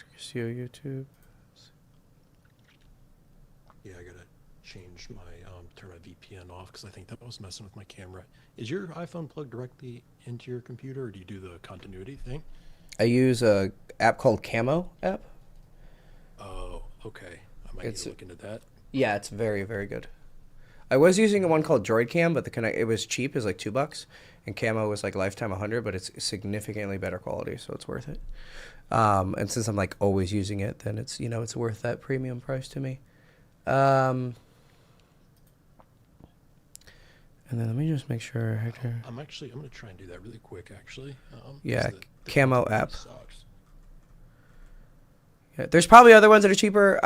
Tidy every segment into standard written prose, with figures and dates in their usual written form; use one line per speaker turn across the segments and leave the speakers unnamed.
Hector Castillo YouTube.
Yeah, I gotta change my turn my VPN off because I think that was messing with my camera. Is your iPhone plugged directly into your computer, or do you do the continuity thing?
I use a app called Camo app.
Oh, okay. I might need
It's
to look into that.
yeah, it's very very good. I was using one called Droid Cam, but it was cheap, it's like $2, and Camo was like lifetime 100, but it's significantly better quality, so it's worth it. And since I'm like always using it, then it's it's worth that premium price to me. And then let me just make sure, Hector.
I'm gonna try and do that really quick. Actually,
Yeah,
the
Camo
continuity
app.
sucks.
Yeah, there's probably other ones that are cheaper.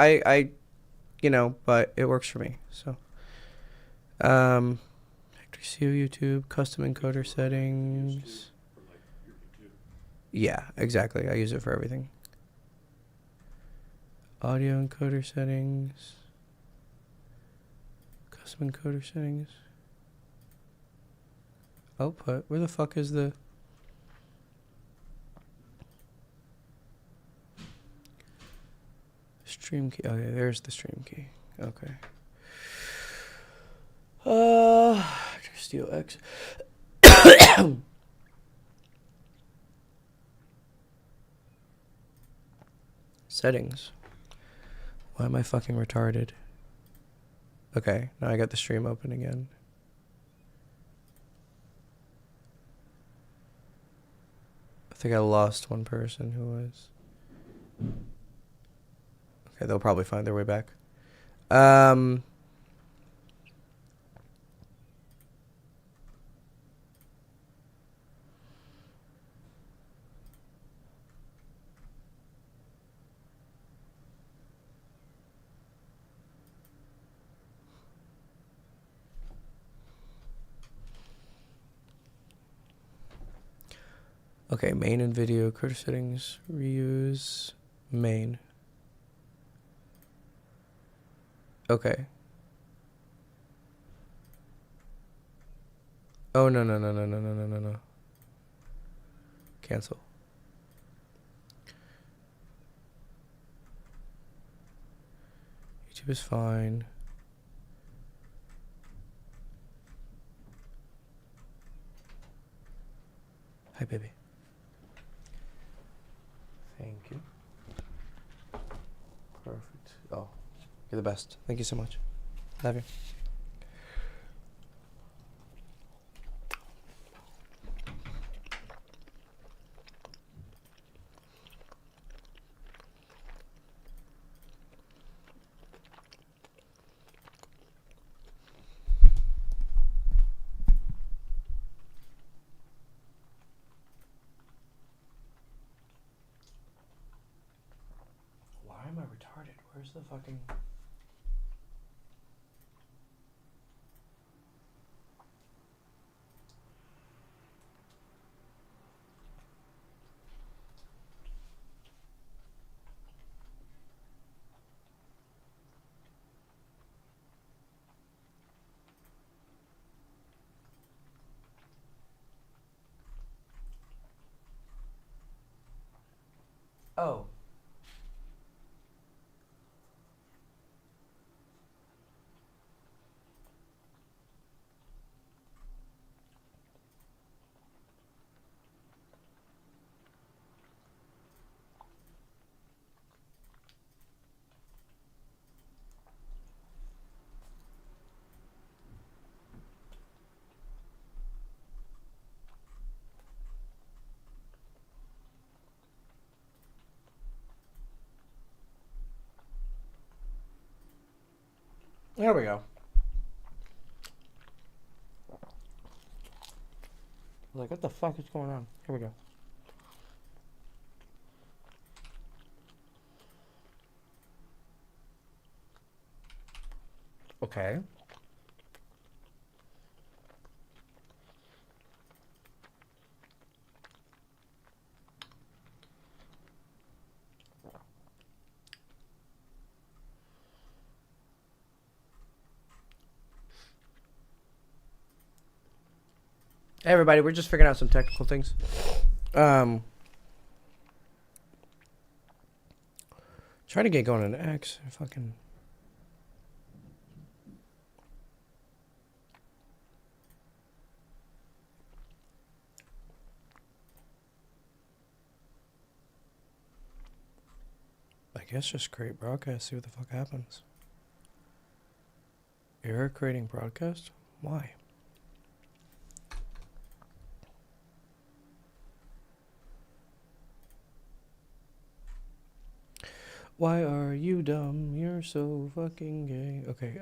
But it works for me. So, Hector Castillo YouTube custom encoder settings. Yeah, exactly. I use it for everything. Audio encoder settings. Custom encoder settings. Output. Where the fuck is the... Stream key. Okay, there's the stream key. Okay. Steel X. Settings. Why am I fucking retarded? Okay, now I got the stream open again. I think I lost one person who was... Okay, they'll probably find their way back. Okay, main and video, critter settings, reuse, main. Okay. Oh, no. Cancel. YouTube is fine. Hi, baby. Thank you. Perfect. Oh, you're the best. Thank you so much. Love you. Why am I retarded? Where's the fucking... Oh. There we go. Like, what the fuck is going on? Here we go. Okay. Hey everybody, we're just figuring out some technical things. Trying to get going on X. Fucking. I guess just create broadcast, see what the fuck happens. Error creating broadcast? Why? Why are you dumb? You're so fucking gay. Okay,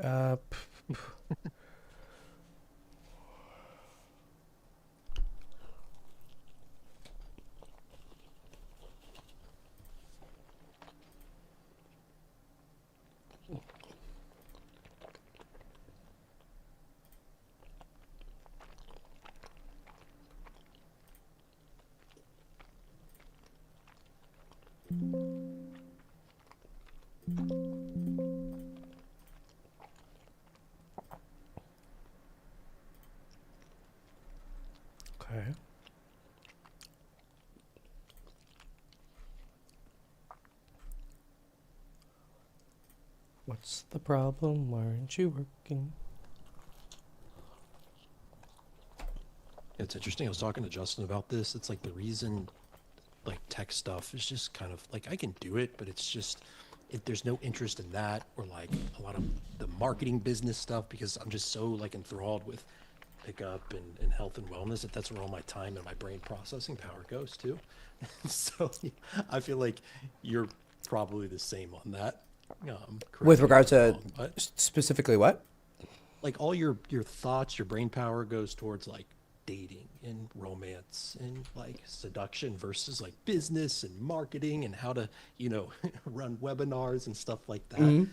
okay. What's the problem? Why aren't you working?
It's interesting. I was talking to Justin about this. It's like the reason, like tech stuff is just kind of like I can do it, but it's just there's no interest in that or like a lot of the marketing business stuff because I'm just so like enthralled with pickup and health and wellness that that's where all my time and my brain processing power goes to. So I feel like you're probably the same on that.
With
Correct me
regard
if I'm
to
wrong, but
specifically what?
like all your thoughts, your brain power goes towards like dating and romance and like seduction versus like business and marketing and how to run webinars and stuff like that.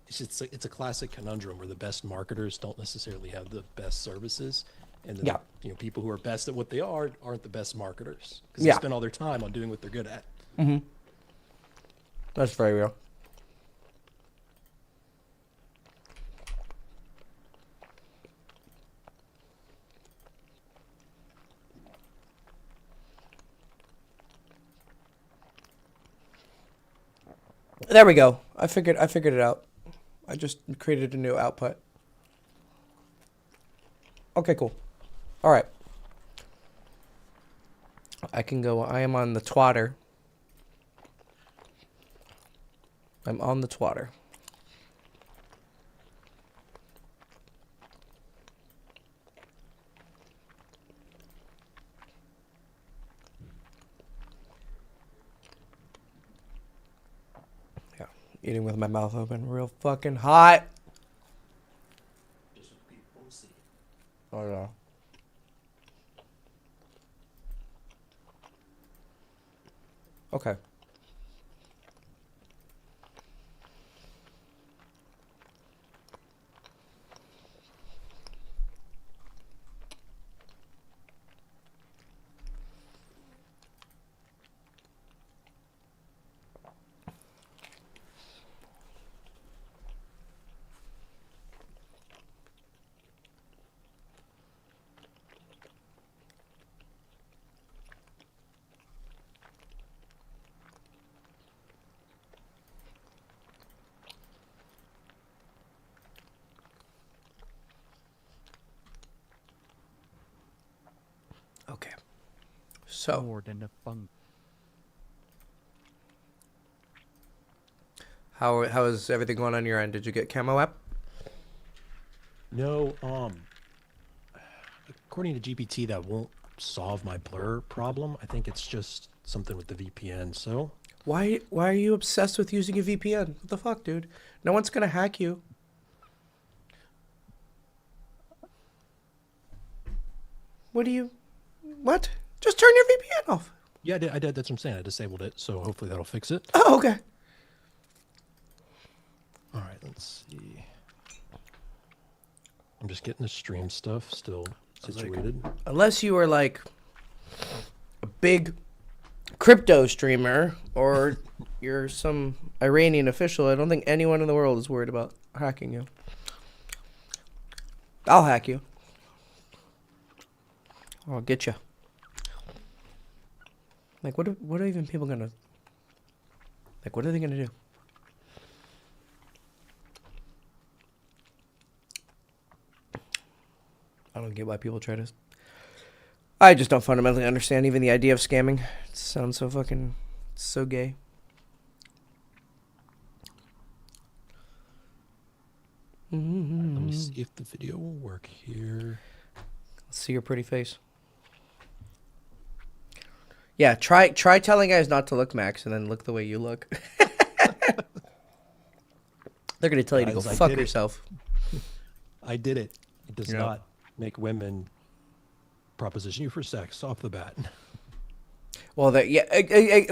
It's just it's a classic conundrum where the best marketers don't necessarily have the best services, and then
Yeah.
people who are best at what they aren't the best marketers because
Yeah.
they spend all their time on doing what they're good at.
That's very real. There we go. I figured it out. I just created a new output. Okay, cool. All right. I can go. I am on the twatter. I'm on the twatter. Yeah, eating with my mouth open, real fucking hot.
Just so people see.
Oh yeah. Okay. Okay. So,
More than a funk.
how is everything going on your end? Did you get camo app?
No, according to GPT, that won't solve my blur problem. I think it's just something with the VPN. So
Why are you obsessed with using a VPN? What the fuck, dude? No one's gonna hack you. What? Just turn your VPN off.
yeah, I did. That's what I'm saying. I disabled it. So hopefully that'll fix it.
Oh, okay.
All right, let's see. I'm just getting the stream stuff still situated.
Unless you are like a big crypto streamer or you're some Iranian official, I don't think anyone in the world is worried about hacking you. I'll hack you. I'll get you. Like, what are even people gonna... Like, what are they gonna do? I don't get why people try to. I just don't fundamentally understand even the idea of scamming. It sounds so fucking so gay.
Let me see if the video will work here.
Let's see your pretty face. Yeah, try telling guys not to look, Max, and then look the way you look. They're gonna tell you to go
Guys,
fuck yourself.
I did it. It does
Yeah.
not make women proposition you for sex off the bat.
Well,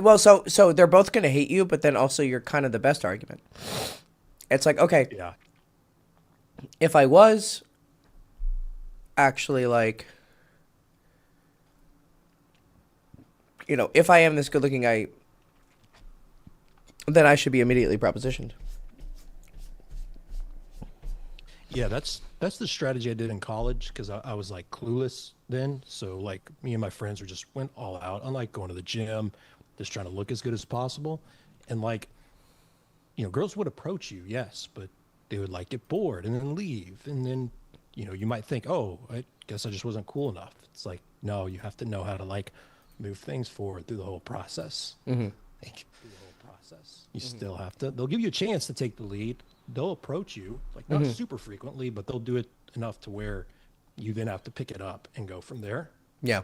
well, so they're both gonna hate you, but then also you're kind of the best argument. It's like, okay,
Yeah.
if I was actually like, you know, if I am this good looking guy, then I should be immediately propositioned.
Yeah, that's the strategy I did in college because I was like clueless then. So like me and my friends were just went all out. I'm like going to the gym, just trying to look as good as possible. And like, you know, girls would approach you, yes, but they would like get bored and then leave. And then, you know, you might think, oh, I guess I just wasn't cool enough. It's like, no, you have to know how to like move things forward through the whole process.
Mm-hmm.
Like, through the whole process. You still have to, they'll give you a chance to take the lead. They'll approach you, like not super frequently, but they'll do it enough to where you then have to pick it up and go from there.
Yeah.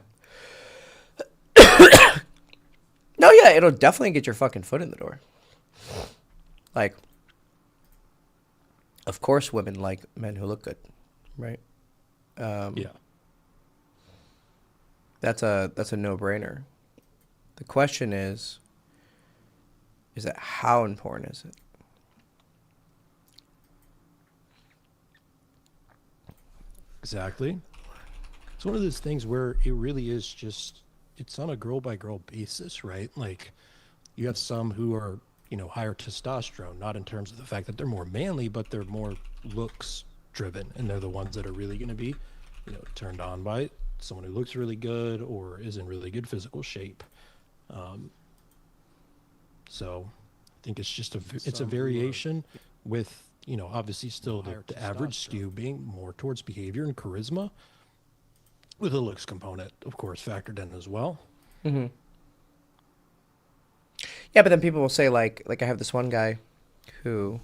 No, yeah, it'll definitely get your fucking foot in the door. Like, of course, women like men who look good, right?
Yeah.
That's a no-brainer. The question is that how important is it?
Exactly. It's one of those things where it really is just, it's on a girl by girl basis, right? Like you have some who are, you know, higher testosterone, not in terms of the fact that they're more manly, but they're more looks driven. And they're the ones that are really going to be, you know, turned on by someone who looks really good or is in really good physical shape. So I think it's just it's a variation with, you know, obviously still the average skew being more towards behavior and charisma, with a looks component, of course, factored in as well.
Mm-hmm. Yeah, but then people will say like I have this one guy who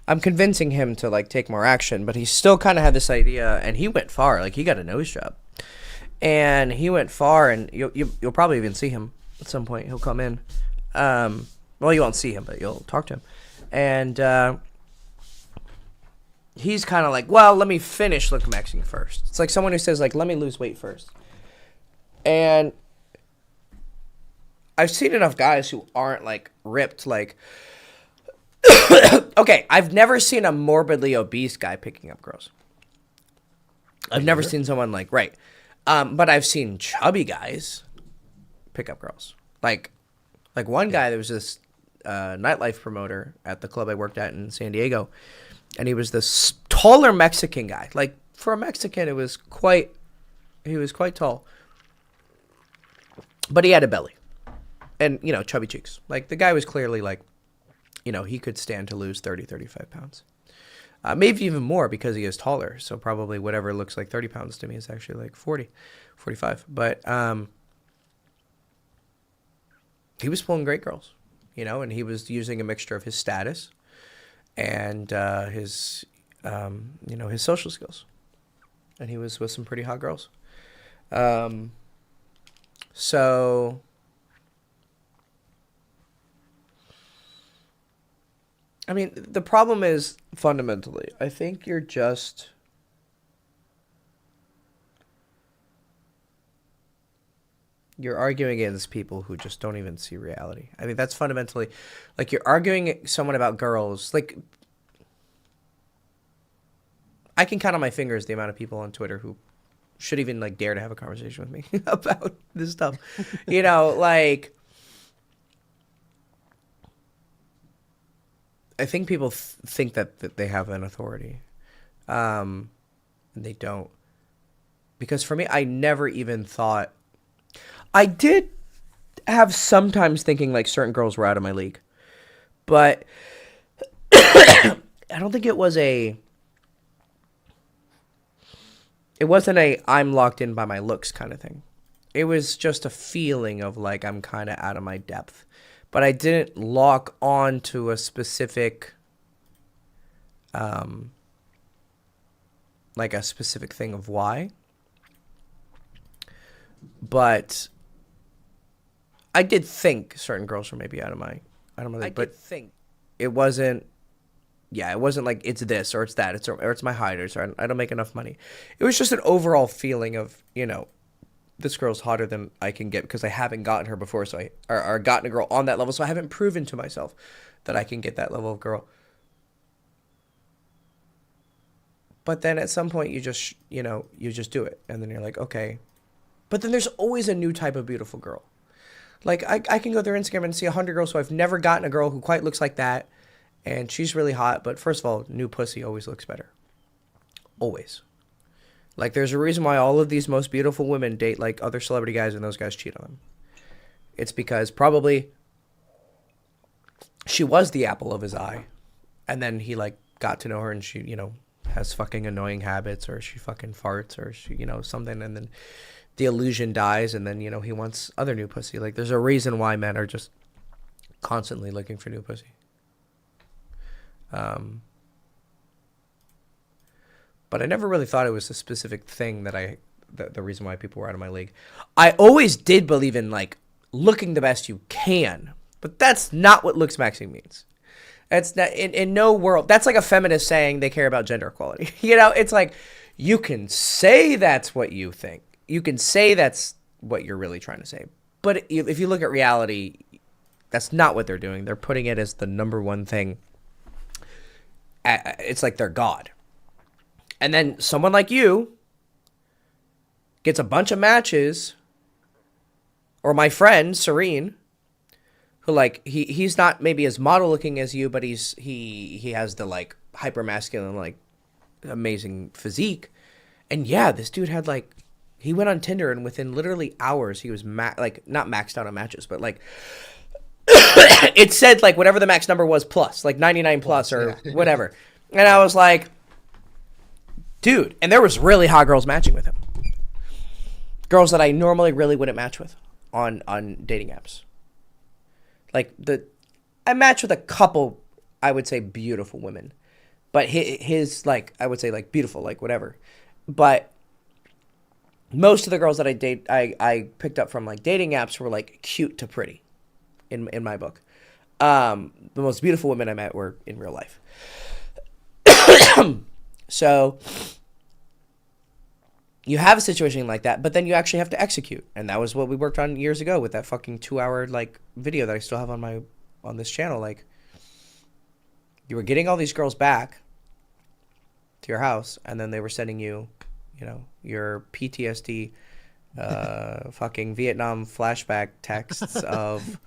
I'm convincing him to like take more action, but he still kind of had this idea, and he went far. Like he got a nose job, and he went far, and you'll probably even see him at some point. He'll come in. Well, you won't see him, but you'll talk to him, and he's kind of like, well, let me finish Looksmaxing first. It's like someone who says like, let me lose weight first, and I've seen enough guys who aren't like ripped, like, okay, I've never seen a morbidly obese guy picking up girls. I've never seen someone like, right. But I've seen chubby guys pick up girls. Like one guy, there was this nightlife promoter at the club I worked at in San Diego, and he was this taller Mexican guy. Like for a Mexican, he was quite tall, but he had a belly. And, you know, chubby cheeks. Like, the guy was clearly, like, you know, he could stand to lose 30, 35 pounds. Maybe even more because he is taller. So probably whatever looks like 30 pounds to me is actually like 40, 45. But he was pulling great girls, you know, and he was using a mixture of his status and his, you know, his social skills. And he was with some pretty hot girls. So... I mean, the problem is, fundamentally, I think you're arguing against people who just don't even see reality. I mean, that's fundamentally, like, you're arguing someone about girls. Like, I can count on my fingers the amount of people on Twitter who should even, like, dare to have a conversation with me about this stuff. You know, like... I think people think that they have an authority, and they don't. Because for me, I never even thought... I did have sometimes thinking like certain girls were out of my league. But I don't think it was it wasn't a I'm locked in by my looks kind of thing. It was just a feeling of like I'm kind of out of my depth. But I didn't lock on to a specific like a specific thing of why. But I did think certain girls were maybe out of my league, but it wasn't. Yeah, it wasn't like it's this or it's that, or it's my height, or I don't make enough money. It was just an overall feeling of, you know, this girl's hotter than I can get because I haven't gotten her before, so or gotten a girl on that level, so I haven't proven to myself that I can get that level of girl. But then at some point you just, you know, you just do it, and then you're like, okay. But then there's always a new type of beautiful girl. Like I can go through Instagram and see 100 girls, so I've never gotten a girl who quite looks like that. And she's really hot, but first of all, new pussy always looks better. Always. Like, there's a reason why all of these most beautiful women date, like, other celebrity guys, and those guys cheat on them. It's because probably she was the apple of his eye, and then he, like, got to know her, and she, you know, has fucking annoying habits, or she fucking farts, or she, you know, something, and then the illusion dies, and then, you know, he wants other new pussy. Like, there's a reason why men are just constantly looking for new pussy. But I never really thought it was a specific thing that the reason why people were out of my league. I always did believe in, like, looking the best you can, but that's not what Looksmaxing means. It's not in no world. That's like a feminist saying they care about gender equality. You know, it's like, you can say that's what you think. You can say that's what you're really trying to say. But if you look at reality, that's not what they're doing. They're putting it as the number one thing. It's like they're God. And then someone like you gets a bunch of matches, or my friend Serene, who, like, he's not maybe as model looking as you, but he has the, like, hyper masculine, like, amazing physique. And yeah, this dude had, like, he went on Tinder, and within literally hours he was like, not maxed out on matches, but, like, it said, like, whatever the max number was plus, like 99 plus or whatever. And I was like, dude, and there was really hot girls matching with him. Girls that I normally really wouldn't match with on dating apps. Like, I matched with a couple, I would say, beautiful women. But his, like, I would say, like, beautiful, like, whatever. But most of the girls that I picked up from, like, dating apps were, like, cute to pretty. In my book. The most beautiful women I met were in real life. So you have a situation like that, but then you actually have to execute. And that was what we worked on years ago with that fucking 2-hour, like, video that I still have on this channel. Like, you were getting all these girls back to your house, and then they were sending you, you know, your PTSD fucking Vietnam flashback texts of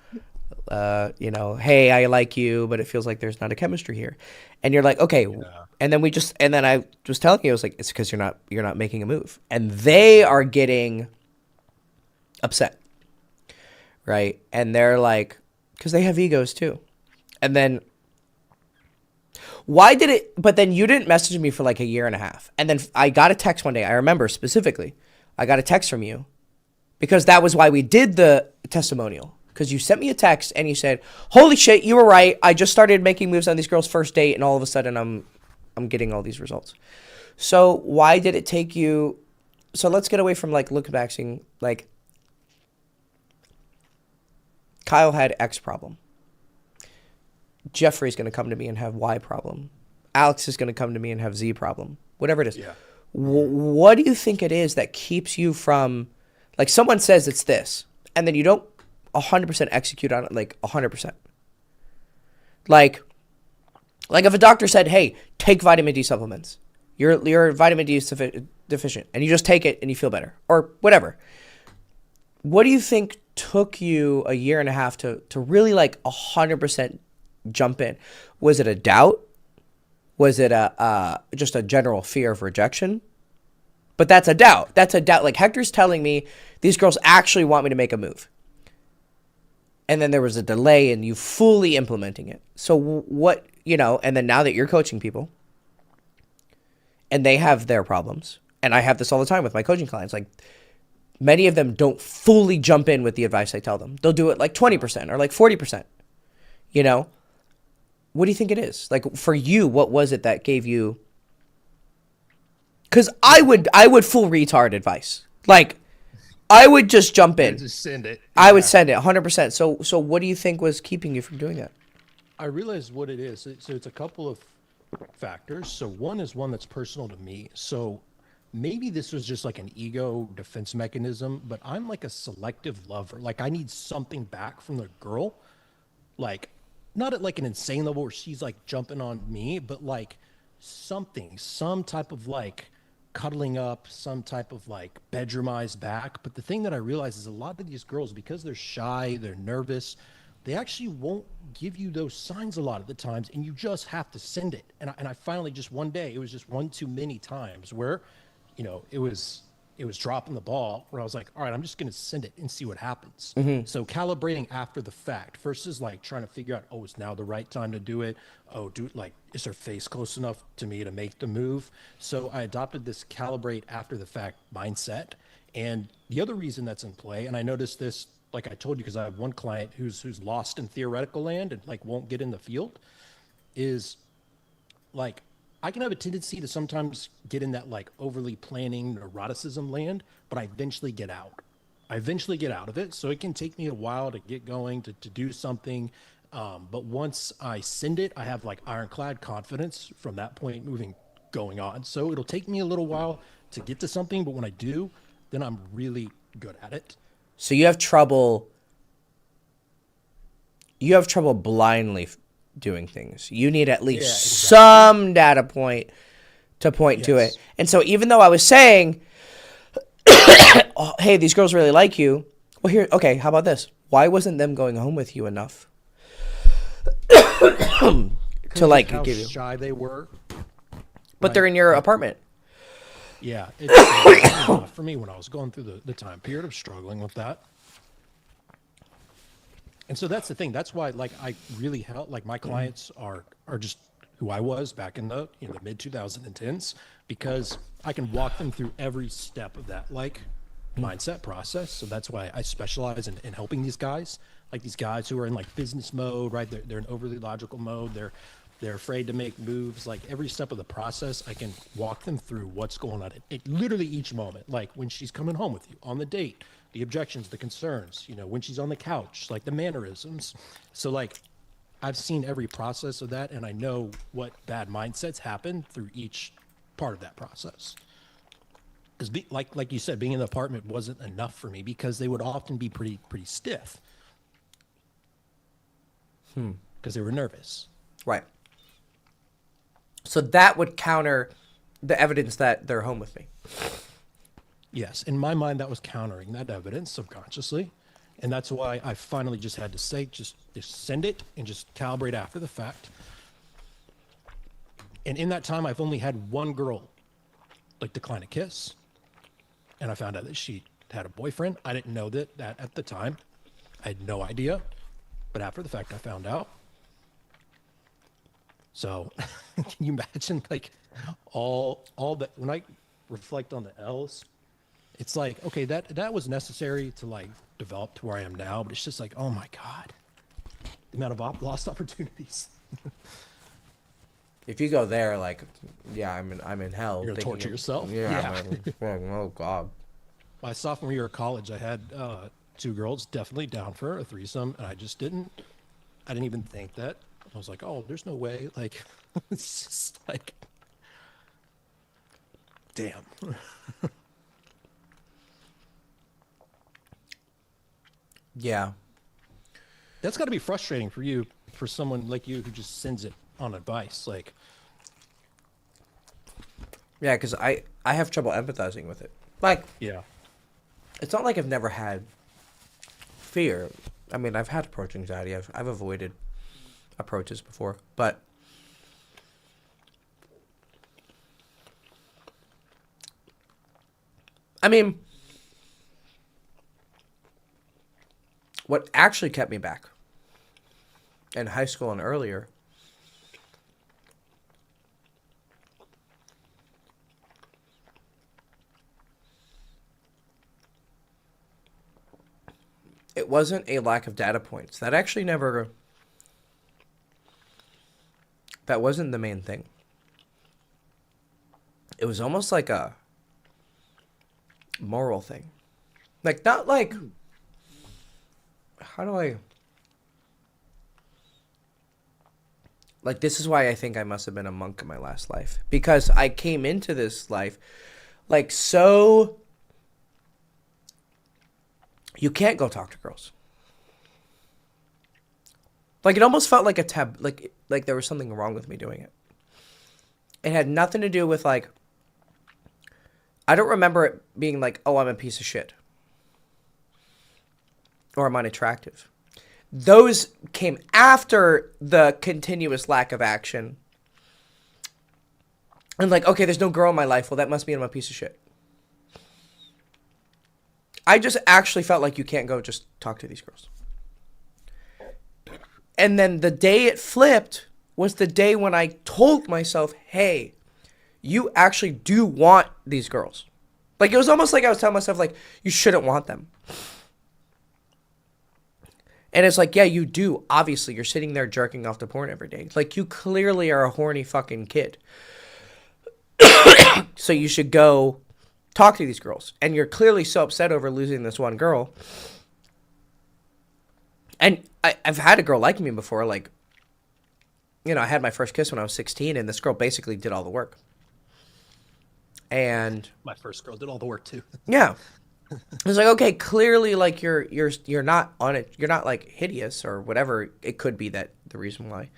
you know, hey, I like you, but it feels like there's not a chemistry here. And you're like, okay. Yeah. And then I was telling you, I was like, it's because you're not making a move. And they are getting upset. Right? And they're like, because they have egos too. And then but then you didn't message me for like a year and a half. And then I got a text one day. I remember specifically, I got a text from you because that was why we did the testimonial. Because you sent me a text and you said, holy shit, you were right. I just started making moves on these girls' first date, and all of a sudden I'm getting all these results. So why did it take you? So let's get away from, like, Looksmaxing. Like, Kyle had X problem. Jeffrey's going to come to me and have Y problem. Alex is going to come to me and have Z problem. Whatever it is. Yeah. What do you think it is that keeps you from, like, someone says it's this, and then you don't 100% execute on it, like 100%. Like if a doctor said, hey, take vitamin D supplements. You're vitamin D deficient, and you just take it and you feel better, or whatever. What do you think took you a year and a half to really, like, 100% jump in? Was it a doubt? Was it just a general fear of rejection? But that's a doubt. That's a doubt. Like, Hector's telling me these girls actually want me to make a move. And then there was a delay in you fully implementing it. So what, you know, and then now that you're coaching people and they have their problems and I have this all the time with my coaching clients, like many of them don't fully jump in with the advice I tell them. They'll do it like 20% or like 40%, you know? What do you think it is? Like for you, what was it that gave you? Because I would full retard advice. Like I would just jump in.
Just send it.
I would send it 100%. So what do you think was keeping you from doing that?
I realized what it is. So it's a couple of factors. So one is one that's personal to me. So maybe this was just like an ego defense mechanism, but I'm like a selective lover. Like I need something back from the girl. Like not at like an insane level where she's like jumping on me, but like something, some type of like cuddling up, some type of like bedroomized back. But the thing that I realize is a lot of these girls, because they're shy, they're nervous, they actually won't give you those signs a lot of the times, and you just have to send it. And I finally just one day, it was just one too many times where, you know, it was dropping the ball where I was like, all right, I'm just going to send it and see what happens. So calibrating after the fact versus like trying to figure out, oh, it's now the right time to do it. Oh, like, is her face close enough to me to make the move? So I adopted this calibrate after the fact mindset. And the other reason that's in play, and I noticed this, like I told you, because I have one client who's lost in theoretical land and like won't get in the field, is like, I can have a tendency to sometimes get in that like overly planning neuroticism land, but I eventually get out. I eventually get out of it. So it can take me a while to get going, to do something. But once I send it, I have like ironclad confidence from that point going on. So it'll take me a little while to get to something, but when I do, then I'm really good at it.
So you have trouble blindly doing things. You need at least some data point to point to it. And so even though I was saying, oh, hey, these girls really like you. Well, here, okay, how about this? Why wasn't them going home with you enough to like
how
give you?
shy they were.
But they're in your apartment.
Yeah, it's for me when I was going through the time period of struggling with that. And so that's the thing. That's why, like, I really help. Like, my clients are just who I was back in the the mid 2010s, because I can walk them through every step of that like mindset process. So that's why I specialize in helping these guys, like these guys who are in like business mode, right? They're in overly logical mode. They're afraid to make moves. Like every step of the process, I can walk them through what's going on. It literally each moment, like when she's coming home with you on the date, the objections, the concerns, when she's on the couch, like the mannerisms. So like I've seen every process of that, and I know what bad mindsets happen through each part of that process. Because like you said, being in the apartment wasn't enough for me, because they would often be pretty stiff. Because they were nervous.
Right. So that would counter the evidence that they're home with me.
Yes, in my mind, that was countering that evidence subconsciously. And that's why I finally just had to say, just send it and just calibrate after the fact. And in that time, I've only had one girl like decline a kiss. And I found out that she had a boyfriend. I didn't know that at the time. I had no idea. But after the fact, I found out. So can you imagine like all that, when I reflect on the L's, it's like, okay, that was necessary to like develop to where I am now, but it's just like, oh my God, the amount of lost opportunities.
If you go there, like, yeah, I'm in hell.
You're gonna torture yourself.
Yeah. Oh God.
My sophomore year of college, I had 2 girls definitely down for a threesome, and I didn't even think that. I was like, oh, there's no way. Like, it's just like, damn.
Yeah.
That's got to be frustrating for you, for someone like you who just sends it on advice. Like,
Yeah, because I have trouble empathizing with it. Like,
yeah.
it's not like I've never had fear. I mean, I've had approach anxiety. I've avoided approaches before, but I mean, what actually kept me back in high school and earlier wasn't a lack of data points. That actually never, that wasn't the main thing. It was almost like a moral thing. Like, not like, how do I, like, this is why I think I must have been a monk in my last life. Because I came into this life, like, so, you can't go talk to girls. Like, it almost felt like a like there was something wrong with me doing it. It had nothing to do with, like, I don't remember it being like, oh, I'm a piece of shit. Or I'm unattractive. Those came after the continuous lack of action. And like, okay, there's no girl in my life. Well, that must mean I'm a piece of shit. I just actually felt like you can't go just talk to these girls. And then the day it flipped was the day when I told myself, hey, you actually do want these girls. Like, it was almost like I was telling myself, like, you shouldn't want them. And it's like, yeah, you do. Obviously, you're sitting there jerking off to porn every day. Like, you clearly are a horny fucking kid. So you should go talk to these girls. And you're clearly so upset over losing this one girl. And I've had a girl like me before. Like, you know, I had my first kiss when I was 16, and this girl basically did all the work. And
my first girl did all the work too.
Yeah. It's like, okay, clearly, like, you're not on it. You're not, like, hideous or whatever. It could be that the reason why.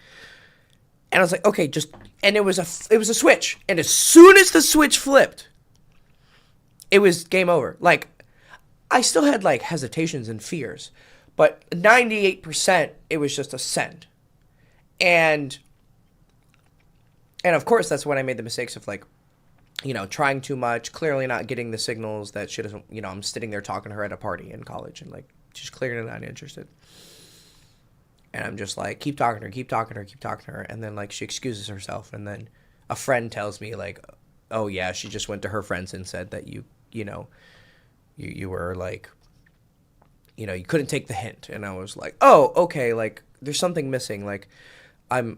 And I was like, okay, just, and it was a switch. And as soon as the switch flipped, it was game over. Like, I still had, like, hesitations and fears, but 98%, it was just a send. And of course, that's when I made the mistakes of, like, you know, trying too much, clearly not getting the signals that she doesn't, you know, I'm sitting there talking to her at a party in college and, like, she's clearly not interested. And I'm just like, keep talking to her, keep talking to her, keep talking to her. And then, like, she excuses herself. And then a friend tells me, like, oh, yeah, she just went to her friends and said that you were, like, you know, you couldn't take the hint. And I was like, oh, okay, like, there's something missing. Like, I'm,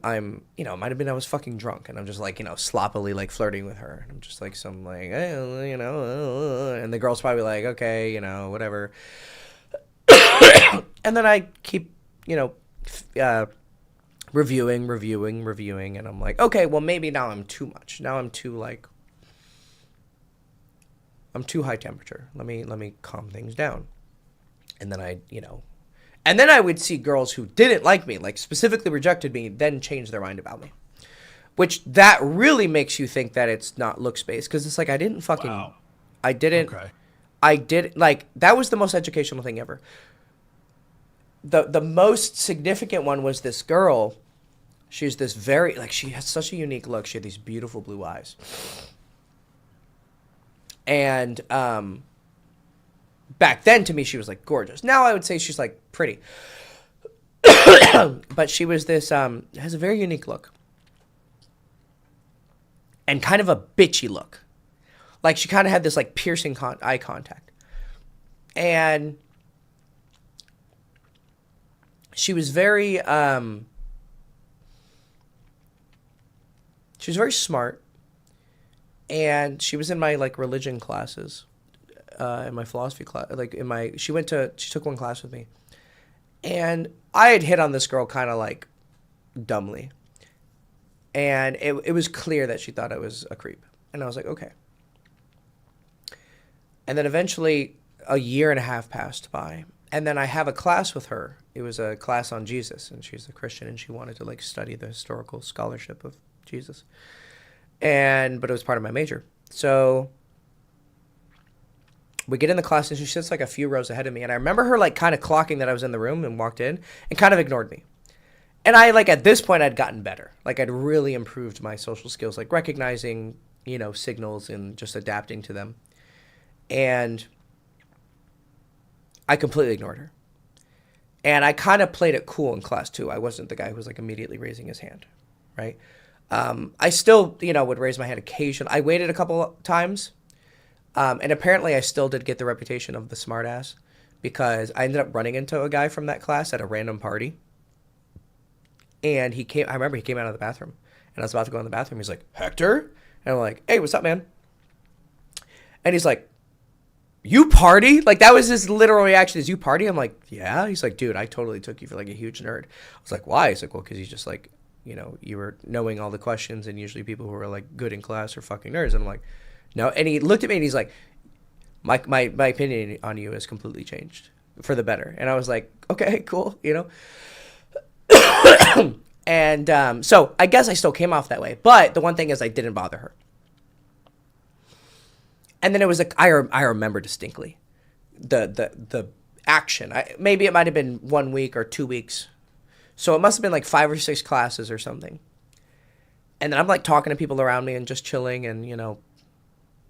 you know, it might have been I was fucking drunk, and I'm just, like, you know, sloppily, like, flirting with her. And I'm just, like, some, like, you know, and the girl's probably like, okay, you know, whatever. And then I keep, you know, reviewing, and I'm like, okay, well, maybe now I'm too much. Now I'm too, like, I'm too high temperature. Let me calm things down. And then I, you know, and then I would see girls who didn't like me, like, specifically rejected me, then change their mind about me. Which, that really makes you think that it's not looks-based. Because it's like, I didn't fucking... Wow. I didn't... Okay. I did... Like, that was the most educational thing ever. The most significant one was this girl. She's this very... Like, she has such a unique look. She had these beautiful blue eyes. And, back then, to me, she was, like, gorgeous. Now I would say she's, like, pretty. But she was this, has a very unique look. And kind of a bitchy look. Like, she kind of had this, like, piercing eye contact. And she was very, she was very smart. And she was in my, like, religion classes. In my philosophy class, like, she took one class with me. And I had hit on this girl kind of, like, dumbly. And it was clear that she thought I was a creep. And I was like, okay. And then eventually a year and a half passed by. And then I have a class with her. It was a class on Jesus, and she's a Christian, and she wanted to, like, study the historical scholarship of Jesus. But it was part of my major. So we get in the class, and she sits, like, a few rows ahead of me. And I remember her, like, kind of clocking that I was in the room and walked in and kind of ignored me. And I, like, at this point, I'd gotten better. Like, I'd really improved my social skills, like, recognizing, you know, signals and just adapting to them. And I completely ignored her. And I kind of played it cool in class, too. I wasn't the guy who was, like, immediately raising his hand, right? I still, you know, would raise my hand occasionally. I waited a couple times. And apparently I still did get the reputation of the smartass because I ended up running into a guy from that class at a random party. And I remember he came out of the bathroom, and I was about to go in the bathroom. He's like, Hector? And I'm like, hey, what's up, man? And he's like, you party? Like, that was his literal reaction, is you party? I'm like, yeah. He's like, dude, I totally took you for like a huge nerd. I was like, why? He's like, well, because he's just like, you were knowing all the questions, and usually people who are like good in class are fucking nerds. And I'm like, no. And he looked at me and he's like, my opinion on you has completely changed for the better. And I was like, okay, cool, And so I guess I still came off that way. But the one thing is I didn't bother her. And then it was like, I remember distinctly the action. Maybe it might have been 1 week or 2 weeks. So it must have been like 5 or 6 classes or something. And then I'm like talking to people around me and just chilling and,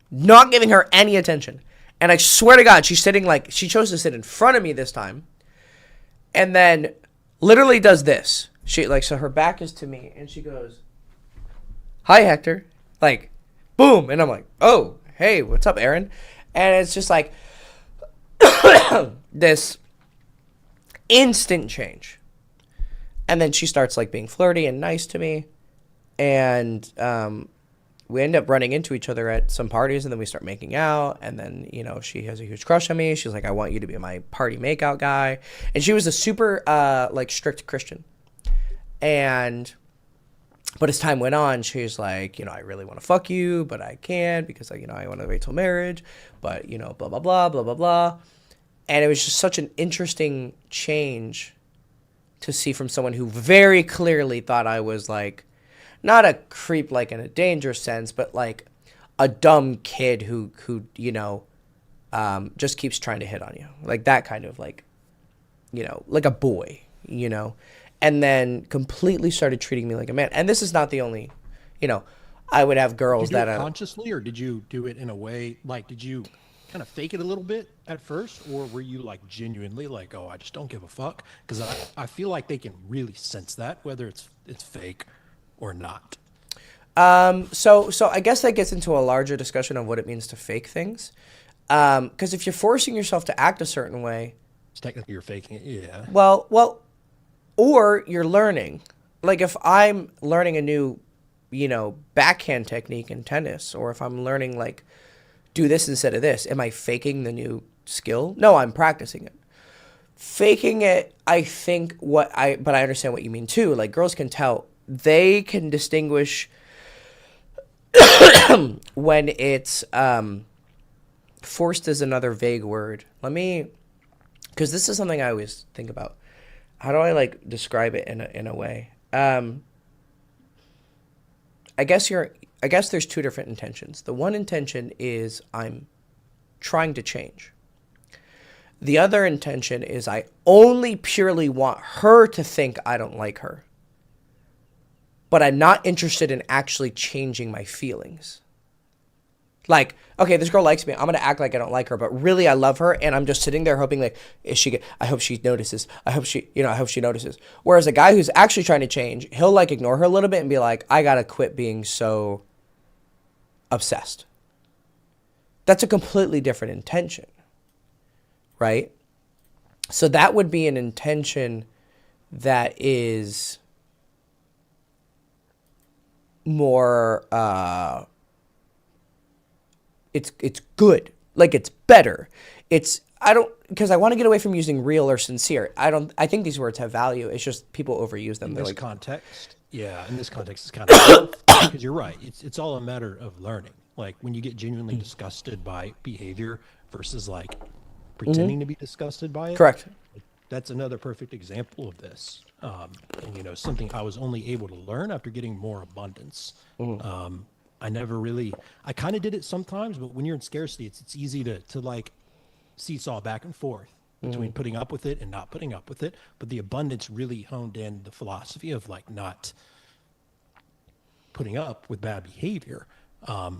not giving her any attention. And I swear to God, she chose to sit in front of me this time. And then literally does this. So her back is to me, and she goes, hi, Hector. Like, boom. And I'm like, oh, hey, what's up, Aaron? And it's just like this instant change. And then she starts like being flirty and nice to me. And we end up running into each other at some parties, and then we start making out. And then, she has a huge crush on me. She's like, I want you to be my party makeout guy. And she was a super strict Christian. But as time went on, she's like, I really want to fuck you, but I can't because, I want to wait till marriage, but, blah, blah, blah, blah, blah, blah. And it was just such an interesting change to see from someone who very clearly thought I was like, not a creep, like in a dangerous sense, but like a dumb kid who just keeps trying to hit on you. Like that kind of like, like a boy, and then completely started treating me like a man. And this is not the only, I would have girls
did you do
that
it consciously, or did you do it in a way, like, did you kind of fake it a little bit at first, or were you like genuinely like, oh, I just don't give a fuck? Because I feel like they can really sense that, whether it's fake or not.
So I guess that gets into a larger discussion of what it means to fake things. Because if you're forcing yourself to act a certain way,
It's technically you're faking it, yeah.
well, or you're learning. Like if I'm learning a new, backhand technique in tennis, or if I'm learning like do this instead of this, am I faking the new skill? No, I'm practicing it. Faking it, I think but I understand what you mean too. Like girls can tell, they can distinguish when it's forced is another vague word. Because this is something I always think about. How do I like describe it in a way? I guess there's two different intentions. The one intention is I'm trying to change. The other intention is I only purely want her to think I don't like her. But I'm not interested in actually changing my feelings. Like, okay, this girl likes me. I'm going to act like I don't like her, but really I love her, and I'm just sitting there hoping like, I hope she notices. I hope she notices. Whereas a guy who's actually trying to change, he'll like ignore her a little bit and be like, I got to quit being so obsessed. That's a completely different intention, right? So that would be an intention that is more, it's good. Like it's better. Because I want to get away from using real or sincere. I think these words have value. It's just people overuse them.
In
They're
this
like,
context, yeah, in this context, it's kind of tough, because you're right. It's all a matter of learning. Like when you get genuinely disgusted by behavior versus like pretending to be disgusted by it.
correct.
That's another perfect example of this. And something I was only able to learn after getting more abundance. I kind of did it sometimes, but when you're in scarcity, it's easy to like seesaw back and forth between putting up with it and not putting up with it. But the abundance really honed in the philosophy of like not putting up with bad behavior.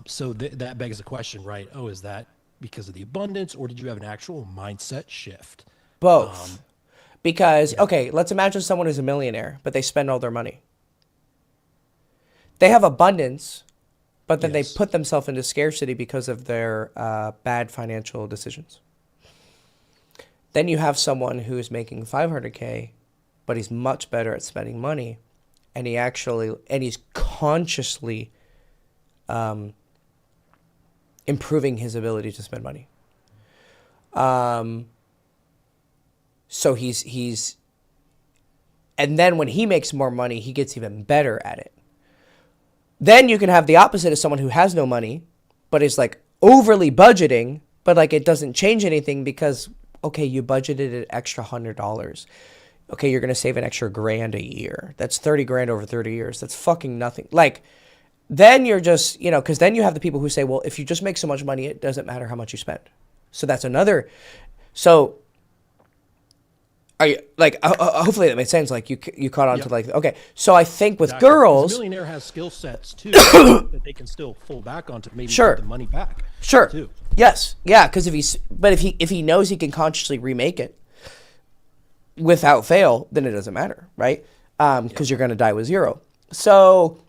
So that begs the question, right? Oh, is that because of the abundance, or did you have an actual mindset shift?
Both. Because, okay, let's imagine someone who's a millionaire, but they spend all their money. They have abundance, but then they put themselves into scarcity because of their bad financial decisions. Then you have someone who is making 500K, but he's much better at spending money, and he's consciously improving his ability to spend money. So he's and then when he makes more money, he gets even better at it. Then you can have the opposite of someone who has no money, but is like overly budgeting, but like it doesn't change anything because, okay, you budgeted an extra $100. Okay, you're going to save an extra $1,000 a year. That's 30 grand over 30 years. That's fucking nothing. Like, then you're just, because then you have the people who say, well, if you just make so much money, it doesn't matter how much you spend. So that's another. So are you like, hopefully that made sense. Like you caught on to like, okay. So I think with girls,
a millionaire has skill sets too that they can still fall back onto, maybe get the money back.
Sure.
Too.
Yes. Yeah. Because if he knows he can consciously remake it without fail, then it doesn't matter, right? Because you're going to die with zero. So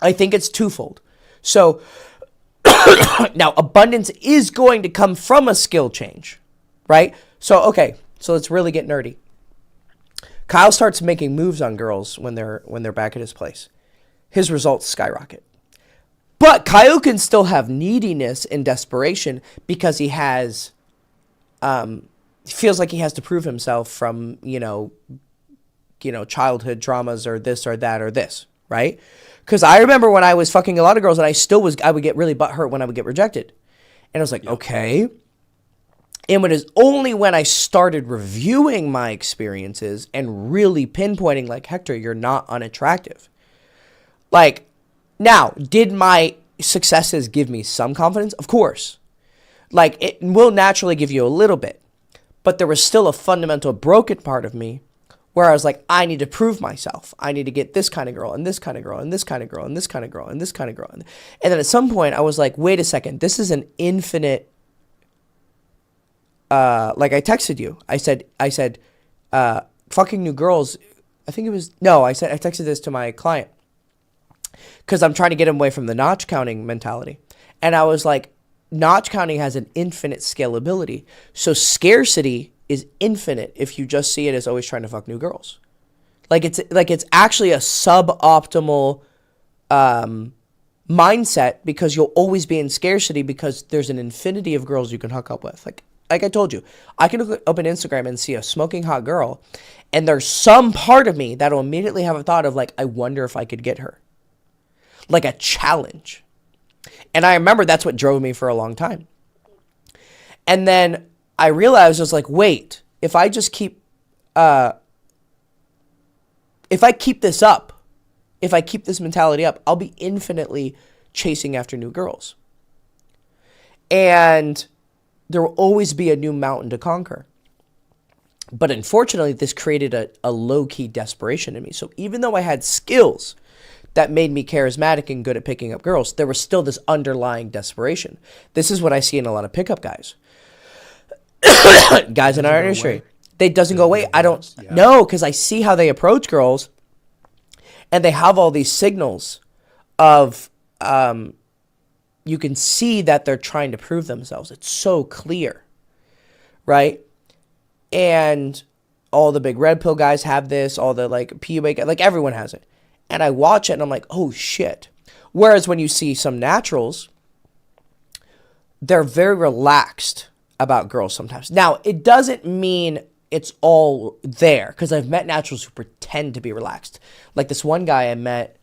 I think it's twofold. So now abundance is going to come from a skill change, right? So, okay. So let's really get nerdy. Kyle starts making moves on girls when they're back at his place. His results skyrocket. But Kyle can still have neediness and desperation because he has feels like he has to prove himself from, childhood traumas or this or that or this, right? Because I remember when I was fucking a lot of girls and I would get really butthurt when I would get rejected. And I was like, okay. And it is only when I started reviewing my experiences and really pinpointing, like, Hector, you're not unattractive. Like, now, did my successes give me some confidence? Of course. Like, it will naturally give you a little bit. But there was still a fundamental broken part of me where I was like, I need to prove myself. I need to get this kind of girl and this kind of girl and this kind of girl and this kind of girl and this kind of girl. And then at some point, I was like, wait a second. This is an infinite... like I texted you, I said, fucking new girls. I texted this to my client because I'm trying to get him away from the notch counting mentality. And I was like, notch counting has an infinite scalability. So scarcity is infinite if you just see it as always trying to fuck new girls. It's actually a suboptimal, mindset because you'll always be in scarcity because there's an infinity of girls you can hook up with. Like I told you, I can open Instagram and see a smoking hot girl, and there's some part of me that'll immediately have a thought of like, I wonder if I could get her. Like a challenge. And I remember that's what drove me for a long time. And then I realized I was like, wait, if I just keep, if I keep this up, if I keep this mentality up, I'll be infinitely chasing after new girls. And there will always be a new mountain to conquer. But unfortunately, this created a low-key desperation in me. So even though I had skills that made me charismatic and good at picking up girls, there was still this underlying desperation. This is what I see in a lot of pickup guys. Guys in our industry. It doesn't go away. I don't know because I see how they approach girls and they have all these signals of... you can see that they're trying to prove themselves. It's so clear, right? And all the big red pill guys have this, all the like PUA guys, like everyone has it. And I watch it and I'm like, oh shit. Whereas when you see some naturals, they're very relaxed about girls sometimes. Now, it doesn't mean it's all there because I've met naturals who pretend to be relaxed. Like this one guy I met,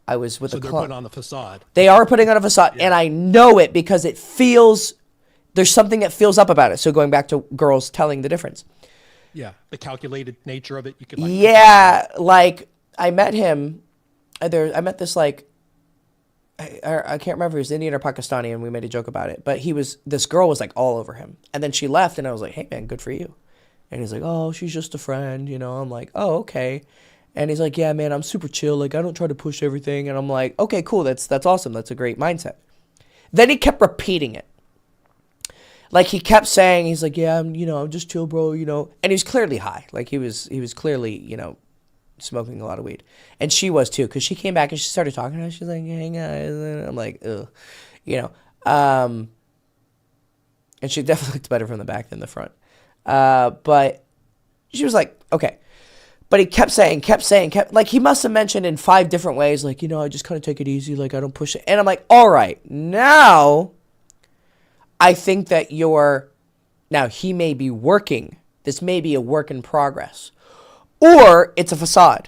I was with a
they're
club.
putting on the facade.
They are putting on a facade, and I know it because it feels, there's something that feels up about it. So going back to girls telling the difference.
Yeah, the calculated nature of it. You could
like I met him, I met this like, I can't remember if he was Indian or Pakistani, and we made a joke about it. But this girl was like all over him. And then she left, and I was like, hey man, good for you. And he's like, oh, she's just a friend, I'm like, oh, okay. And he's like, yeah, man, I'm super chill. Like, I don't try to push everything. And I'm like, okay, cool. That's awesome. That's a great mindset. Then he kept repeating it. Like, he kept saying, he's like, yeah, I'm just chill, bro, And he was clearly high. Like, he was clearly, smoking a lot of weed. And she was, too, because she came back and she started talking to us. She's like, hey, guys. And I'm like, ugh. And she definitely looked better from the back than the front. But she was like, okay. But he kept saying, like, he must have mentioned in 5 different ways, like, I just kind of take it easy, like, I don't push it. And I'm like, all right, now I think that now he may be working. This may be a work in progress. Or it's a facade.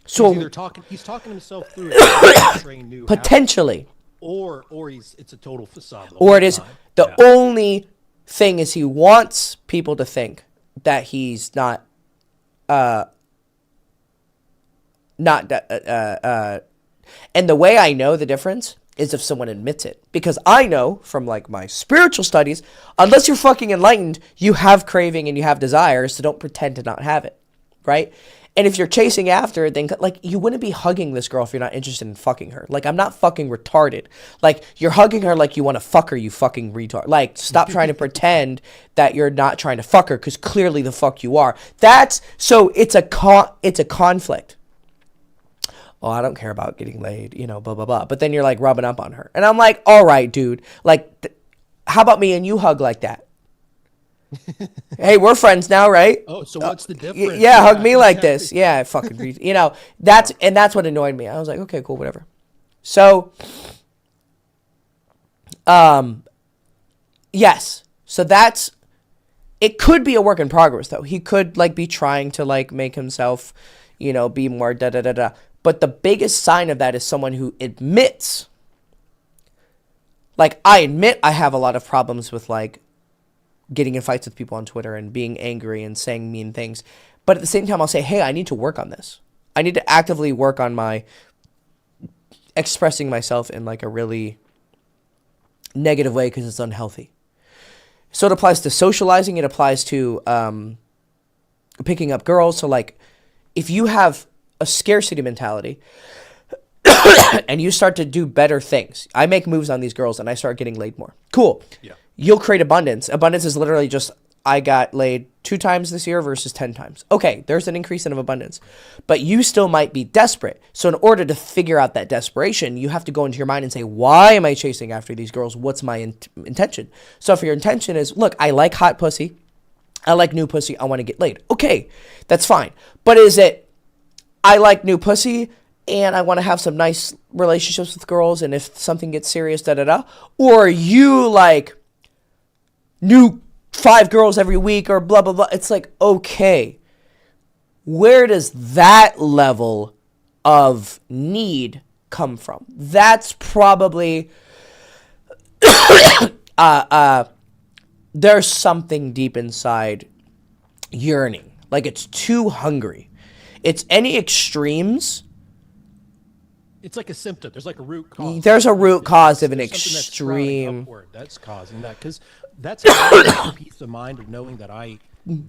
So
he's talking himself through it,
potentially.
Or it's a total facade.
Or it is the only thing is he wants people to think that he's not and the way I know the difference is if someone admits it, because I know from like my spiritual studies, unless you're fucking enlightened, you have craving and you have desires, so don't pretend to not have it, right? And if you're chasing after it, then like you wouldn't be hugging this girl if you're not interested in fucking her. Like, I'm not fucking retarded. Like, you're hugging her like you want to fuck her, you fucking retard. Like, stop trying to pretend that you're not trying to fuck her, because clearly the fuck you are. So it's a conflict. Oh, I don't care about getting laid, blah, blah, blah. But then you're like rubbing up on her. And I'm like, all right, dude. Like, how about me and you hug like that? Hey, we're friends now, right?
Oh, so what's the difference?
Yeah, hug me like this. Yeah, fucking, that's what annoyed me. I was like, okay, cool, whatever. So, yes. So it could be a work in progress, though. He could, like, be trying to, like, make himself, be more da-da-da-da. But the biggest sign of that is someone who admits, like, I admit I have a lot of problems with, like, getting in fights with people on Twitter and being angry and saying mean things. But at the same time, I'll say, hey, I need to work on this. I need to actively work on my expressing myself in like a really negative way because it's unhealthy. So it applies to socializing. It applies to picking up girls. So like if you have a scarcity mentality and you start to do better things, I make moves on these girls and I start getting laid more. Cool.
Yeah.
You'll create abundance. Abundance is literally just, I got laid 2 times this year versus 10 times. Okay, there's an increase in abundance. But you still might be desperate. So in order to figure out that desperation, you have to go into your mind and say, why am I chasing after these girls? What's my intention? So if your intention is, look, I like hot pussy. I like new pussy. I want to get laid. Okay, that's fine. But is it, I like new pussy and I want to have some nice relationships with girls, and if something gets serious, da-da-da? Or you like new 5 girls every week or blah, blah, blah. It's like, okay, where does that level of need come from? That's probably, there's something deep inside yearning. Like it's too hungry. It's any extremes.
It's like a symptom. There's like a root cause.
There's a root cause of an
There's
extreme.
That's causing that, because that's a peace of mind of knowing that I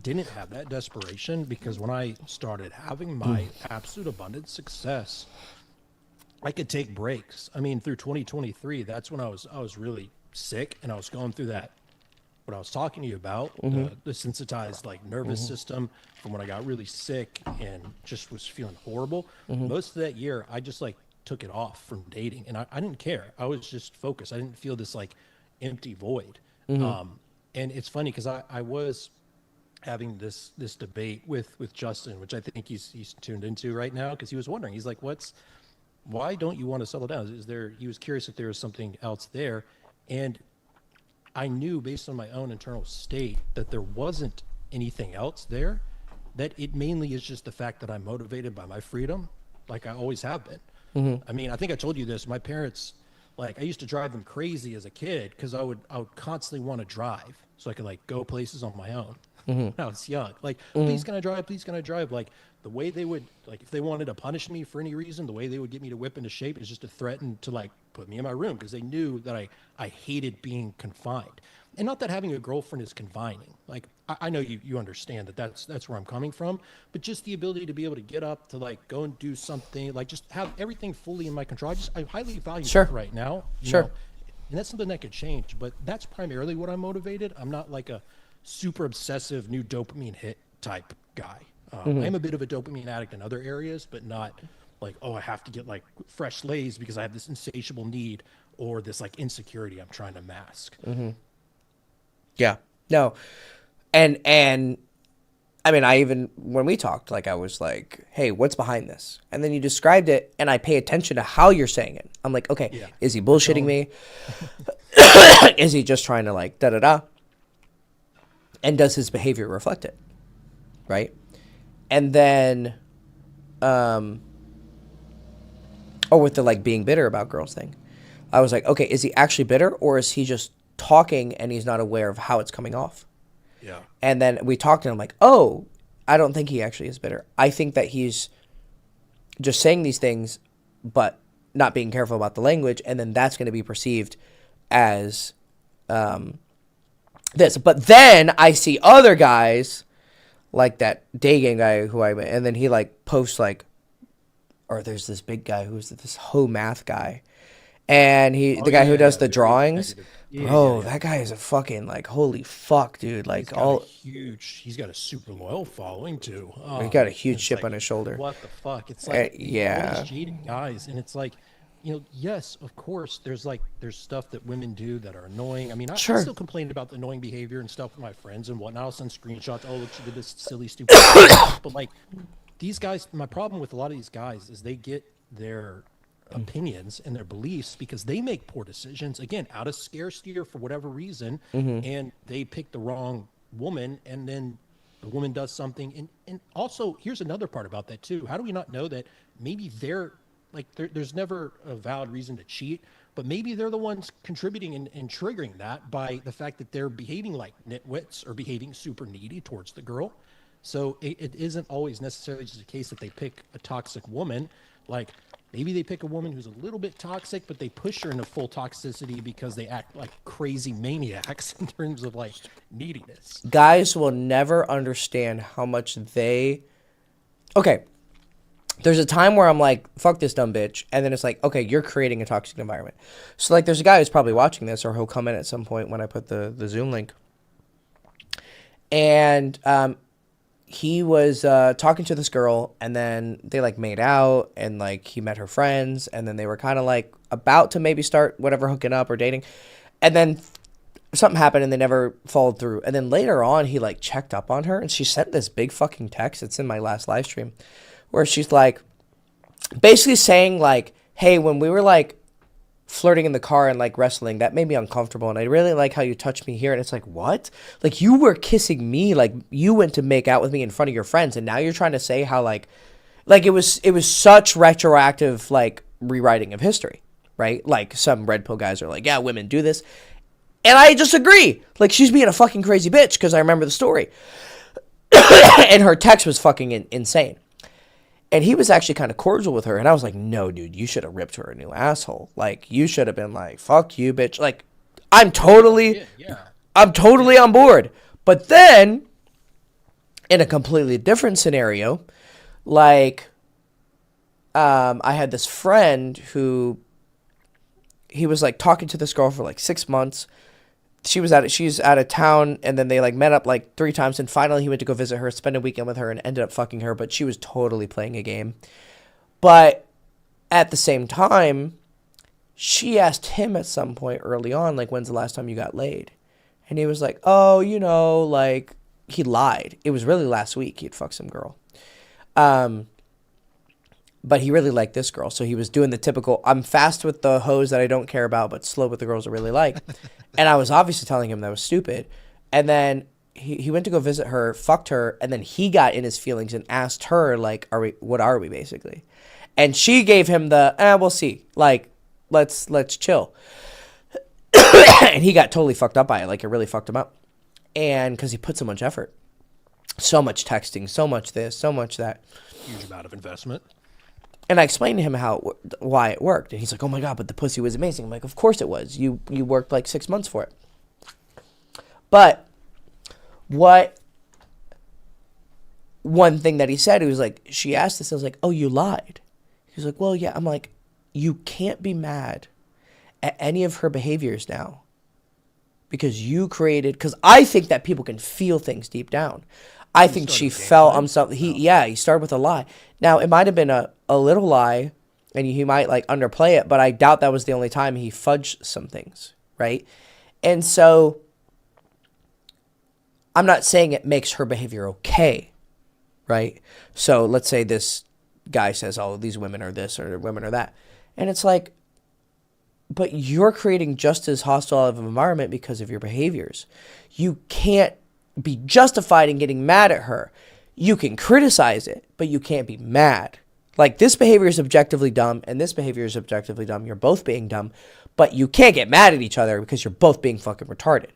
didn't have that desperation, because when I started having my absolute abundant success, I could take breaks. I mean, through 2023, that's when I was really sick, and I was going through that, what I was talking to you about, the sensitized like nervous system from when I got really sick and just was feeling horrible. Most of that year, I just like took it off from dating, and I didn't care. I was just focused. I didn't feel this like empty void. And it's funny because I was having this debate with Justin, which I think he's tuned into right now, because he was wondering, he's like, why don't you want to settle down? He was curious if there was something else there. And I knew based on my own internal state that there wasn't anything else there, that it mainly is just the fact that I'm motivated by my freedom, like I always have been. I mean, I think I told you this, my parents, like I used to drive them crazy as a kid because I would constantly want to drive so I could like go places on my own when I was young. Like, please can I drive? Please can I drive? Like the way they would, like if they wanted to punish me for any reason, the way they would get me to whip into shape is just to threaten to like put me in my room, because they knew that I hated being confined. And not that having a girlfriend is confining. Like I know you understand that's where I'm coming from, but just the ability to be able to get up to like go and do something, like just have everything fully in my control. I highly value that right now. You know? And that's something that could change, but that's primarily what I'm motivated. I'm not like a super obsessive new dopamine hit type guy. I'm a bit of a dopamine addict in other areas, but not like, oh, I have to get like fresh lays because I have this insatiable need or this like insecurity I'm trying to mask.
Yeah, no. And I mean, I even, when we talked, like, I was like, hey, what's behind this? And then you described it, and I pay attention to how you're saying it. I'm like, okay,
Yeah.
is he bullshitting me? Is he just trying to, like, da-da-da? And does his behavior reflect it? Right? And then, with the, like, being bitter about girls thing, I was like, okay, is he actually bitter, or is he just talking and he's not aware of how it's coming off?
Yeah.
And then we talked, and I'm like, oh, I don't think he actually is bitter. I think that he's just saying these things, but not being careful about the language, and then that's going to be perceived as this. But then I see other guys, like that day game guy who I met, and then he, like, posts, like, or there's this big guy who's this whole math guy. And the guy who does the drawings, bro, that guy is a fucking, like, holy fuck, dude. Like,
he's got a super loyal following too.
He got a huge chip on his shoulder.
What the fuck? It's like,
yeah,
all these cheating guys, and it's like, yes, of course, there's stuff that women do that are annoying. I mean, I still complain about the annoying behavior and stuff with my friends and whatnot. I'll send screenshots. Oh, look, she did this silly, stupid stuff. But, like, these guys, my problem with a lot of these guys is they get their opinions and their beliefs because they make poor decisions, again, out of scarcity or for whatever reason, and they pick the wrong woman, and then the woman does something. And also, here's another part about that too. How do we not know that maybe there's never a valid reason to cheat, but maybe they're the ones contributing and triggering that by the fact that they're behaving like nitwits or behaving super needy towards the girl. So it isn't always necessarily just a case that they pick a toxic woman. Like, maybe they pick a woman who's a little bit toxic, but they push her into full toxicity because they act like crazy maniacs in terms of, like, neediness.
Guys will never understand how much okay, there's a time where I'm like, fuck this dumb bitch, and then it's like, okay, you're creating a toxic environment. So, like, there's a guy who's probably watching this, or he'll come in at some point when I put the Zoom link, and he was talking to this girl, and then they, like, made out, and, like, he met her friends, and then they were kind of, like, about to maybe start whatever, hooking up or dating, and then something happened, and they never followed through. And then later on, he, like, checked up on her, and she sent this big fucking text. It's in my last live stream, where she's, like, basically saying, like, hey, when we were, like, flirting in the car and, like, wrestling, that made me uncomfortable, and I really like how you touched me here. And it's like, what? Like, you were kissing me, like, you went to make out with me in front of your friends, and now you're trying to say how, like it was such retroactive, like, rewriting of history, right? Like, some red pill guys are like, yeah, women do this, and I just agree. Like, she's being a fucking crazy bitch, because I remember the story. And her text was fucking insane. And he was actually kind of cordial with her. And I was like, no, dude, you should have ripped her a new asshole. Like, you should have been like, fuck you, bitch. Like, I'm totally on board. But then, in a completely different scenario, like, I had this friend who, he was, like, talking to this girl for, like, 6 months. She's out of town, and then they, like, met up, like, 3 times, and finally he went to go visit her, spend a weekend with her, and ended up fucking her, but she was totally playing a game. But at the same time, she asked him at some point early on, like, when's the last time you got laid? And he was like, oh, like, he lied. It was really last week he'd fucked some girl. But he really liked this girl, so he was doing the typical, I'm fast with the hoes that I don't care about, but slow with the girls I really like. And I was obviously telling him that was stupid. And then he went to go visit her, fucked her, and then he got in his feelings and asked her, like, what are we, basically? And she gave him the, we'll see. Like, let's chill. And he got totally fucked up by it. Like, it really fucked him up. And because he put so much effort. So much texting, so much this, so much that.
Huge amount of investment.
And I explained to him why it worked. And he's like, oh my God, but the pussy was amazing. I'm like, of course it was. You worked like 6 months for it. But one thing that he said, he was like, she asked this, I was like, oh, you lied. He was like, well, yeah. I'm like, you can't be mad at any of her behaviors now. Because because I think that people can feel things deep down. I think she fell on something. He started with a lie. Now, it might have been a little lie, and he might, like, underplay it, but I doubt that was the only time he fudged some things, right? And so I'm not saying it makes her behavior okay, right? So let's say this guy says, oh, these women are this or women are that. And it's like, but you're creating just as hostile of an environment because of your behaviors. You can't be justified in getting mad at her. You can criticize it, but you can't be mad. Like, this behavior is objectively dumb, and this behavior is objectively dumb. You're both being dumb, but you can't get mad at each other because you're both being fucking retarded.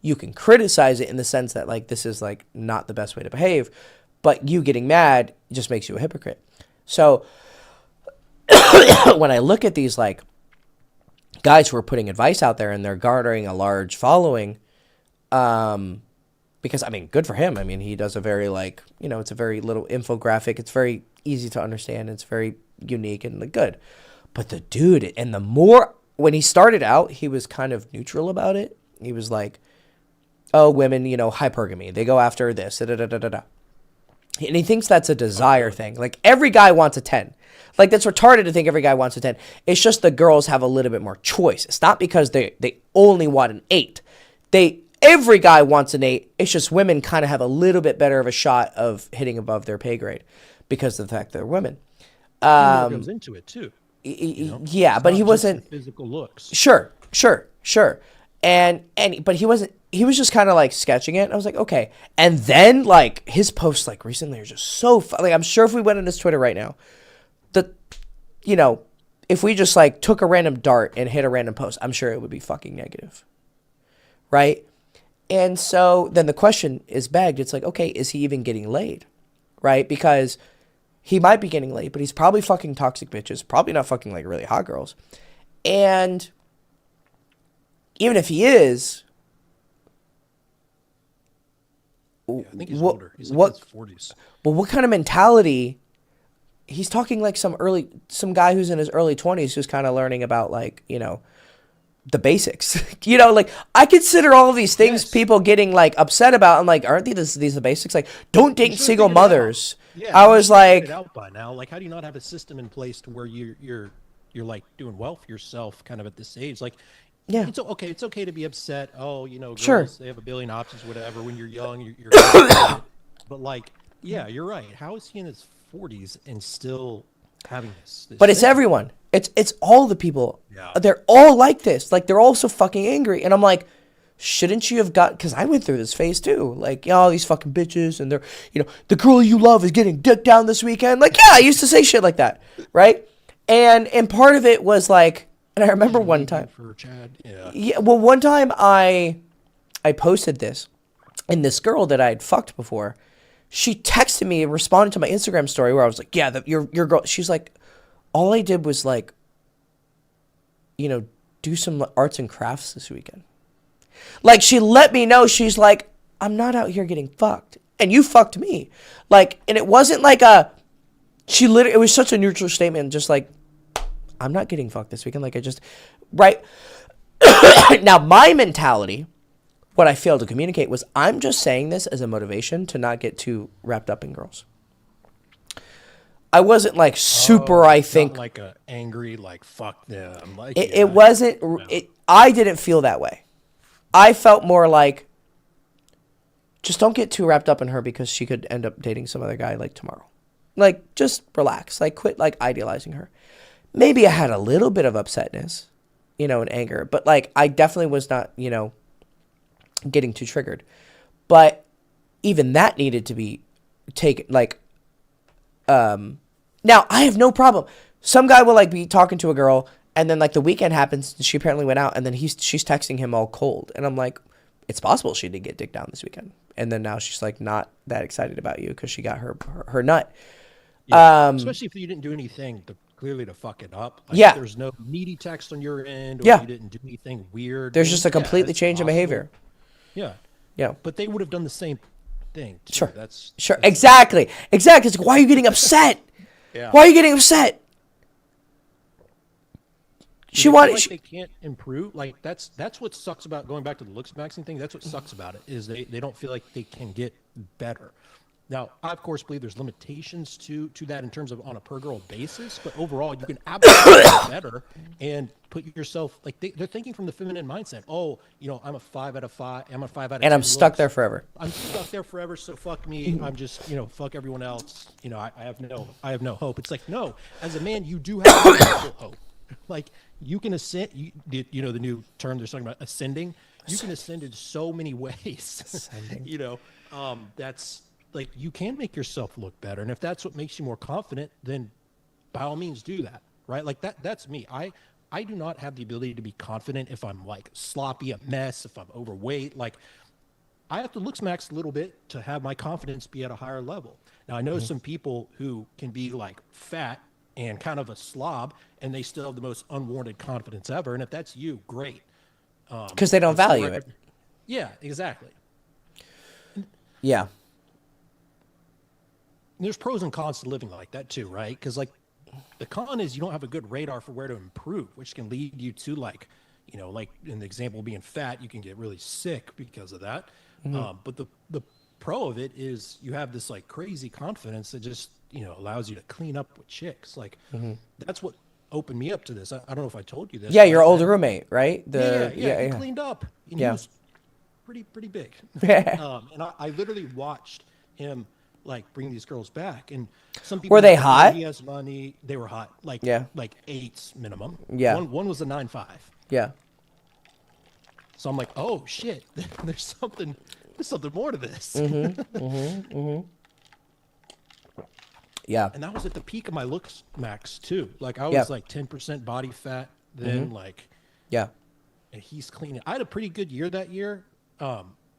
You can criticize it in the sense that, like, this is, like, not the best way to behave, but you getting mad just makes you a hypocrite. So, when I look at these, like, guys who are putting advice out there and they're garnering a large following, because, I mean, good for him. I mean, he does a very, like, you know, it's a very little infographic. It's very easy to understand. It's very unique and like, good. But the dude, and the more, when he started out, he was kind of neutral about it. He was like, oh, women, you know, hypergamy. They go after this, da-da-da-da-da. And he thinks that's a desire thing. Like, every guy wants a 10. Like, that's retarded to think every guy wants a 10. It's just the girls have a little bit more choice. It's not because they only want an 8. Every guy wants an 8. It's just women kind of have a little bit better of a shot of hitting above their pay grade because of the fact they're women.
Goes into it too. You know?
Yeah,
it's
but he
not just
wasn't
the physical looks.
Sure. But he was just kind of like sketching it. And I was like, okay. And then, like, his posts like recently are just so fun. Like, I'm sure if we went on his Twitter right now, you know, if we just like took a random dart and hit a random post, I'm sure it would be fucking negative. Right? And so then the question is begged. It's like, okay, is he even getting laid? Right? Because he might be getting laid, but he's probably fucking toxic bitches, probably not fucking like really hot girls. And even if he is,
I think he's older. He's like in his 40s.
Well, what kind of mentality? He's talking like some guy who's in his early 20s who's kind of learning about, like, you know, the basics. You know, like, I consider all of these things people getting like upset about. I'm like, aren't these the basics? Like, don't date single mothers.
Yeah,
I was like,
it out by now. Like, how do you not have a system in place to where you're like doing well for yourself kind of at this age? Like,
yeah,
it's okay to be upset. Oh, you know, girls,
sure,
they have a billion options, whatever. When you're young, you're but like, yeah, you're right. How is he in his 40s and still having this
but it's everyone. It's all the people.
Yeah.
They're all like this. Like, they're all so fucking angry. And I'm like, shouldn't you have because I went through this phase too. Like, you know, all these fucking bitches and they're, you know, the girl you love is getting dicked down this weekend. Like, yeah, I used to say shit like that. Right. And part of it was like, and I remember one time.
For Chad. Yeah.
Yeah. Well, one time I posted this, and this girl that I had fucked before, she texted me and responded to my Instagram story where I was like, yeah, your girl. She's like, all I did was, like, you know, do some arts and crafts this weekend. Like, she let me know, she's like, I'm not out here getting fucked. And you fucked me. Like, and it wasn't like it was such a neutral statement, just like, I'm not getting fucked this weekend. Like, right. Now, my mentality, what I failed to communicate was, I'm just saying this as a motivation to not get too wrapped up in girls. I wasn't like super, I think.
Not like a angry, like, fuck them. Like,
it wasn't, I didn't feel that way. I felt more like, just don't get too wrapped up in her because she could end up dating some other guy like tomorrow. Like, just relax. Like, quit like idealizing her. Maybe I had a little bit of upsetness, you know, and anger, but like, I definitely was not, you know, getting too triggered. But even that needed to be taken, like, now I have no problem. Some guy will like be talking to a girl and then like the weekend happens and she apparently went out and then she's texting him all cold. And I'm like, it's possible she did get dicked down this weekend. And then now she's like not that excited about you because she got her nut.
Yeah, especially if you didn't do anything clearly to fuck it up. Like,
yeah.
There's no needy text on your end, or
yeah.
you didn't do anything weird.
There's just a completely change in behavior.
Yeah.
Yeah.
But they would have done the same thing too.
Sure.
That's
exactly. It's like, why are you getting upset?
Yeah.
Why are you getting upset? She wanted.
Like they can't improve. Like that's what sucks about going back to the Looksmaxing thing. That's what sucks about it is they don't feel like they can get better. Now, I of course believe there's limitations to that in terms of on a per girl basis, but overall you can absolutely get better and put yourself like they're thinking from the feminine mindset. Oh, I'm a 5 out of 5. I'm a 5 out of 10.
And I'm stuck
looks.
there forever.
I'm stuck there forever. So fuck me. I'm just fuck everyone else. I have no hope. It's like no. As a man, you do have actual hope. Like you can ascend. The new term they're talking about ascending. You can ascend in so many ways.
Ascending.
That's like you can make yourself look better, and if that's what makes you more confident, then by all means do that, right? Like that's me. I do not have the ability to be confident if I'm like sloppy, a mess, if I'm overweight. Like I have to look max a little bit to have my confidence be at a higher level. Now I know some people who can be like fat and kind of a slob, and they still have the most unwarranted confidence ever. And if that's you, great.
Because they don't value it.
Yeah, exactly.
Yeah.
There's pros and cons to living like that too, right? Because like the con is you don't have a good radar for where to improve, which can lead you to like in the example being fat, you can get really sick because of that. But the pro of it is you have this like crazy confidence that just allows you to clean up with chicks. Like that's what opened me up to this. I don't know if I told you this.
Yeah, your older roommate, right?
He cleaned up. And he was pretty big. And I literally watched him like bring these girls back, and some people
were they hot?
He has money. They were hot, like 8s minimum.
Yeah,
one was a 9.5.
Yeah.
So I'm like, oh shit, there's something more to this.
Yeah.
And that was at the peak of my looks max too. Like I was like 10% body fat, then and he's clean. I had a pretty good year that year.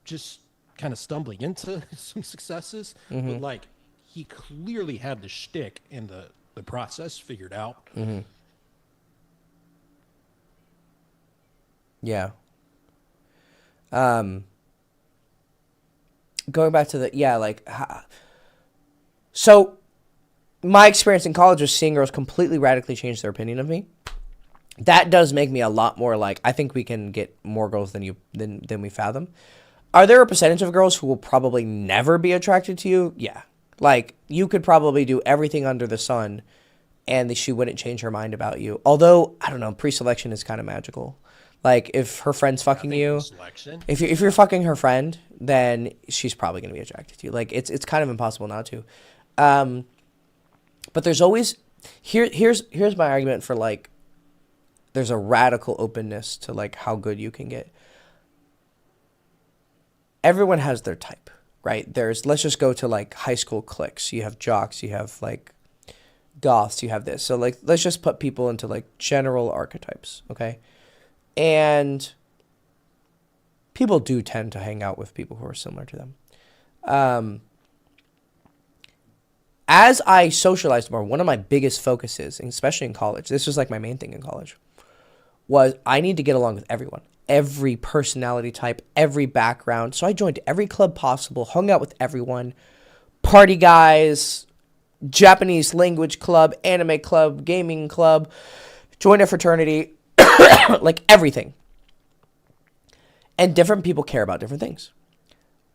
Just kind of stumbling into some successes, but like he clearly had the shtick and the process figured out.
Yeah. Going back to so my experience in college was seeing girls completely radically change their opinion of me. That does make me a lot more like, I think we can get more girls than we fathom. Are there a percentage of girls who will probably never be attracted to you? Yeah. Like, you could probably do everything under the sun and she wouldn't change her mind about you. Although, I don't know, pre-selection is kind of magical. Like, if her friend's fucking you, if you're fucking her friend, then she's probably going to be attracted to you. Like, it's kind of impossible not to. But there's always, here's my argument for, like, there's a radical openness to, like, how good you can get. Everyone has their type, right? Let's just go to like high school cliques. You have jocks, you have like goths, you have this. So like, let's just put people into like general archetypes, okay? And people do tend to hang out with people who are similar to them. As I socialized more, one of my biggest focuses, especially in college, this was like my main thing in college, was I need to get along with everyone. Every personality type, every background. So I joined every club possible, hung out with everyone, party guys, Japanese language club, anime club, gaming club, joined a fraternity, like everything. And different people care about different things.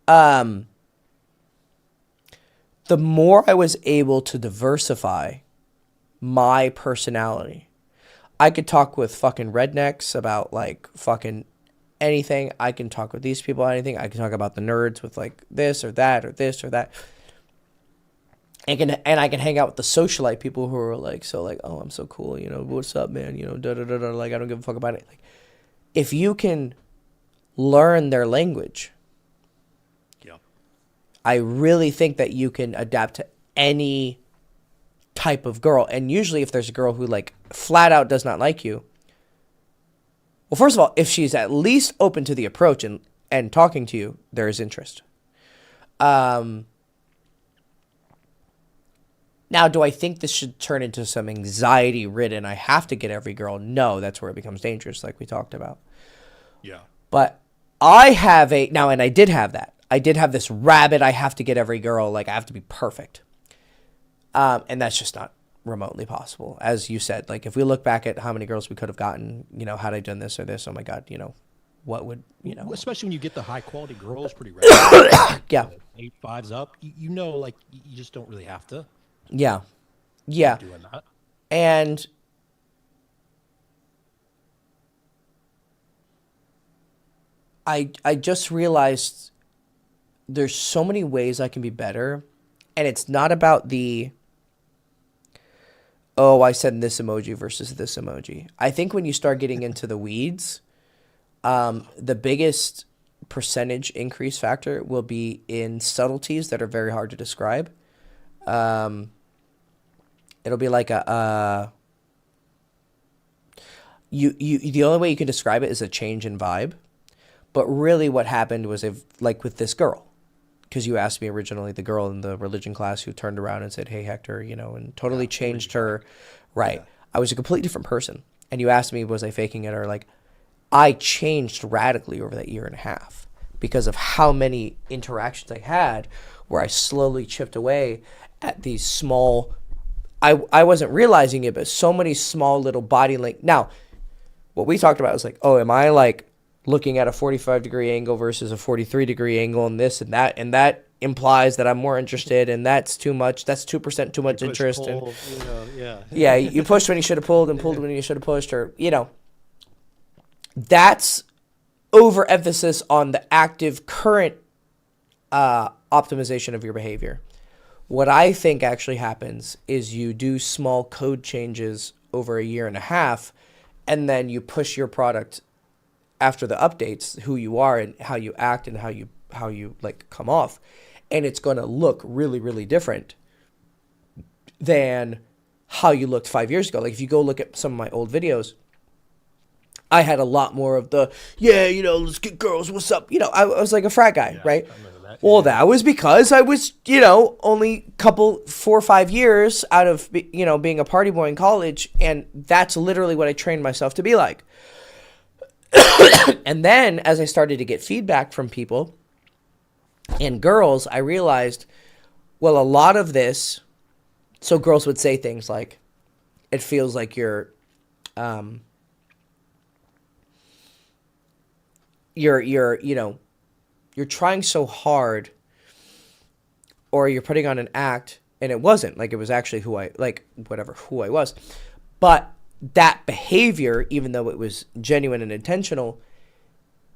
The more I was able to diversify my personality, I could talk with fucking rednecks about like fucking anything. I can talk with these people about anything. I can talk about the nerds with like this or that or this or that. And I can hang out with the socialite people who are like, so like, oh, I'm so cool, what's up, man, da da da da. Like, I don't give a fuck about it. Like, if you can learn their language, I really think that you can adapt to any type of girl. And usually if there's a girl who like flat out does not like you, well, first of all, if she's at least open to the approach and talking to you, there is interest. Now, do I think this should turn into some anxiety ridden, I have to get every girl? No, that's where it becomes dangerous, like we talked about.
Yeah.
But I have and I did have that. I did have this rabid, I have to get every girl, like I have to be perfect. And that's just not remotely possible. As you said, like if we look back at how many girls we could have gotten, had I done this or this, oh my God, what would,
Especially when you get the high quality girls pretty regularly.
yeah,
8.5s up, like you just don't really have to
yeah, yeah.
keep doing that.
And I just realized there's so many ways I can be better, and it's not about I said this emoji versus this emoji. I think when you start getting into the weeds, the biggest percentage increase factor will be in subtleties that are very hard to describe. It'll be like the only way you can describe it is a change in vibe. But really what happened was like with this girl, because you asked me originally, the girl in the religion class who turned around and said, hey, Hector, and totally changed her. Right. Yeah. I was a completely different person. And you asked me, was I faking it? Or like, I changed radically over that year and a half because of how many interactions I had where I slowly chipped away at these small, I wasn't realizing it, but so many small little body link. Now, what we talked about was like, am I like looking at a 45-degree angle versus a 43-degree angle and this and that implies that I'm more interested, and that's too much. That's 2% too much interest.
Pull,
yeah, you pushed when you should have pulled and pulled when you should have pushed, or that's overemphasis on the active current optimization of your behavior. What I think actually happens is you do small code changes over a year and a half, and then you push your product after the updates, who you are and how you act and how you like come off, and it's going to look really, really different than how you looked 5 years ago. Like if you go look at some of my old videos, I had a lot more of the, let's get girls, what's up? I was like a frat guy, right? Well, that was because I was, only 4 or 5 years out of, being a party boy in college, and that's literally what I trained myself to be like. And then as I started to get feedback from people and girls, I realized, well, a lot of this, so girls would say things like, it feels like you're trying so hard, or you're putting on an act, and it wasn't like, it was actually who I was. But that behavior, even though it was genuine and intentional,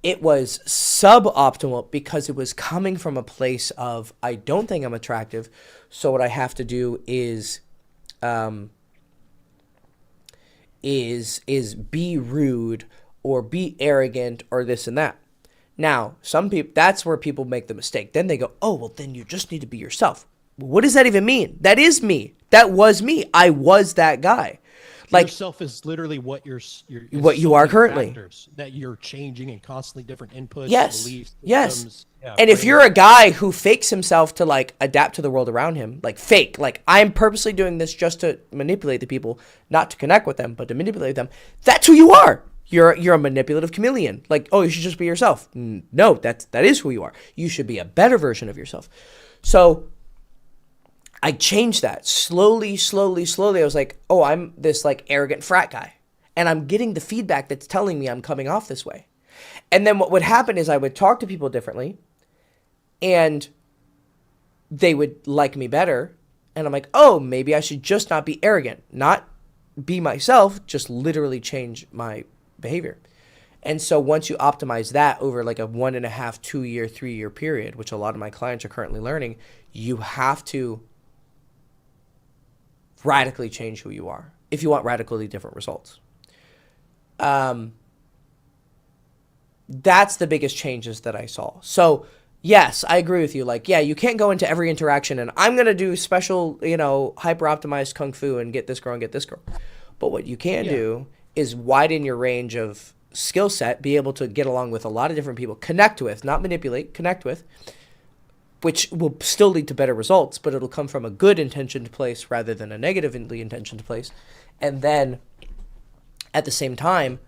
it was suboptimal because it was coming from a place of, I don't think I'm attractive, so what I have to do is be rude or be arrogant or this and that. Now, some people, that's where people make the mistake. Then they go, well, then you just need to be yourself. What does that even mean? That is me. That was me. I was that guy. Like,
yourself is literally what
what you are currently.
That you're changing and constantly different inputs.
Yes.
Beliefs,
yes. And if you're a guy who fakes himself to like adapt to the world around him, like fake, like I'm purposely doing this just to manipulate the people, not to connect with them, but to manipulate them. That's who you are. You're a manipulative chameleon. Like, you should just be yourself. No, that is who you are. You should be a better version of yourself. So I changed that slowly. I was like, I'm this like arrogant frat guy, and I'm getting the feedback that's telling me I'm coming off this way. And then what would happen is I would talk to people differently, and they would like me better. And I'm like, maybe I should just not be arrogant, not be myself, just literally change my behavior. And so once you optimize that over like a 1.5, 2 year, 3 year period, which a lot of my clients are currently learning, you have to radically change who you are if you want radically different results. That's the biggest changes that I saw. So yes, I agree with you. Like, you can't go into every interaction and I'm going to do special, hyper optimized Kung Fu and get this girl and get this girl. But what you can do is widen your range of skill set, be able to get along with a lot of different people, connect with, not manipulate, connect with, which will still lead to better results, but it'll come from a good intentioned place rather than a negatively intentioned place. And then at the same time,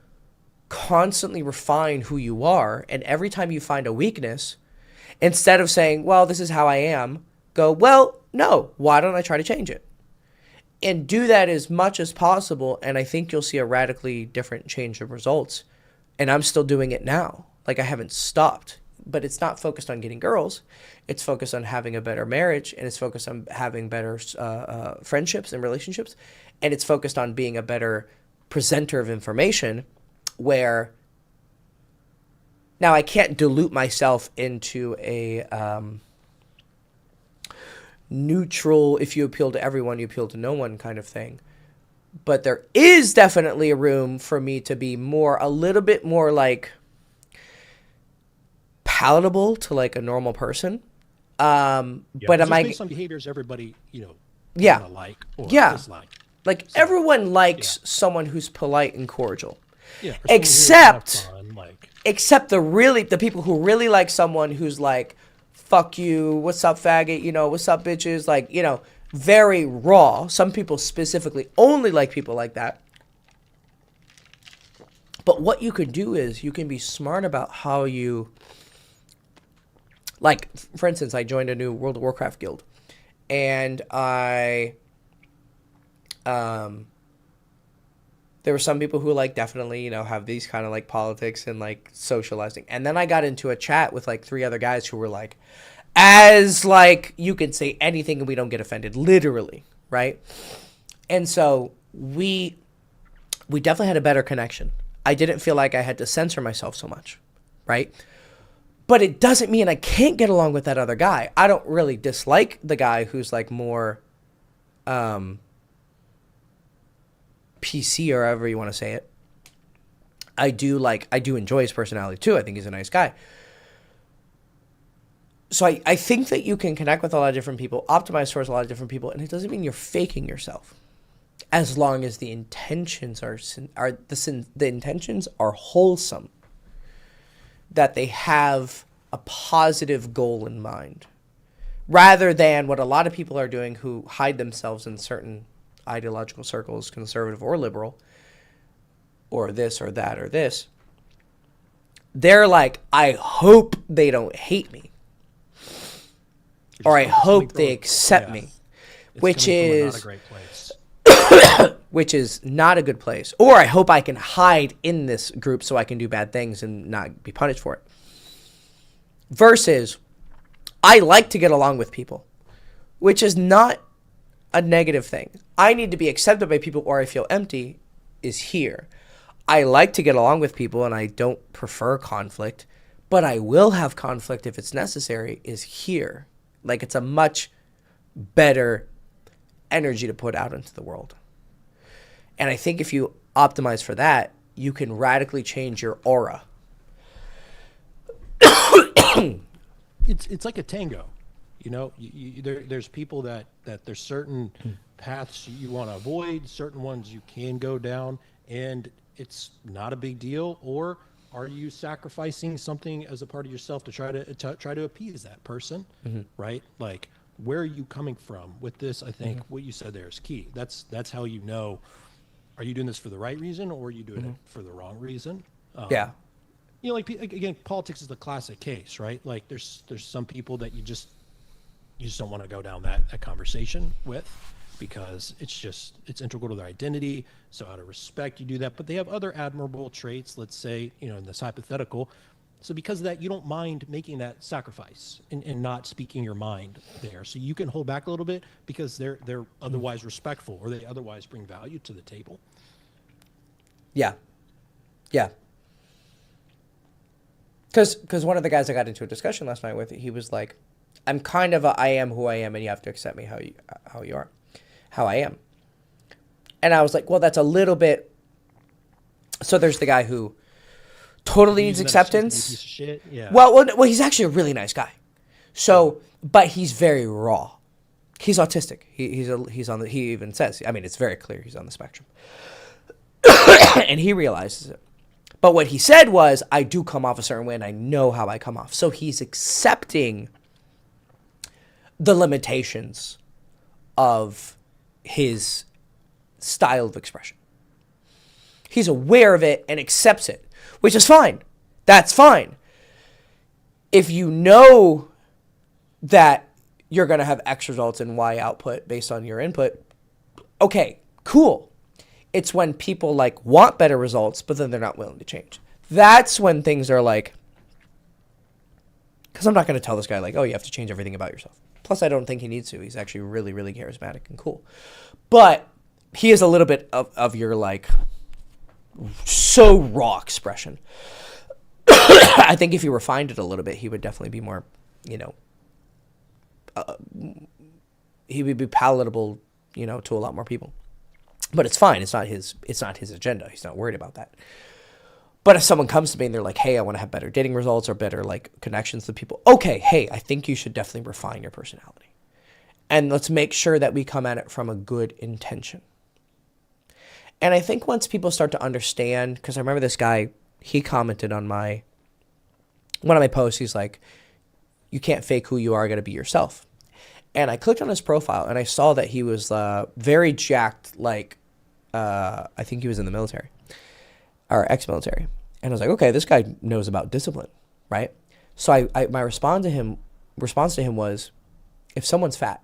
constantly refine who you are. And every time you find a weakness, instead of saying, well, this is how I am, go, well, no, why don't I try to change it? And do that as much as possible, and I think you'll see a radically different change of results. And I'm still doing it now. Like I haven't stopped, but it's not focused on getting girls. It's focused on having a better marriage, and it's focused on having better friendships and relationships, and it's focused on being a better presenter of information. Where now I can't dilute myself into a neutral, if you appeal to everyone, you appeal to no one kind of thing. But there is definitely a room for me to be a little bit more like palatable to like a normal person. But am I
based on behaviors everybody,
yeah,
like or
yeah,
dislike.
Like so, everyone likes someone who's polite and cordial.
Yeah,
except
fun, like
except the people who really like someone who's like, fuck you, what's up, faggot, what's up, bitches, like, very raw. Some people specifically only like people like that. But what you could do is you can be smart about how you, like, for instance, I joined a new World of Warcraft guild, and there were some people who like definitely, have these kind of like politics and like socializing. And then I got into a chat with like 3 other guys who were like, as like, you can say anything and we don't get offended, literally, right? And so we definitely had a better connection. I didn't feel like I had to censor myself so much, right? But it doesn't mean I can't get along with that other guy. I don't really dislike the guy who's like more PC or however you want to say it. I do enjoy his personality too. I think he's a nice guy. So I think that you can connect with a lot of different people, optimize towards a lot of different people, and it doesn't mean you're faking yourself, as long as the intentions the intentions are wholesome, that they have a positive goal in mind, rather than what a lot of people are doing who hide themselves in certain ideological circles, conservative or liberal, or this or that or this. They're like, I hope they don't hate me, or I hope they accept me, which is
not a great place.
which is not a good place. Or I hope I can hide in this group so I can do bad things and not be punished for it. Versus, I like to get along with people, which is not a negative thing. I need to be accepted by people or I feel empty is here. I like to get along with people and I don't prefer conflict, but I will have conflict if it's necessary is here. Like, it's a much better energy to put out into the world. And I think if you optimize for that, you can radically change your aura.
It's like a tango, there's people that there's certain paths you want to avoid, certain ones you can go down, and it's not a big deal. Or are you sacrificing something as a part of yourself to try to appease that person, right? Like, where are you coming from with this? I think what you said there is key. That's how you know, are you doing this for the right reason or are you doing it for the wrong reason?
Yeah.
Like, again, politics is the classic case, right? Like, there's some people that you just don't want to go down that conversation with, because it's integral to their identity. So out of respect, you do that. But they have other admirable traits, let's say, in this hypothetical. So because of that, you don't mind making that sacrifice and not speaking your mind there. So you can hold back a little bit because they're otherwise respectful, or they otherwise bring value to the table.
Yeah. Yeah. Because one of the guys I got into a discussion last night with, he was like, I'm kind of I am who I am, and you have to accept me how I am. And I was like, well, that's a little bit. So there's the guy who totally needs acceptance.
Piece of shit. Yeah.
Well, he's actually a really nice guy. So, but he's very raw. He's autistic. He even says, I mean, it's very clear he's on the spectrum, and he realizes it. But what he said was, I do come off a certain way and I know how I come off. So he's accepting the limitations of his style of expression. He's aware of it and accepts it, which is fine. That's fine. If you know that you're going to have X results and Y output based on your input, okay, cool. It's when people like want better results, but then they're not willing to change. That's when things are like Because I'm not going to tell this guy, like, oh, you have to change everything about yourself. Plus, I don't think he needs to. He's actually really, really charismatic and cool. But he is a little bit of your, like, so raw expression. I think if he refined it a little bit, he would definitely be more, he would be palatable, to a lot more people. But it's fine. It's not his agenda. He's not worried about that. But if someone comes to me and they're like, hey, I want to have better dating results or better, like, connections to people. Okay, hey, I think you should definitely refine your personality. And let's make sure that we come at it from a good intention. And I think once people start to understand, because I remember this guy, he commented on one of my posts. He's like, you can't fake who you are, got to be yourself. And I clicked on his profile and I saw that he was very jacked, like, I think he was in the military or ex-military. And I was like, okay, this guy knows about discipline, right? So my response to him was, if someone's fat,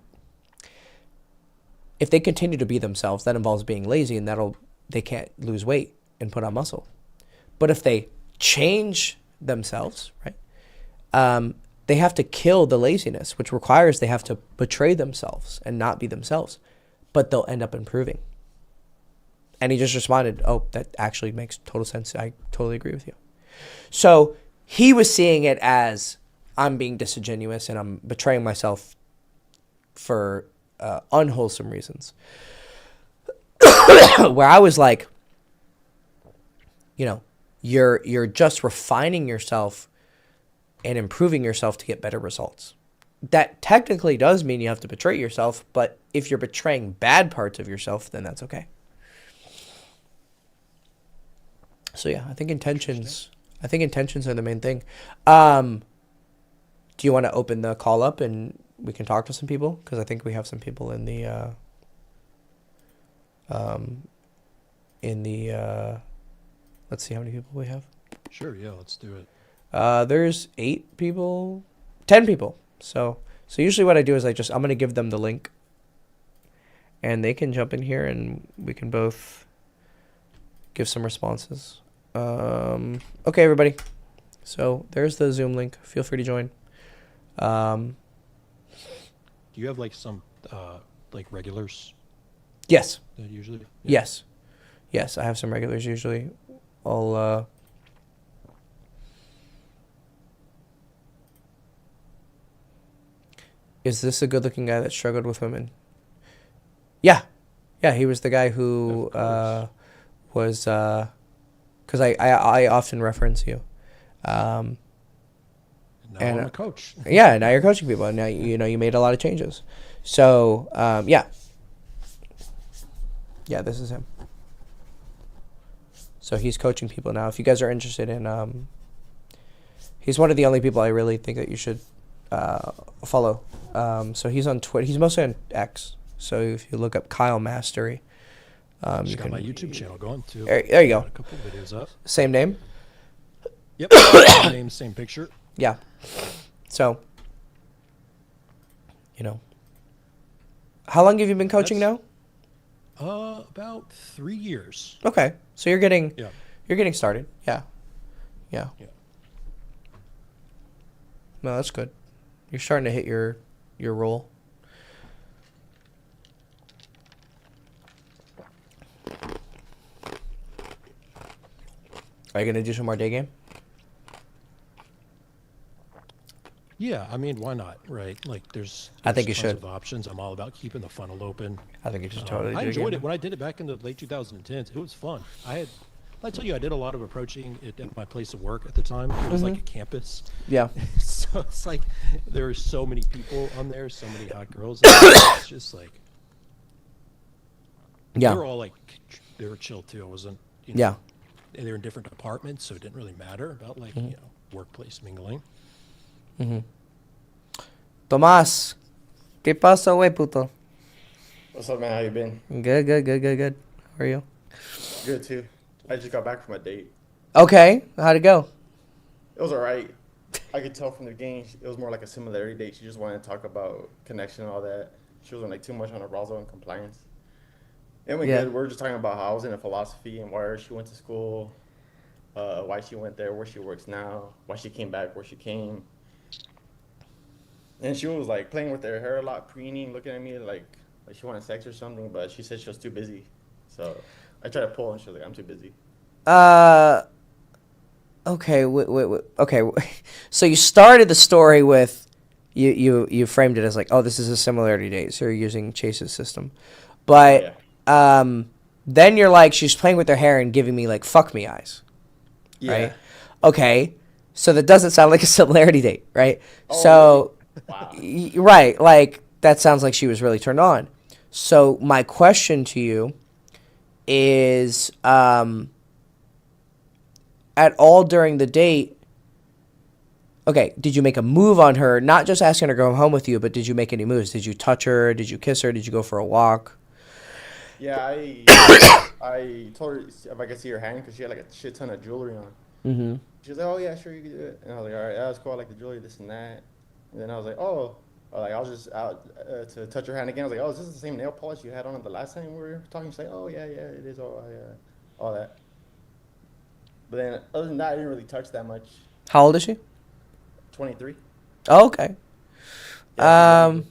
if they continue to be themselves, that involves being lazy, and they can't lose weight and put on muscle. But if they change themselves, right, they have to kill the laziness, which requires they have to betray themselves and not be themselves, but they'll end up improving. And he just responded, oh, that actually makes total sense. I totally agree with you. So he was seeing it as, I'm being disingenuous and I'm betraying myself for unwholesome reasons. Where I was like, you're just refining yourself and improving yourself to get better results. That technically does mean you have to betray yourself, but if you're betraying bad parts of yourself, then that's okay. So yeah, I think intentions are the main thing. Do you want to open the call up and we can talk to some people? Because I think we have some people in the let's see how many people we have.
Sure, yeah, let's do it.
There's 10 people. So usually what I do is I'm going to give them the link and they can jump in here and we can both give some responses. Okay, everybody. So there's the Zoom link. Feel free to join.
Do you have like some like regulars?
Yes.
That usually?
Yeah. Yes, I have some regulars usually. Is this a good-looking guy that struggled with women? Yeah, he was the guy who was because I often reference you.
Now I'm a coach.
Yeah, now you're coaching people, and now you made a lot of changes. So yeah, this is him. So he's coaching people now. If you guys are interested in, he's one of the only people I really think that you should follow. So he's on Twitter. He's mostly on X. So if you look up Kyle Mastery,
you got my YouTube channel going too.
There you go.
Got a couple videos up.
Same name.
Yep. Same name, same picture.
Yeah. So, how long have you been coaching now?
About 3 years.
Okay, so you're getting started. Yeah. No, that's good. You're starting to hit your role. Are you gonna do some more day game?
Yeah, I mean, why not, right? Like, there's
I think you
tons
should.
of options. I'm all about keeping the funnel open.
I think you should totally do
I
it
enjoyed
again.
it when I did it back in the late 2010s. It was fun. I tell you, I did a lot of approaching at my place of work at the time. It was like a campus.
Yeah.
So it's like there were so many people on there, so many hot girls. It's just like,
Yeah.
they were all like, they were chill too. I wasn't,
Yeah.
they were in different departments, so it didn't really matter about like, workplace mingling.
Tomás, ¿qué pasa, güey, puto?
What's up, man? How you been?
Good. How are you?
Good too. I just got back from a date.
Okay, how'd it go?
It was alright. I could tell from the game it was more like a similarity date. She just wanted to talk about connection and all that. She wasn't like too much on arousal and compliance. And we good. We were just talking about how I was into philosophy and where she went to school, why she went there, where she works now, why she came back, where she came. And she was like playing with her hair a lot, preening, looking at me like she wanted sex or something, but she said she was too busy. So I tried to pull, and she was like, "I'm too busy."
Uh, okay, wait. Okay, so you started the story with, you framed it as like, oh, this is a similarity date, so you're using Chase's system,
Oh
but
yeah,
then you're like, she's playing with her hair and giving me like fuck me eyes,
yeah.
right? Okay, so that doesn't sound like a similarity date, right?
Oh really?
So,
Wow.
right, like that sounds like she was really turned on. So my question to you is, at all during the date, okay, did you make a move on her? Not just asking her to go home with you, but did you make any moves? Did you touch her? Did you kiss her? Did you go for a walk?
Yeah, I told her if I could see her hand because she had like a shit ton of jewelry on.
Mm-hmm.
She was like, "Oh yeah, sure you can do it." And I was like, "All right, that was cool. I like the jewelry, this and that." And then I was like, "Oh." Like I was just out to touch her hand again. I was like, "Oh, is this the same nail polish you had on it the last time we were talking?" She's like, "Oh yeah, yeah, it is. Oh yeah, all that." But then other than that, I didn't really touch that much.
How old is she?
23.
Oh, okay.
Yeah, she's younger.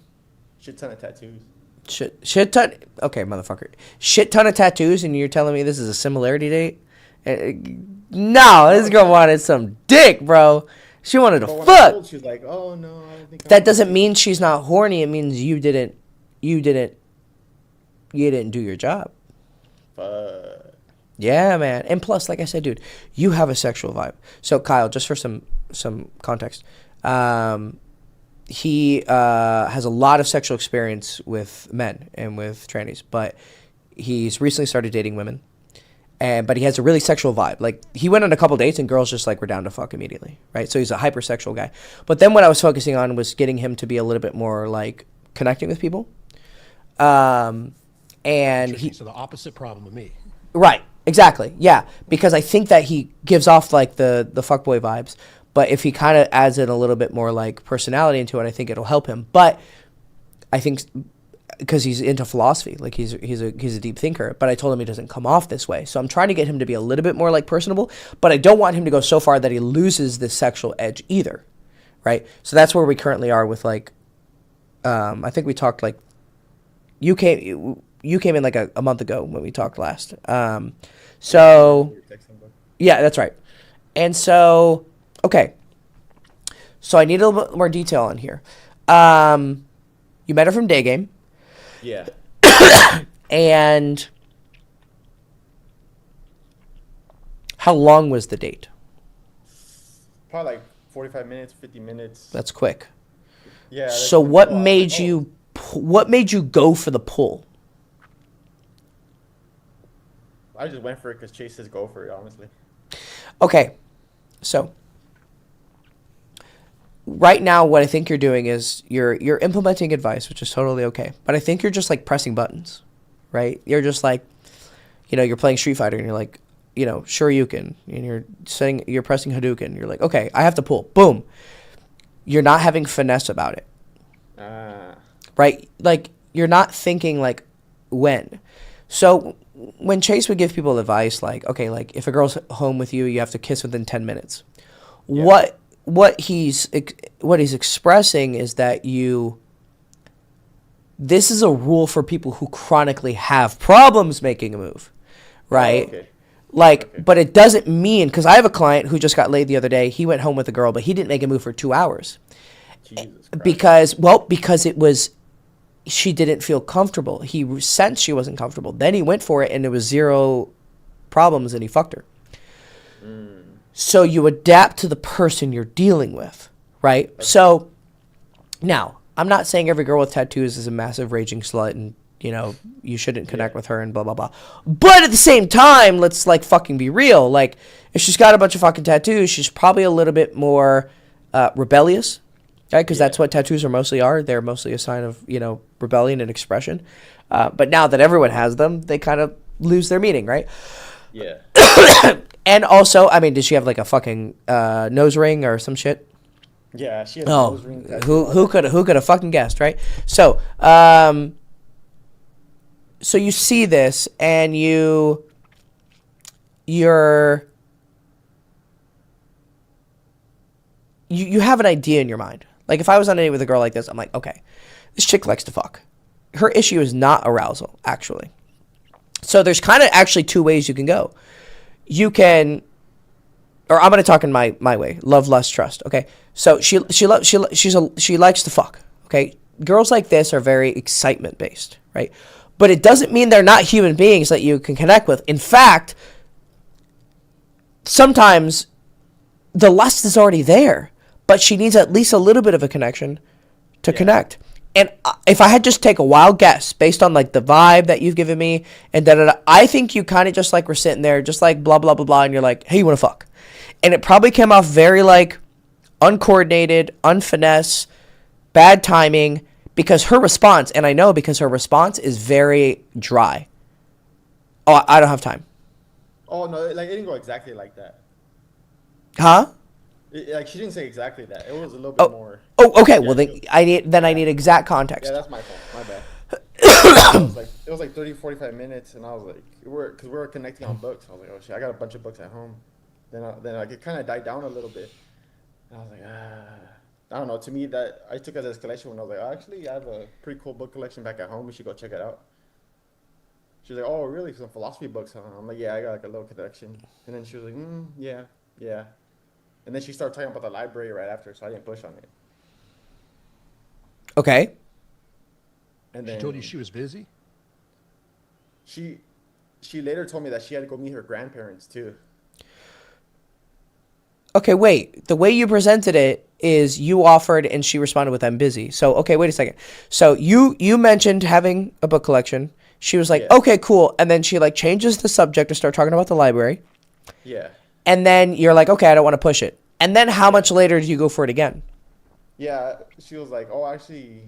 Shit ton of tattoos.
Shit ton. Okay, motherfucker. Shit ton of tattoos, and you're telling me this is a similarity date? No, this
No,
girl wanted some dick, bro. She wanted to
but when I
fuck.
told, she was like, "Oh no, I don't think I
That
want
doesn't
to."
mean she's not horny. It means you didn't do your job. Yeah, man. And plus, like I said, dude, you have a sexual vibe. So Kyle, just for some context, he has a lot of sexual experience with men and with trannies, but he's recently started dating women. But he has a really sexual vibe. Like he went on a couple dates and girls just like were down to fuck immediately, right? So he's a hypersexual guy. But then what I was focusing on was getting him to be a little bit more like connecting with people. And
Interesting.
he
So the opposite problem with me.
Right. Exactly. Yeah. Because I think that he gives off like the fuckboy vibes, but if he kind of adds in a little bit more like personality into it, I think it'll help him. But I think because he's into philosophy, like he's a deep thinker. But I told him he doesn't come off this way, so I'm trying to get him to be a little bit more like personable. But I don't want him to go so far that he loses this sexual edge either, right? So that's where we currently are with like, I think we talked like you came in like a month ago when we talked last. So yeah, that's right. And so okay, so I need a little bit more detail on here. You met her from day game.
Yeah.
And how long was the date?
Probably like 45 minutes, 50 minutes.
That's quick.
Yeah.
So what made you go for the pull?
I just went for it because Chase says go for it, honestly.
Okay. So right now what I think you're doing is you're implementing advice, which is totally okay. But I think you're just like pressing buttons, right? You're just like, you're playing Street Fighter and you're like, Shoryuken, and you're pressing Hadouken. You're like, okay, I have to pull. Boom. You're not having finesse about it. Right? Like you're not thinking like when. So when Chase would give people advice like, okay, like if a girl's home with you, you have to kiss within 10 minutes. Yeah. What he's expressing is that this is a rule for people who chronically have problems making a move, right?
Oh, okay.
But it doesn't mean, because I have a client who just got laid the other day. He went home with a girl, but he didn't make a move for 2 hours.
Jesus Christ.
Because she didn't feel comfortable. He sensed she wasn't comfortable. Then he went for it, and there was zero problems, and he fucked her. So you adapt to the person you're dealing with, right? Okay. So now, I'm not saying every girl with tattoos is a massive raging slut and, you shouldn't connect with her and blah, blah, blah. But at the same time, let's, like, fucking be real. Like, if she's got a bunch of fucking tattoos, she's probably a little bit more rebellious, right? Because that's what tattoos mostly are. They're mostly a sign of, rebellion and expression. But now that everyone has them, they kind of lose their meaning, right?
Yeah.
And also, I mean, did she have like a fucking nose ring or some shit?
Yeah, she has a nose ring.
Who could have fucking guessed, right? So, so you see this, and you have an idea in your mind. Like, if I was on a date with a girl like this, I'm like, okay, this chick likes to fuck. Her issue is not arousal, actually. So there's kind of actually two ways you can go. You can, or I'm going to talk in my way. Love, lust, trust. Okay. So she likes to fuck. Okay. Girls like this are very excitement based, right? But it doesn't mean they're not human beings that you can connect with. In fact, sometimes the lust is already there, but she needs at least a little bit of a connection to connect. And if I had just take a wild guess based on like the vibe that you've given me and I think you kind of just like were sitting there just like blah, blah, blah, blah. And you're like, hey, you want to fuck? And it probably came off very like uncoordinated, unfinesse, bad timing because her response, and I know because her response is very dry. Oh, I don't have time.
Oh, no, like, it didn't go exactly like that.
Huh?
Like, she didn't say exactly that. It was a little bit more.
Oh, okay. Well, then I need exact context.
Yeah, that's my fault. My bad. It was like 30, 45 minutes, and I was like, because we were connecting on books. I was like, oh, shit, I got a bunch of books at home. Then like, it kind of died down a little bit. And I was like, I don't know. To me, that I took it as escalation when I was like, oh, actually, I have a pretty cool book collection back at home. We should go check it out. She's like, oh, really? Some philosophy books, huh? I'm like, yeah, I got like a little collection. And then she was like, yeah. And then she started talking about the library right after, so I didn't push on it.
Okay.
And then
She told you she was busy?
She later told me that she had to go meet her grandparents too.
Okay, wait. The way you presented it is you offered and she responded with I'm busy. So, okay, wait a second. So you mentioned having a book collection. She was like, okay, cool. And then she like changes the subject to start talking about the library.
Yeah.
And then you're like, okay, I don't want to push it. And then how much later do you go for it again?
Yeah, she was like, oh, actually,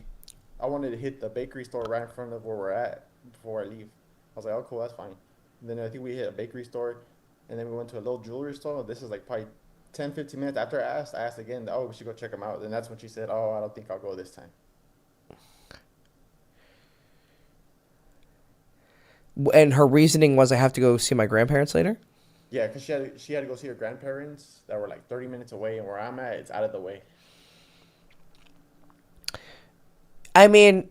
I wanted to hit the bakery store right in front of where we're at before I leave. I was like, oh, cool, that's fine. And then I think we hit a bakery store, and then we went to a little jewelry store. This is like probably 10, 15 minutes after I asked again, oh, we should go check them out. Then that's when she said, oh, I don't think I'll go this time.
And her reasoning was I have to go see my grandparents later?
Yeah, because she had to go see her grandparents that were like 30 minutes away, and where I'm at, it's out of the way.
I mean,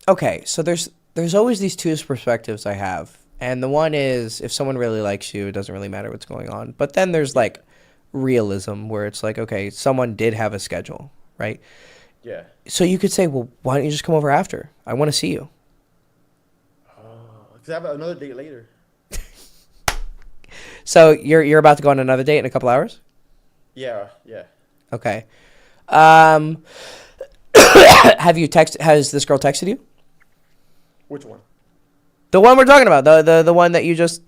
okay, so there's always these two perspectives I have. And the one is if someone really likes you, it doesn't really matter what's going on. But then there's like realism where it's like, okay, someone did have a schedule, right?
Yeah.
So you could say, well, why don't you just come over after? I want to see you.
Because I have another date later.
So you're about to go on another date in a couple hours?
Yeah.
Okay. Has this girl texted you?
Which one?
The one we're talking about, the one that you just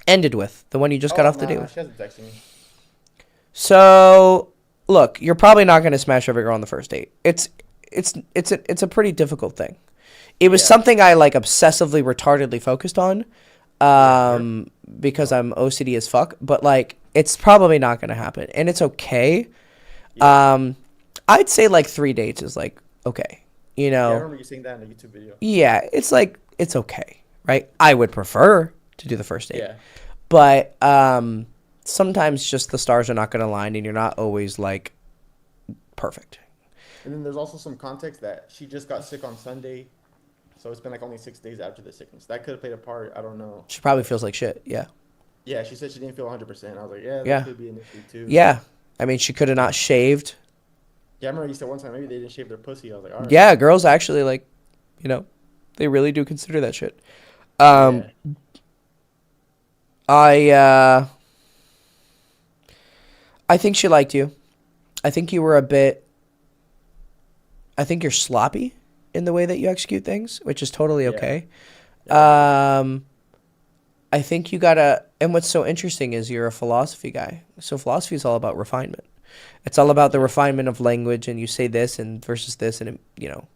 ended with, the one you just got off the date with.
She hasn't texted me.
So, look, you're probably not going to smash every girl on the first date. It's a pretty difficult thing. It was something I like obsessively, retardedly focused on, because I'm OCD as fuck. But like, it's probably not going to happen, and it's okay. Yeah. I'd say like 3 dates is like okay, you know.
Yeah, I remember you saying that in a YouTube video.
Yeah, it's like it's okay, right? I would prefer to do the first date.
Yeah.
But sometimes just the stars are not going to align, and you're not always like perfect.
And then there's also some context that she just got sick on Sunday, so it's been like only 6 days after the sickness. That could have played a part. I don't know.
She probably feels like shit. Yeah.
Yeah, she said she didn't feel 100%. I was like, that could be an issue too.
Yeah. I mean, she could have not shaved.
Yeah, I remember you said one time maybe they didn't shave their pussy. I was like, all right.
Yeah, girls actually like, you know, they really do consider that shit. I think she liked you. I think you were I think you're sloppy in the way that you execute things, which is totally okay. Yeah. I think you gotta, and what's so interesting is you're a philosophy guy. So philosophy is all about refinement. It's all about the refinement of language, and you say this and versus this, and it, you know.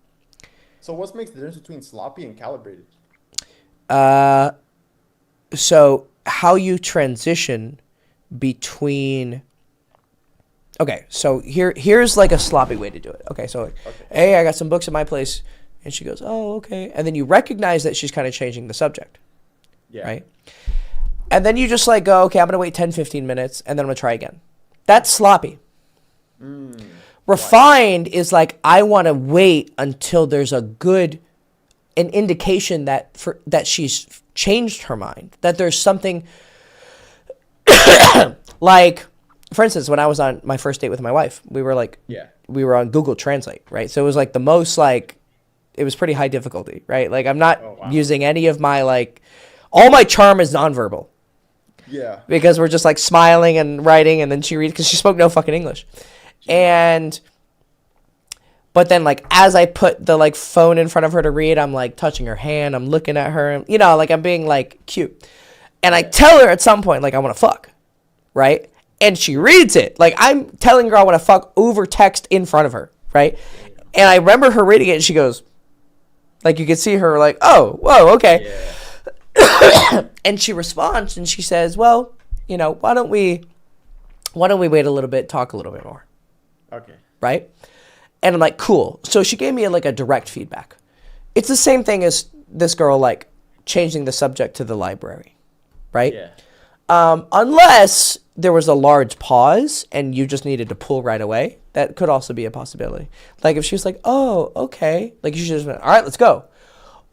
So what makes the difference between sloppy and calibrated?
So how you transition between. Okay, so here's like a sloppy way to do it. Okay, so hey, I got some books at my place, and she goes, oh, okay, and then you recognize that she's kind of changing the subject. Yeah. Right? And then you just like go, okay, I'm going to wait 10, 15 minutes, and then I'm going to try again. That's sloppy. Refined is like, I want to wait until there's an indication that she's changed her mind, that there's something like, for instance, when I was on my first date with my wife, we were on Google Translate, right? So it was like the most like, it was pretty high difficulty, right? Like I'm not using any of my like, all my charm is nonverbal.
Yeah.
Because we're just like smiling and writing, and then she reads, because she spoke no fucking English. But then like as I put the like phone in front of her to read, I'm like touching her hand, I'm looking at her, you know, like I'm being like cute. And I tell her at some point, like, I want to fuck, right? And she reads it. Like I'm telling her I want to fuck over text in front of her, right? And I remember her reading it, and she goes, like you could see her like, oh, whoa, okay. Yeah. And she responds and she says, well, you know, why don't we wait a little bit, talk a little bit more.
Okay.
Right? And I'm like, cool. So she gave me like a direct feedback. It's the same thing as this girl like changing the subject to the library, right?
Yeah.
Unless there was a large pause and you just needed to pull right away. That could also be a possibility. Like if she was like, oh, okay. Like you should just went, all right, let's go.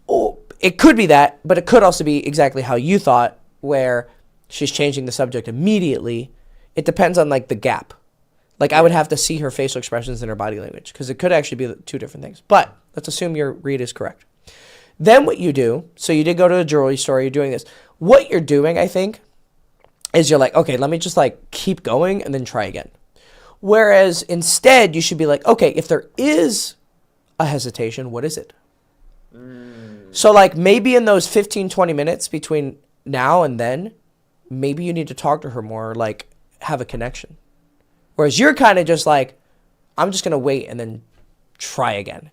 Oh, it could be that, but it could also be exactly how you thought, where she's changing the subject immediately. It depends on like the gap. Like I would have to see her facial expressions and her body language, because it could actually be two different things. But let's assume your read is correct. Then what you do, so you did go to a jewelry store, you're doing this. What you're doing, I think, is you're like, okay, let me just like keep going and then try again. Whereas instead you should be like, okay, if there is a hesitation, what is it? So like maybe in those 15, 20 minutes between now and then, maybe you need to talk to her more, like have a connection. Whereas you're kind of just like, I'm just going to wait and then try again.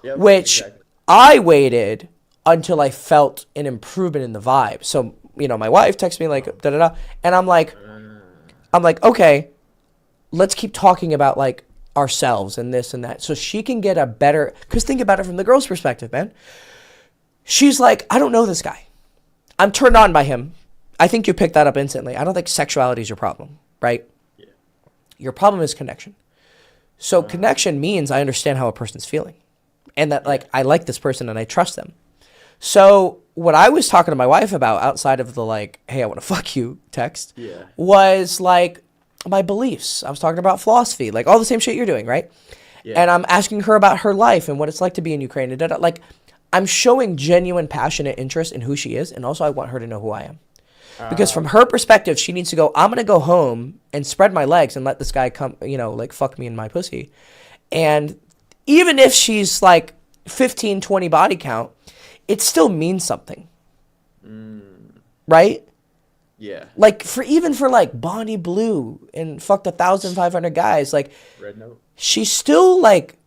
Yep, which exactly. I waited until I felt an improvement in the vibe. So, you know, my wife texts me like, da-da-da. And I'm like, okay, let's keep talking about like ourselves and this and that. So she can get a better, because think about it from the girl's perspective, man. She's like, I don't know this guy. I'm turned on by him. I think you picked that up instantly. I don't think sexuality is your problem, right? Yeah. Your problem is connection. So connection means I understand how a person's feeling, and that like I like this person and I trust them. So what I was talking to my wife about outside of the like, hey, I want to fuck you text, was like my beliefs. I was talking about philosophy, like all the same shit you're doing, right? Yeah. And I'm asking her about her life and what it's like to be in Ukraine. And like I'm showing genuine, passionate interest in who she is, and also I want her to know who I am. Because from her perspective, she needs to go, I'm going to go home and spread my legs and let this guy come, you know, like fuck me in my pussy. And even if she's like 15, 20 body count, it still means something. Right?
Yeah.
Like for like Bonnie Blue and fucked 1,500 guys, like
Red Note.
She's still like,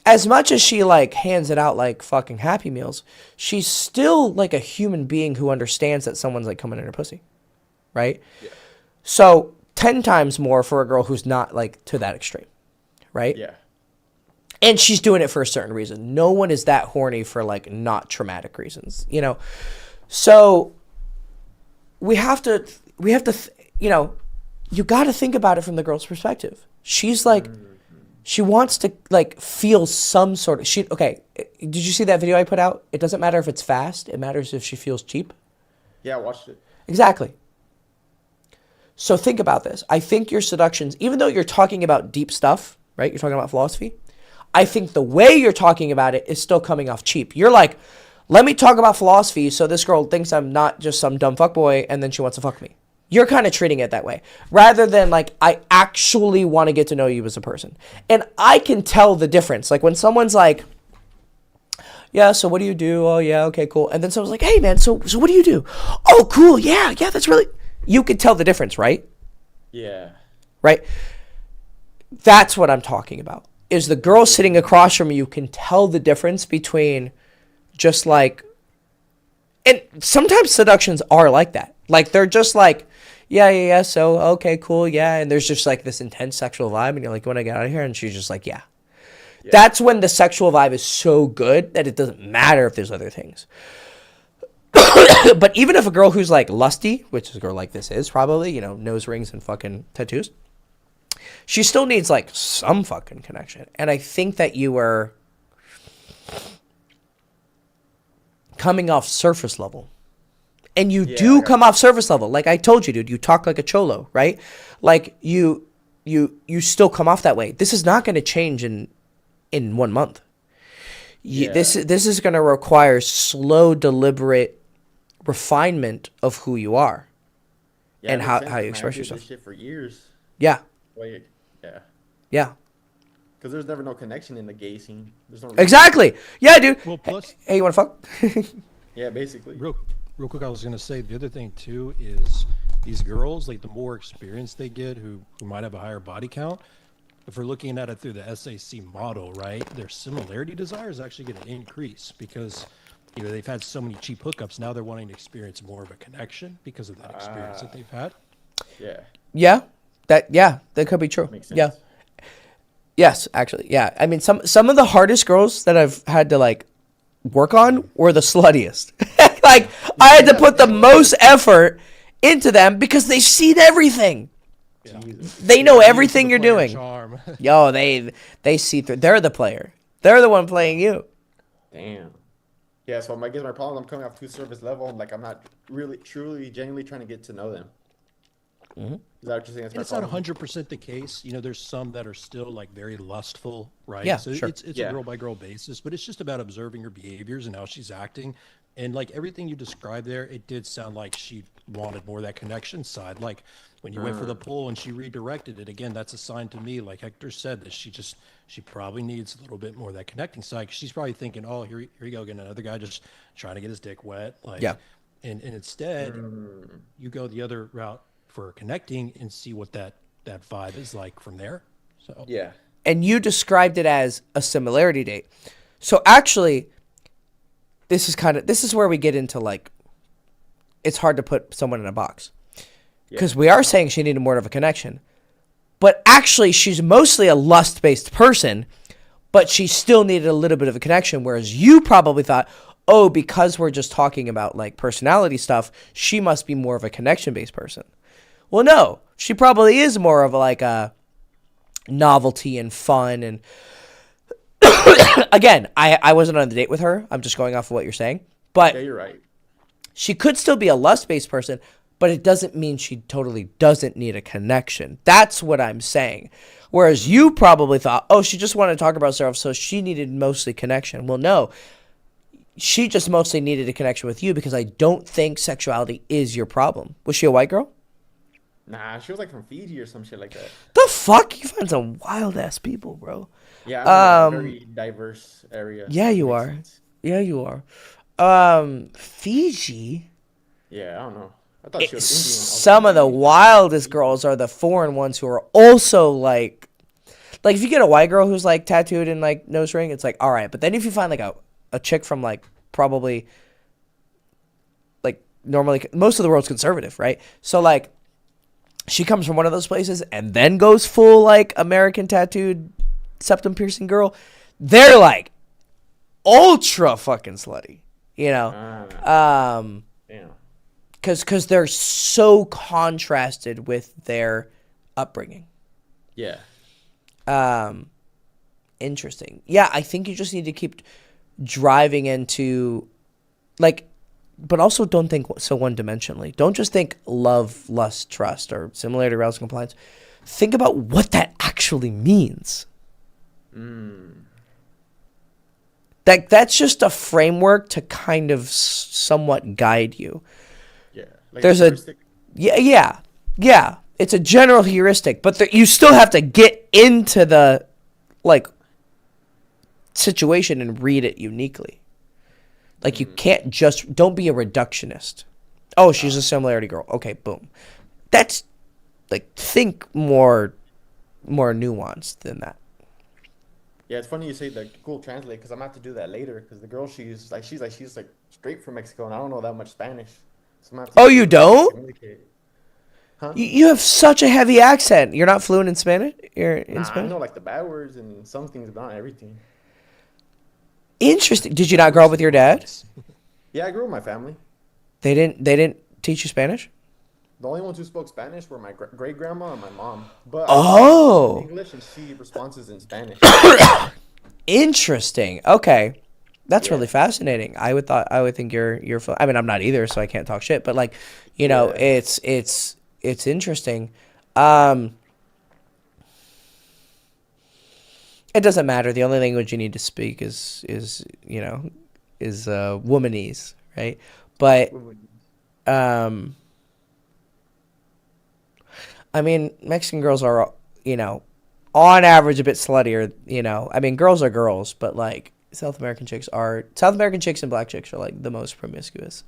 as much as she like hands it out like fucking Happy Meals, she's still like a human being who understands that someone's like coming in her pussy, right? Yeah. So 10 times more for a girl who's not like to that extreme, right?
Yeah.
And she's doing it for a certain reason. No one is that horny for like not traumatic reasons, you know? So we have to, you know, you got to think about it from the girl's perspective. She's like, she wants to like feel some sort of, okay, did you see that video I put out? It doesn't matter if it's fast. It matters if she feels cheap.
Yeah, I watched it.
Exactly. So think about this. I think your seductions, even though you're talking about deep stuff, right? You're talking about philosophy. I think the way you're talking about it is still coming off cheap. You're like, let me talk about philosophy so this girl thinks I'm not just some dumb fuckboy and then she wants to fuck me. You're kind of treating it that way, rather than like, I actually want to get to know you as a person. And I can tell the difference. Like when someone's like, yeah, so what do you do? Oh yeah, okay, cool. And then someone's like, hey man, so what do you do? Oh, cool, yeah, that's really, you could tell the difference, right?
Yeah.
Right? That's what I'm talking about. Is the girl sitting across from you can tell the difference between just like, and sometimes seductions are like that. Like they're just like, yeah, so okay, cool, yeah, and there's just like this intense sexual vibe, and you're like, when I get out of here, and she's just like, yeah. That's when the sexual vibe is so good that it doesn't matter if there's other things. But even if a girl who's like lusty, which is a girl like this is probably, you know, nose rings and fucking tattoos, She still needs like some fucking connection. And I think that you were coming off surface level. And you do come off surface level. Like I told you, dude, you talk like a cholo, right? Like you still come off that way. This is not going to change in 1 month. This is going to require slow, deliberate refinement of who you are and how you express yourself.
This shit for years.
Yeah.
Like, yeah.
Yeah.
Because there's never no connection in the gay scene. There's no
Exactly. Yeah, dude.
Well, plus,
hey, you want to fuck?
Yeah, basically.
real quick, I was gonna say the other thing too is these girls, like the more experience they get, who might have a higher body count. If we're looking at it through the SAC model, right, their similarity desire is actually going to increase because they've had so many cheap hookups. Now they're wanting to experience more of a connection because of that experience that they've had.
Yeah.
Yeah. That could be true.
Makes sense.
Yeah. Yes, actually. Yeah. I mean, some of the hardest girls that I've had to like work on were the sluttiest. Like I had to put the most effort into them because they've seen everything.
Yeah.
They know everything you're
Player
doing.
charm.
Yo, they see through. They're the player. They're the one playing you.
Damn. Yeah, so I guess my problem, I'm coming off too surface level. Like, I'm not really, truly, genuinely trying to get to know them.
Mm-hmm.
Is that what you're saying? That's
And
my
it's not
problem?
100% the case. There's some that are still like very lustful, right?
Yeah,
so
sure.
it's a girl by girl basis, but it's just about observing her behaviors and how she's acting. And like everything you described there, it did sound like she wanted more of that connection side. Like when you went for the pull and she redirected it, again, that's a sign to me, like Hector said, that she probably needs a little bit more of that connecting side. 'Cause she's probably thinking, oh, here you go again, another guy just trying to get his dick wet. Like,
Yeah.
And instead, you go the other route for connecting and see what that vibe is like from there. So
Yeah.
And you described it as a similarity date. So actually, this is where we get into like, it's hard to put someone in a box. Because we are saying she needed more of a connection. But actually, she's mostly a lust-based person, but she still needed a little bit of a connection, whereas you probably thought, oh, because we're just talking about like personality stuff, she must be more of a connection-based person. Well, no, she probably is more of like a novelty and fun. And again, I wasn't on the date with her. I'm just going off of what you're saying. But
Yeah, you're right.
she could still be a lust-based person, but it doesn't mean she totally doesn't need a connection. That's what I'm saying. Whereas you probably thought, oh, she just wanted to talk about herself, so she needed mostly connection. Well, no. She just mostly needed a connection with you because I don't think sexuality is your problem. Was she a white girl?
Nah, she was like from Fiji or some shit like that.
The fuck? You find some wild-ass people, bro.
Yeah, I'm in a very diverse area.
Yeah, you
Makes
are.
sense.
Yeah, you are. Fiji?
Yeah, I don't know. I thought she was Indian.
Some of the wildest girls are the foreign ones who are also like if you get a white girl who's like tattooed and like nose ring, it's like all right. But then if you find like a chick from like probably like normally most of the world's conservative, right? So like she comes from one of those places and then goes full like American tattooed septum piercing girl, they're like ultra fucking slutty,
Damn.
because they're so contrasted with their upbringing.
Yeah.
Interesting. Yeah, I think you just need to keep driving into, like, but also don't think so one-dimensionally. Don't just think love, lust, trust, or similarity, arousal, compliance. Think about what that actually means. That's just a framework to kind of somewhat guide you.
Yeah. Like
There's
heuristic.
Yeah. It's a general heuristic, but you still have to get into the like situation and read it uniquely. Like you can't don't be a reductionist. Oh, she's a similarity girl. Okay, boom. That's like think more nuanced than that.
Yeah, it's funny you say the Google Translate because I'm gonna have to do that later because the girl she's straight from Mexico and I don't know that much Spanish. So I'm gonna have to
Oh, you don't?
communicate. Huh?
You have such a heavy accent. You're not fluent in Spanish? You're in
Nah, I
Spanish?
know like the bad words and some things, but not everything.
Interesting. Did you not grow up with your dad?
Yeah, I grew up with my family.
They didn't teach you Spanish?
The only ones who spoke Spanish were my great grandma and my mom. But I
Oh,
in English and she responds in Spanish.
interesting. Okay. That's
Yeah.
really fascinating. I would think you're I mean, I'm not either, so I can't talk shit, but like,
Yeah.
it's interesting. Um it doesn't matter. The only language you need to speak is womanese, right? But um I mean, Mexican girls are, on average a bit sluttier, I mean, girls are girls, but like South American chicks and black chicks are like the most promiscuous.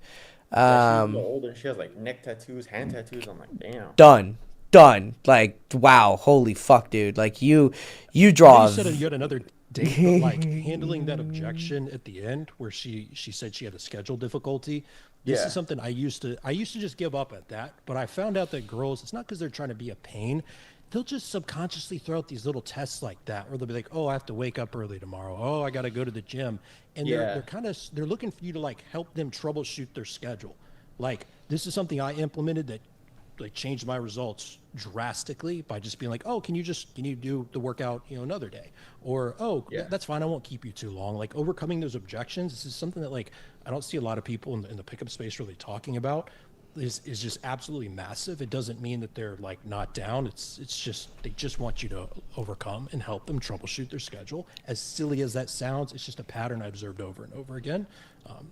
Yeah, she's a little
Um,
older. She has like neck tattoos, hand tattoos. I'm like, damn.
done, done. Like, wow, holy fuck, dude. Like you
I know
draw.
you said you had another date, but like handling that objection at the end where she said she had a schedule difficulty. This
Yeah.
is something I used to just give up at that, but I found out that girls, it's not because they're trying to be a pain. They'll just subconsciously throw out these little tests like that, where they'll be like, "Oh, I have to wake up early tomorrow. Oh, I got to go to the gym," and
Yeah.
they're looking for you to like help them troubleshoot their schedule. Like this is something I implemented that like changed my results drastically by just being like, oh, can you do the workout, another day? Or, oh,
Yeah.
that's fine. I won't keep you too long. Like overcoming those objections. This is something that like, I don't see a lot of people in the pickup space really talking about is just absolutely massive. It doesn't mean that they're like not down. It's just, they just want you to overcome and help them troubleshoot their schedule. As silly as that sounds, it's just a pattern I observed over and over again.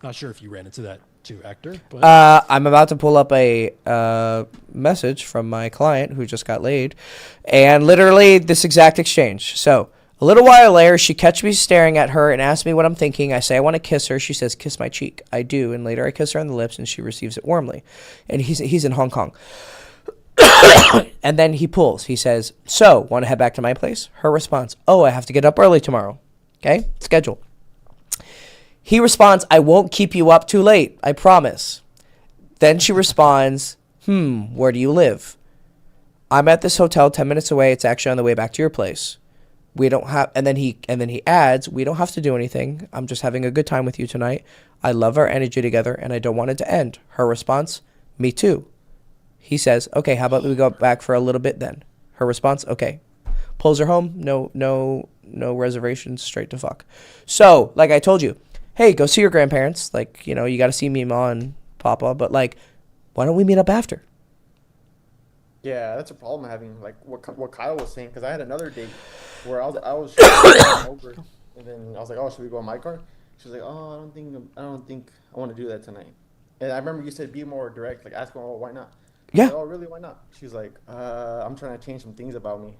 Not sure if you ran into that too, Hector, but
I'm about to pull up a message from my client who just got laid, and literally this exact exchange. So a little while later, she catches me staring at her and asks me what I'm thinking. I say I want to kiss her. She says, "Kiss my cheek." I do, and later I kiss her on the lips, and she receives it warmly. And he's in Hong Kong. And then he pulls. He says, "So, want to head back to my place?" Her response, "Oh, I have to get up early tomorrow." Okay, schedule. He responds, "I won't keep you up too late, I promise." Then she responds, "Where do you live?" "I'm at this hotel 10 minutes away. It's actually on the way back to your place. We don't have," and then he adds, "We don't have to do anything. I'm just having a good time with you tonight. I love our energy together and I don't want it to end." Her response, "Me too." He says, "Okay, how about we go back for a little bit then?" Her response, "Okay." Pulls her home. No reservations, straight to fuck. So, like I told you, hey, go see your grandparents. Like, you got to see Mima and Papa, but like, why don't we meet up after?
Yeah, that's a problem I'm having. Like what Kyle was saying, because I had another date where I was over, and then I was like, "Oh, should we go in my car?" She was like, "Oh, I don't think I want to do that tonight." And I remember you said be more direct, like ask her, "Oh, why not?" I was
Yeah.
like, "Oh, really? Why not?" She's like, I'm trying to change some things about me."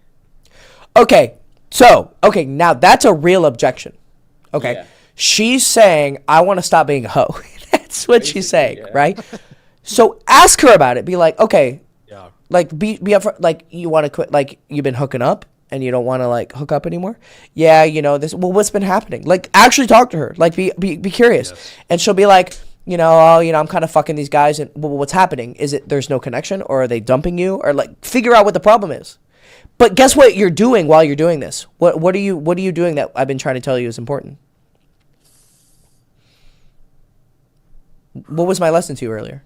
Okay. So, okay, now that's a real objection. Okay.
Yeah.
She's saying, "I want to stop being a hoe." That's what she's
Basically,
saying,
yeah.
right? So ask her about it. Be like, okay,
yeah.
like be up for, like, you want to quit, like you've been hooking up and you don't want to like hook up anymore. Yeah, this. Well, what's been happening? Like, actually talk to her. Like, be curious,
Yes.
and she'll be like, oh, I'm kind of fucking these guys, and well, what's happening? Is it there's no connection, or are they dumping you, or like figure out what the problem is. But guess what you're doing while you're doing this? What are you doing that I've been trying to tell you is important? What was my lesson to you earlier?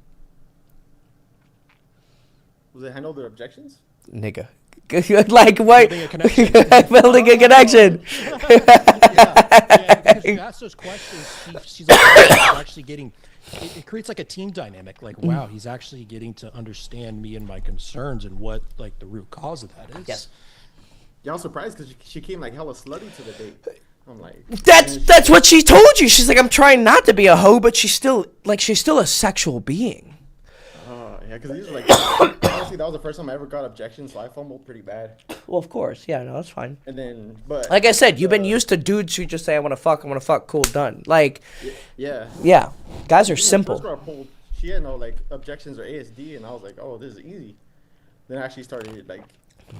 Was it handle their objections?
Nigga. Like what?
Building a connection.
Building a connection.
Yeah, because you ask those questions, she's like, "Oh, he's actually getting." It creates like a team dynamic. Like, wow, he's actually getting to understand me and my concerns and what like the root cause of that is.
Yes.
Yeah, I was surprised because she came like hella slutty to the date. I'm like,
That's what she told you. She's like, I'm trying not to be a hoe, but she's still a sexual being.
yeah, because these are like honestly, that was the first time I ever got objections, so I fumbled pretty bad.
Well, of course. Yeah, no, that's fine.
And then, but
Like I said, you've been used to dudes who just say, I want to fuck, cool, done. Like,
yeah,
yeah, guys are
Even the
simple.
first girl I pulled, she had no like objections or ASD, and I was like, oh, this is easy. Then I actually started like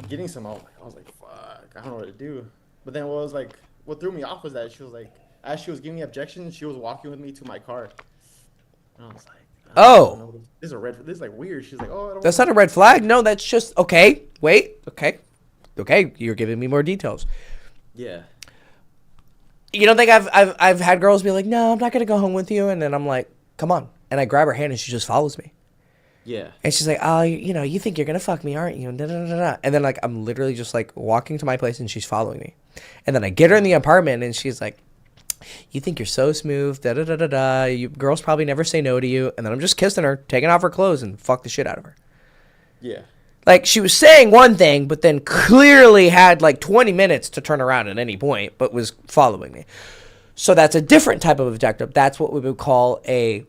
getting some. I was like, fuck, I don't know what to do. But then what threw me off was that she was like, as she was giving me objections, she was walking with me to my car. And I was like,
Oh.
I don't know, this is like weird. She's like, oh, I don't.
That's not a red flag. No, that's just, okay, wait, okay, you're giving me more details.
Yeah.
You don't think I've had girls be like, no, I'm not going to go home with you. And then I'm like, come on. And I grab her hand and she just follows me.
Yeah.
And she's like, oh, you think you're going to fuck me, aren't you? And, da, da, da, da. And then, like, I'm literally just, like, walking to my place, and she's following me. And then I get her in the apartment, and she's like, you think you're so smooth, da, da, da, da, da. You girls probably never say no to you. And then I'm just kissing her, taking off her clothes, and fuck the shit out of her.
Yeah.
Like, she was saying one thing, but then clearly had, like, 20 minutes to turn around at any point, but was following me. So that's a different type of objective. That's what we would call a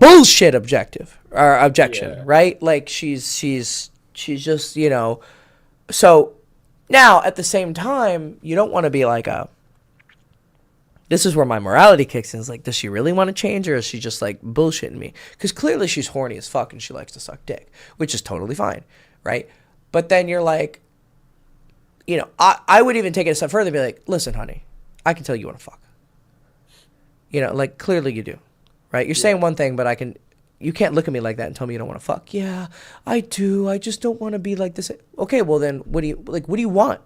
bullshit objective or objection, right? Like she's just, so now at the same time, you don't want to be like this is where my morality kicks in. It's like, does she really want to change, or is she just like bullshitting me? Because clearly she's horny as fuck and she likes to suck dick, which is totally fine, right? But then you're like, I would even take it a step further and be like, listen, honey, I can tell you want to fuck. Like clearly you do. Right? You're saying one thing, but you can't look at me like that and tell me you don't want to fuck. Yeah, I do. I just don't want to be like this. Okay, well then, what do you want?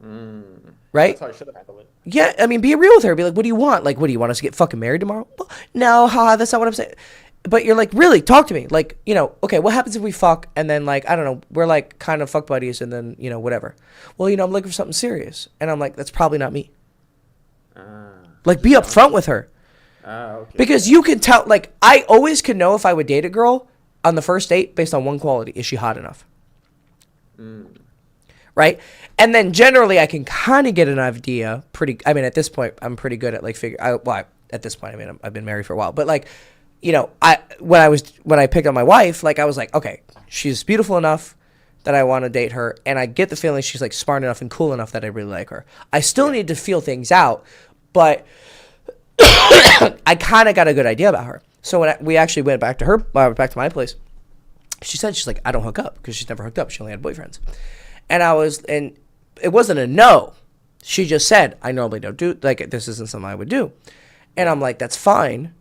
Right?
That's how I should have handled it.
Yeah, I mean, be real with her. Be like, what do you want? Like, what do you want us to get fucking married tomorrow? No, that's not what I'm saying. But you're like, really, talk to me. Like, okay, what happens if we fuck and then, like, I don't know, we're like kind of fuck buddies and then, whatever. Well, I'm looking for something serious. And I'm like, that's probably not me. Like, be upfront with her.
Okay.
Because you can tell, like, I always could know if I would date a girl on the first date based on one quality. Is she hot enough? Right? And then generally I can kind of get an idea at this point, I'm pretty good at, like, at this point, I've been married for a while. But, like, when I picked up my wife, like, I was like, okay, she's beautiful enough that I want to date her. And I get the feeling she's, like, smart enough and cool enough that I really like her. I still need to feel things out, but I kind of got a good idea about her. So when we actually went back to my place, she's like, I don't hook up, because she's never hooked up. She only had boyfriends. And it wasn't a no. She just said, I normally don't do, like, this isn't something I would do. And I'm like, that's fine.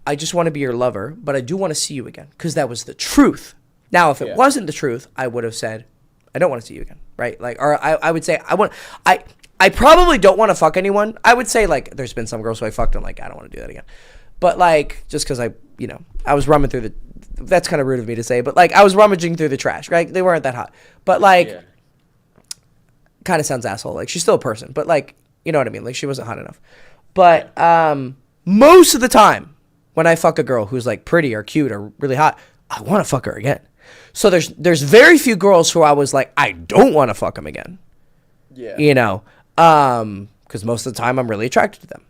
I just want to be your lover, but I do want to see you again, because that was the truth. Now, if it wasn't the truth, I would have said, I don't want to see you again, right? Like, or I would say, I probably don't want to fuck anyone. I would say, like, there's been some girls who I fucked and, like, I don't want to do that again. But, like, just because I was rummaging through that's kind of rude of me to say, but, like, I was rummaging through the trash, right? They weren't that hot. But, like, kind of sounds asshole. Like, she's still a person, but, like, you know what I mean? Like, she wasn't hot enough. But most of the time when I fuck a girl who's, like, pretty or cute or really hot, I want to fuck her again. So there's very few girls who I was like, I don't want to fuck them again.
Yeah.
Because most of the time I'm really attracted to them.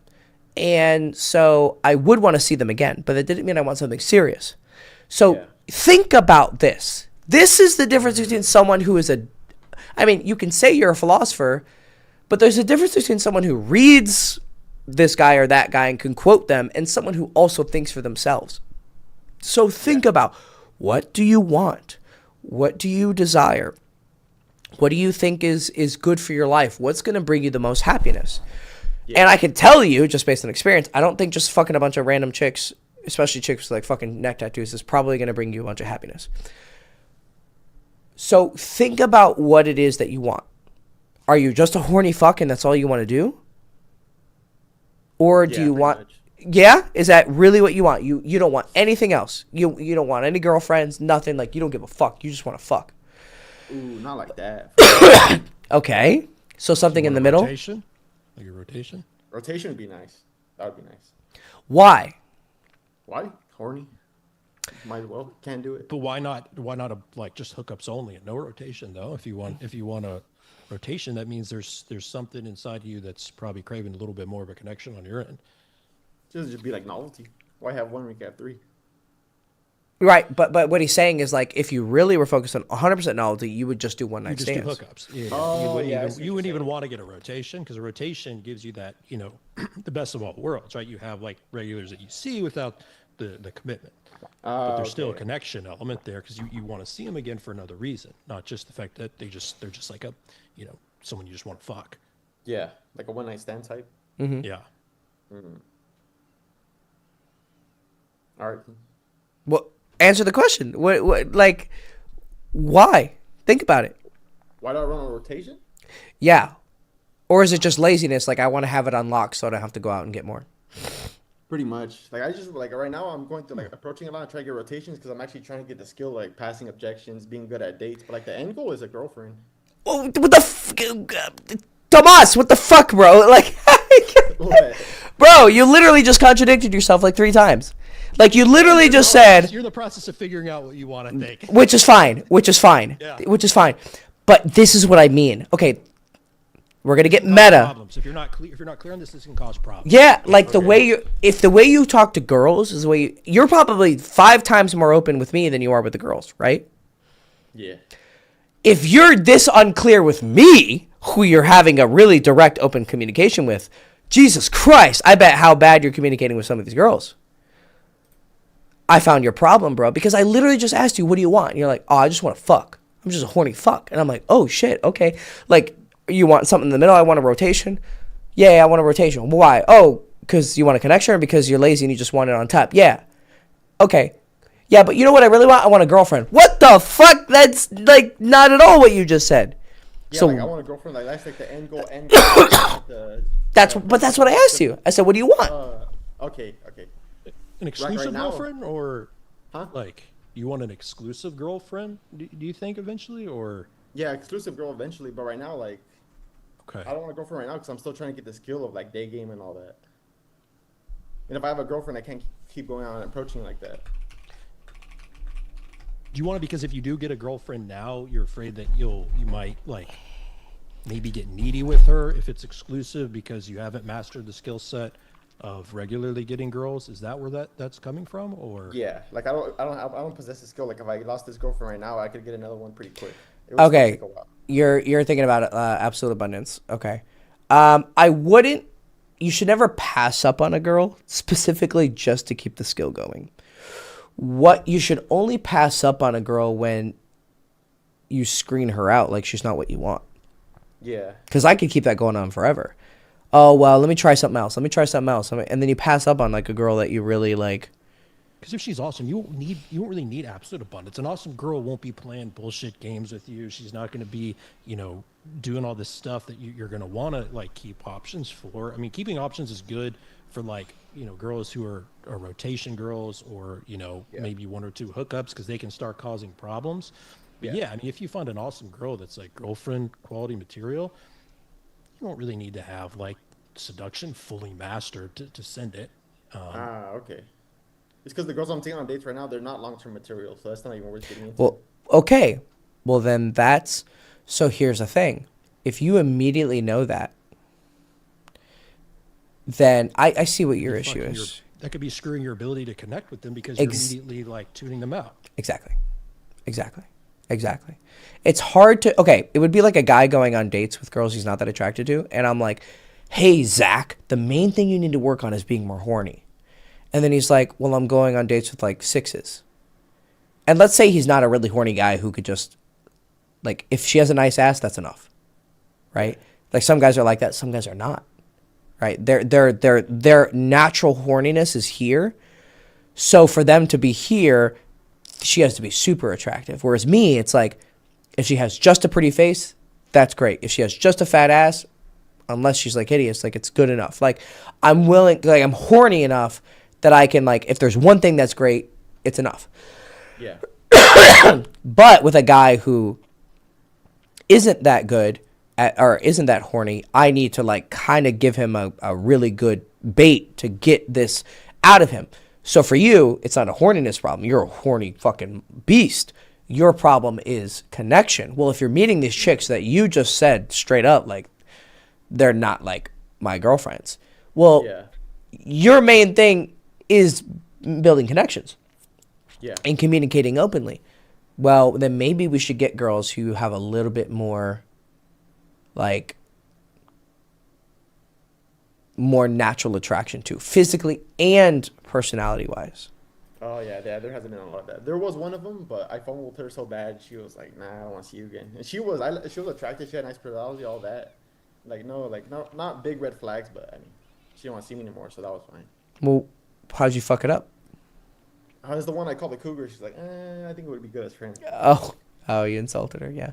And so I would want to see them again, but that didn't mean I want something serious. So think about this. This is the difference between someone who is you can say you're a philosopher, but there's a difference between someone who reads this guy or that guy and can quote them, and someone who also thinks for themselves. So think about, what do you want? What do you desire? What do you think is good for your life? What's going to bring you the most happiness? Yeah. And I can tell you, just based on experience, I don't think just fucking a bunch of random chicks, especially chicks with, like, fucking neck tattoos, is probably going to bring you a bunch of happiness. So think about what it is that you want. Are you just a horny fuck and that's all you want to do? Or do you want... Much. Yeah? Is that really what you want? You don't want anything else. You don't want any girlfriends, nothing. Like, you don't give a fuck. You just want to fuck.
Ooh, not like that.
Okay. So something in the middle?
Rotation? Like a rotation?
Rotation would be nice. That would be nice.
Why?
Why? Horny. Might as well. Can't do it.
But why not like just hookups only and no rotation though? If you want a rotation, that means there's something inside you that's probably craving a little bit more of a connection on your end.
Just be like novelty. Why have one when you can have three?
Right, but what he's saying is, like, if you really were focused on 100% novelty, you would just do one night stands.
Just do hookups. Yeah.
Oh,
you wouldn't even want to get a rotation, because a rotation gives you that, the best of all worlds, right? You have, like, regulars that you see without the commitment. But there's still a connection element there, because you want to see them again for another reason, not just the fact that they're just like a, someone you just want to fuck.
Yeah, like a one night stand type.
Mm-hmm.
Yeah.
Mm-hmm. All right.
Well, answer the question. What, like, why? Think about it.
Why do I run a rotation?
Yeah. Or is it just laziness? Like, I want to have it unlocked so I don't have to go out and get more.
Pretty much. Like I just like right now I'm going through like approaching a lot and trying to get rotations because I'm actually trying to get the skill like passing objections, being good at dates. But like the end goal is a girlfriend.
Oh, what Tomas, what the fuck, bro? Like,
What?
bro, you literally just contradicted yourself like 3 times. Like, you literally just said,
You're in the process of figuring out what you want to think.
which is fine,
Yeah.
which is fine. But this is what I mean. Okay, we're gonna get meta.
Problems. If you're not clear on this can cause problems.
Yeah, like the way you talk to girls is the way you're probably 5 times more open with me than you are with the girls, right?
Yeah.
If you're this unclear with me, who you're having a really direct, open communication with, Jesus Christ, I bet how bad you're communicating with some of these girls. I found your problem, bro, because I literally just asked you, what do you want? And you're like, oh, I just want to fuck. I'm just a horny fuck. And I'm like, oh, shit, okay. Like, you want something in the middle? I want a rotation. Yeah, I want a rotation. Why? Oh, because you want a connection or because you're lazy and you just want it on top? Yeah. Okay. Yeah, but you know what I really want? I want a girlfriend. What the fuck? That's, like, not at all what you just said.
Yeah,
So
like I want a girlfriend. Like that's like the end goal. That's
what I asked you. I said, what do you want?
Okay.
An exclusive
right now-
girlfriend, or
Huh?
like you want an exclusive girlfriend? Do you think eventually, or
Yeah, exclusive girl eventually. But right now, like
okay?
I don't want a girlfriend right now because I'm still trying to get the skill of like day game and all that. And if I have a girlfriend, I can't keep going on and approaching like that.
Do you want to, because if you do get a girlfriend now, you're afraid that you might like maybe get needy with her if it's exclusive because you haven't mastered the skill set of regularly getting girls? Is that where that's coming from, or
Yeah, like I don't possess the skill. Like if I lost this girlfriend right now, I could get another one pretty quick. It would still
Okay,
take a while.
you're thinking about absolute abundance. Okay, I wouldn't. You should never pass up on a girl specifically just to keep the skill going. What you should only pass up on a girl when you screen her out like she's not what you want.
Yeah.
Because I could keep that going on forever. Oh well, let me try something else. And then you pass up on like a girl that you really like.
because if she's awesome, you don't really need absolute abundance. An awesome girl won't be playing bullshit games with you. She's not going to be, doing all this stuff that you're going to want to like keep options for. I mean, keeping options is good for like, girls who are rotation girls or, maybe 1 or 2 hookups because they can start causing problems. But yeah, I mean, if you find an awesome girl that's like girlfriend quality material, you don't really need to have like seduction fully mastered to send it.
Okay. It's because the girls I'm taking on dates right now, they're not long-term material, so that's not even worth getting into.
Well, okay. Well, then that's... So here's the thing. If you immediately know that, then I see what your issue is.
That could be screwing your ability to connect with them because you're immediately like tuning them out.
Exactly. It's hard to... Okay, it would be like a guy going on dates with girls he's not that attracted to, and I'm like, hey, Zach, the main thing you need to work on is being more horny. And then he's like, well, I'm going on dates with like 6s. And let's say he's not a really horny guy who could just, like, if she has a nice ass, that's enough. Right? Like some guys are like that, some guys are not. Right? Their natural horniness is here. So for them to be here, she has to be super attractive. Whereas me, it's like, if she has just a pretty face, that's great. If she has just a fat ass, unless she's like hideous, like it's good enough. Like I'm horny enough that I can, like, if there's one thing that's great, it's enough.
Yeah.
But with a guy who isn't that good or isn't that horny, I need to like kind of give him a really good bait to get this out of him. So for you, it's not a horniness problem. You're a horny fucking beast. Your problem is connection. Well, if you're meeting these chicks that you just said straight up, like, they're not like my girlfriends. Well, your main thing is building connections.
Yeah.
And communicating openly. Well, then maybe we should get girls who have a little bit more, like, more natural attraction to, physically and personality-wise.
Oh, yeah, there hasn't been a lot of that. There was one of them, but I fumbled her so bad, she was like, nah, I don't want to see you again. And she was attractive, she had nice personality, all that. Not big red flags, but I mean, she didn't want to see me anymore, so that was fine.
Well, how'd you fuck it up?
I was the one I called the cougar. She's like, I think it would be good as friends.
Oh, you insulted her, yeah.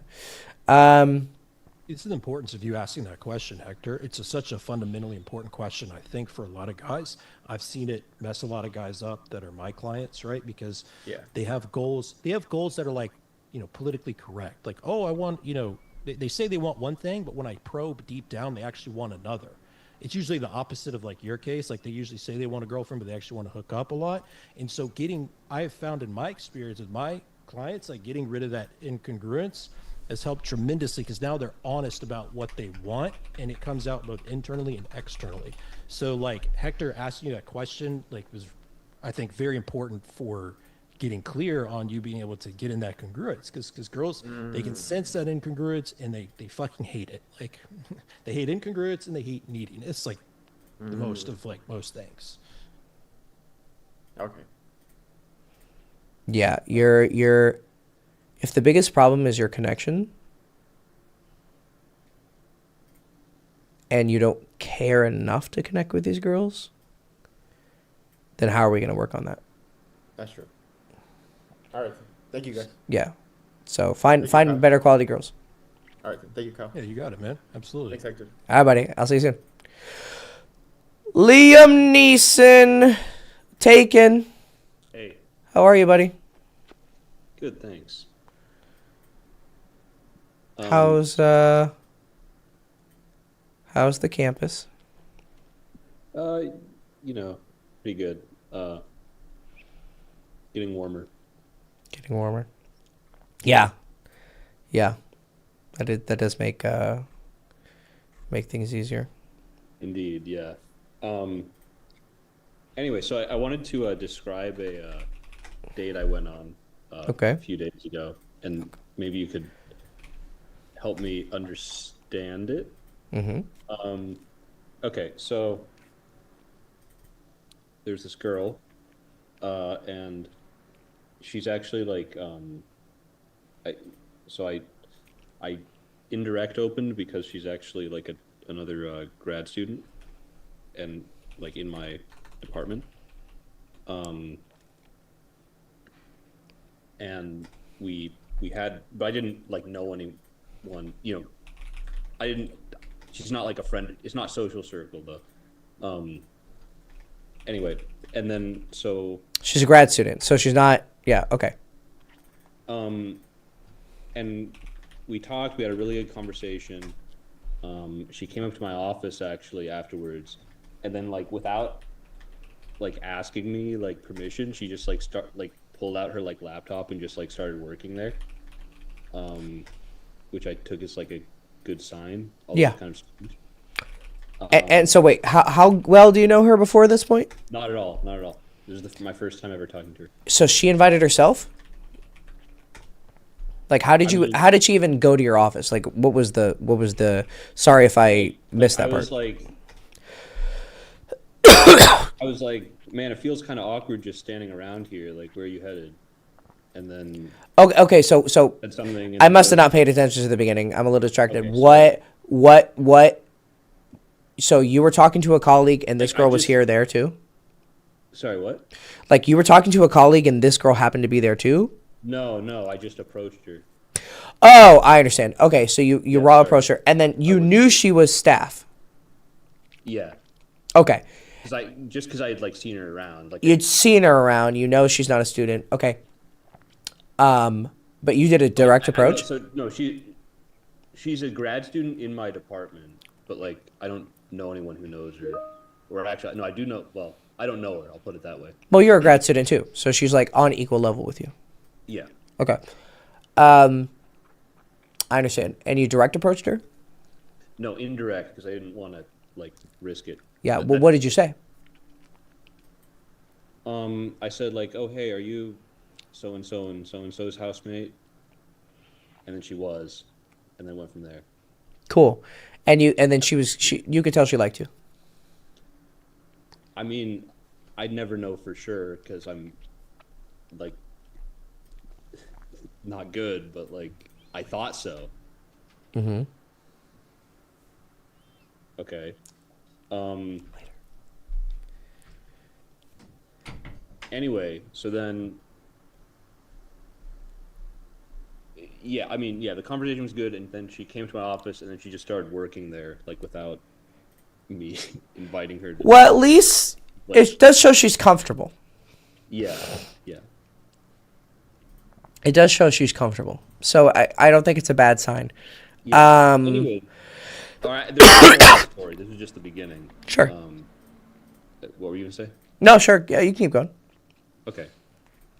It's the importance of you asking that question, Hector. It's such a fundamentally important question, I think, for a lot of guys. I've seen it mess a lot of guys up that are my clients, right? Because
Yeah.
they have goals. They have goals that are like, politically correct. Like, oh, I want, they say they want one thing, but when I probe deep down, they actually want another. It's usually the opposite of like your case. Like they usually say they want a girlfriend, but they actually want to hook up a lot. And so I have found in my experience with my clients, like getting rid of that incongruence has helped tremendously because now they're honest about what they want and it comes out both internally and externally. So like Hector asking you that question, like was, I think, very important for getting clear on you being able to get in that congruence because girls, they can sense that incongruence and they fucking hate it. Like they hate incongruence and they hate neediness, like the most of like most things.
Okay.
Yeah, you're if the biggest problem is your connection and you don't care enough to connect with these girls, then how are we going to work on that?
That's true. All right. Thank you, guys.
Yeah. So find
Kyle.
better quality girls.
All right. Thank you, Kyle.
Yeah, you got it, man. Absolutely.
Thanks, Hector.
All right, buddy. I'll see you soon. Liam Neeson, Taken.
Hey,
How are you, buddy?
good, thanks.
How's the campus?
You know, pretty good. Getting warmer.
Getting warmer. Yeah. Yeah. That does make things easier.
Indeed, yeah. Anyway, so I wanted to describe a date I went on
Okay.
a few days ago, and maybe you could help me understand it.
Mm-hmm.
Okay, so there's this girl, and she's actually like, I indirect opened because she's actually like another grad student, and like in my department, and we had, but I didn't like know anyone, I didn't. She's not like a friend. It's not social circle though. Anyway, and then so.
She's a grad student, so she's not. Yeah. Okay.
And we talked. We had a really good conversation. She came up to my office actually afterwards, and then like without like asking me like permission, she just like pulled out her like laptop and just like started working there. Which I took as like a good sign.
Yeah.
Kind of strange.
And so wait, how well do you know her before this point?
Not at all. Not at all. This is my first time ever talking to her.
So she invited herself? Like how did she even go to your office? Like what was the sorry if I missed that part.
I was like, man, it feels kind of awkward just standing around here. Like, where are you headed? And then
Okay, so
said something.
I must have not paid attention to the beginning. I'm a little distracted.
Okay,
What so you were talking to a colleague and this
Like,
girl was here there too?
Sorry, what?
Like you were talking to a colleague and this girl happened to be there too?
No, I just approached her.
Oh, I understand. Okay, so you
Yeah,
raw
sorry.
approached her and then you knew she was staff.
Yeah,
Okay.
because I had like seen her around. Like,
You'd seen her around, you know she's not a student. Okay. But you did a direct approach?
No, she's a grad student in my department, but like I don't know anyone who knows her. Or actually, no, I do know. Well, I don't know her. I'll put it that way.
Well, you're a grad student too, so she's like on equal level with you.
Yeah.
Okay. I understand. And you direct approached her?
No, indirect because I didn't want to like risk it.
Yeah.
But
Well, what did you say?
I said like, "Oh, hey, are you so and so's housemate?" And then she was, and then went from there.
Cool. And then you could tell she liked you.
I mean, I'd never know for sure because I'm like not good, but like I thought so.
Mm-hmm.
Okay. Anyway, so then yeah, I mean, yeah, the conversation was good, and then she came to my office, and then she just started working there, like without me inviting her to.
Well, at least
Like,
it does show she's comfortable.
yeah, yeah.
It does show she's comfortable. So I don't think it's a bad sign.
Yeah. Anyway, all right. There's more to the story. This is just the beginning.
Sure.
What were you gonna say?
No, sure. Yeah, you can keep going.
Okay.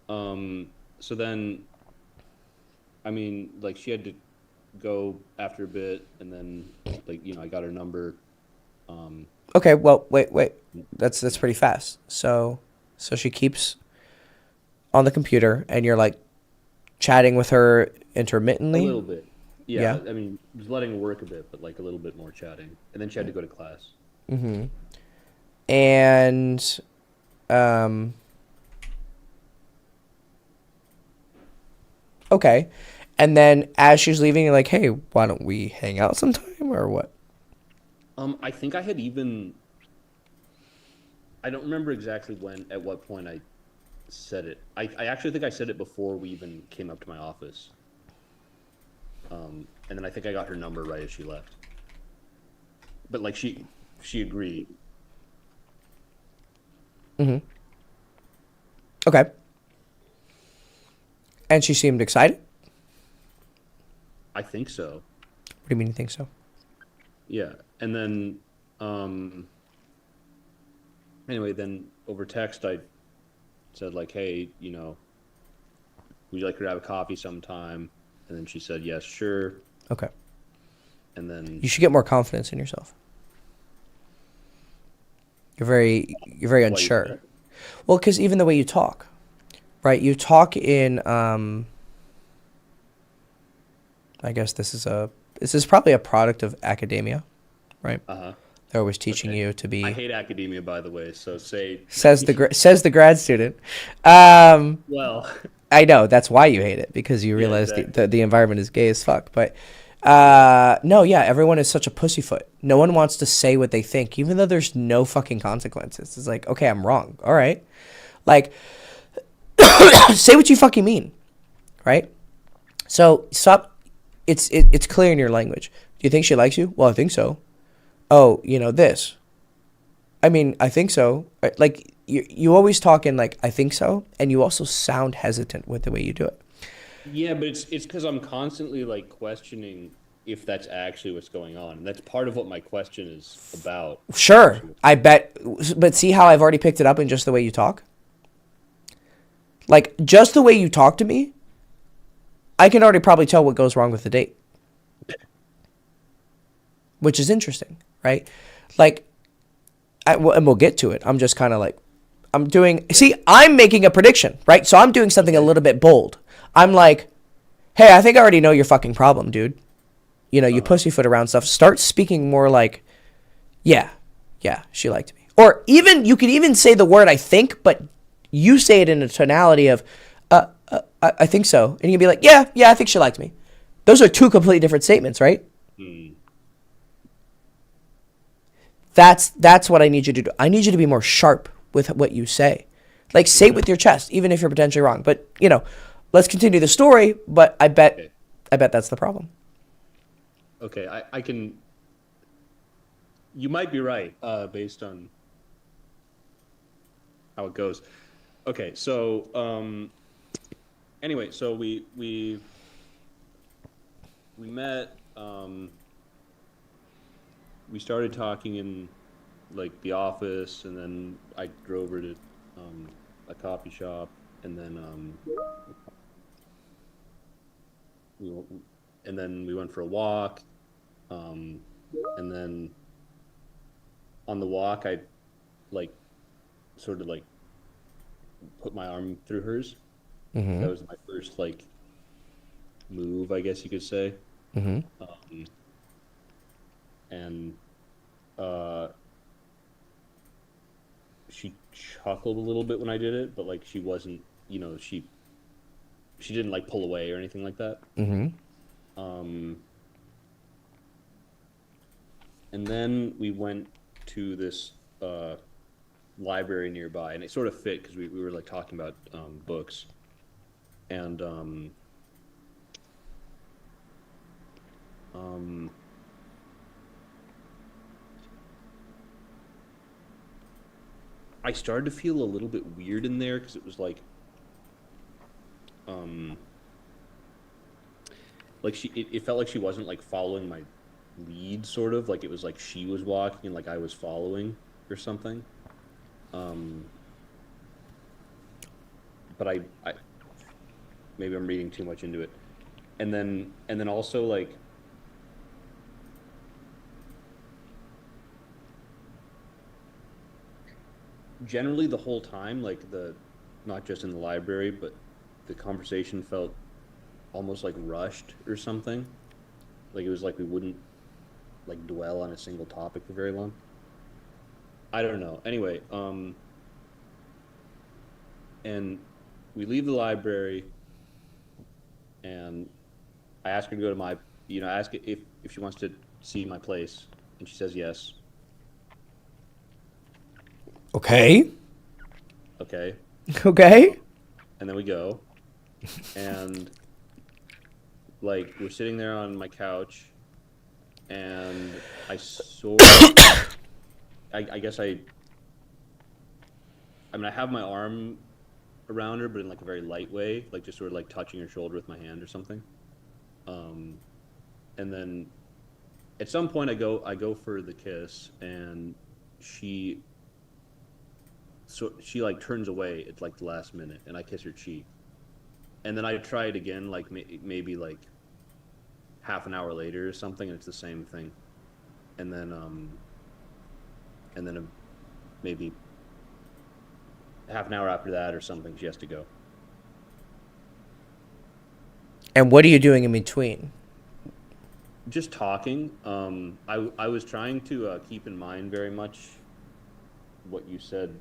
So then, I mean, like she had to go after a bit, and then, like, you know, I got her number.
Okay, well, wait. That's pretty fast. So she keeps on the computer, and you're like chatting with her intermittently.
A little bit. Yeah.
Yeah.
I mean, was letting her work a bit, but like a little bit more chatting, and then she had to go to class.
And okay. And then as she's leaving, you're like, hey, why don't we hang out sometime or what?
I think I had even. I don't remember exactly at what point I said it. I actually think I said it before we even came up to my office. And then I think I got her number right as she left. But like she agreed.
Okay. And she seemed excited?
I think so.
What do you mean you think so?
Yeah. And then anyway, then over text I said like, hey, you know, would you like to grab a coffee sometime? And then she said, yes, sure.
Okay.
And then
You should get more confidence in yourself. You're very
Why you
unsure.
say that?
Well, because even the way you talk, right? You talk in I guess this is probably a product of academia, right?
Uh-huh.
They're always teaching
Okay.
you to be.
I hate academia, by the way, so say
Says the grad student.
well,
I know that's why you hate it, because you realize
exactly.
the environment is gay as fuck. But no, yeah, everyone is such a pussyfoot. No one wants to say what they think, even though there's no fucking consequences. It's like, okay, I'm wrong. All right, like say what you fucking mean, right? So stop. It's clear in your language. Do you think she likes you? Well, I think so. Oh, you know this. I mean, I think so. Like you always talk in like I think so, and you also sound hesitant with the way you do it.
yeah, but it's because I'm constantly like questioning if that's actually what's going on. And that's part of what my question is about.
Sure, I bet. But see how I've already picked it up in just the way you talk? Like, just the way you talk to me, I can already probably tell what goes wrong with the date. Which is interesting, right? Like, and we'll get to it. I'm just kind of like, I'm making a prediction, right? So I'm doing something a little bit bold. I'm like, hey, I think I already know your fucking problem, dude. You know, you pussyfoot around stuff. Start speaking more like, yeah, she liked me. Or even, you could even say the word I think, but you say it in a tonality of, I think so. And you can be like, yeah, I think she liked me. Those are two completely different statements, right? That's what I need you to do. I need you to be more sharp with what you say. Like, say it with your chest, even if you're potentially wrong. But, you know, let's continue the story, but I bet that's the problem.
Okay, I can. You might be right, based on how it goes. Okay, so anyway, so we met. We started talking in like the office, and then I drove her to a coffee shop, and then we went for a walk, and then on the walk I like sort of like put my arm through hers. That was my first like move, I guess you could say. And she chuckled a little bit when I did it, but like she wasn't, you know, she didn't like pull away or anything like that. And then we went to this library nearby, and it sort of fit because we were like talking about books, and I started to feel a little bit weird in there because it was um, like it felt like she wasn't like following my lead, sort of like it was like she was walking and like I was following or something. Um, but I maybe I'm reading too much into it. And then also like generally the whole time, like the not just in the library, but the conversation felt almost like rushed or something. Like it was like we wouldn't like dwell on a single topic for very long. I don't know. Anyway, and we leave the library, and I ask her to go to my, ask if she wants to see my place, and she says yes.
Okay.
Okay,
Okay.
and then we go, and like we're sitting there on my couch, and I sort I guess I mean I have my arm around her, but in like a very light way, like just sort of like touching her shoulder with my hand or something. Um, and then at some point I go for the kiss, and she she like turns away at like the last minute, and I kiss her cheek, and then I try it again, like maybe like half an hour later or something, and it's the same thing, and then maybe half an hour after that or something, she has to go.
And what are you doing in between?
Just talking. I was trying to keep in mind very much what you said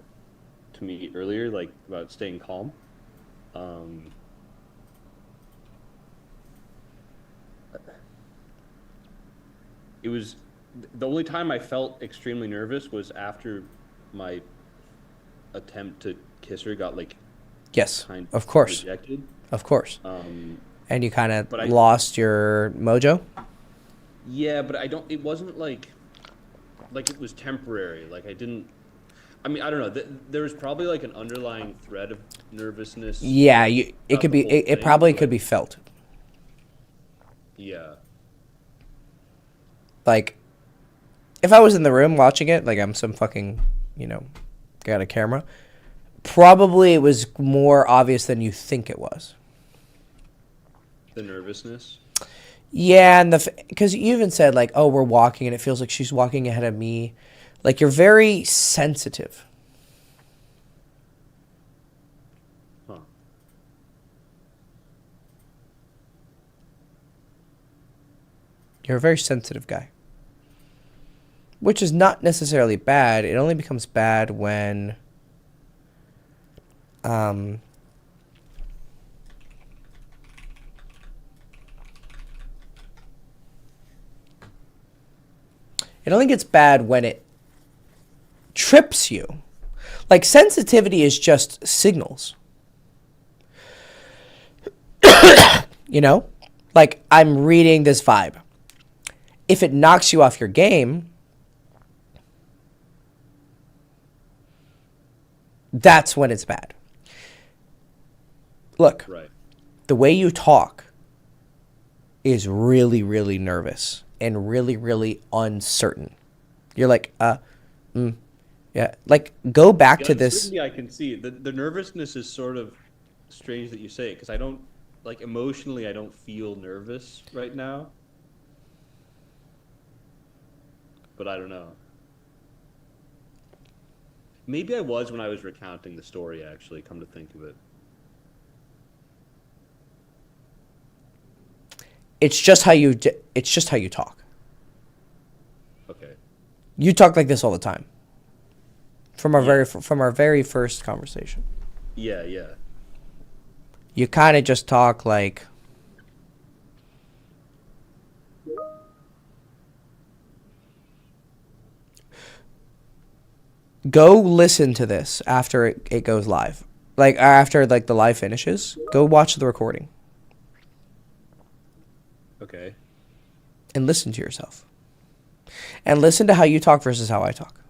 to me earlier, like about staying calm. Um, it was the only time I felt extremely nervous was after my attempt to kiss her got like
Yes,
kind
of course.
rejected.
Of course.
Um,
And you kind of
but I
lost your mojo?
Yeah, but I don't. It wasn't like it was temporary. Like I didn't. I mean, I don't know. There was probably like an underlying thread of nervousness
Yeah, it
throughout
could
the
be,
whole
it
thing,
probably
but
could be felt.
yeah,
Like, if I was in the room watching it, like I'm some fucking, got a camera, probably it was more obvious than you think it was.
the nervousness.
Yeah, and because you even said like, oh, we're walking, and it feels like she's walking ahead of me. Like you're very sensitive.
Huh.
You're a very sensitive guy, which is not necessarily bad. It only becomes bad when, it only gets bad when it trips you. Like sensitivity is just signals. Like I'm reading this vibe. If it knocks you off your game, that's when it's bad. Look,
Right.
the way you talk is really, really nervous and really, really uncertain. You're like, yeah. Like, go back
The
to this.
uncertainty I can see. The nervousness is sort of strange that you say it because I don't like emotionally. I don't feel nervous right now. But I don't know. Maybe I was when I was recounting the story. Actually, come to think of it.
It's just how you talk.
Okay.
You talk like this all the time. From our very first conversation.
Yeah. Yeah.
You kind of just talk like, go listen to this after it goes live. Like after like the live finishes, go watch the recording.
Okay.
and listen to yourself. And listen to how you talk versus how I talk.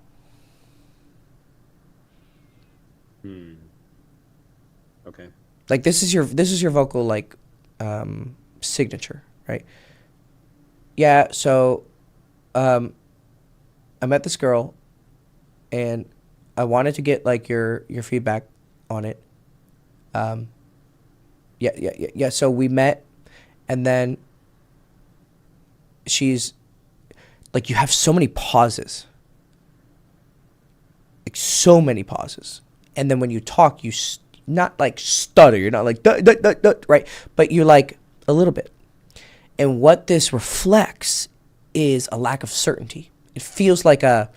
Okay.
Like this is your vocal like signature, right? Yeah, so I met this girl and I wanted to get like your feedback on it. Yeah. So we met, and then she's like, you have so many pauses, like so many pauses, and then when you talk, you not like stutter. You're not like duh, duh, duh, duh, right, but you're like a little bit. And what this reflects is a lack of certainty. It feels like the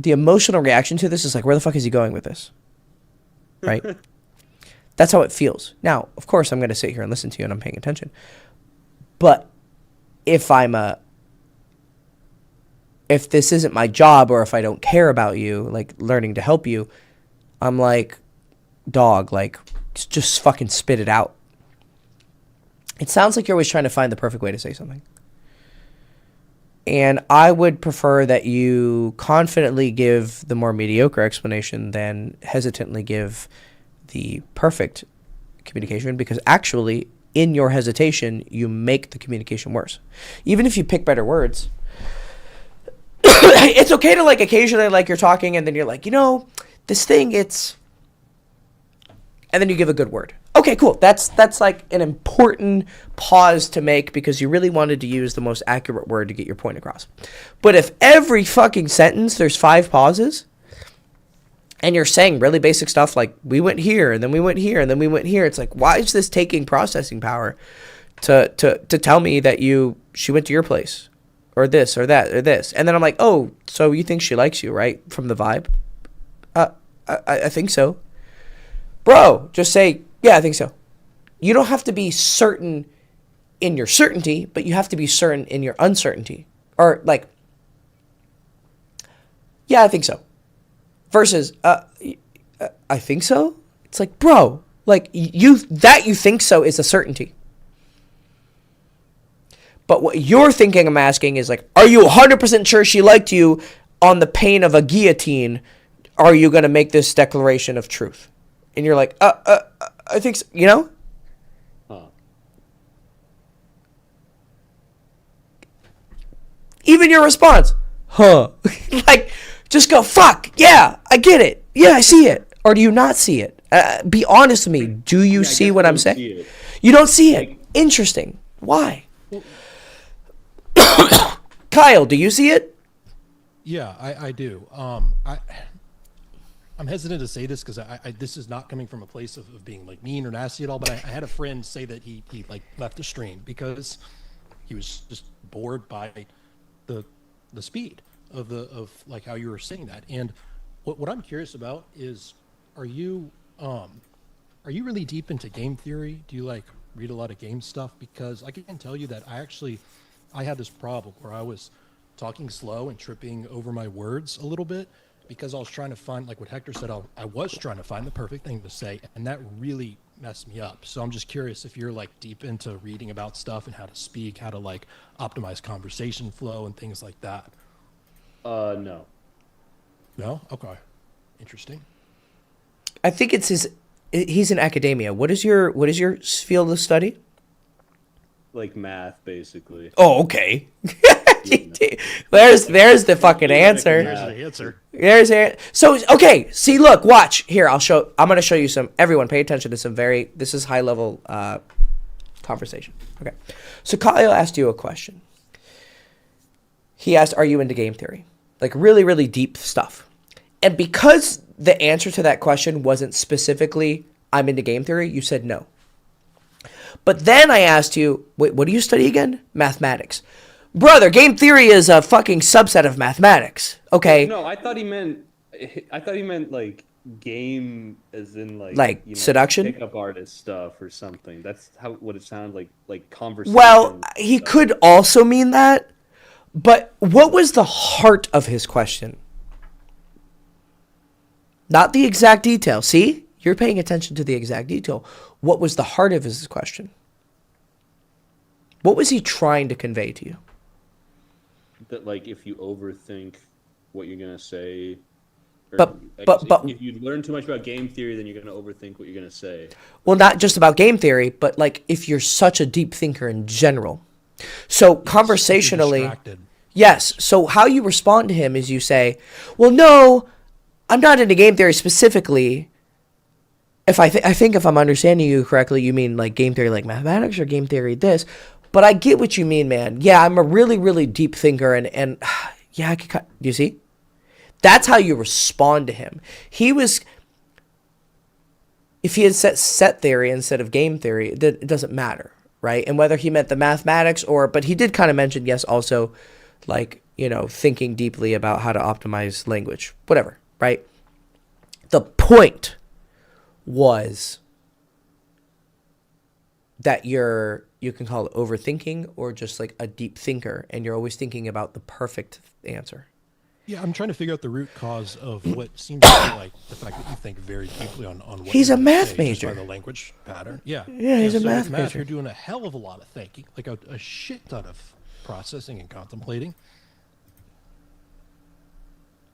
emotional reaction to this is like, where the fuck is he going with this? Right? That's how it feels. Now, of course, I'm going to sit here and listen to you and I'm paying attention. But if this isn't my job, or if I don't care about you, like learning to help you, I'm like, dog, like just fucking spit it out. It sounds like you're always trying to find the perfect way to say something. And I would prefer that you confidently give the more mediocre explanation than hesitantly give the perfect communication, because actually, in your hesitation, you make the communication worse. Even if you pick better words, it's okay to like occasionally like you're talking and then you're like, this thing, it's... And then you give a good word. Okay, cool. That's like an important pause to make because you really wanted to use the most accurate word to get your point across. But if every fucking sentence there's 5 pauses and you're saying really basic stuff like we went here and then we went here and then we went here, it's like, why is this taking processing power to tell me that she went to your place or this or that or this? And then I'm like, oh, so you think she likes you, right? From the vibe? I think so. Bro, just say, yeah, I think so. You don't have to be certain in your certainty, but you have to be certain in your uncertainty. Or like, yeah, I think so. Versus, I think so? It's like, bro, like you think so is a certainty. But what you're thinking I'm asking is like, are you 100% sure she liked you on the pain of a guillotine? Are you going to make this declaration of truth? And you're like, I think so,
Huh.
Even your response, huh? Like, just go, fuck, yeah, I get it. Yeah, I see it. Or do you not see it? Be honest with me. Do you see what I'm saying? You don't see it. Interesting. Why? Kyle, do you see it?
Yeah, I do. I'm hesitant to say this because this is not coming from a place of being like mean or nasty at all. But I had a friend say that he like left the stream because he was just bored by the speed of like how you were saying that. And what I'm curious about is, are you really deep into game theory? Do you like read a lot of game stuff? Because I can tell you that I had this problem where I was talking slow and tripping over my words a little bit because I was trying to find, like what Hector said, I was trying to find the perfect thing to say, and that really messed me up. So I'm just curious if you're like deep into reading about stuff and how to speak, how to like optimize conversation flow and things like that.
No.
No? Okay. Interesting.
I think he's in academia. What is your field of study?
Like math, basically.
Oh, okay. There's the fucking answer.
There's the answer.
So okay, see, look, watch here. I'm going to show you some. Everyone, pay attention to some this is high level conversation. Okay, so Kyle asked you a question. He asked, "Are you into game theory?" Like really, really deep stuff. And because the answer to that question wasn't specifically, "I'm into game theory," you said no. But then I asked you, wait, what do you study again? Mathematics. Brother, game theory is a fucking subset of mathematics. Okay.
No, I thought he meant like game as in
like seduction,
pickup artist stuff or something. That's what it sounded like conversation.
Well, he could also mean that, but what was the heart of his question? Not the exact detail. See? You're paying attention to the exact detail. What was the heart of his question? What was he trying to convey to you?
That like if you overthink what you're gonna say, or
But
I
but
guess
but
if you learn too much about game theory, then you're gonna overthink what you're gonna say.
well, not just about game theory, but like if you're such a deep thinker in general. So conversationally,
Distracted.
yes. So how you respond to him is you say, "Well, no, I'm not into game theory specifically. If I think if I'm understanding you correctly, you mean like game theory like mathematics or game theory this. But I get what you mean, man. Yeah, I'm a really, really deep thinker, and yeah, I could cut. You see? That's how you respond to him. If he had said set theory instead of game theory, it doesn't matter, right? And whether he meant the mathematics but he did kind of mention, yes, also like, thinking deeply about how to optimize language, whatever, right? The point was that you can call it overthinking or just like a deep thinker, and you're always thinking about the perfect answer.
Yeah, I'm trying to figure out the root cause of what seems to be like the fact that you think very deeply on what
He's
you're
a
gonna
math
say just by
major.
the language pattern. Yeah.
Yeah, he's a
so
math
with math,
major.
you're doing a hell of a lot of thinking, like a shit ton of processing and contemplating.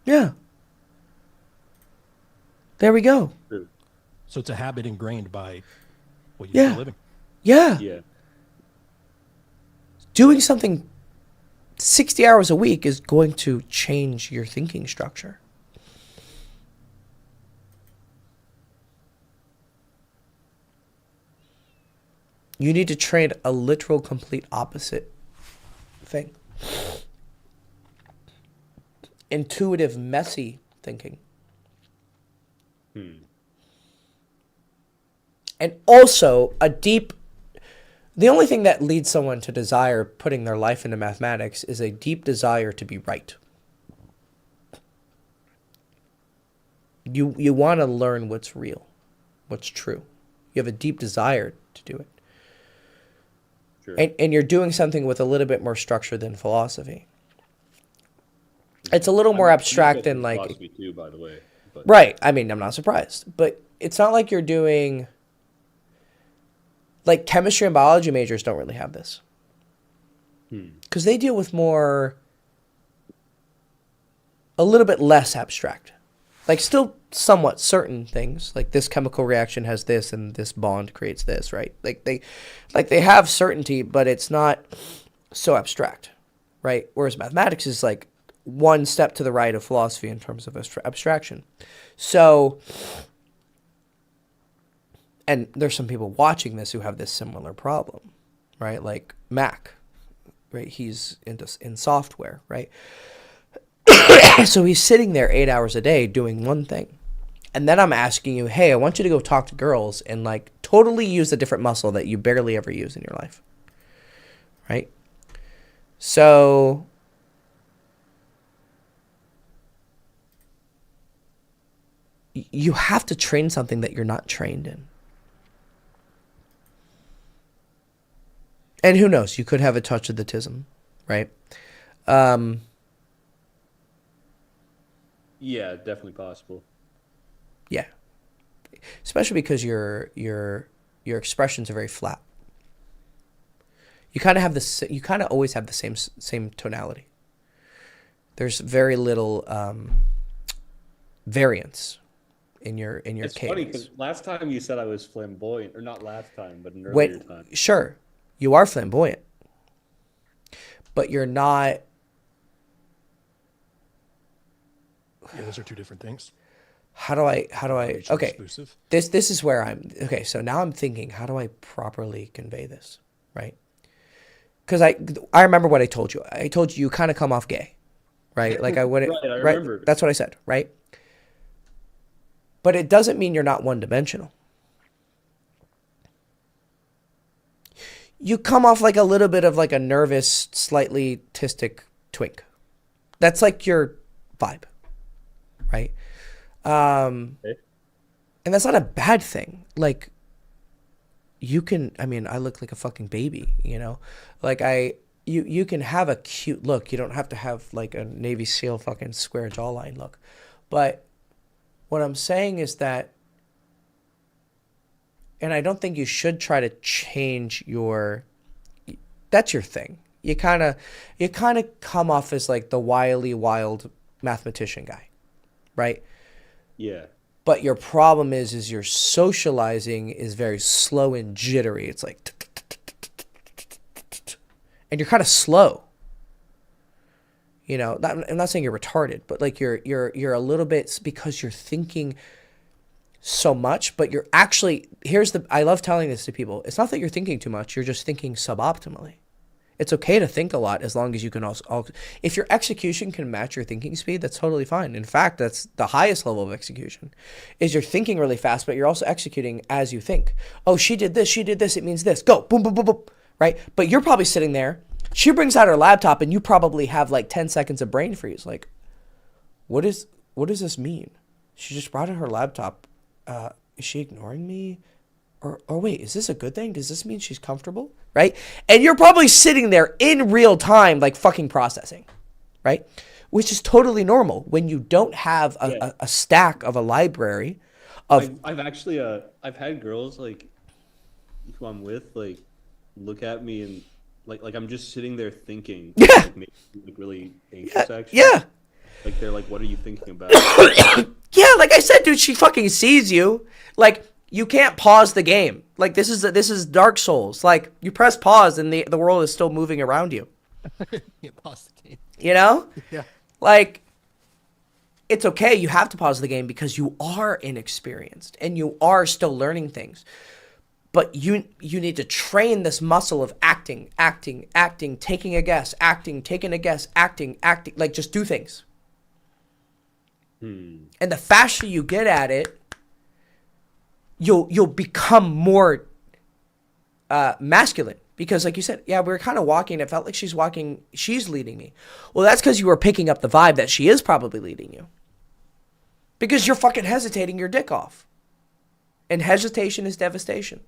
Yeah. There we go.
So it's a habit ingrained by what you do
Yeah.
for a living.
Yeah.
Yeah.
Doing something 60 hours a week is going to change your thinking structure. You need to train a literal complete opposite thing. Intuitive, messy thinking. And also the only thing that leads someone to desire putting their life into mathematics is a deep desire to be right. You want to learn what's real, what's true. You have a deep desire to do it.
Sure.
And you're doing something with a little bit more structure than philosophy. It's a little more abstract than like...
philosophy too, by the way. But.
Right. I mean, I'm not surprised. But it's not like you're doing... Like chemistry and biology majors don't really have this. Because they deal with more... A little bit less abstract. Like still somewhat certain things. Like this chemical reaction has this and this bond creates this, right? Like they have certainty, but it's not so abstract, right? Whereas mathematics is like one step to the right of philosophy in terms of abstraction. So, and there's some people watching this who have this similar problem, right? Like Mac, right? He's in software, right? So he's sitting there 8 hours a day doing one thing. And then I'm asking you, hey, I want you to go talk to girls and like totally use a different muscle that you barely ever use in your life. Right? So you have to train something that you're not trained in. And who knows, you could have a touch of the tism, right?
Yeah, definitely possible.
Yeah. Especially because your expressions are very flat. You kind of have this. You kind of always have the same tonality. There's very little variance in your
It's
cadence.
funny because last time you said I was flamboyant, or not last time, but an earlier time.
Sure, you are flamboyant, but you're not.
Yeah, those are two different things.
How do I?
Mutually
Okay,
exclusive.
this is where I'm. Okay, so now I'm thinking, how do I properly convey this, right? Because I remember what I told you. I told you kind of come off gay, right? Like I wouldn't.
Right, I
right?
remember.
That's what I said, right? But it doesn't mean you're not one-dimensional. You come off like a little bit of like a nervous, slightly autistic twink. That's like your vibe, right?
Okay.
And that's not a bad thing. Like, you can, I mean, I look like a fucking baby, you know? Like, you can have a cute look. You don't have to have, like, a Navy SEAL fucking square jawline look. But what I'm saying is that, and I don't think you should try to change your that's your thing. You kind of come off as like the wily, wild mathematician guy, right?
Yeah.
But your problem is your socializing is very slow and jittery. It's like, and you're kind of slow. You know, I'm not saying you're retarded, but like you're a little bit, because you're thinking so much, but you're actually, I love telling this to people. It's not that you're thinking too much. You're just thinking suboptimally. It's okay to think a lot as long as you can also, if your execution can match your thinking speed, that's totally fine. In fact, that's the highest level of execution, is you're thinking really fast, but you're also executing as you think. Oh, she did this, it means this. Go, boom, boom, boom, boom, right? But you're probably sitting there. She brings out her laptop and you probably have like 10 seconds of brain freeze. Like, what does this mean? She just brought out her laptop. Is she ignoring me? Or wait, is this a good thing? Does this mean she's comfortable? Right? And you're probably sitting there in real time, like fucking processing, right? Which is totally normal when you don't have a stack of a library of.
I've actually I've had girls like who I'm with like look at me and like I'm just sitting there thinking.
Yeah.
Like, maybe, like really anxious actually.
Yeah.
Like they're like, what are you thinking about?
Yeah, like I said, dude, she fucking sees you. Like, you can't pause the game. Like, this is Dark Souls. Like, you press pause and the world is still moving around you.
You pause the game.
You know?
Yeah.
Like, it's okay. You have to pause the game because you are inexperienced and you are still learning things. But you need to train this muscle of acting, taking a guess, taking a guess, acting. Like, just do things. And the faster you get at it, you'll become more masculine. Because like you said, yeah, we were kind of walking. It felt like she's leading me. Well, that's because you were picking up the vibe that she is probably leading you. Because you're fucking hesitating your dick off. And hesitation is devastation.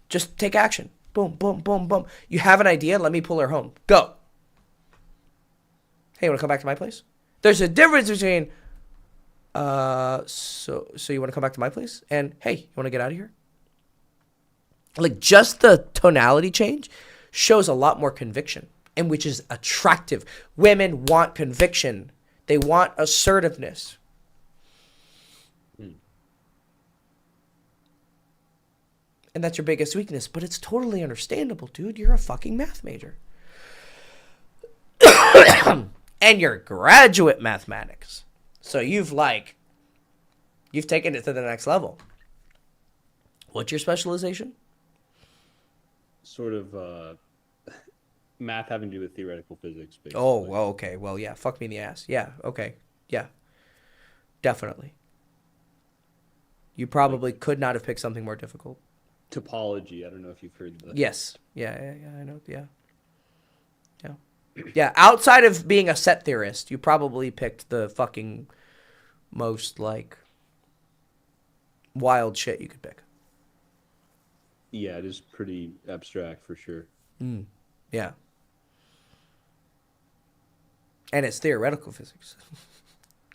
Just take action. Boom, boom, boom, boom. You have an idea? Let me pull her home. Go. Hey, you want to come back to my place? There's a difference between, so you want to come back to my place? And, hey, you want to get out of here? Like, just the tonality change shows a lot more conviction, and which is attractive. Women want conviction. They want assertiveness. And that's your biggest weakness, but it's totally understandable, dude. You're a fucking math major. And you're graduate mathematics. So you've taken it to the next level. What's your specialization?
Sort of math having to do with theoretical physics, basically.
Oh, well, okay. Well, yeah. Fuck me in the ass. Yeah, okay. Yeah. Definitely. You probably could not have picked something more difficult.
Topology. I don't know if you've heard that.
Yes. Yeah, I know. Yeah. Yeah, outside of being a set theorist, you probably picked the fucking most, like, wild shit you could pick.
Yeah, it is pretty abstract for sure.
Yeah. And it's theoretical physics.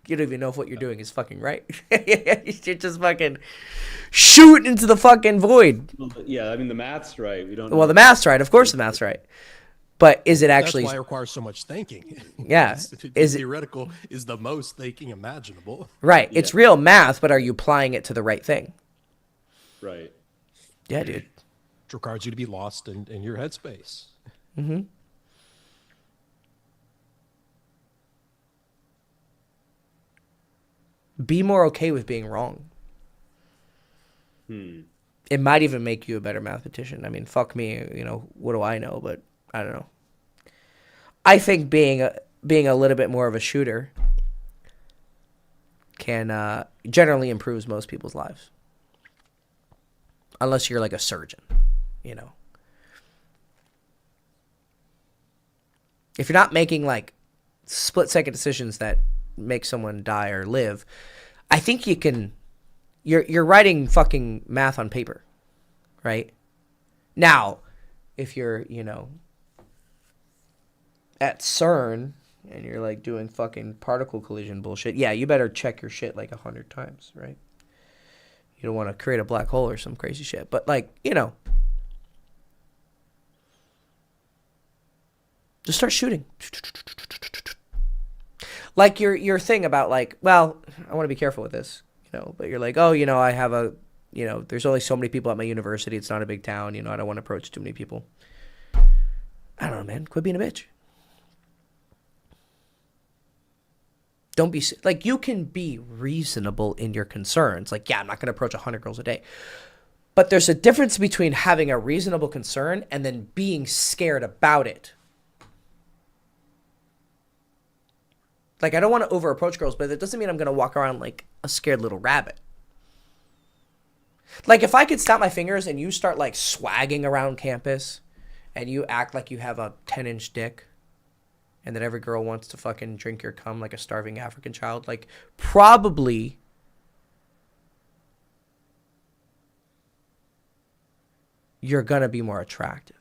You don't even know if what you're doing is fucking right. You're just fucking shooting into the fucking void.
Well, yeah, I mean, the math's right. We don't
Well, the math's right. Of course the math's right. But is it actually...
That's why it requires so much thinking.
Yeah.
Theoretical is the most thinking imaginable.
Right.
Yeah.
It's real math, but are you applying it to the right thing?
Right.
Yeah, dude.
It requires you to be lost in your headspace.
Mm-hmm. Be more okay with being wrong. It might even make you a better mathematician. I mean, fuck me, what do I know? But I don't know. I think being a little bit more of a shooter can generally improves most people's lives. Unless you're like a surgeon, If you're not making like split-second decisions that make someone die or live, I think you can. You're writing fucking math on paper, right? Now, if you're at CERN and you're like doing fucking particle collision bullshit, yeah, you better check your shit like 100 times, right? You don't want to create a black hole or some crazy shit, but like Just start shooting. Like your thing about like, well, I want to be careful with this, but you're like, oh, I have there's only so many people at my university. It's not a big town. I don't want to approach too many people. I don't know, man. Quit being a bitch. Don't be like, you can be reasonable in your concerns. Like, yeah, I'm not going to approach 100 girls a day. But there's a difference between having a reasonable concern and then being scared about it. Like, I don't want to over approach girls, but that doesn't mean I'm going to walk around like a scared little rabbit. Like, if I could snap my fingers and you start like swagging around campus and you act like you have a 10-inch dick, and that every girl wants to fucking drink your cum like a starving African child, like, probably you're gonna be more attractive.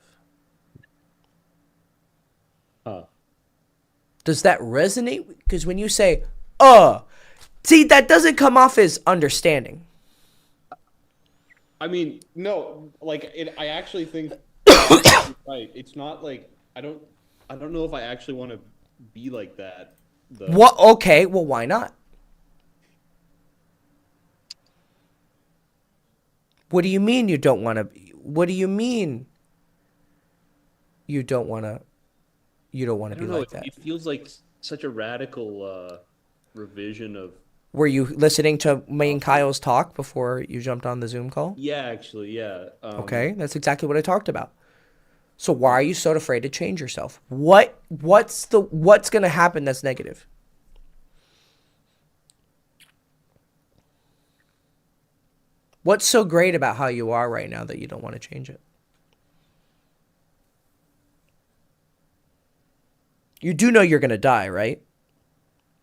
Does that resonate? Because when you say, see, that doesn't come off as understanding.
I mean, no, like, I actually think right. It's not like I don't know if I actually want to be like that. Though.
What? Okay, well, why not? What do you mean you don't want to? What do you mean you don't want to? You don't want to be like that?
It feels like such a radical revision of.
Were you listening to me and Kyle's talk before you jumped on the Zoom call?
Yeah, actually, yeah.
Okay, that's exactly what I talked about. So why are you so afraid to change yourself? What's going to happen that's negative? What's so great about how you are right now that you don't want to change it? You do know you're going to die, right?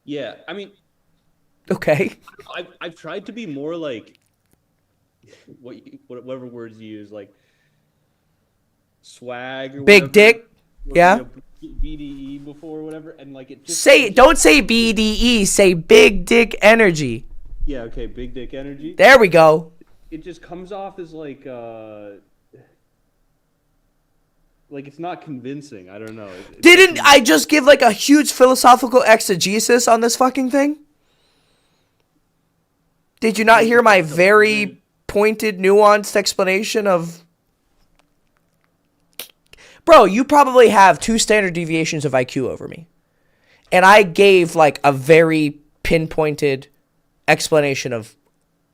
Yeah, I mean.
Okay.
I've tried to be more like whatever words you use, like swag or
big
whatever,
dick,
or,
yeah.
BDE before or whatever, and like it just
don't say BDE, say big dick energy.
Yeah, okay, big dick energy.
There we go.
It just comes off as like it's not convincing. I don't know.
Didn't I just give like a huge philosophical exegesis on this fucking thing? Did you not hear my very pointed, nuanced explanation of... Bro, you probably have 2 standard deviations of IQ over me. And I gave like a very pinpointed explanation of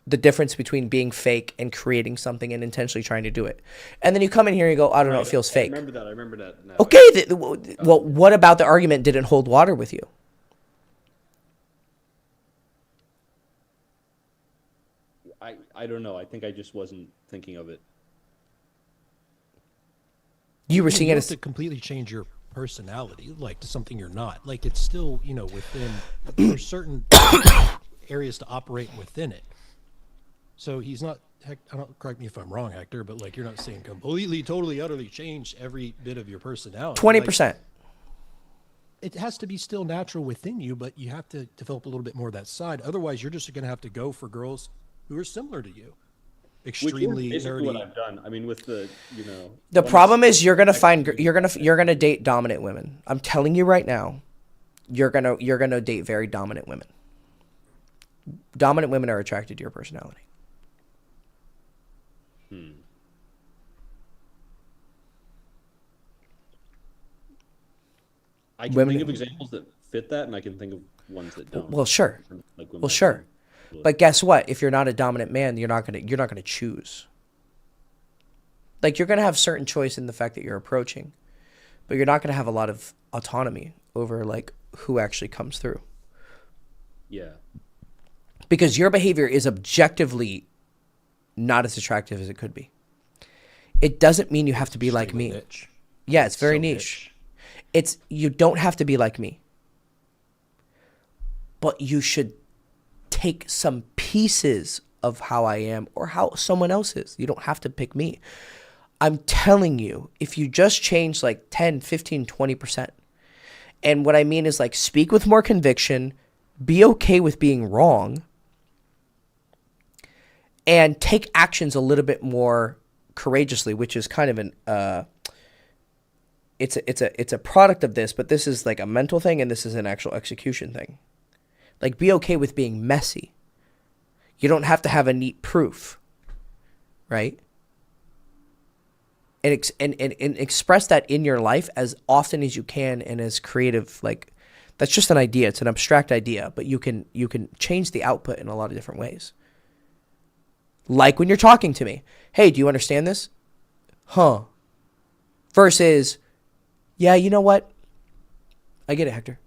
the difference between being fake and creating something and intentionally trying to do it. And then you come in here and you go, I don't know, it feels fake.
I remember that now.
Okay, well, what about the argument didn't hold water with you?
I don't know. I think I just wasn't thinking of it.
You were seeing
you
it
have
as...
to completely change your personality, like, to something you're not. Like, it's still, within, there's certain areas to operate within it. So he's not, correct me if I'm wrong, Hector, but like, you're not saying completely, totally, utterly change every bit of your personality.
20%.
Like, it has to be still natural within you, but you have to develop a little bit more of that side. Otherwise, you're just going to have to go for girls who are similar to you. Extremely
Which is basically
nerdy.
what I've done. I mean, with the,
The problem is you're gonna date dominant women. I'm telling you right now, you're gonna date very dominant women. Dominant women are attracted to your personality.
I can think of examples that fit that, and I can think of ones that don't.
Well, sure.
Like
Well, sure. But guess what? If you're not a dominant man, you're not gonna choose. Like, you're gonna have certain choice in the fact that you're approaching, but you're not gonna have a lot of autonomy over like who actually comes through.
Yeah.
Because your behavior is objectively not as attractive as it could be. It doesn't mean you have to be like me.
Niche.
Yeah, it's very
So
niche. You don't have to be like me. But you should take some pieces of how I am or how someone else is. You don't have to pick me. I'm telling you, if you just change like 10, 15, 20%, and what I mean is like speak with more conviction, be okay with being wrong, and take actions a little bit more courageously, which is kind of it's a product of this, but this is like a mental thing and this is an actual execution thing. Like, be okay with being messy. You don't have to have a neat proof, right? And express that in your life as often as you can and as creative. Like, that's just an idea. It's an abstract idea, but you can change the output in a lot of different ways. Like when you're talking to me, hey, do you understand this? Huh. Versus, yeah, you know what? I get it, Hector.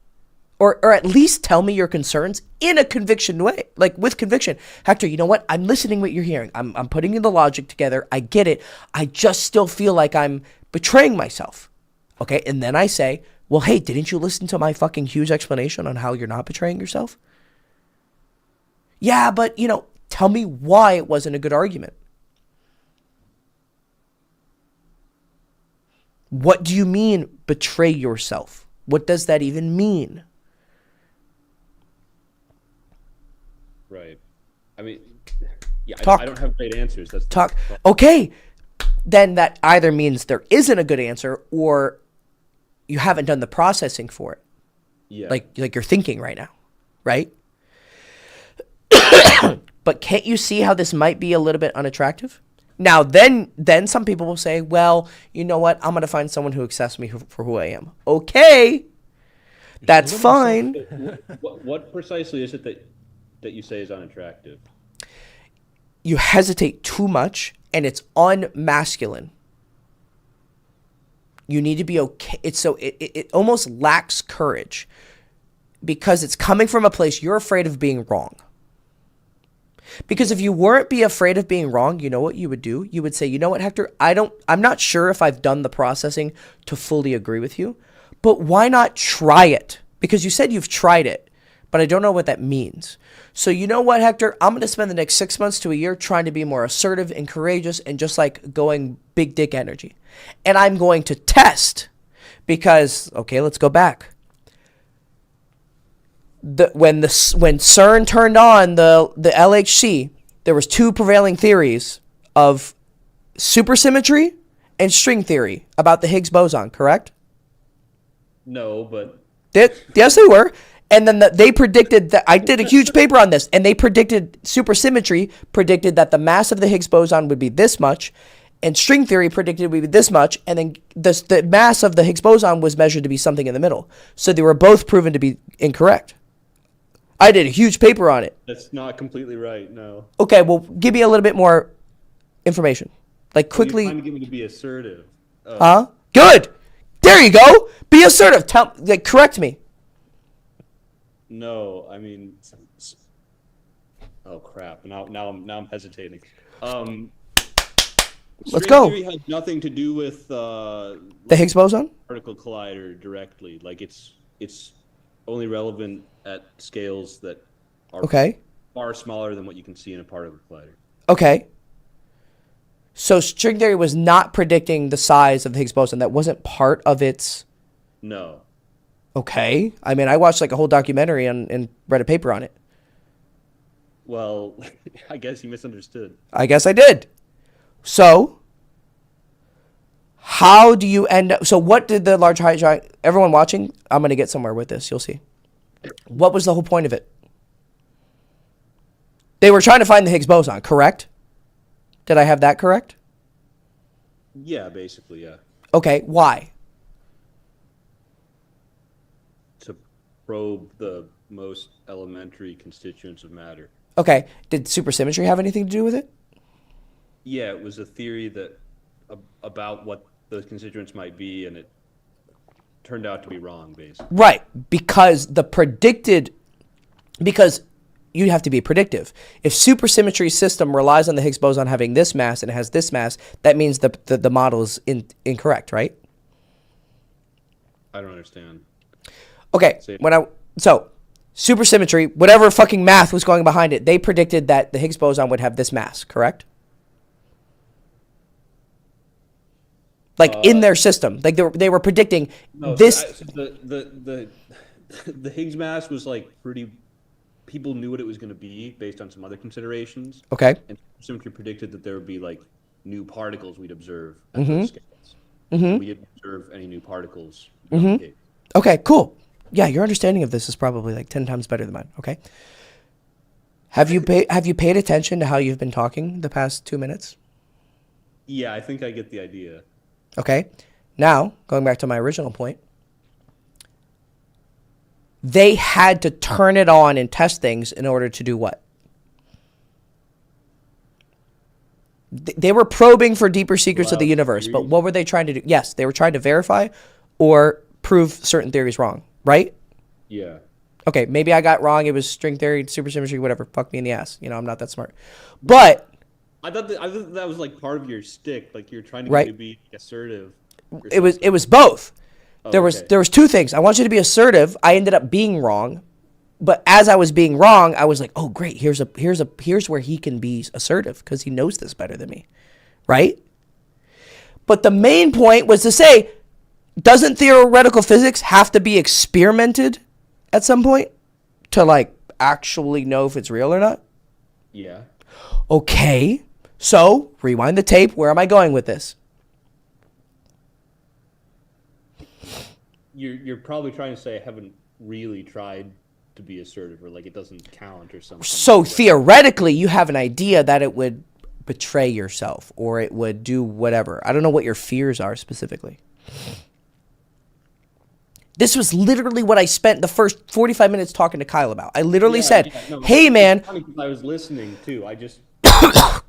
Or at least tell me your concerns in a conviction way, like with conviction. Hector, you know what? I'm listening what you're hearing. I'm putting in the logic together. I get it. I just still feel like I'm betraying myself. Okay, and then I say, well, hey, didn't you listen to my fucking huge explanation on how you're not betraying yourself? Yeah, but, tell me why it wasn't a good argument. What do you mean betray yourself? What does that even mean?
Right. I mean, yeah,
Talk.
I don't have great answers. That's
Talk. Okay. Then that either means there isn't a good answer or you haven't done the processing for it.
Yeah.
Like you're thinking right now, right? But can't you see how this might be a little bit unattractive? Now, then some people will say, well, you know what? I'm going to find someone who accepts me for who I am. Okay. That's fine.
What precisely is it that you say is unattractive?
You hesitate too much and it's unmasculine. You need to be okay. It almost lacks courage because it's coming from a place you're afraid of being wrong. Because if you weren't be afraid of being wrong, you know what you would do? You would say, you know what, Hector, I'm not sure if I've done the processing to fully agree with you, but why not try it? Because you said you've tried it, but I don't know what that means. So you know what, Hector, I'm going to spend the next 6 months to a year trying to be more assertive and courageous and just like going big dick energy. And I'm going to test because, okay, let's go back. When CERN turned on the LHC, there was two prevailing theories of supersymmetry and string theory about the Higgs boson, correct?
No, but
Yes, they were. And then they predicted that I did a huge paper on this, and they predicted supersymmetry predicted that the mass of the Higgs boson would be this much, and string theory predicted it would be this much, and then the mass of the Higgs boson was measured to be something in the middle. So they were both proven to be incorrect. I did a huge paper on it.
that's not completely right. No.
Okay, well, give me a little bit more information. Like, quickly.
You're trying to get me to be assertive.
Huh? Good. There you go. Be assertive. Correct me.
No, I mean, oh crap! Now I'm hesitating.
Let's
String
go.
theory has nothing to do with
The Higgs boson?
particle collider directly. Like it's only relevant at scales that are
Okay.
far smaller than what you can see in a particle collider.
Okay. So string theory was not predicting the size of the Higgs boson. That wasn't part of its...
No.
Okay. I mean, I watched like a whole documentary and read a paper on it.
Well, I guess you misunderstood.
I guess I did. So, how do you end up... So what did the Large Hadron... Everyone watching, I'm going to get somewhere with this. You'll see. What was the whole point of it? They were trying to find the Higgs boson, correct? Did I have that correct?
Yeah, basically, yeah.
Okay, why?
To probe the most elementary constituents of matter.
Okay, did supersymmetry have anything to do with it?
Yeah, it was a theory that about what those constituents might be, and it turned out to be wrong, basically.
Right, because you have to be predictive. If supersymmetry system relies on the Higgs boson having this mass and it has this mass, that means the model is incorrect, right?
I don't understand.
Okay, so supersymmetry, whatever fucking math was going behind it, they predicted that the Higgs boson would have this mass, correct? Like in their system, like they were predicting this.
So the Higgs mass was like pretty. People knew what it was going to be based on some other considerations.
Okay.
And symmetry predicted that there would be like new particles we'd observe at those scales. we observe any new particles. Okay.
Okay, cool. Yeah, your understanding of this is probably like 10 times better than mine. Okay. Have you paid attention to how you've been talking the past 2 minutes?
Yeah, I think I get the idea.
Okay. Now, going back to my original point, they had to turn it on and test things in order to do what? They were probing for deeper secrets of the universe, but what were they trying to do? Yes, they were trying to verify or prove certain theories wrong, right?
Yeah.
Okay, maybe I got wrong. It was string theory, supersymmetry, whatever. Fuck me in the ass. You know, I'm not that smart. But
I thought that was like part of your stick, like you're trying to
Right.
get you to be assertive. or
it was
something.
both.
Oh,
There was
okay.
there was two things. I want you to be assertive. I ended up being wrong. But as I was being wrong, I was like, "Oh, great. Here's where he can be assertive because he knows this better than me." Right? But the main point was to say, doesn't theoretical physics have to be experimented at some point to like actually know if it's real or not?
Yeah.
Okay. So, rewind the tape. Where am I going with this?
You're probably trying to say I haven't really tried to be assertive, or like it doesn't count or something.
So theoretically, you have an idea that it would betray yourself or it would do whatever. I don't know what your fears are specifically. This was literally what I spent the first 45 minutes talking to Kyle about. I literally said,
no,
hey, man.
it's funny 'cause I was listening too. I just I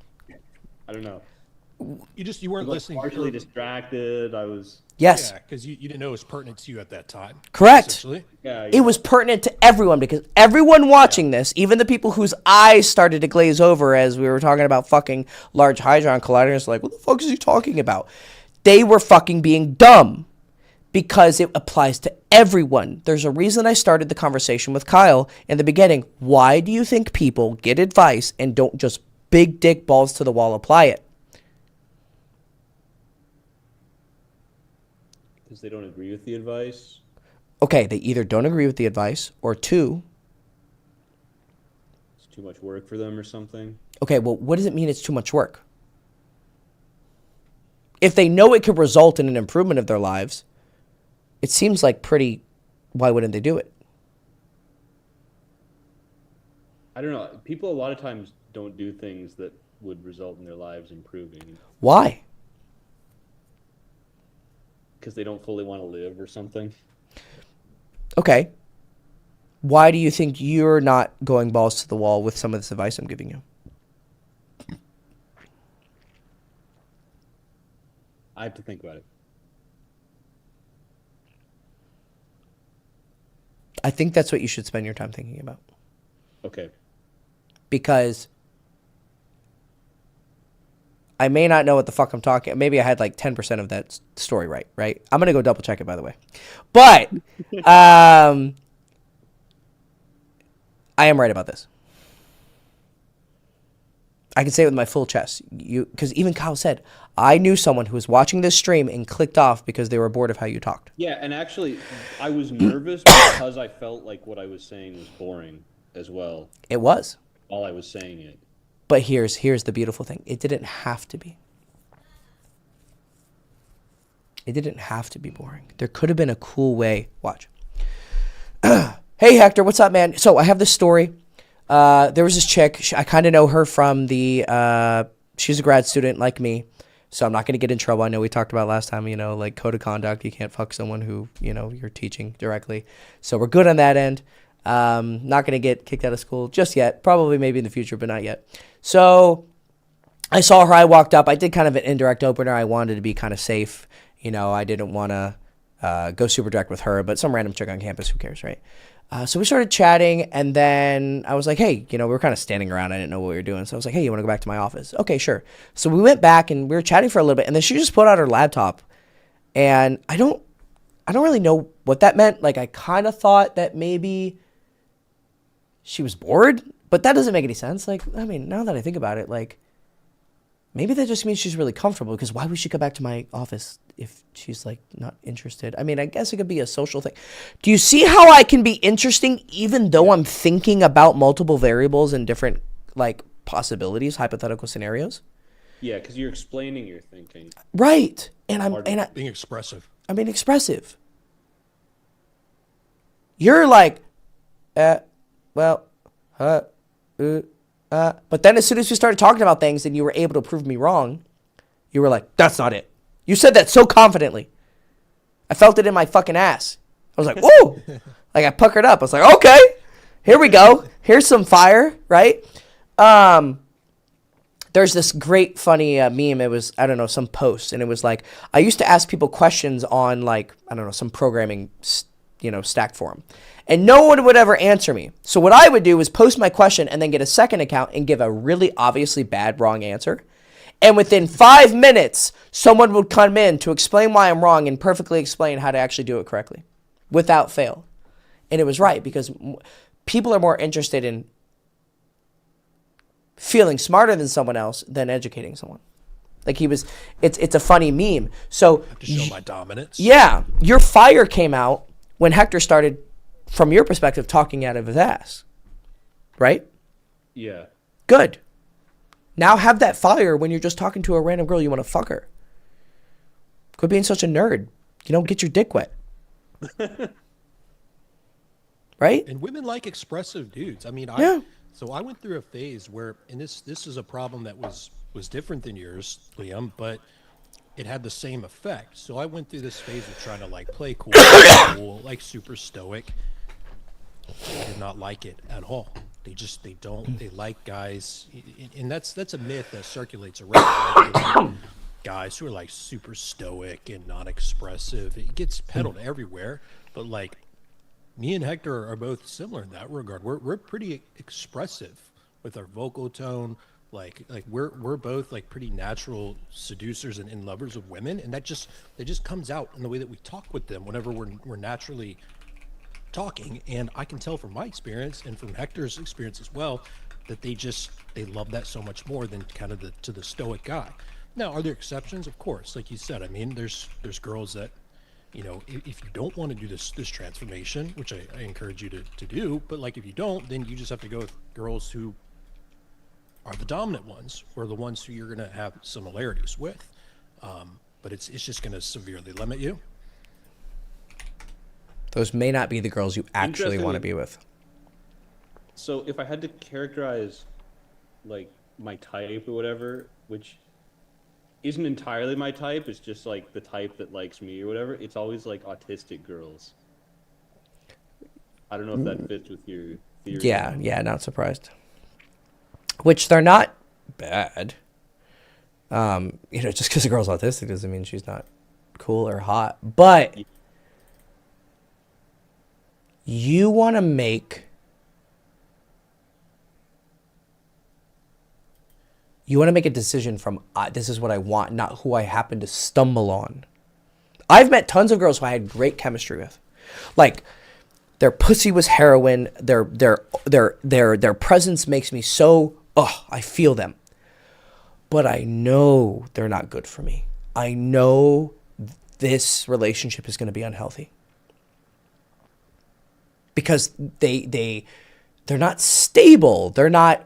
don't know.
You weren't
Like,
listening.
partially distracted. I was
Yes,
Yeah, because you didn't know it was pertinent to you at that time.
correct.
Essentially.
yeah.
It was pertinent to everyone because everyone watching this, even the people whose eyes started to glaze over as we were talking about fucking large hadron colliders, like, what the fuck is he talking about? They were fucking being dumb because it applies to everyone. There's a reason I started the conversation with Kyle in the beginning. Why do you think people get advice and don't just big dick balls to the wall apply it?
because they don't agree with the advice.
Okay, they either don't agree with the advice or two,
It's too much work for them or something.
okay, well, what does it mean it's too much work? If they know it could result in an improvement of their lives, it seems like why wouldn't they do it?
I don't know. People a lot of times don't do things that would result in their lives improving
Why?
because they don't fully want to live or something.
Okay. Why do you think you're not going balls to the wall with some of this advice I'm giving you?
I have to think about it.
I think that's what you should spend your time thinking about.
Okay.
Because I may not know what the fuck I'm talking. Maybe I had like 10% of that story right? I'm going to go double check it, by the way. But I am right about this. I can say it with my full chest. Because even Kyle said, I knew someone who was watching this stream and clicked off because they were bored of how you talked.
Yeah, and actually, I was nervous because I felt like what I was saying was boring as well
It was.
while I was saying it.
But here's the beautiful thing. It didn't have to be. It didn't have to be boring. There could have been a cool way. Watch. Hey, Hector, what's up, man? So I have this story. There was this chick. I kind of know her from she's a grad student like me. So I'm not going to get in trouble. I know we talked about last time, like code of conduct. You can't fuck someone who, you're teaching directly. So we're good on that end. Not going to get kicked out of school just yet. Probably maybe in the future, but not yet. So I saw her. I walked up. I did kind of an indirect opener. I wanted to be kind of safe. I didn't want to go super direct with her, but some random chick on campus. Who cares, right? So we started chatting, and then I was like, hey, we were kind of standing around. I didn't know what we were doing. So I was like, hey, you want to go back to my office? Okay, sure. So we went back, and we were chatting for a little bit, and then she just put out her laptop. And I don't really know what that meant. Like, I kind of thought that maybe she was bored, but that doesn't make any sense. Like, I mean, now that I think about it, like, maybe that just means she's really comfortable, because why would she come back to my office if she's, like, not interested? I mean, I guess it could be a social thing. Do you see how I can be interesting even though I'm thinking about multiple variables and different, like, possibilities, hypothetical scenarios?
Yeah, because you're explaining your thinking.
Right. And I'm
being expressive.
I'm being expressive. You're like, well, but then as soon as we started talking about things and you were able to prove me wrong, you were like, that's not it. You said that so confidently. I felt it in my fucking ass. I was like, whoa. Like I puckered up. I was like, okay, here we go. Here's some fire, right? There's this great funny meme. It was, I don't know, some post. And it was like, I used to ask people questions on like, I don't know, some programming, Stack forum. And no one would ever answer me. So what I would do was post my question and then get a second account and give a really obviously bad, wrong answer. And within 5 minutes, someone would come in to explain why I'm wrong and perfectly explain how to actually do it correctly without fail. And it was right because people are more interested in feeling smarter than someone else than educating someone. Like it's a funny meme. So
To show my dominance.
yeah, your fire came out when Hector started, from your perspective, talking out of his ass. Right?
Yeah.
Good. Now have that fire when you're just talking to a random girl you want to fuck her. Quit being such a nerd. Get your dick wet. Right?
And women like expressive dudes. I mean, So I went through a phase where, and this is a problem that was different than yours, Liam, but it had the same effect. So I went through this phase of trying to like play cool, like super stoic. They did not like it at all. They like guys, and that's a myth that circulates around. Right? Guys who are like super stoic and not expressive. It gets peddled everywhere, but like me and Hector are both similar in that regard. We're pretty expressive with our vocal tone. Like we're both like pretty natural seducers and lovers of women, and that just comes out in the way that we talk with them whenever we're naturally talking. And I can tell from my experience and from Hector's experience as well that they love that so much more than kind of the stoic guy. Now, are there exceptions? Of course, like you said. I mean, there's girls that, if you don't want to do this transformation, which I encourage you to do, but like if you don't, then you just have to go with girls who are the dominant ones, or the ones who you're going to have similarities with. But it's just going to severely limit you.
Those may not be the girls you actually want to be with.
So if I had to characterize like my type or whatever, which isn't entirely my type, it's just like the type that likes me or whatever, it's always like autistic girls. I don't know if that fits with your theory.
Yeah, not surprised. Which they're not bad. Just because a girl's autistic doesn't mean she's not cool or hot. But you want to make a decision from this is what I want, not who I happen to stumble on. I've met tons of girls who I had great chemistry with. Like their pussy was heroin, their presence makes me so I feel them. But I know they're not good for me. I know this relationship is going to be unhealthy. Because they're not stable, they're not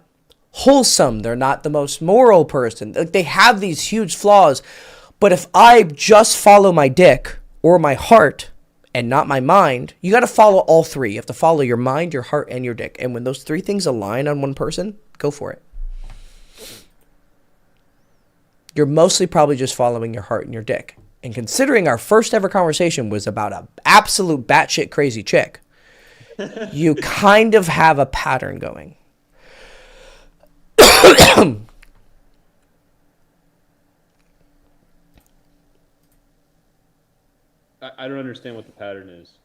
wholesome, they're not the most moral person. They have these huge flaws. But if I just follow my dick or my heart and not my mind, you got to follow all three. You have to follow your mind, your heart, and your dick. And when those three things align on one person, go for it. You're mostly probably just following your heart and your dick. And considering our first ever conversation was about an absolute batshit crazy chick, you kind of have a pattern going.
I don't understand what the pattern is.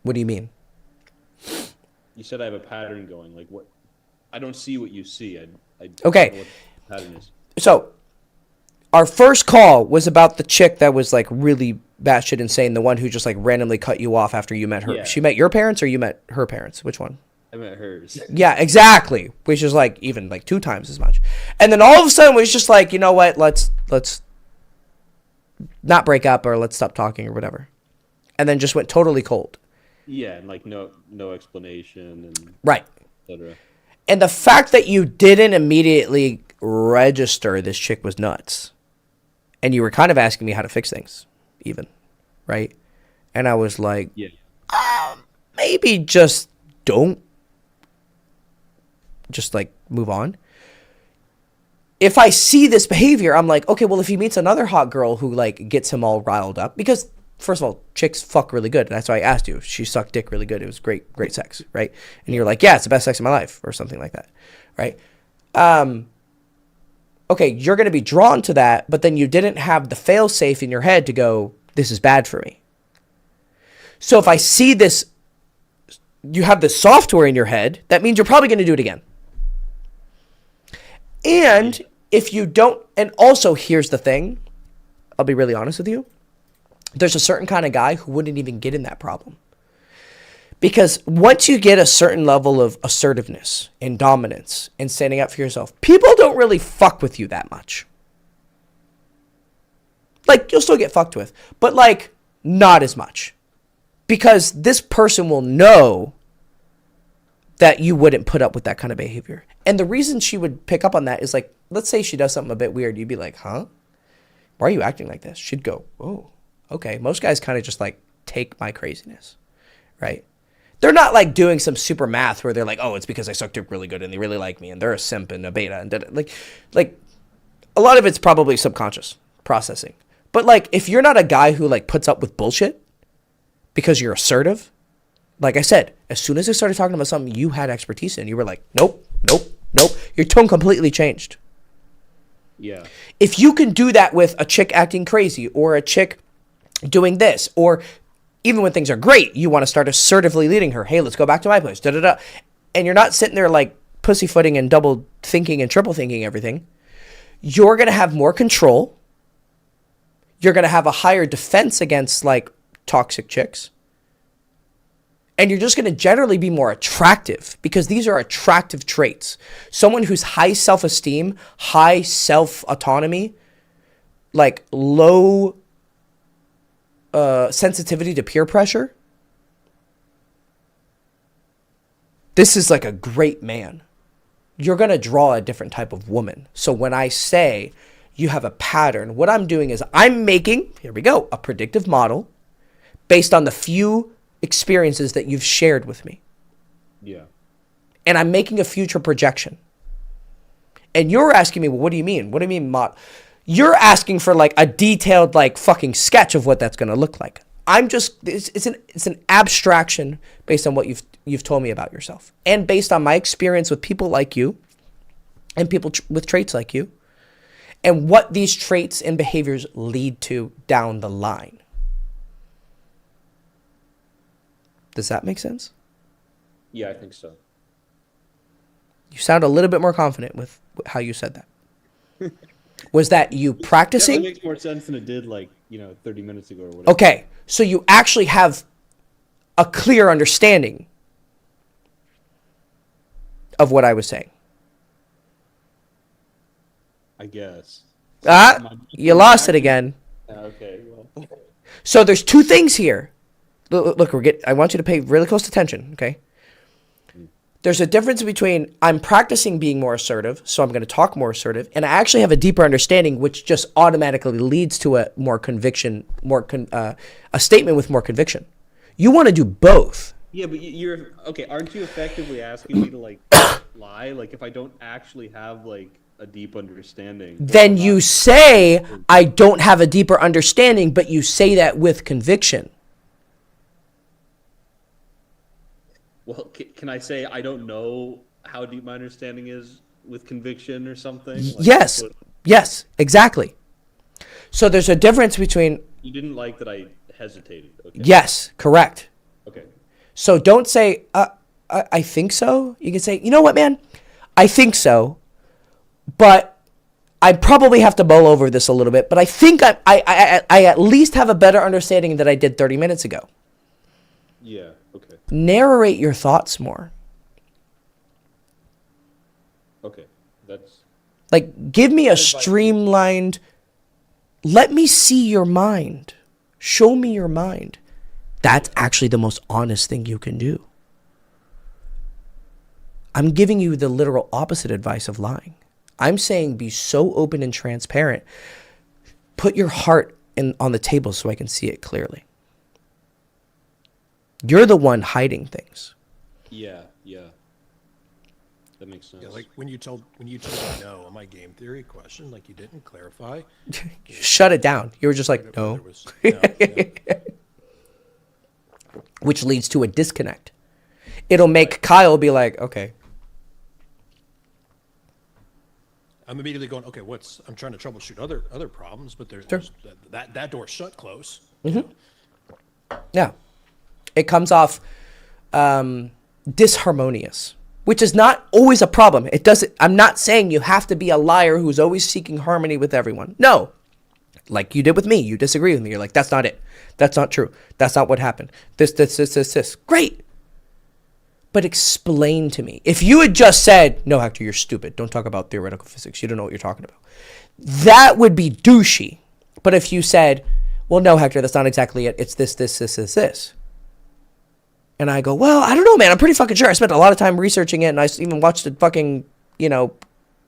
What do you mean?
You said I have a pattern going. Like what? I don't see what you see. I
Okay.
don't know what the pattern is.
So, our first call was about the chick that was like really batshit insane, the one who just like randomly cut you off after you met her.
Yeah.
She met your parents or you met her parents? Which one?
I meant hers.
Yeah, exactly. Which is like even like 2 times as much. And then all of a sudden it was just like, you know what? Let's not break up or let's stop talking or whatever. And then just went totally cold.
Yeah, and like no explanation and
Right.
etc.
And the fact that you didn't immediately register this chick was nuts. And you were kind of asking me how to fix things, even, right? And I was like,
Yeah.
Maybe just don't. Just like move on. If I see this behavior, I'm like, okay, well, if he meets another hot girl who like gets him all riled up, because first of all, chicks fuck really good. And that's why I asked you. She sucked dick really good. It was great sex, right? And you're like, yeah, it's the best sex of my life, or something like that, right? Okay, you're going to be drawn to that, but then you didn't have the fail safe in your head to go, this is bad for me. So if I see this, you have the software in your head, that means you're probably going to do it again. And if you don't, and also here's the thing, I'll be really honest with you. There's a certain kind of guy who wouldn't even get in that problem. Because once you get a certain level of assertiveness and dominance and standing up for yourself, people don't really fuck with you that much. Like, you'll still get fucked with, but like, not as much. Because this person will know that you wouldn't put up with that kind of behavior. And the reason she would pick up on that is like, let's say she does something a bit weird. You'd be like, huh? Why are you acting like this? She'd go, oh, okay. Most guys kind of just like take my craziness, right? They're not like doing some super math where they're like, oh, it's because I sucked dick really good and they really like me and they're a simp and a beta and like a lot of it's probably subconscious processing. But like, if you're not a guy who like puts up with bullshit because you're assertive, like I said, as soon as I started talking about something you had expertise in, you were like, nope, nope, nope. Your tone completely changed.
Yeah.
If you can do that with a chick acting crazy or a chick doing this, or even when things are great, you want to start assertively leading her. Hey, let's go back to my place. Da-da-da. And you're not sitting there like pussyfooting and double thinking and triple thinking everything. You're going to have more control. You're going to have a higher defense against like toxic chicks. And you're just going to generally be more attractive because these are attractive traits. Someone who's high self-esteem, high self-autonomy, like low sensitivity to peer pressure. This is like a great man. You're going to draw a different type of woman. So when I say you have a pattern, what I'm doing is I'm making, here we go, a predictive model based on the few experiences that you've shared with me.
Yeah.
And I'm making a future projection. And you're asking me, well, what do you mean? What do you mean model? You're asking for like a detailed like fucking sketch of what that's going to look like. I'm just it's an abstraction based on what you've told me about yourself and based on my experience with people like you and people with traits like you and what these traits and behaviors lead to down the line. Does that make sense?
Yeah, I think so.
You sound a little bit more confident with how you said that. Was that you practicing?
That makes more sense than it did 30 minutes ago or whatever.
Okay, so you actually have a clear understanding of what I was saying.
I guess.
You lost it again.
Okay, well.
So there's two things here. Look, I want you to pay really close attention, okay? There's a difference between I'm practicing being more assertive, so I'm going to talk more assertive, and I actually have a deeper understanding, which just automatically leads to a more conviction, a statement with more conviction. You want to do both.
Yeah, but you're okay. Aren't you effectively asking me to lie? Like if I don't actually have a deep understanding,
then you say I don't have a deeper understanding, but you say that with conviction.
Well, can I say I don't know how deep my understanding is with conviction or something?
Yes. Yes, exactly. So there's a difference between...
You didn't like that I hesitated. Okay.
Yes, correct.
Okay.
So don't say, I think so. You can say, you know what, man? I think so, but I probably have to mull over this a little bit, but I think I at least have a better understanding than I did 30 minutes ago.
Yeah, okay.
Narrate your thoughts more.
Okay, that's...
Like, give me a streamlined... Let me see your mind. Show me your mind. That's actually the most honest thing you can do. I'm giving you the literal opposite advice of lying. I'm saying be so open and transparent. Put your heart on the table so I can see it clearly. You're the one hiding things.
Yeah. That makes sense.
Yeah, like when you told me no on my game theory question, like you didn't clarify.
Shut it down. You were just like,
There
no.
was- no, yeah.
Which leads to a disconnect. It'll make Kyle be like, okay.
I'm immediately going, okay, I'm trying to troubleshoot other problems, but there's that door's shut close.
Yeah. It comes off disharmonious, which is not always a problem. I'm not saying you have to be a liar who's always seeking harmony with everyone. No. Like you did with me. You disagree with me. You're like, that's not it. That's not true. That's not what happened. This. Great. But explain to me. If you had just said, no, Hector, you're stupid. Don't talk about theoretical physics. You don't know what you're talking about. That would be douchey. But if you said, well, no, Hector, that's not exactly it. It's this. And I go, well, I don't know, man. I'm pretty fucking sure. I spent a lot of time researching it, and I even watched a fucking,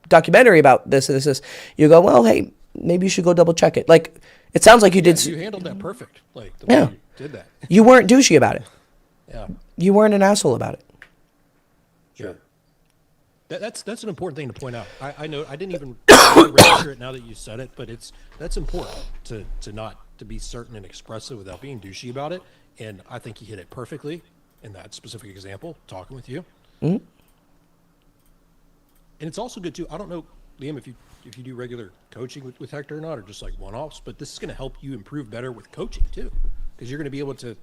documentary about this. You go, well, hey, maybe you should go double check it. Like, it sounds like you did.
You handled that perfect. Like the way you did that.
You weren't douchey about it.
Yeah.
You weren't an asshole about it.
Sure. That's an important thing to point out. I know I didn't even register it now that you said it, but that's important to be certain and expressive without being douchey about it. And I think you hit it perfectly in that specific example, talking with you.
Mm-hmm.
And it's also good too. I don't know, Liam, if you do regular coaching with Hector or not, or just like one-offs, but this is going to help you improve better with coaching too, because you're going to be able to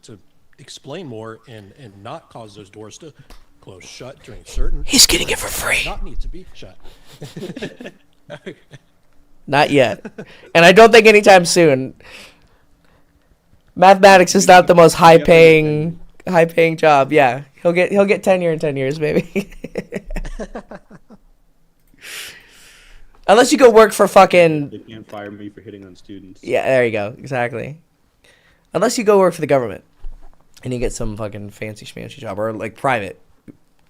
explain more and not cause those doors to close shut during certain.
He's getting it for free.
Not need to be shut.
Not yet. And I don't think anytime soon. Mathematics is not the most high paying job. Yeah. He'll get tenure in 10 years, baby. Unless you go work for fucking.
They can't fire me for hitting on students.
Yeah, there you go. Exactly. Unless you go work for the government and you get some fucking fancy schmancy job or like private,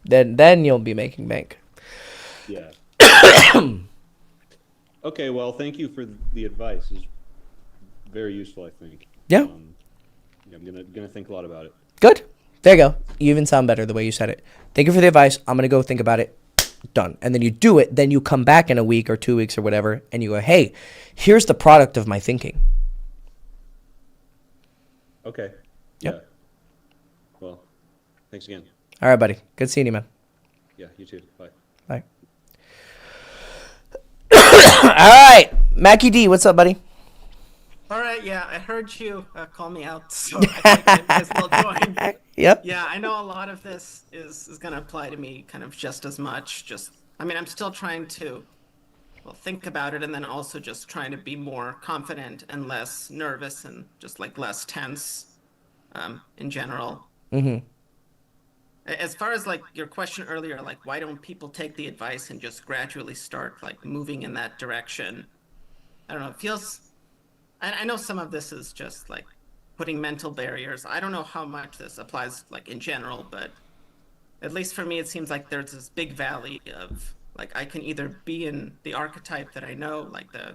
then you'll be making bank.
Yeah. Okay, well, thank you for the advice. It's very useful, I think.
Yeah.
I'm gonna think a lot about it.
Good. There you go. You even sound better the way you said it. Thank you for the advice. I'm gonna go think about it. Done. And then you do it. Then you come back in a week or 2 weeks or whatever, and you go, "Hey, here's the product of my thinking."
Okay.
Yep.
Yeah. Well, thanks again.
All right, buddy. Good seeing you, man.
Yeah, you too. Bye.
Bye. All right, Mackie D, what's up, buddy?
All right, yeah, I heard you call me out, so I think I may as well join.
Yep.
Yeah, I know a lot of this is going to apply to me kind of just as much. I'm still trying to, think about it, and then also just trying to be more confident and less nervous and just like less tense in general.
Mm-hmm.
As far as like your question earlier, like why don't people take the advice and just gradually start like moving in that direction? I don't know, it feels... I know some of this is just like putting mental barriers. I don't know how much this applies like in general, but at least for me, it seems like there's this big valley of like, I can either be in the archetype that I know, like the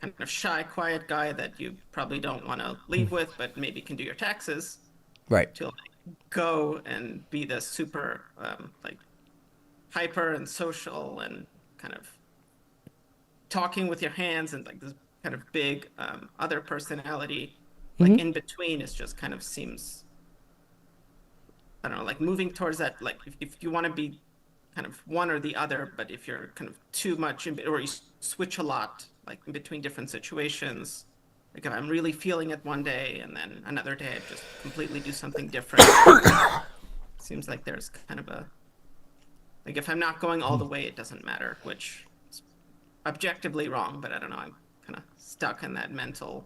kind of shy, quiet guy that you probably don't want to leave with, but maybe can do your taxes.
Right.
To like go and be the super like hyper and social and kind of talking with your hands and like this kind of big other personality. Like in between is just kind of seems, I don't know, like moving towards that, like if you want to be kind of one or the other, but if you're kind of too much or you switch a lot like in between different situations, like if I'm really feeling it one day and then another day I just completely do something different. Seems like there's kind of a, like if I'm not going all the way, it doesn't matter, which is objectively wrong, but I don't know, I'm kind of stuck in that mental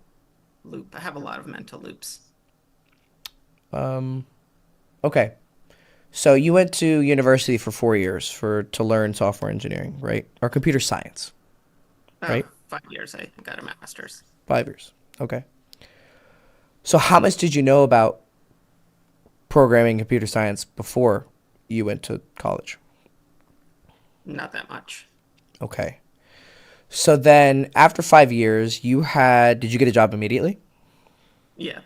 loop. I have a lot of mental loops.
Okay. So you went to university for 4 years to learn software engineering, right? Or computer science, right?
5 years, I got a master's.
5 years. Okay. So how much did you know about programming computer science before you went to college?
Not that much.
Okay. So then after 5 years, did you get a job immediately?
Yeah.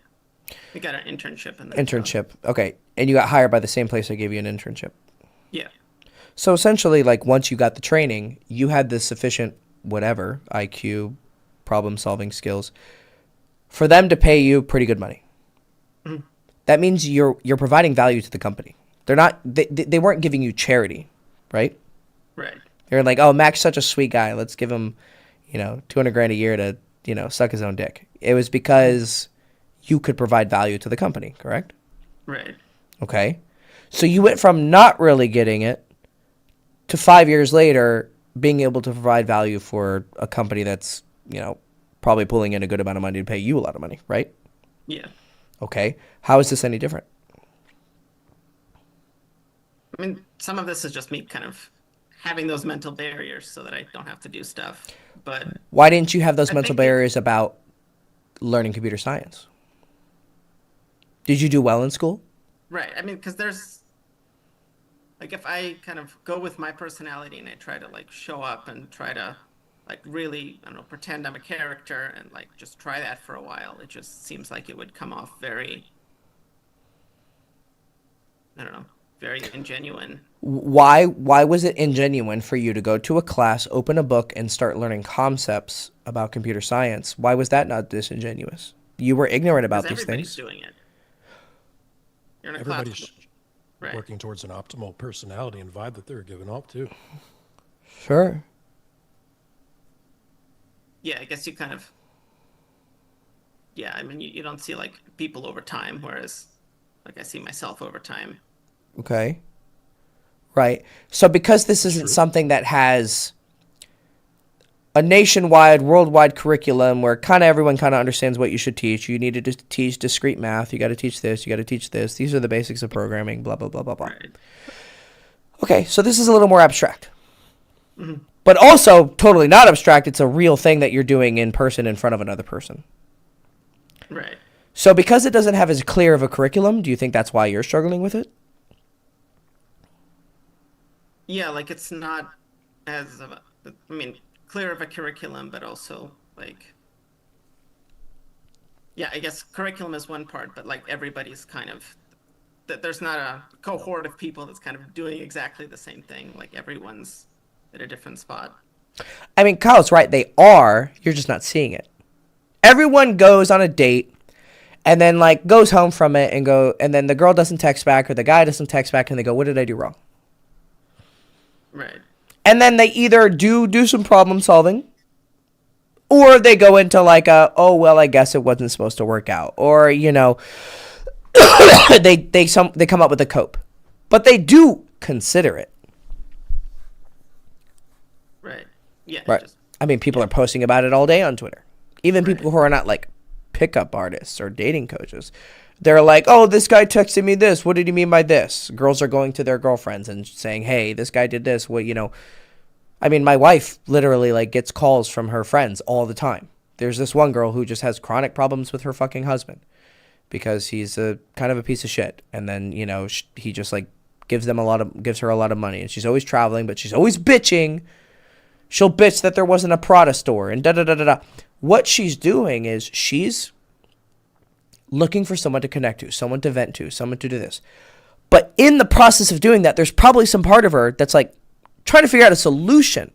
We got an internship in that
Internship. Okay. And you got hired by the same place that gave you an internship.
Yeah.
So essentially, like, once you got the training, you had the sufficient whatever IQ, problem solving skills for them to pay you pretty good money.
Mhm.
That means you're providing value to the company. They weren't giving you charity, right?
Right.
They're like, oh, Mac's such a sweet guy. Let's give him, $200,000 a year to, suck his own dick. It was because you could provide value to the company, correct?
Right.
Okay. So you went from not really getting it to 5 years later being able to provide value for a company that's, probably pulling in a good amount of money to pay you a lot of money, right?
Yeah.
Okay. How is this any different?
I mean, some of this is just me kind of having those mental barriers so that I don't have to do stuff. But
Why didn't you have those
I
mental
think it-
barriers about learning computer science? Did you do well in school?
right. I mean, because there's like if I kind of go with my personality and I try to like show up and try to like really, I don't know, pretend I'm a character and like just try that for a while, it just seems like it would come off very, I don't know, very ingenuine.
Why was it ingenuine for you to go to a class, open a book, and start learning concepts about computer science? Why was that not disingenuous? You were ignorant about
Because
these
everybody's
things.
doing it. You're in a
Everybody's
class. Right.
working towards an optimal personality and vibe that they're giving off too.
Sure.
Yeah, I guess you kind of. Yeah, I mean, you don't see like people over time, whereas like I see myself over time.
Okay. Right. So because this isn't
True.
something that has a nationwide, worldwide curriculum where kind of everyone kind of understands what you should teach. You needed to teach discrete math. You got to teach this. You got to teach this. These are the basics of programming, blah, blah, blah, blah, blah.
Right.
Okay, so this is a little more abstract.
Mm-hmm.
But also totally not abstract. It's a real thing that you're doing in person in front of another person.
Right.
So because it doesn't have as clear of a curriculum, do you think that's why you're struggling with it?
Yeah, like it's not as of a, I mean, clear of a curriculum, but also like, yeah, I guess curriculum is one part, but like everybody's kind of, that there's not a cohort of people that's kind of doing exactly the same thing. Like everyone's at a different spot.
I mean, Kyle's right. They are. You're just not seeing it. Everyone goes on a date and then like goes home from it and then the girl doesn't text back or the guy doesn't text back and they go, what did I do wrong?
Right.
And then they either do some problem solving or they go into like oh, well, I guess it wasn't supposed to work out. Or, they come up with a cope. But they do consider it.
Right. Yeah.
Right.
Just,
I mean, people are posting about it all day on Twitter. Even people who are not like pickup artists or dating coaches. They're like, oh, this guy texted me this. What did he mean by this? Girls are going to their girlfriends and saying, hey, this guy did this. What, I mean, my wife literally like gets calls from her friends all the time. There's this one girl who just has chronic problems with her fucking husband because he's a kind of a piece of shit. And then, he just like gives her a lot of money and she's always traveling, but she's always bitching. She'll bitch that there wasn't a Prada store and da-da-da-da-da. What she's doing is she's looking for someone to connect to, someone to vent to, someone to do this. But in the process of doing that, there's probably some part of her that's like trying to figure out a solution,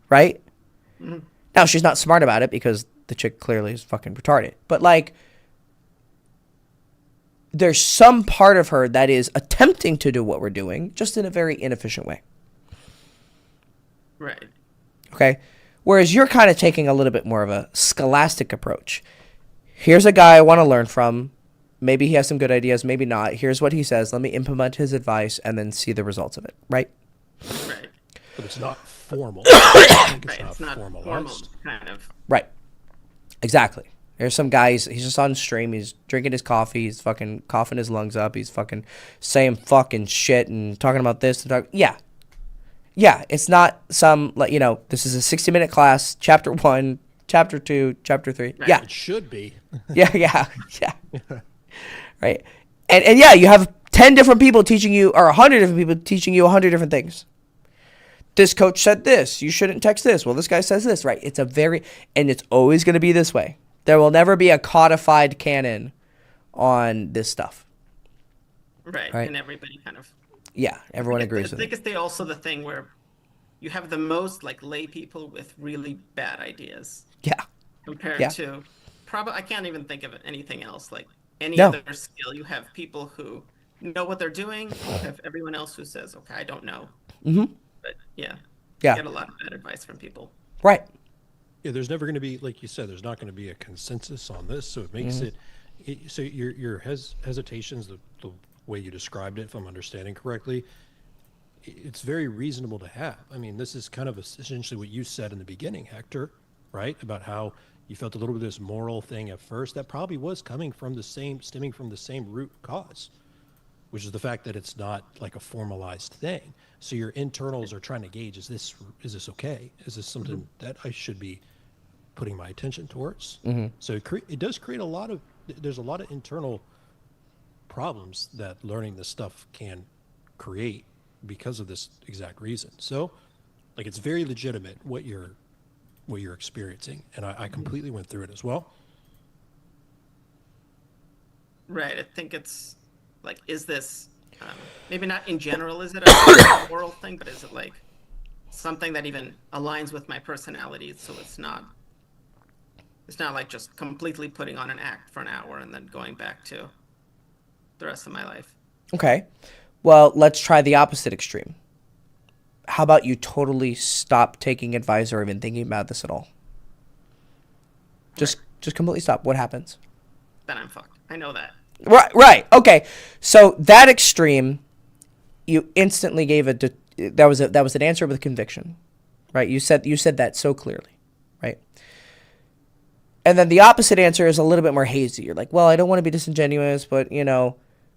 right? Mm-hmm. Now, she's not smart about it because the chick clearly is fucking retarded. But like, there's some part of her that is attempting to do what we're doing, just in a very inefficient way.
right.
Okay? Whereas you're kind of taking a little bit more of a scholastic approach. Here's a guy I want to learn from. Maybe he has some good ideas, maybe not. Here's what he says. Let me implement his advice and then see the results of it, right?
Right.
But it's not formal. I think
Right. It's not
formalized.
formal, kind of.
Right. Exactly. There's some guy, he's just on stream, he's drinking his coffee, he's fucking coughing his lungs up, he's fucking saying fucking shit and talking about this. Yeah. Yeah, it's not some, like, this is a 60-minute class, chapter 1, chapter 2, chapter 3.
Right.
Yeah.
It should be.
Yeah. Right. And yeah, you have 10 different people teaching you, or 100 different people teaching you 100 different things. this coach said this. You shouldn't text this. Well, this guy says this, right? And it's always going to be this way. There will never be a codified canon on this stuff.
Right.
Right.
And everybody kind of.
Yeah, everyone agrees
I
with
think
it.
it's also the thing where you have the most like lay people with really bad ideas
Yeah.
compared
Yeah.
to probably I can't even think of anything else. Like any
No.
other skill, you have people who know what they're doing. You have everyone else who says, "Okay, I don't know."
Mm-hmm.
But yeah,
Yeah.
get a lot of bad advice from people.
Right.
Yeah, there's never going to be, like you said, there's not going to be a consensus on this, so it makes so your hesitations, the way you described it, if I'm understanding correctly, it's very reasonable to have. I mean, this is kind of essentially what you said in the beginning, Hector, right? About how you felt a little bit of this moral thing at first that probably was stemming from the same root cause, which is the fact that it's not like a formalized thing. So your internals are trying to gauge, is this okay? Is this something that I should be putting my attention towards? So it does create there's a lot of internal problems that learning this stuff can create because of this exact reason. So like it's very legitimate what you're experiencing. And I completely went through it as well.
Right. I think it's like, is this maybe not in general? Is it a moral thing? But is it like something that even aligns with my personality? So it's not like just completely putting on an act for an hour and then going back to the rest of my life.
Okay. Well, let's try the opposite extreme. How about you totally stop taking advice or even thinking about this at all? Just completely stop. What happens?
Then I'm fucked. I know that.
Right. Okay. So that extreme, you instantly gave that was an answer with conviction, right? You said that so clearly, right? And then the opposite answer is a little bit more hazy. You're like, well, I don't want to be disingenuous, but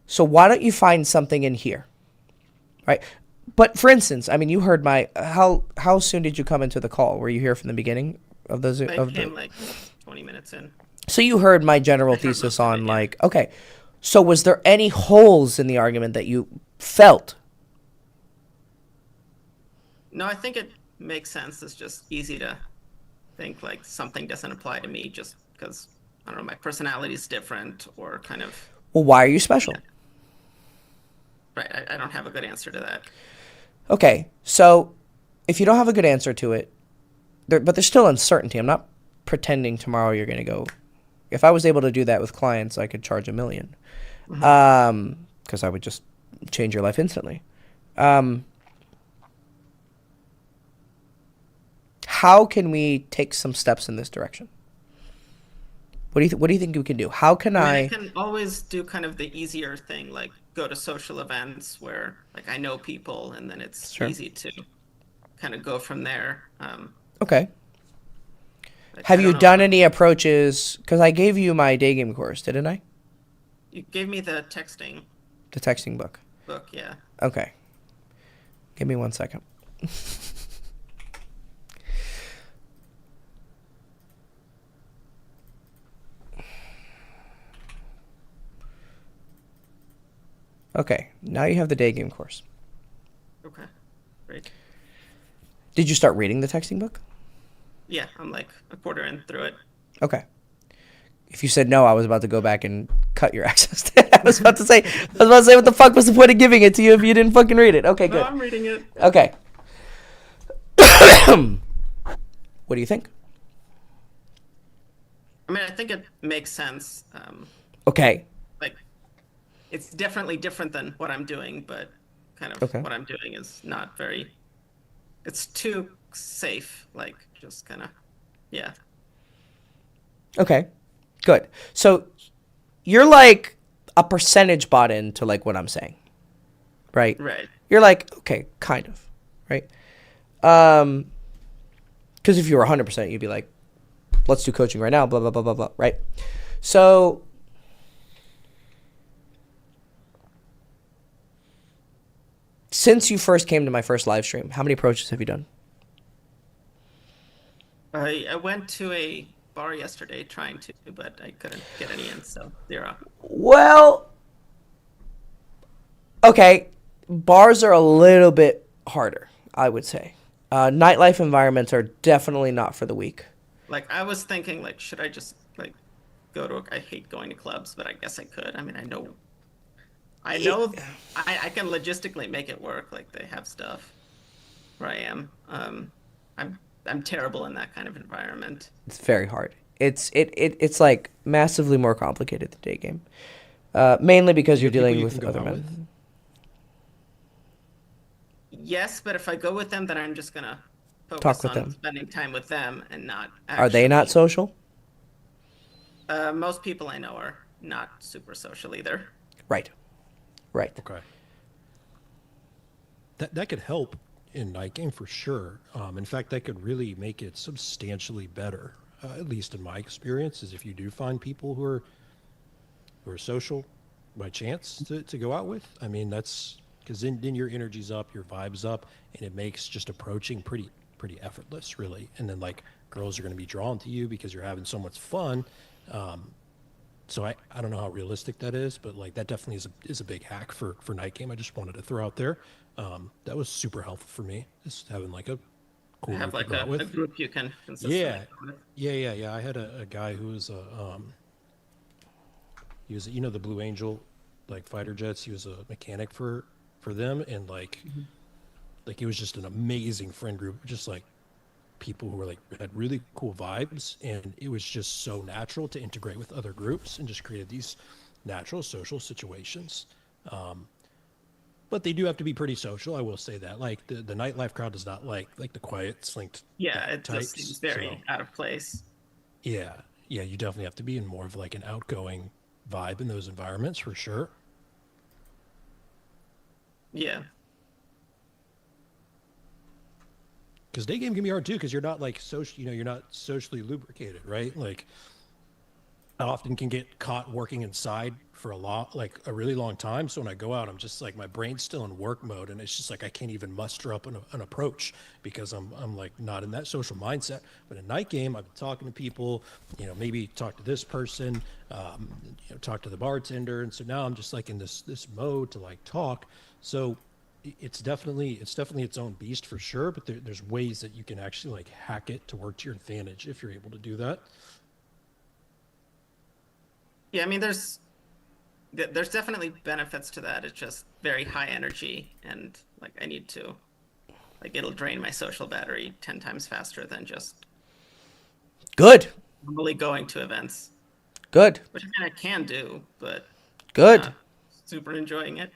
so why don't you find something in here, right? But for instance, I mean, you heard how soon did you come into the call? Were you here from the beginning of those?
I came like 20 minutes in.
So you heard my general thesis on like, okay, so was there any holes in the argument that you felt?
No, I think it makes sense. It's just easy to think like something doesn't apply to me just because, I don't know, my personality is different or kind of.
Well, why are you special?
Yeah. Right. I don't have a good answer to that.
Okay, so if you don't have a good answer to it, but there's still uncertainty. I'm not pretending tomorrow you're going to go. If I was able to do that with clients, I could charge $1 million. Because I would just change your life instantly. How can we take some steps in this direction? What do you think we can do? How can
I can always do kind of the easier thing, like go to social events where like I know people, and then it's easy to kind of go from there.
Okay.
Like,
Have you done any approaches? Because I gave you my day game course, didn't I?
You gave me the texting
book.
yeah.
Okay. Give me 1 second. Okay, now you have the day game course.
Okay, great.
Did you start reading the texting book?
Yeah, I'm like a quarter in through it.
Okay. If you said no, I was about to go back and cut your access to it. I was about to say, what the fuck was the point of giving it to you if you didn't fucking read it? Okay, good.
No, I'm reading it.
Okay. What do you think?
I mean, I think it makes sense.
Okay.
Like, it's definitely different than what I'm doing, but kind of what I'm doing is not very. It's too safe. Like, just kind of, yeah.
Okay. Good. So you're like a percentage bought into like what I'm saying, right?
Right.
You're like, okay, kind of, right? Because if you were 100%, you'd be like, let's do coaching right now, blah, blah, blah, blah, blah, right? So since you first came to my first live stream, how many approaches have you done?
I went to a bar yesterday trying to, but I couldn't get any in, so 0.
Well, okay, bars are a little bit harder, I would say. Nightlife environments are definitely not for the weak.
Like I was thinking, like, should I just like go to? I hate going to clubs, but I guess I could. I mean, I know, I can logistically make it work. Like they have stuff where I am. I'm terrible in that kind of environment.
It's very hard. It's like massively more complicated than day game. Mainly because you're
People
dealing
you
with
can go
other
out
men.
with?
Yes, but if I go with them, then I'm just gonna
Talk
focus
with
on
them.
spending time with them and not
Are they not
actually.
social?
Most people I know are not super social either.
Right. Right.
Okay. That could help in night game for sure. In fact, that could really make it substantially better. At least in my experience, is if you do find people who are social by chance to go out with. I mean, that's because then your energy's up, your vibe's up, and it makes just approaching pretty effortless, really. And then like girls are going to be drawn to you because you're having so much fun. So I don't know how realistic that is, but like that definitely is a big hack for night game. I just wanted to throw out there. That was super helpful for me, just having like a cool
Have
group to
like
go out
a
with.
group you can consistently
Yeah,
go with.
yeah. I had a guy who was he was the Blue Angel like fighter jets. He was a mechanic for them, and like he was just an amazing friend group, just like people who were like had really cool vibes, and it was just so natural to integrate with other groups and just created these natural social situations. But they do have to be pretty social. I will say that. Like the nightlife crowd does not like the quiet, slinked
Yeah, it
types.
just seems
So
very out of place.
yeah, you definitely have to be in more of like an outgoing vibe in those environments for sure.
Yeah.
Because day game can be hard too, because you're not like social, you're not socially lubricated, right? Like I often can get caught working inside for like a really long time. So when I go out, I'm just like my brain's still in work mode, and it's just like I can't even muster up an approach because I'm like not in that social mindset. But in night game, I've been talking to people, maybe talk to this person, talk to the bartender, and so now I'm just like in this mode to like talk. So it's definitely its own beast for sure. But there's ways that you can actually like hack it to work to your advantage if you're able to do that.
Yeah, I mean, there's definitely benefits to that. It's just very high energy, and like I need to, like it'll drain my social battery 10 times faster than just
Good.
normally going to events,
Good.
which I mean I can do, but
Good.
not super enjoying it.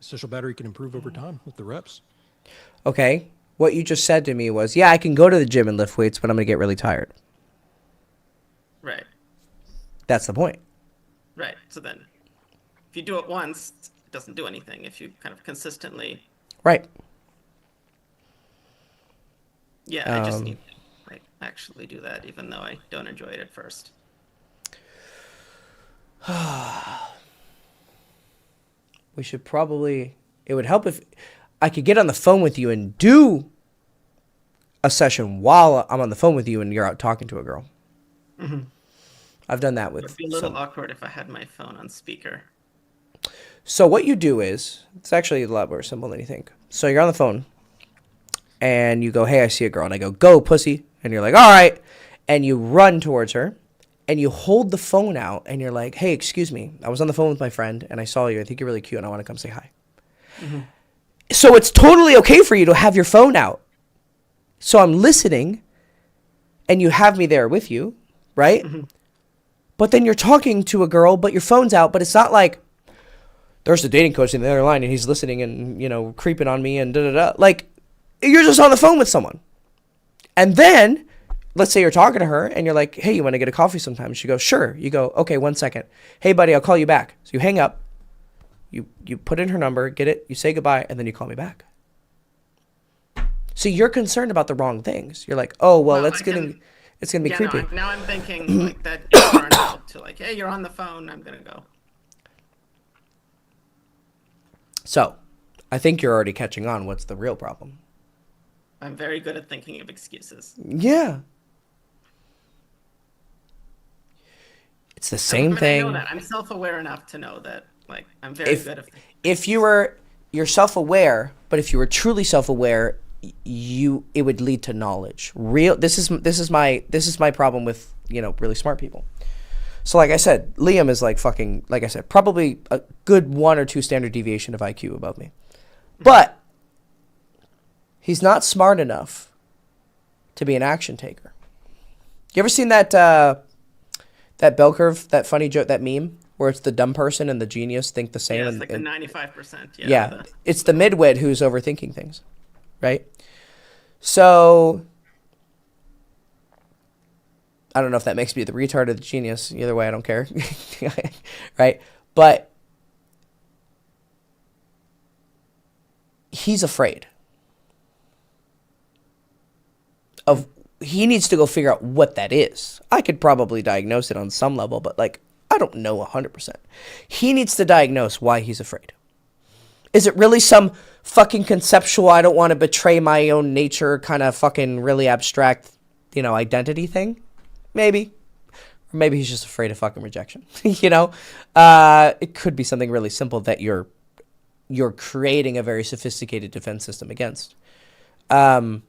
Social battery can improve over time with the reps.
Okay. What you just said to me was, yeah, I can go to the gym and lift weights, but I'm going to get really tired.
Right,
That's the point.
right. So then, if you do it once, it doesn't do anything. If you kind of consistently,
Right.
yeah, I just need to like actually do that, even though I don't enjoy it at first.
We should probably, it would help if I could get on the phone with you and do a session while I'm on the phone with you and you're out talking to a girl.
Mm-hmm.
I've done that
It
with
would be a little
some.
awkward if I had my phone on speaker.
So what you do is, it's actually a lot more simple than you think. So you're on the phone and you go, hey, I see a girl. And I go, go, pussy. And you're like, all right. And you run towards her and you hold the phone out and you're like, hey, excuse me. I was on the phone with my friend and I saw you. I think you're really cute and I want to come say hi.
Mm-hmm.
So it's totally okay for you to have your phone out. So I'm listening and you have me there with you, right?
Mm-hmm.
But then you're talking to a girl, but your phone's out, but it's not like there's the dating coach in the other line and he's listening and, creeping on me and da-da-da. Like, you're just on the phone with someone. And then, let's say you're talking to her and you're like, hey, you want to get a coffee sometime? She goes, sure. You go, okay, 1 second. Hey, buddy, I'll call you back. So you hang up, you put in her number, get it, you say goodbye, and then you call me back. So you're concerned about the wrong things. You're like, oh, well,
Well,
it's going to be
Yeah,
creepy.
now I'm thinking like that is far enough to like, hey, you're on the phone, I'm gonna go.
So I think you're already catching on. What's the real problem?
I'm very good at thinking of excuses.
Yeah. It's the same
I
thing.
know that. I'm self-aware enough to know that like I'm very good at
If you were you're self-aware, but if you were truly self-aware, it would lead to knowledge. This is my problem with, really smart people. So like I said, Liam is like I said, probably a good 1 or 2 standard deviation of IQ above me. But he's not smart enough to be an action taker. You ever seen that bell curve, that funny joke, that meme where it's the dumb person and the genius think the same?
Yeah, it's like the 95%.
Yeah, it's the midwit who's overthinking things, right? So I don't know if that makes me the retard or the genius. Either way, I don't care. Right? But he's afraid of, he needs to go figure out what that is. I could probably diagnose it on some level, but I don't know 100%. He needs to diagnose why he's afraid. Is it really some fucking conceptual, I don't want to betray my own nature kind of fucking really abstract, identity thing? Maybe. Or maybe he's just afraid of fucking rejection. It could be something really simple that you're creating a very sophisticated defense system against. I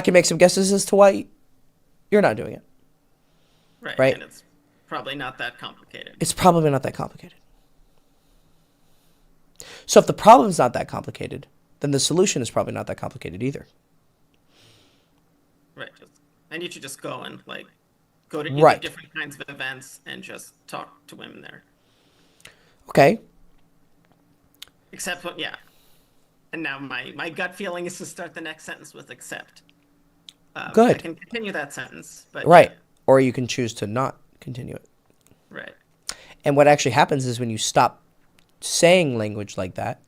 can make some guesses as to why you're not doing it. Right?
And it's probably not that complicated.
It's probably not that complicated. So if the problem's not that complicated, then the solution is probably not that complicated either.
Right. And you should just go and go to
Right.
different kinds of events and just talk to women there.
Okay.
Except what, yeah. And now my gut feeling is to start the next sentence with accept.
Good.
I can continue that sentence, but
Right. Or you can choose to not continue it.
Right.
And what actually happens is when you stop saying language like that,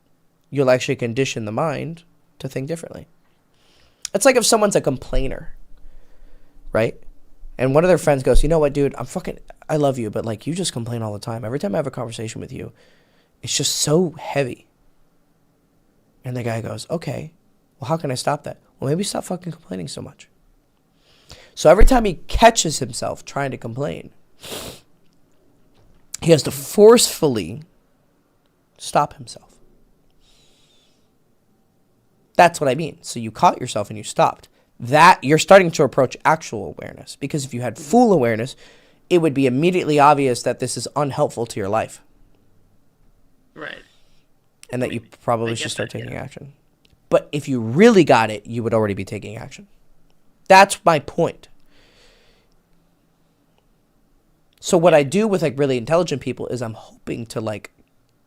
you'll actually condition the mind to think differently. It's like if someone's a complainer, right? And one of their friends goes, you know what, dude, I love you, but you just complain all the time. Every time I have a conversation with you, it's just so heavy. And the guy goes, okay, well, how can I stop that? Well, maybe stop fucking complaining so much. So every time he catches himself trying to complain, he has to forcefully stop himself. That's what I mean. So you caught yourself and you stopped. That you're starting to approach actual awareness, because if you had full awareness, it would be immediately obvious that this is unhelpful to your life.
Right.
And that you probably should start taking action. But if you really got it, you would already be taking action. That's my point. So what I do with really intelligent people is I'm hoping to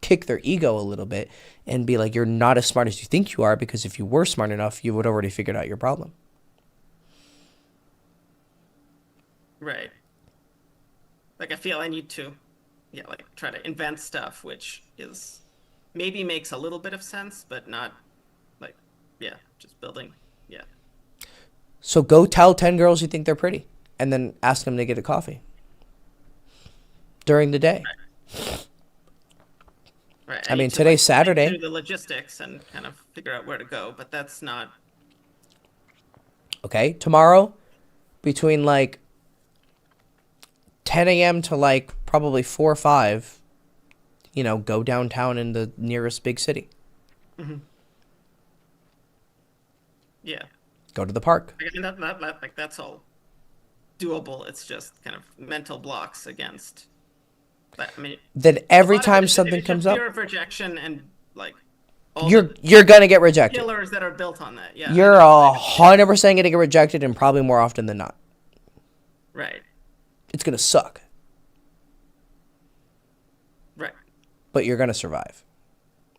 kick their ego a little bit and be like, you're not as smart as you think you are, because if you were smart enough, you would already figured out your problem.
Right. I feel I need to, try to invent stuff, which maybe makes a little bit of sense, but not just building. Yeah.
So go tell 10 girls you think they're pretty and then ask them to get a coffee during the day.
Right.
I mean, today's Saturday.
Do the logistics and kind of figure out where to go, but that's not.
Okay. Tomorrow, between 10 a.m. to probably 4 or 5, go downtown in the nearest big city.
Mm-hmm. Yeah.
Go to the park.
I mean, that's all doable. It's just kind of mental blocks against. But, I mean,
then every time something comes up,
fear of rejection and all
you're gonna get rejected.
Pillars that are built on that. Yeah.
You're 100% gonna get rejected, and probably more often than not.
Right.
It's gonna suck.
Right.
But you're gonna survive.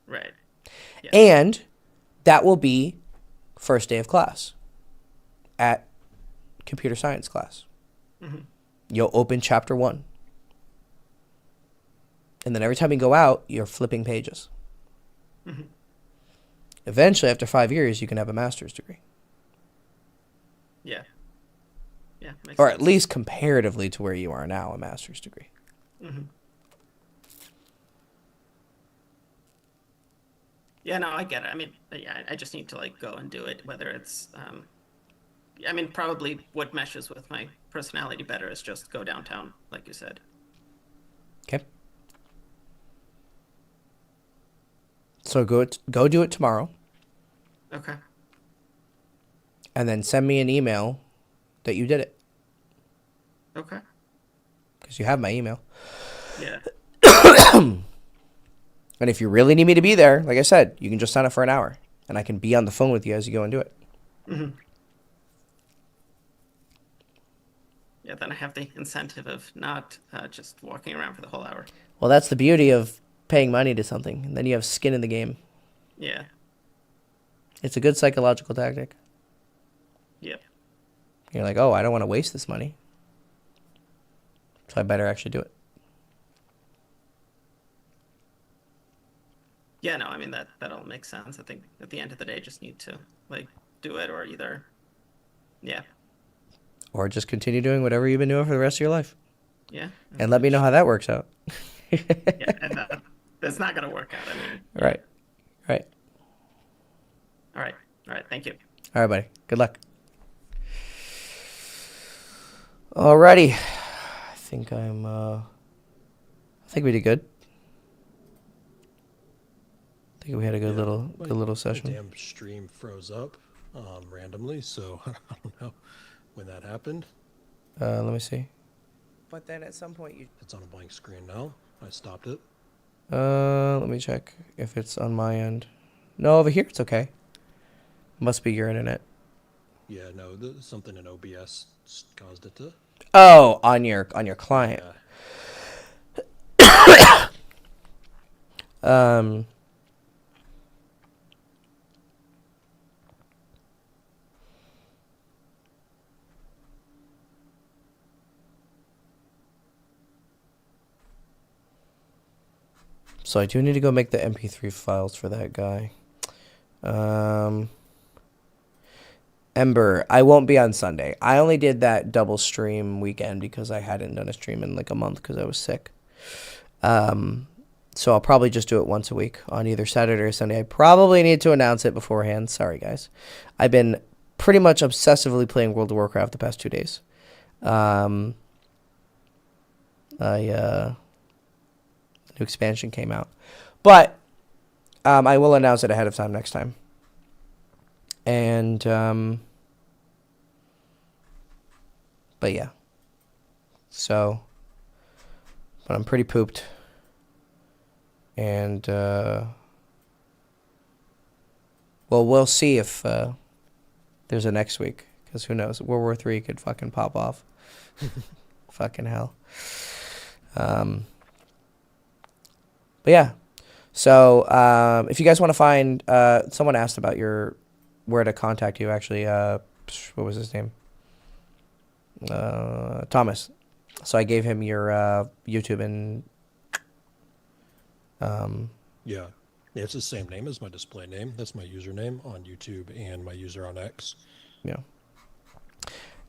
Right. Yeah.
And that will be first day of class at computer science class.
Mm-hmm.
You'll open chapter 1. And then every time you go out, you're flipping pages.
Mm-hmm.
Eventually, after 5 years, you can have a master's degree.
Yeah. Yeah.
Or
sense.
at least comparatively to where you are now, a master's degree.
Mm-hmm. Yeah, no, I get it. I mean, yeah, I just need to go and do it. Whether it's, probably what meshes with my personality better is just go downtown, like you said.
Okay. So go do it tomorrow,
Okay.
and then send me an email that you did it,
Okay.
because you have my email.
Yeah.
And if you really need me to be there, like I said, you can just sign up for an hour, and I can be on the phone with you as you go and do it.
Yeah, then I have the incentive of not just walking around for the whole hour.
Well, that's the beauty of paying money to something. And then you have skin in the game.
Yeah.
It's a good psychological tactic.
Yep.
You're like, oh, I don't want to waste this money, so I better actually do it.
Yeah, no, I mean that all makes sense. I think at the end of the day, just need to like do it, or either, yeah,
Or just continue doing whatever you've been doing for the rest of your life.
yeah,
And let me know how that works out.
yeah, and that's not gonna work out. I mean,
Right. Right.
all right, thank you.
All right, buddy. Good luck. Alrighty. I think we did good. I think we had a good little
My
session.
damn stream froze up randomly, so I don't know when that happened.
Let me see. But then at some point
It's on a blank screen now. I stopped it.
let me check if it's on my end. No, over here it's okay. Must be your internet.
Yeah, no, something in OBS caused it to.
Oh, on your client.
Yeah.
So I do need to go make the MP3 files for that guy. Ember, I won't be on Sunday. I only did that double stream weekend because I hadn't done a stream in like a month because I was sick. So I'll probably just do it once a week on either Saturday or Sunday. I probably need to announce it beforehand. Sorry, guys. I've been pretty much obsessively playing World of Warcraft the past 2 days. The new expansion came out. But I will announce it ahead of time next time. And, but yeah. So, but I'm pretty pooped. And, well, we'll see if there's a next week. Because who knows? World War III could fucking pop off. Fucking hell. But yeah. So, if you guys want to find, someone asked about where to contact you, actually. What was his name? Thomas. So I gave him your YouTube and
Yeah, it's the same name as my display name. That's my username on YouTube and my user on X.
yeah.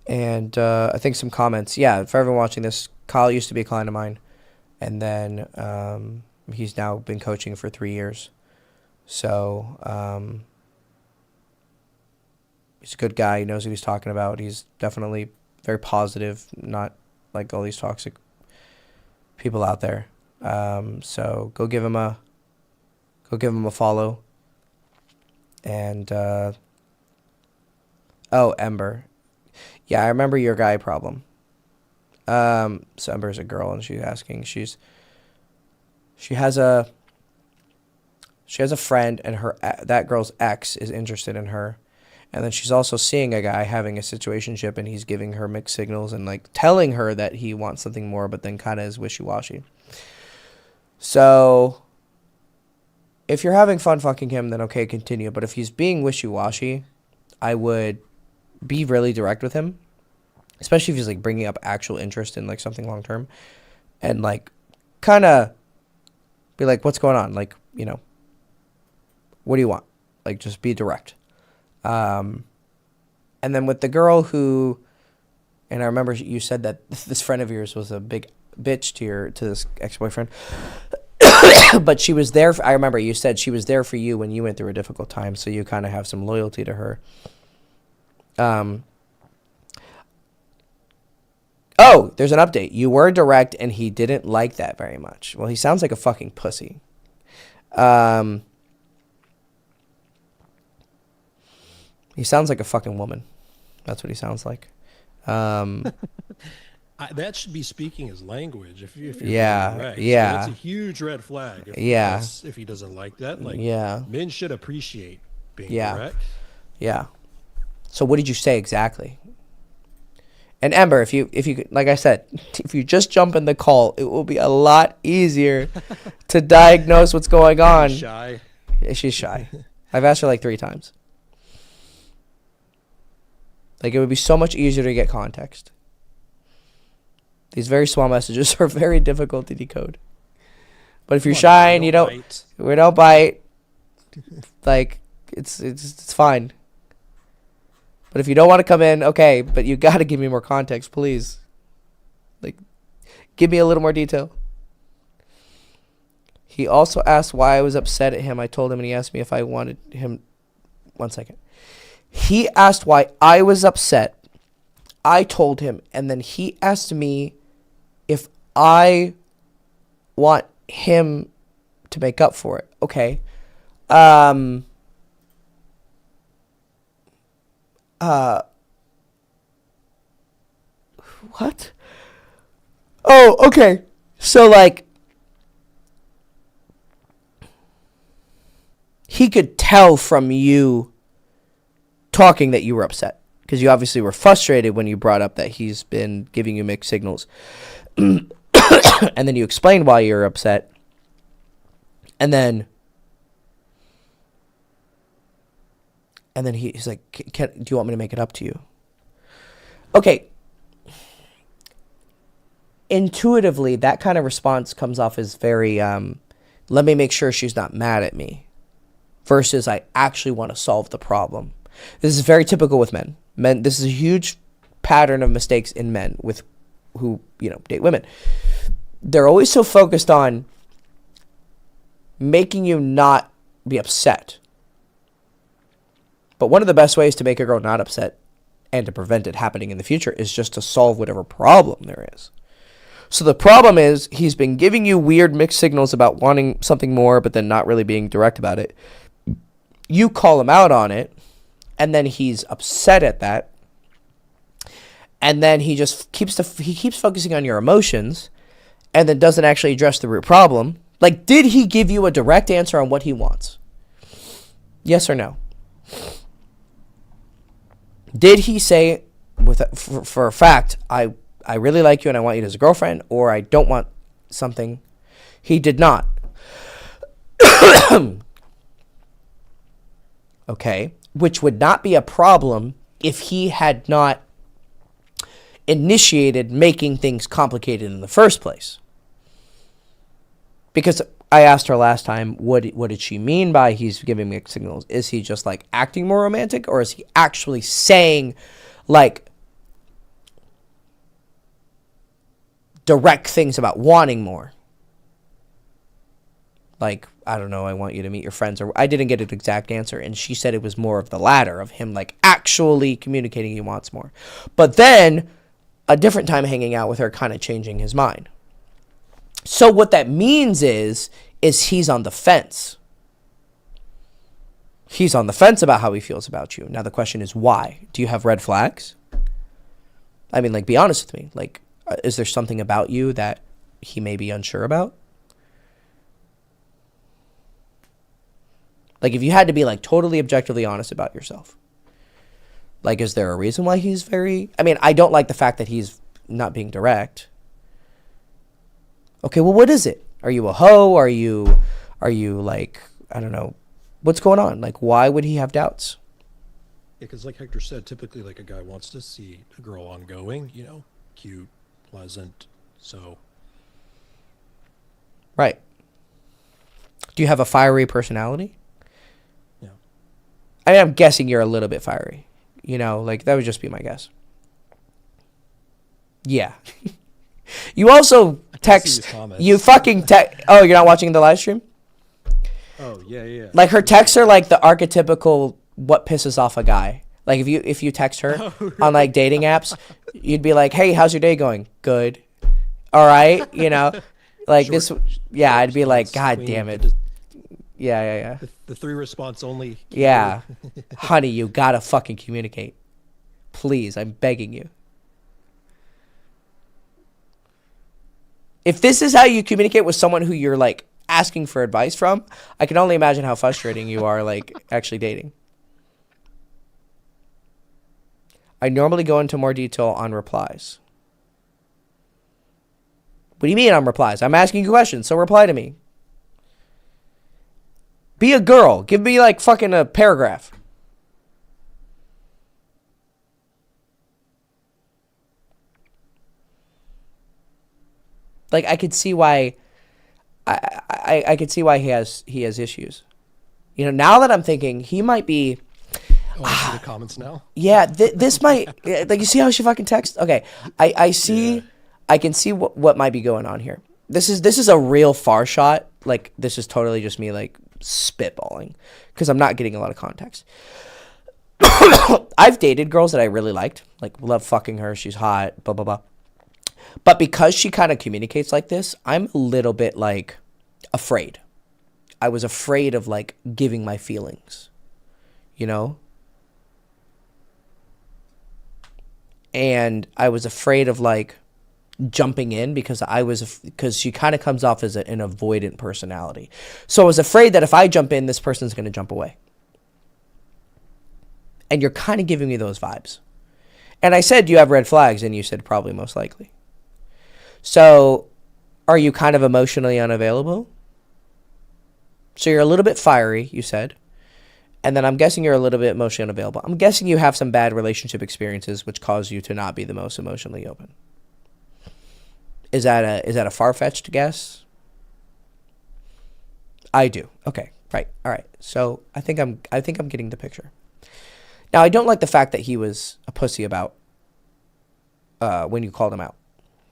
And I think some comments. Yeah, for everyone watching this, Kyle used to be a client of mine, and then he's now been coaching for 3 years. So he's a good guy. He knows what he's talking about. He's definitely very positive, not like all these toxic people out there. So go give him a follow. And Ember. Yeah, I remember your guy problem. So Ember's a girl, and she's asking. She has a friend, and that girl's ex is interested in her. And then she's also seeing a guy having a situationship, and he's giving her mixed signals and like telling her that he wants something more, but then kind of is wishy-washy. So if you're having fun fucking him, then okay, continue. But if he's being wishy-washy, I would be really direct with him, especially if he's like bringing up actual interest in like something long-term, and like kind of be like, what's going on? Like, you know, what do you want? Like, just be direct. And then with the girl who, and I remember you said that this friend of yours was a big bitch to this ex-boyfriend, but she was there. I remember you said she was there for you when you went through a difficult time, so you kind of have some loyalty to her. Oh, there's an update. You were direct, and he didn't like that very much. Well, he sounds like a fucking pussy. He sounds like a fucking woman. That's what he sounds like.
That should be speaking his language. If you're
Yeah,
direct.
yeah.
So that's a huge red flag. If he doesn't like that, like, men should appreciate being direct.
Yeah. So what did you say exactly? And Ember, if you like I said, if you just jump in the call, it will be a lot easier to diagnose what's going on.
Shy.
She's shy. I've asked her like 3 times. Like, it would be so much easier to get context. These very small messages are very difficult to decode. But if you're shy and you don't bite, like, it's fine. But if you don't want to come in, okay, but you got to give me more context, please. Like, give me a little more detail. He also asked why I was upset at him. I told him, and he asked me if I wanted him. 1 second. He asked why I was upset. I told him, and then he asked me if I want him to make up for it. Okay. What? Oh, okay. So, like, he could tell from you talking that you were upset, because you obviously were frustrated when you brought up that he's been giving you mixed signals. And then you explained why you're upset. And then he's like, do you want me to make it up to you? Okay. Intuitively, that kind of response comes off as very, let me make sure she's not mad at me, versus I actually want to solve the problem. This is very typical with men. This is a huge pattern of mistakes in men who date women. They're always so focused on making you not be upset. But one of the best ways to make a girl not upset and to prevent it happening in the future is just to solve whatever problem there is. So the problem is he's been giving you weird mixed signals about wanting something more, but then not really being direct about it. You call him out on it, and then he's upset at that. And then he just keeps focusing on your emotions, and then doesn't actually address the root problem. Like, did he give you a direct answer on what he wants? Yes or no? Did he say for a fact, I really like you and I want you as a girlfriend, or I don't want something? He did not. Okay, which would not be a problem if he had not initiated making things complicated in the first place. Because I asked her last time, what did she mean by he's giving mixed signals? Is he just like acting more romantic, or is he actually saying like direct things about wanting more? Like, I don't know, I want you to meet your friends, or I didn't get an exact answer, and she said it was more of the latter, of him like actually communicating he wants more. But then a different time hanging out with her kind of changing his mind. So what that means is he's on the fence. He's on the fence about how he feels about you. Now the question is why? Do you have red flags? I mean, like, be honest with me. Like, is there something about you that he may be unsure about? Like, if you had to be like totally objectively honest about yourself. Like, is there a reason why he's very... I mean, I don't like the fact that he's not being direct. Okay, well, what is it? Are you a hoe? Are you like, I don't know, what's going on? Like, why would he have doubts?
Yeah, because like Hector said, typically like a guy wants to see a girl ongoing, cute, pleasant, so.
Right. Do you have a fiery personality?
Yeah.
I mean, I'm guessing you're a little bit fiery. Like, that would just be my guess. Yeah. You also text, you fucking text. Oh, you're not watching the live stream?
Oh, yeah.
Like, her texts are like the archetypical what pisses off a guy. Like, if you text her on like dating apps, you'd be like, hey, how's your day going? Good. All right. You know, like this. Yeah. I'd be like, God damn it. Yeah.
The 3 response only.
Yeah. Honey, you gotta fucking communicate. Please, I'm begging you. If this is how you communicate with someone who you're like asking for advice from, I can only imagine how frustrating you are like actually dating. I normally go into more detail on replies. What do you mean on replies? I'm asking you questions, so reply to me. Be a girl. Give me like fucking a paragraph. Like I could see why I could see why he has issues. You know, now that I'm thinking he might be
Oh, I see the comments now.
yeah, this might like you see how she fucking texts? Okay. I see I can see what might be going on here. This is a real far shot. Like this is totally just me like spitballing because I'm not getting a lot of context. I've dated girls that I really liked, like love fucking her, she's hot, blah blah blah. But because she kind of communicates like this, I'm a little bit like afraid. I was afraid of like giving my feelings, you know? And I was afraid of like jumping in because she kind of comes off as an avoidant personality. So I was afraid that if I jump in, this person's going to jump away. And you're kind of giving me those vibes. And I said, do you have red flags? And you said, probably most likely. So are you kind of emotionally unavailable? So you're a little bit fiery, you said. And then I'm guessing you're a little bit emotionally unavailable. I'm guessing you have some bad relationship experiences which cause you to not be the most emotionally open. Is that a far-fetched guess? I do. Okay. Right. All right. So I think I'm getting the picture. Now I don't like the fact that he was a pussy about when you called him out.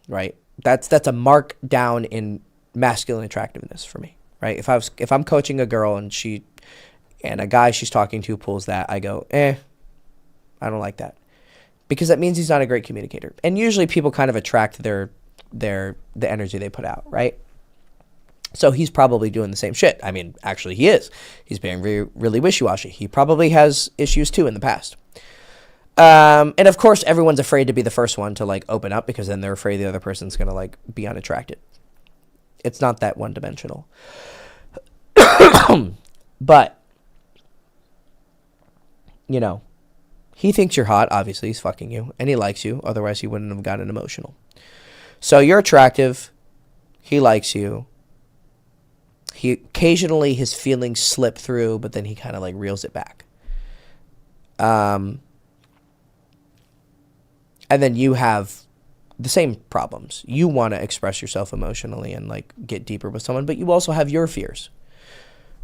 Right? That's a mark down in masculine attractiveness for me. Right? If I'm coaching a girl and a guy she's talking to pulls that, I go, I don't like that. Because that means he's not a great communicator. And usually people kind of attract the energy they put out, right? So he's probably doing the same shit. I mean, actually he is. He's being really wishy-washy. He probably has issues too in the past. And of course everyone's afraid to be the first one to like open up because then they're afraid the other person's going to like be unattracted. It's not that one-dimensional. But you know, he thinks you're hot. Obviously, he's fucking you. And he likes you. Otherwise, he wouldn't have gotten emotional. So you're attractive. He likes you. Occasionally, his feelings slip through, but then he kind of like reels it back. And then you have the same problems. You want to express yourself emotionally and like get deeper with someone, but you also have your fears,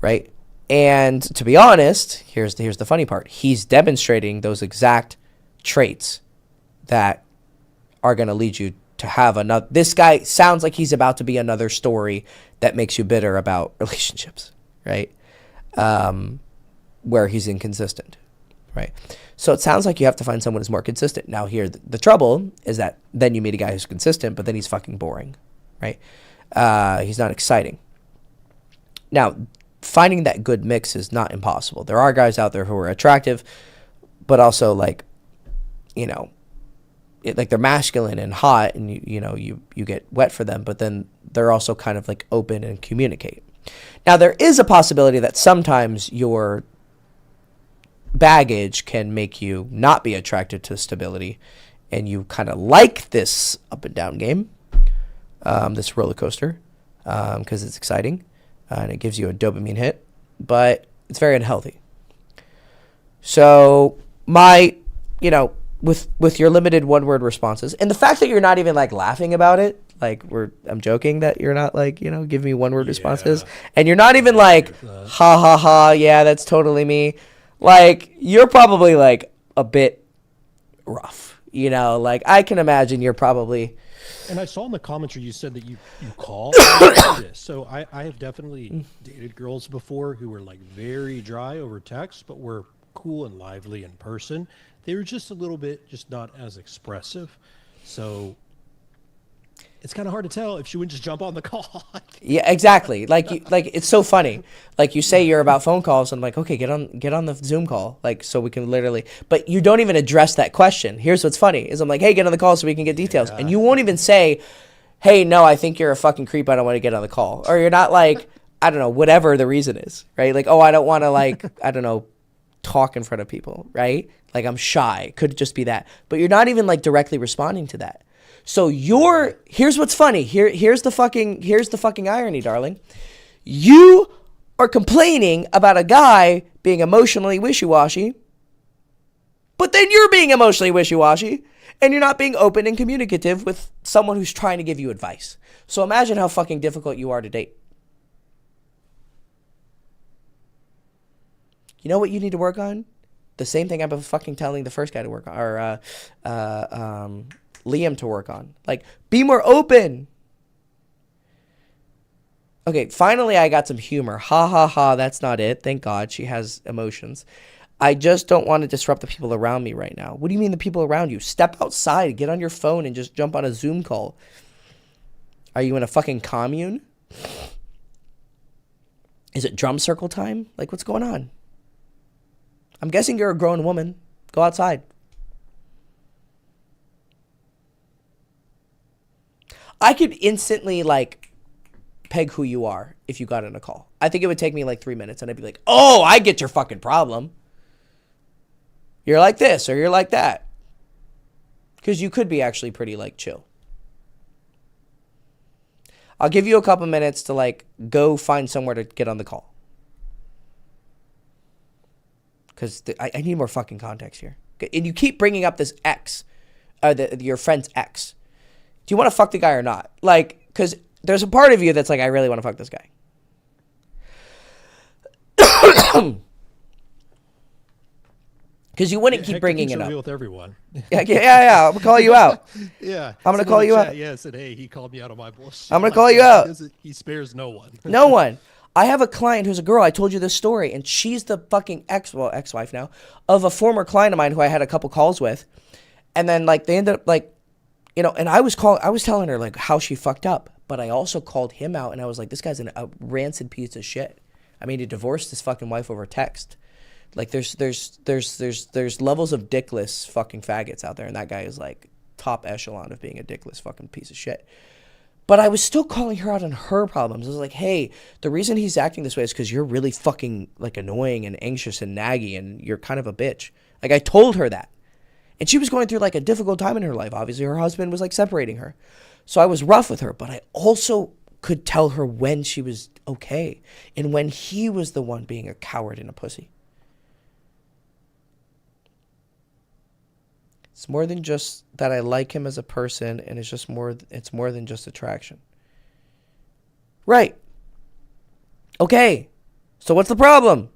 right? And to be honest, here's the funny part. He's demonstrating those exact traits that are going to lead you to have another. This guy sounds like he's about to be another story that makes you bitter about relationships, right? Where he's inconsistent, right? So it sounds like you have to find someone who's more consistent. Now here, the trouble is that then you meet a guy who's consistent, but then he's fucking boring, right? He's not exciting. Now, finding that good mix is not impossible. There are guys out there who are attractive, but also like, you know, like they're masculine and hot and you get wet for them, but then they're also kind of like open and communicate. Now there is a possibility that sometimes your baggage can make you not be attracted to stability and you kind of like this up and down game, this roller coaster, because it's exciting. And it gives you a dopamine hit, but it's very unhealthy. So with your limited one-word responses, and the fact that you're not even like laughing about it, like I'm joking that you're not like, giving me one-word responses, and you're not even like, ha ha ha, yeah, that's totally me. Like you're probably like a bit rough, like I can imagine you're probably.
And I saw in the commentary you said that you call. So I have definitely dated girls before who were like very dry over text, but were cool and lively in person. They were just a little bit, just not as expressive. So it's kind of hard to tell if she wouldn't just jump on the call.
Yeah, exactly. Like it's so funny. Like you say you're about phone calls, and I'm like, okay, get on the Zoom call, like so we can literally. But you don't even address that question. Here's what's funny: is I'm like, hey, get on the call so we can get details, and you won't even say, hey, no, I think you're a fucking creep. I don't want to get on the call, or you're not like, I don't know, whatever the reason is, right? Like, oh, I don't want to like, I don't know, talk in front of people, right? Like I'm shy. Could just be that, but you're not even like directly responding to that. So here's what's funny. Here's the fucking irony, darling. You are complaining about a guy being emotionally wishy-washy, but then you're being emotionally wishy-washy, and you're not being open and communicative with someone who's trying to give you advice. So imagine how fucking difficult you are to date. You know what you need to work on? The same thing I've been fucking telling the first guy to work on, or Liam to work on. Like, be more open. Okay, finally I got some humor. Ha ha ha, that's not it. Thank God she has emotions. I just don't want to disrupt the people around me right now. What do you mean the people around you? Step outside, get on your phone and just jump on a Zoom call. Are you in a fucking commune? Is it drum circle time? Like, what's going on? I'm guessing you're a grown woman. Go outside. I could instantly, like, peg who you are if you got in a call. I think it would take me, like, 3 minutes, and I'd be like, oh, I get your fucking problem. You're like this, or you're like that. Because you could be actually pretty, like, chill. I'll give you a couple minutes to, like, go find somewhere to get on the call. Because I need more fucking context here. And you keep bringing up this ex, your friend's ex. Do you want to fuck the guy or not? Like, because there's a part of you that's like, I really want to fuck this guy. Because you wouldn't keep bringing it up.
With everyone.
Yeah. I'm gonna call you out.
Yeah.
I'm gonna call you out.
Yeah, said, hey, he called me out of my bullshit.
I'm gonna call you out.
He spares no one.
No one. I have a client who's a girl. I told you this story, and she's the fucking ex-wife now, of a former client of mine who I had a couple calls with. And then, like, they ended up, like, you know, and I was telling her, like, how she fucked up. But I also called him out, and I was like, this guy's a rancid piece of shit. I mean, he divorced his fucking wife over text. Like, there's levels of dickless fucking faggots out there, and that guy is, like, top echelon of being a dickless fucking piece of shit. But I was still calling her out on her problems. I was like, hey, the reason he's acting this way is because you're really fucking, like, annoying and anxious and naggy, and you're kind of a bitch. Like, I told her that. And she was going through, like, a difficult time in her life. Obviously, her husband was, like, separating her. So I was rough with her, but I also could tell her when she was okay and when he was the one being a coward and a pussy. It's more than just that I like him as a person, and it's more than just attraction. Right. Okay. So what's the problem?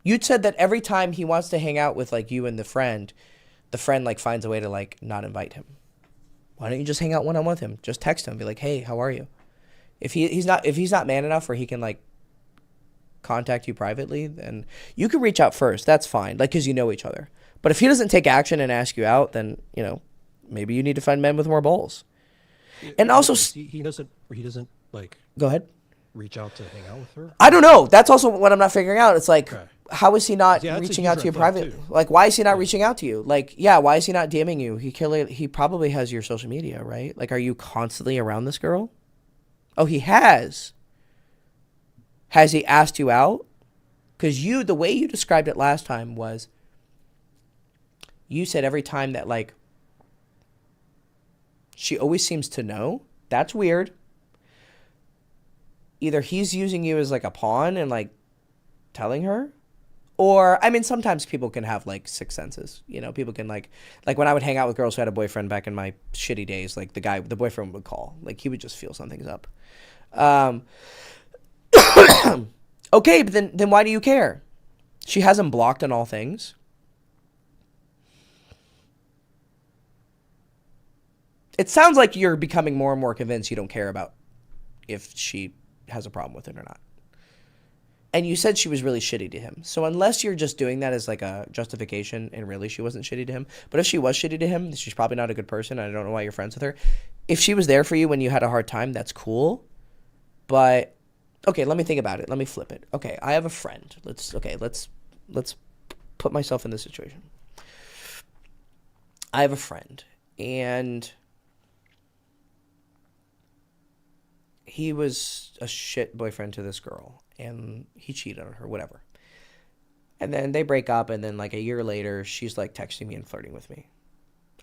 You'd said that every time he wants to hang out with, like, you and the friend, like, finds a way to, like, not invite him. Why don't you just hang out one-on-one with him? Just text him, be like, hey, how are you? If he's not man enough where he can, like, contact you privately, then you can reach out first. That's fine, like, because you know each other. But if he doesn't take action and ask you out, then, you know, maybe you need to find men with more balls. And also,
he doesn't like,
go ahead,
reach out to hang out with her.
I don't know. That's also what I'm not figuring out. It's like,
okay.
How is he not
Yeah,
reaching out to you privately? Like, why is he not reaching out to you? Like, yeah, why is he not DMing you? He probably has your social media, right? Like, are you constantly around this girl? Oh, he has. Has he asked you out? Because the way you described it last time was, you said every time that, like, she always seems to know. That's weird. Either he's using you as, like, a pawn and, like, telling her, or, I mean, sometimes people can have, like, sixth senses. You know, people can, like when I would hang out with girls who had a boyfriend back in my shitty days, like, the boyfriend would call. Like, he would just feel something's up. Okay, but then why do you care? She has him blocked on all things. It sounds like you're becoming more and more convinced you don't care about if she has a problem with it or not. And you said she was really shitty to him. So unless you're just doing that as like a justification and really she wasn't shitty to him, but if she was shitty to him, she's probably not a good person. I don't know why you're friends with her. If she was there for you when you had a hard time, that's cool. But okay, let me think about it. Let me flip it. Okay, I have a friend. Let's put myself in this situation. I have a friend and he was a shit boyfriend to this girl and he cheated on her, whatever. And then they break up and then like a year later, she's like texting me and flirting with me.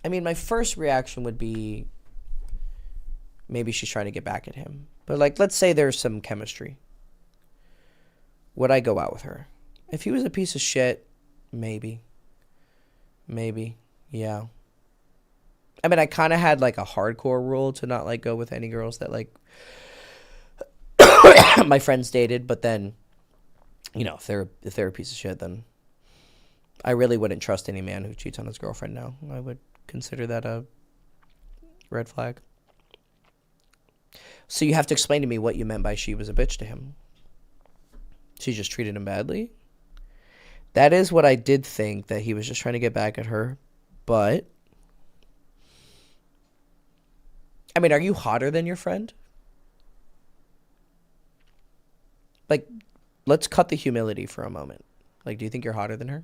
I mean, my first reaction would be maybe she's trying to get back at him. But like, let's say there's some chemistry. Would I go out with her? If he was a piece of shit, maybe. Yeah. I mean, I kind of had like a hardcore rule to not like go with any girls that like my friends dated, but then, you know, if they're a piece of shit, then I really wouldn't trust any man who cheats on his girlfriend now. I would consider that a red flag. So you have to explain to me what you meant by she was a bitch to him. She just treated him badly? That is what I did think, that he was just trying to get back at her. But, I mean, are you hotter than your friend? Like, let's cut the humility for a moment. Like, do you think you're hotter than her?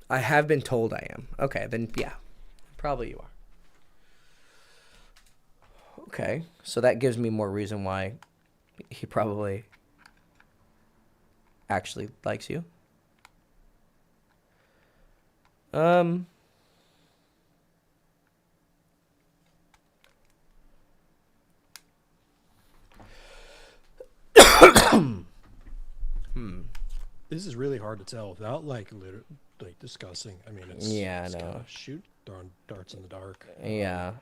I have been told I am. Okay, then yeah, probably you are. Okay, so that gives me more reason why he probably actually likes you.
This is really hard to tell without like discussing. I mean, it's
Yeah, I
it's
know.
kinda shoot darts in the dark.
Yeah.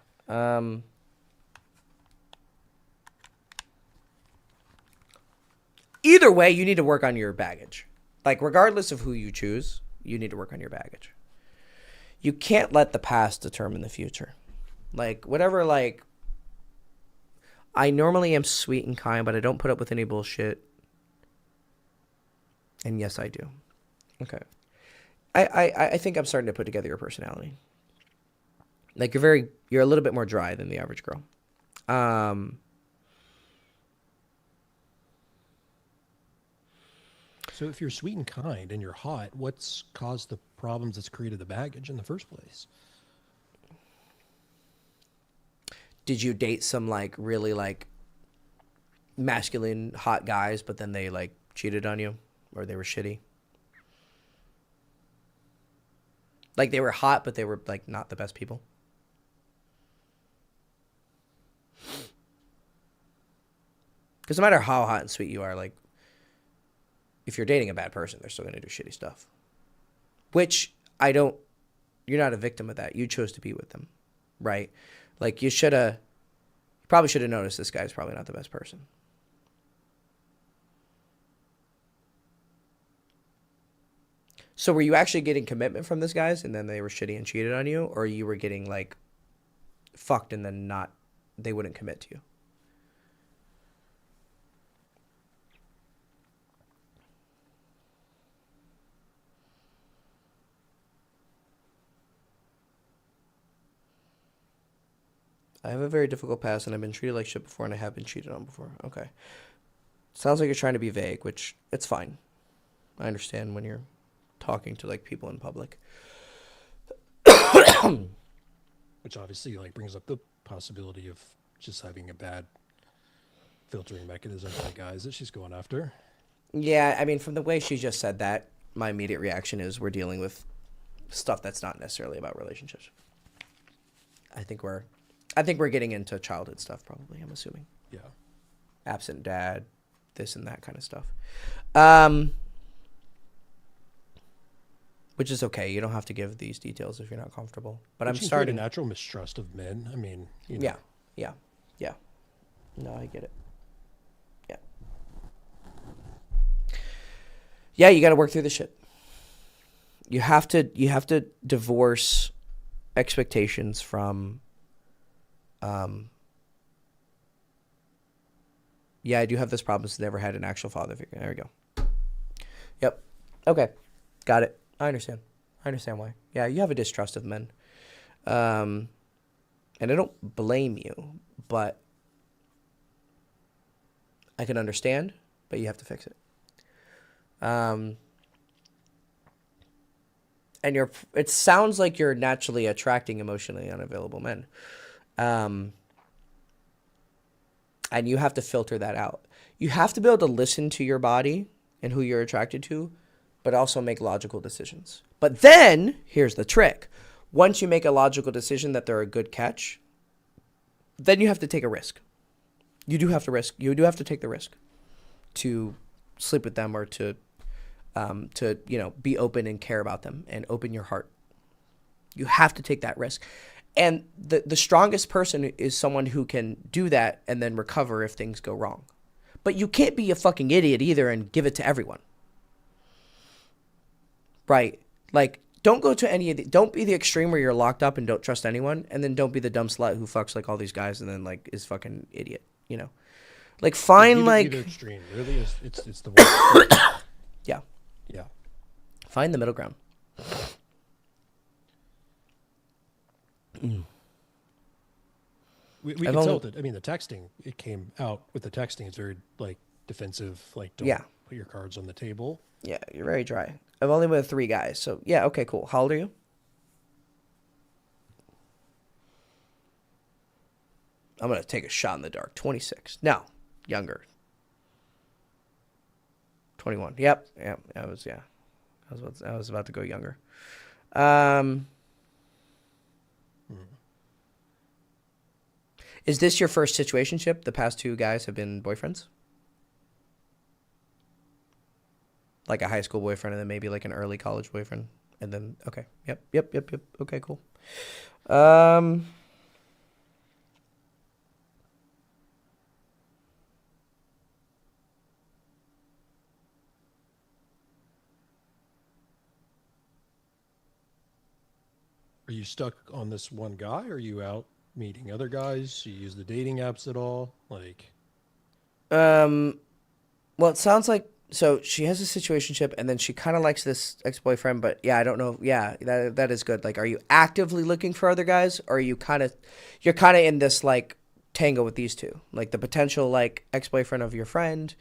Either way, you need to work on your baggage. Like, regardless of who you choose, you need to work on your baggage. You can't let the past determine the future. Like, whatever, like, I normally am sweet and kind, but I don't put up with any bullshit. And yes, I do. Okay. I think I'm starting to put together your personality. Like, you're a little bit more dry than the average girl.
So if you're sweet and kind and you're hot, what's caused the problems that's created the baggage in the first place?
Did you date some like really like masculine hot guys, but then they like cheated on you or they were shitty? Like they were hot, but they were like not the best people? Because no matter how hot and sweet you are, like, if you're dating a bad person, they're still going to do shitty stuff. Which you're not a victim of that. You chose to be with them, right? Like, you probably should have noticed this guy's probably not the best person. So were you actually getting commitment from this guys and then they were shitty and cheated on you? Or you were getting, like, fucked and then they wouldn't commit to you? I have a very difficult past, and I've been treated like shit before, and I have been cheated on before. Okay. Sounds like you're trying to be vague, which, it's fine. I understand when you're talking to, like, people in public.
Which obviously, like, brings up the possibility of just having a bad filtering mechanism for the guys that she's going after.
Yeah, I mean, from the way she just said that, my immediate reaction is we're dealing with stuff that's not necessarily about relationships. I think we're getting into childhood stuff, probably, I'm assuming.
Yeah.
Absent dad, this and that kind of stuff. Which is okay. You don't have to give these details if you're not comfortable. But I'm starting
a natural mistrust of men. I mean, you know.
Yeah. No, I get it. Yeah. Yeah, you got to work through the shit. You have to divorce expectations from yeah, I do have this problem. It's never had an actual father figure. There we go. Yep. Okay. Got it. I understand why. Yeah, you have a distrust of men. And I don't blame you, but I can understand, but you have to fix it. And it sounds like you're naturally attracting emotionally unavailable men. And you have to filter that out. You have to be able to listen to your body and who you're attracted to, but also make logical decisions. But then, here's the trick. Once you make a logical decision that they're a good catch, then you have to take a risk. You do have to take the risk to sleep with them or to be open and care about them and open your heart. You have to take that risk. And the strongest person is someone who can do that and then recover if things go wrong. But you can't be a fucking idiot either and give it to everyone. Right? Like, don't go to any of the, don't be the extreme where you're locked up and don't trust anyone, and then don't be the dumb slut who fucks like all these guys and then like is fucking idiot, you know? Like, find like
either extreme. Really, it's the one.
Yeah.
Yeah.
Find the middle ground.
We can tell that. I mean, the texting, it came out with the texting. It's very like defensive. Like, don't put your cards on the table.
Yeah, you're very dry. I've only been with 3 guys, so yeah, okay, cool. How old are you? I'm gonna take a shot in the dark. 26. No, younger. 21. Yep. I was about to go younger. Is this your first situationship? The past 2 guys have been boyfriends? Like a high school boyfriend and then maybe like an early college boyfriend. And then, okay. Yep. Okay, cool.
Are you stuck on this one guy? Or are you out meeting other guys? Do you use the dating apps at all? Like,
well, it sounds like, so she has a situationship and then she kind of likes this ex-boyfriend, but yeah, I don't know. Yeah, that is good. Like, are you actively looking for other guys, or are you you're kind of in this like tango with these two, like the potential like ex-boyfriend of your friend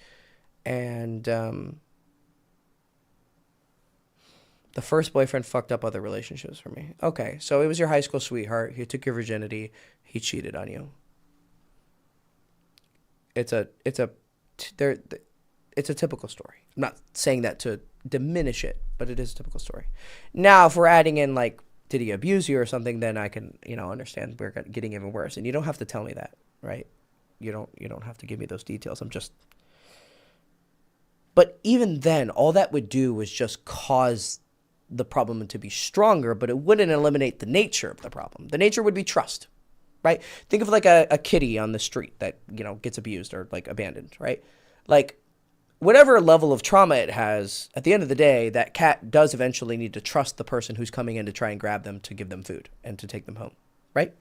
and the first boyfriend fucked up other relationships for me. Okay, so it was your high school sweetheart. He took your virginity. He cheated on you. It's a typical story. I'm not saying that to diminish it, but it is a typical story. Now, if we're adding in like, did he abuse you or something, then I can, understand we're getting even worse. And you don't have to tell me that, right? You don't have to give me those details. But even then, all that would do was just cause the problem to be stronger, but it wouldn't eliminate the nature of the problem. The nature would be trust, right? Think of like a kitty on the street that, gets abused or like abandoned, right? Like, whatever level of trauma it has, at the end of the day, that cat does eventually need to trust the person who's coming in to try and grab them, to give them food and to take them home, right?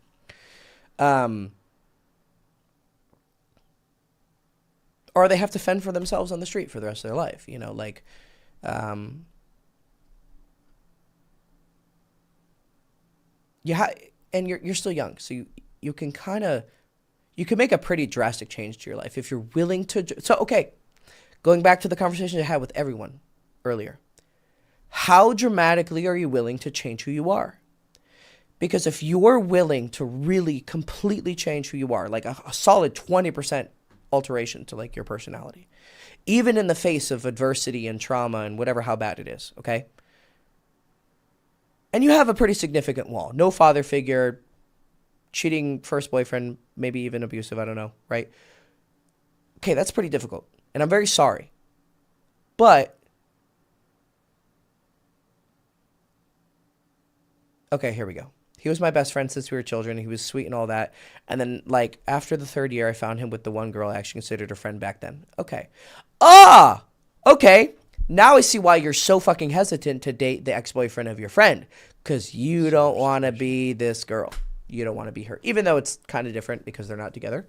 Or they have to fend for themselves on the street for the rest of their life, and you're still young, so you can make a pretty drastic change to your life if you're willing to. So, okay, going back to the conversation I had with everyone earlier, how dramatically are you willing to change who you are? Because if you're willing to really completely change who you are, like a solid 20% alteration to like your personality, even in the face of adversity and trauma and whatever, how bad it is, okay? And you have a pretty significant wall. No father figure, cheating first boyfriend, maybe even abusive, I don't know, right? Okay, that's pretty difficult. And I'm very sorry. But, okay, here we go. He was my best friend since we were children. He was sweet and all that. And then, like, after the 3rd year, I found him with the one girl I actually considered a friend back then. Okay. Okay. Now I see why you're so fucking hesitant to date the ex-boyfriend of your friend, because you don't want to be this girl. You don't want to be her, even though it's kind of different because they're not together.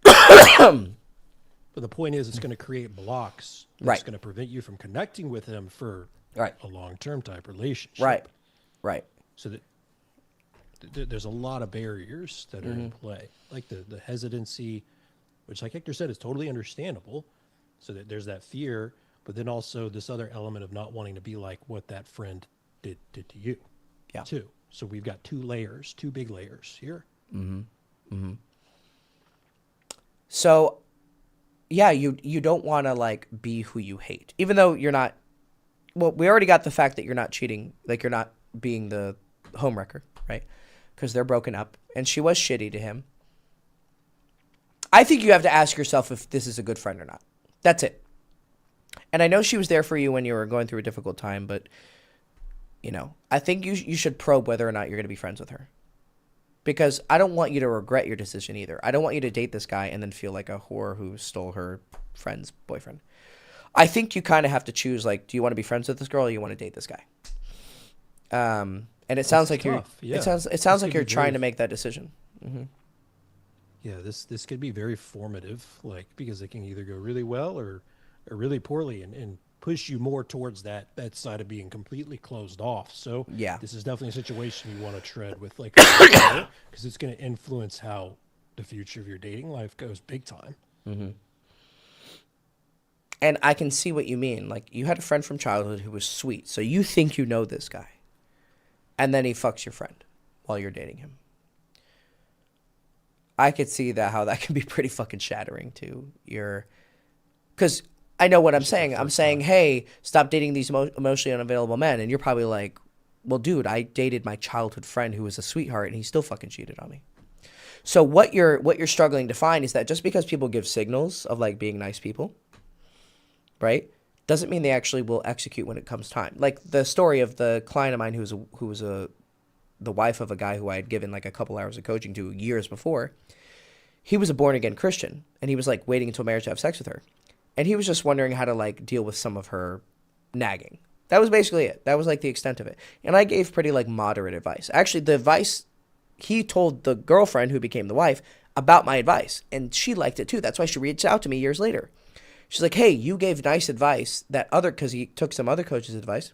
But the point is, it's going to create blocks. That's
Right.
going to prevent you from connecting with him for
Right.
a long-term type relationship.
Right.
So that there's a lot of barriers that are in play, like the hesitancy, which, like Hector said, is totally understandable. So that there's that fear, but then also this other element of not wanting to be like what that friend did to you,
Yeah.
too. So we've got two big layers here.
So, yeah, you don't want to like be who you hate, even though you're not. Well, we already got the fact that you're not cheating, like you're not being the homewrecker, right? Because they're broken up, and she was shitty to him. I think you have to ask yourself if this is a good friend or not. That's it. And I know she was there for you when you were going through a difficult time, but you know, I think you should probe whether or not you're going to be friends with her. Because I don't want you to regret your decision either. I don't want you to date this guy and then feel like a whore who stole her friend's boyfriend. I think you kind of have to choose, like, do you want to be friends with this girl or you want to date this guy? And it sounds like
tough, yeah.
it sounds
This
like
could
you're
be
trying
very-
to make that decision.
Yeah, this could be very formative, like, because it can either go really well or really poorly and push you more towards that side of being completely closed off. So
Yeah.
this is definitely a situation you want to tread with, like, because it's going to influence how the future of your dating life goes big time.
And I can see what you mean. Like, you had a friend from childhood who was sweet, so you think you know this guy. And then he fucks your friend while you're dating him. I could see how that can be pretty fucking shattering to your... Because I know what I'm saying. I'm saying, hey, stop dating these emotionally unavailable men. And you're probably like, well, dude, I dated my childhood friend who was a sweetheart, and he still fucking cheated on me. So what you're struggling to find is that just because people give signals of, like, being nice people, right, doesn't mean they actually will execute when it comes time. Like the story of the client of mine who was the wife of a guy who I had given like a couple hours of coaching to years before. He was a born-again Christian, and he was like waiting until marriage to have sex with her. And he was just wondering how to like deal with some of her nagging. That was basically it. That was like the extent of it. And I gave pretty like moderate advice. Actually, the advice, he told the girlfriend who became the wife about my advice, and she liked it too. That's why she reached out to me years later. She's like, hey, you gave nice advice because he took some other coach's advice.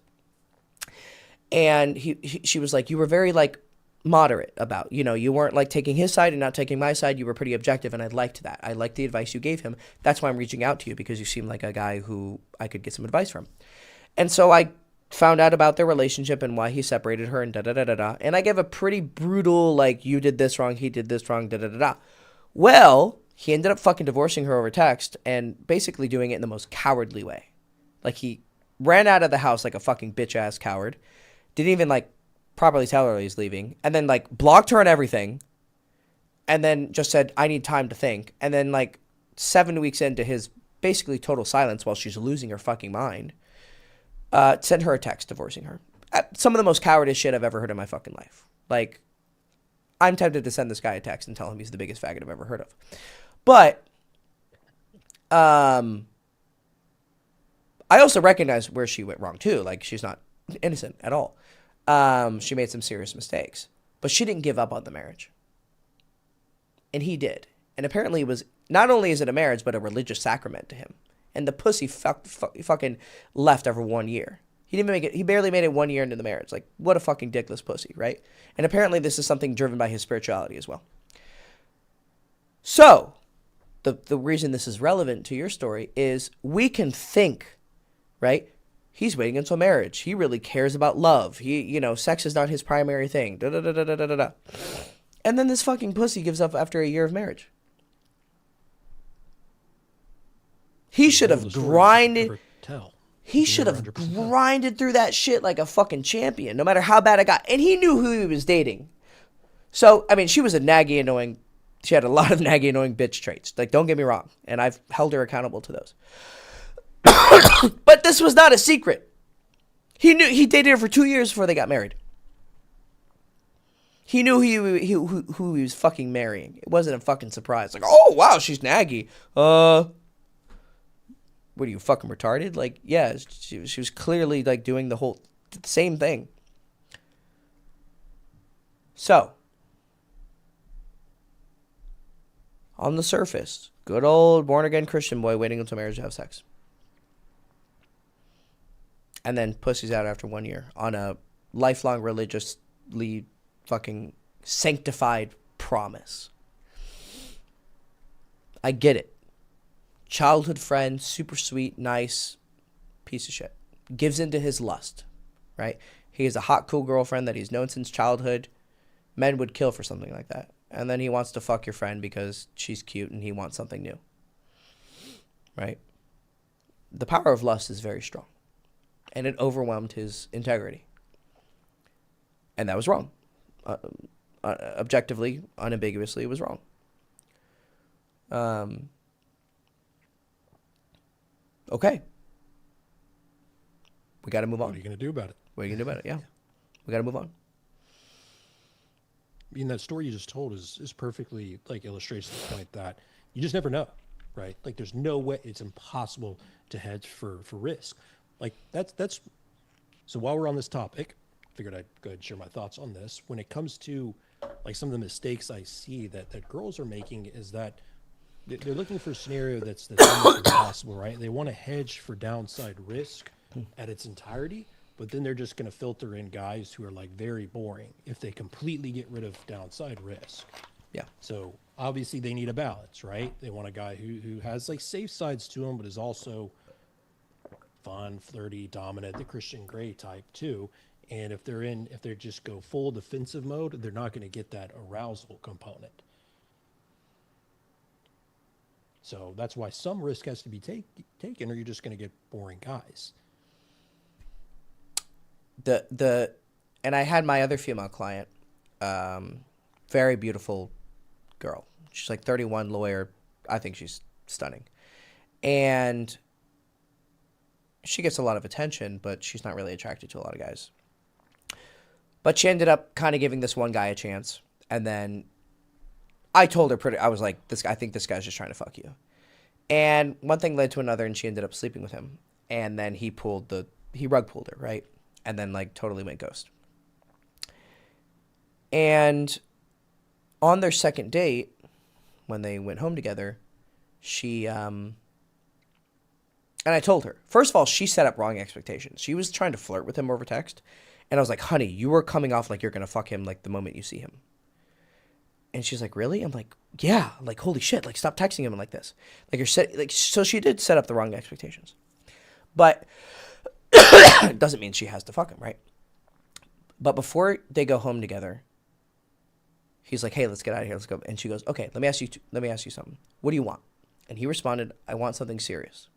And she was like, you were very like moderate about, you weren't like taking his side and not taking my side. You were pretty objective, and I liked that. I liked the advice you gave him. That's why I'm reaching out to you, because you seem like a guy who I could get some advice from. And so I found out about their relationship and why he separated her and da-da-da-da-da. And I gave a pretty brutal, like, you did this wrong, he did this wrong, da-da-da-da. Well, he ended up fucking divorcing her over text and basically doing it in the most cowardly way. Like, he ran out of the house like a fucking bitch-ass coward. Didn't even, like, properly tell her he's leaving. And then, like, blocked her and everything. And then just said, I need time to think. And then, like, 7 weeks into his basically total silence while she's losing her fucking mind, sent her a text divorcing her. Some of the most cowardice shit I've ever heard in my fucking life. Like, I'm tempted to send this guy a text and tell him he's the biggest faggot I've ever heard of. But I also recognize where she went wrong too. Like, she's not innocent at all. She made some serious mistakes, but she didn't give up on the marriage. And he did. And apparently it was, not only is it a marriage, but a religious sacrament to him. And the pussy fucking left after 1 year. He didn't make it. He barely made it 1 year into the marriage. Like, what a fucking dickless pussy, right? And apparently this is something driven by his spirituality as well. So, the reason this is relevant to your story is we can think, right? He's waiting until marriage. He really cares about love. Sex is not his primary thing. Da da da da da da da. And then this fucking pussy gives up after a year of marriage. He should have grinded. He should have grinded through that shit like a fucking champion, no matter how bad it got. And he knew who he was dating. So, I mean, she was a naggy, annoying. She had a lot of naggy, annoying bitch traits. Like, don't get me wrong. And I've held her accountable to those. But this was not a secret. He dated her for 2 years before they got married. He knew who he was fucking marrying. It wasn't a fucking surprise. Like, oh, wow, she's naggy. what are you, fucking retarded? Like, yeah, she was clearly like doing the same thing. So, on the surface, good old born-again Christian boy waiting until marriage to have sex. And then pussy's out after 1 year on a lifelong religiously fucking sanctified promise. I get it. Childhood friend, super sweet, nice, piece of shit. Gives into his lust, right? He has a hot, cool girlfriend that he's known since childhood. Men would kill for something like that. And then he wants to fuck your friend because she's cute and he wants something new. Right? The power of lust is very strong. And it overwhelmed his integrity. And that was wrong. Objectively, unambiguously, it was wrong. Okay. We got to move on.
What are you going to do about it?
What are you going to do about it? Yeah. We got to move on.
I mean, that story you just told is perfectly like illustrates the point that you just never know, right? Like there's no way, it's impossible to hedge for risk. Like that's so while we're on this topic, figured I'd go ahead and share my thoughts on this. When it comes to like some of the mistakes I see that girls are making is that they're looking for a scenario that's almost impossible, right? They want to hedge for downside risk at its entirety, but then they're just going to filter in guys who are like very boring if they completely get rid of downside risk.
Yeah.
So obviously they need a balance, right? They want a guy who has like safe sides to him, but is also fun, flirty, dominant, the Christian Grey type too. And if they just go full defensive mode, they're not going to get that arousal component. So that's why some risk has to be taken, or you're just going to get boring guys.
And I had my other female client, very beautiful girl. She's like 31, lawyer. I think she's stunning. And she gets a lot of attention, but she's not really attracted to a lot of guys. But she ended up kind of giving this one guy a chance. And then I told her I was like, I think this guy's just trying to fuck you. And one thing led to another, and she ended up sleeping with him. And then he rug pulled her, right? And then like totally went ghost. And on their second date, when they went home together, she, and I told her, first of all, she set up wrong expectations. She was trying to flirt with him over text. And I was like, honey, you were coming off like you're going to fuck him like the moment you see him. And she's like, really? I'm like, yeah, like, holy shit, like, stop texting him like this. Like, so she did set up the wrong expectations. But it doesn't mean she has to fuck him, right? But before they go home together, he's like, hey, let's get out of here, let's go. And she goes, okay, let me ask you something. What do you want? And he responded, I want something serious.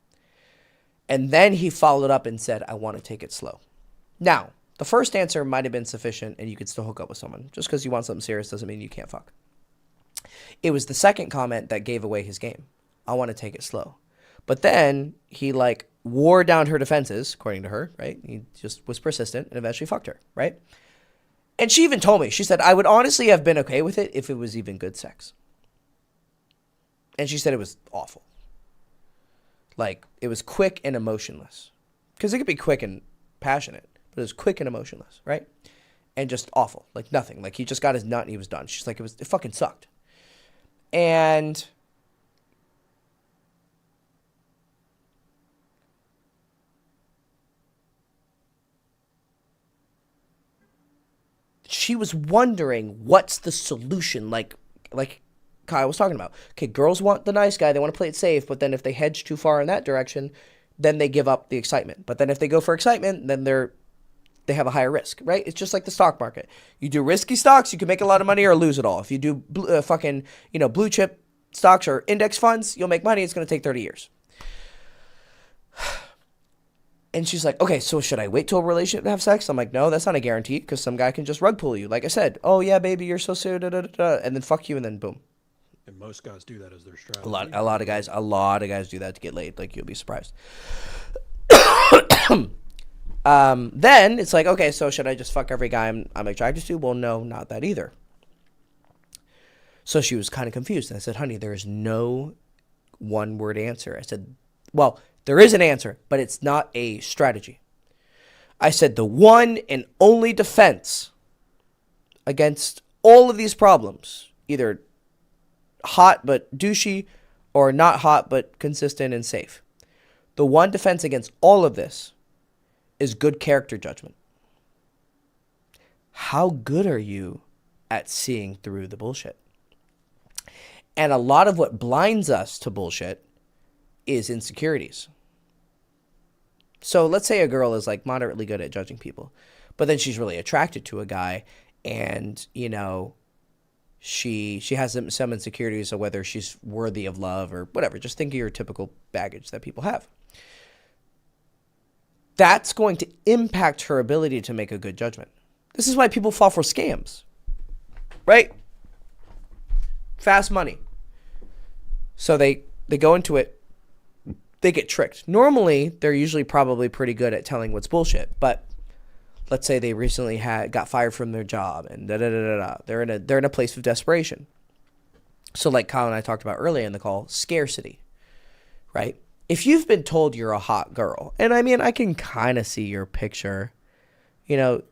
And then he followed up and said, I want to take it slow. Now, the first answer might have been sufficient and you could still hook up with someone. Just because you want something serious doesn't mean you can't fuck. It was the second comment that gave away his game. I want to take it slow. But then he like wore down her defenses, according to her, right? He just was persistent and eventually fucked her, right? And she even told me, she said, I would honestly have been okay with it if it was even good sex. And she said it was awful. Like, it was quick and emotionless. Because it could be quick and passionate, but it was quick and emotionless, right? And just awful. Like, nothing. Like, he just got his nut and he was done. She's like, it fucking sucked. And she was wondering what's the solution, like Kyle was talking about. Okay, girls want the nice guy, they want to play it safe, but then if they hedge too far in that direction, then they give up the excitement. But then if they go for excitement, then they have a higher risk, right? It's just like the stock market. You do risky stocks, you can make a lot of money or lose it all. If you do blue chip stocks or index funds, you'll make money. It's going to take 30 years. And she's like, okay, so should I wait till a relationship to have sex? I'm like, no, that's not a guarantee because some guy can just rug pull you. Like I said, oh yeah, baby, you're so serious, and then fuck you, and then boom.
And most guys do that as their strategy.
A lot of guys do that to get laid. Like, you'll be surprised. Then it's like, okay, so should I just fuck every guy I'm attracted to? Well, no, not that either. So she was kind of confused. And I said, honey, there is no one-word answer. I said, well, There is an answer, but it's not a strategy. I said the one and only defense against all of these problems, either hot but douchey or not hot but consistent and safe. The one defense against all of this is good character judgment. How good are you at seeing through the bullshit? And a lot of what blinds us to bullshit is insecurities. So let's say a girl is like moderately good at judging people, but then she's really attracted to a guy and, you know, she has some insecurities of whether she's worthy of love or whatever. Just think of your typical baggage that people have. That's going to impact her ability to make a good judgment. This is why people fall for scams, right? Fast money. So they go into it, they get tricked. Normally, they're usually probably pretty good at telling what's bullshit, but let's say they recently got fired from their job and They're in a place of desperation. So like Kyle and I talked about earlier in the call, scarcity, right? If you've been told you're a hot girl, and I mean, I can kind of see your picture, you know,